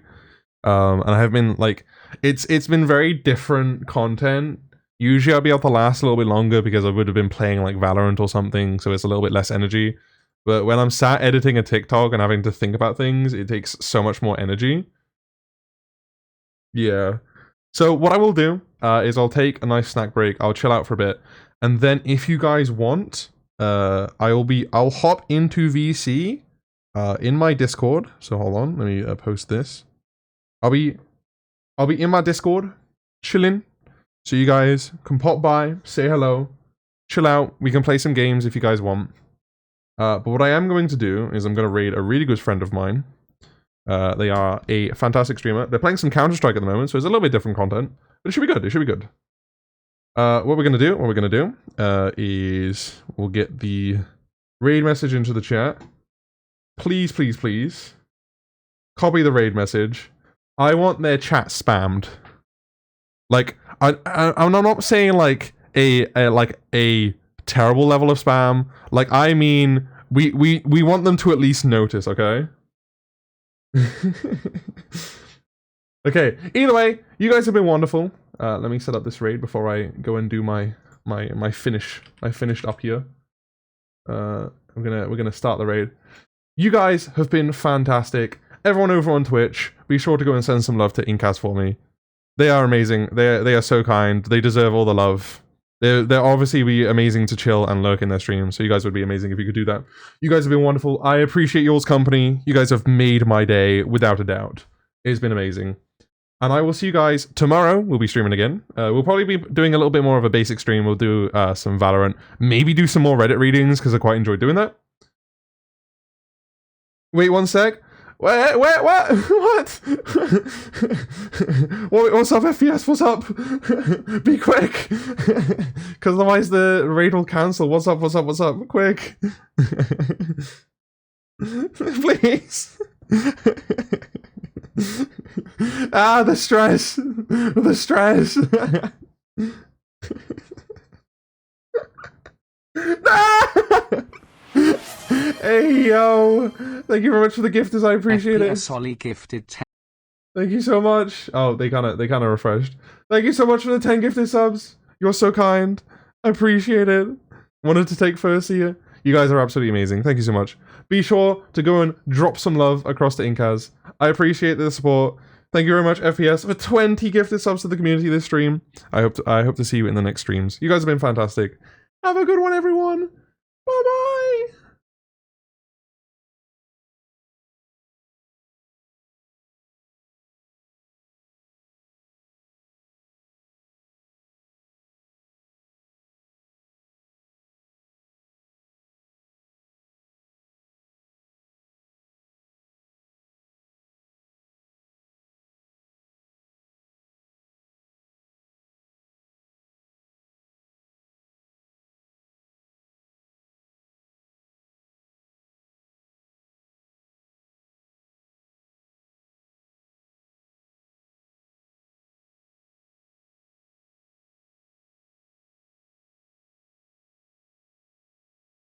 Speaker 1: And I have been like, it's been very different content. Usually I'll be able to last a little bit longer because I would have been playing like Valorant or something, so it's a little bit less energy. But when I'm sat editing a TikTok and having to think about things, it takes so much more energy. Yeah. So what I will do is I'll take a nice snack break. I'll chill out for a bit, and then if you guys want, I'll hop into VC in my Discord. So hold on, let me post this. I'll be in my Discord chilling, so you guys can pop by, say hello, chill out. We can play some games if you guys want. But what I am going to do is I'm going to raid a really good friend of mine. They are a fantastic streamer. They're playing some Counter-Strike at the moment, so it's a little bit different content, but it should be good. What we're going to do is we'll get the raid message into the chat. Please copy the raid message. I want their chat spammed. Like, I'm not saying like a terrible level of spam. Like, I mean, we want them to at least notice, okay? Okay, either way, you guys have been wonderful. Let me set up this raid before I go and do my finished up here. We're gonna start the raid. You guys have been fantastic. Everyone over on Twitch, be sure to go and send some love to Incas for me. They are amazing. They are so kind. They deserve all the love. They're obviously be amazing to chill and lurk in their streams. So you guys would be amazing if you could do that. You guys have been wonderful. I appreciate y'all's company. You guys have made my day without a doubt. It's been amazing. And I will see you guys tomorrow. We'll be streaming again. We'll probably be doing a little bit more of a basic stream. We'll do some Valorant. Maybe do some more Reddit readings because I quite enjoyed doing that. Wait 1 sec. What? What? What's up, FPS? What's up? Be quick! Because otherwise the raid will cancel. What's up? Quick! Please! The stress! The stress! Hey yo! Thank you very much for the gifters, I appreciate it.
Speaker 2: FPS Ollie gifted 10.
Speaker 1: Thank you so much. Oh, they kinda refreshed. Thank you so much for the 10 gifted subs. You're so kind. I appreciate it. Wanted to take first here. You guys are absolutely amazing. Thank you so much. Be sure to go and drop some love across to Incas. I appreciate the support. Thank you very much, FPS, for 20 gifted subs to the community this stream. I hope to see you in the next streams. You guys have been fantastic. Have a good one, everyone. Bye bye.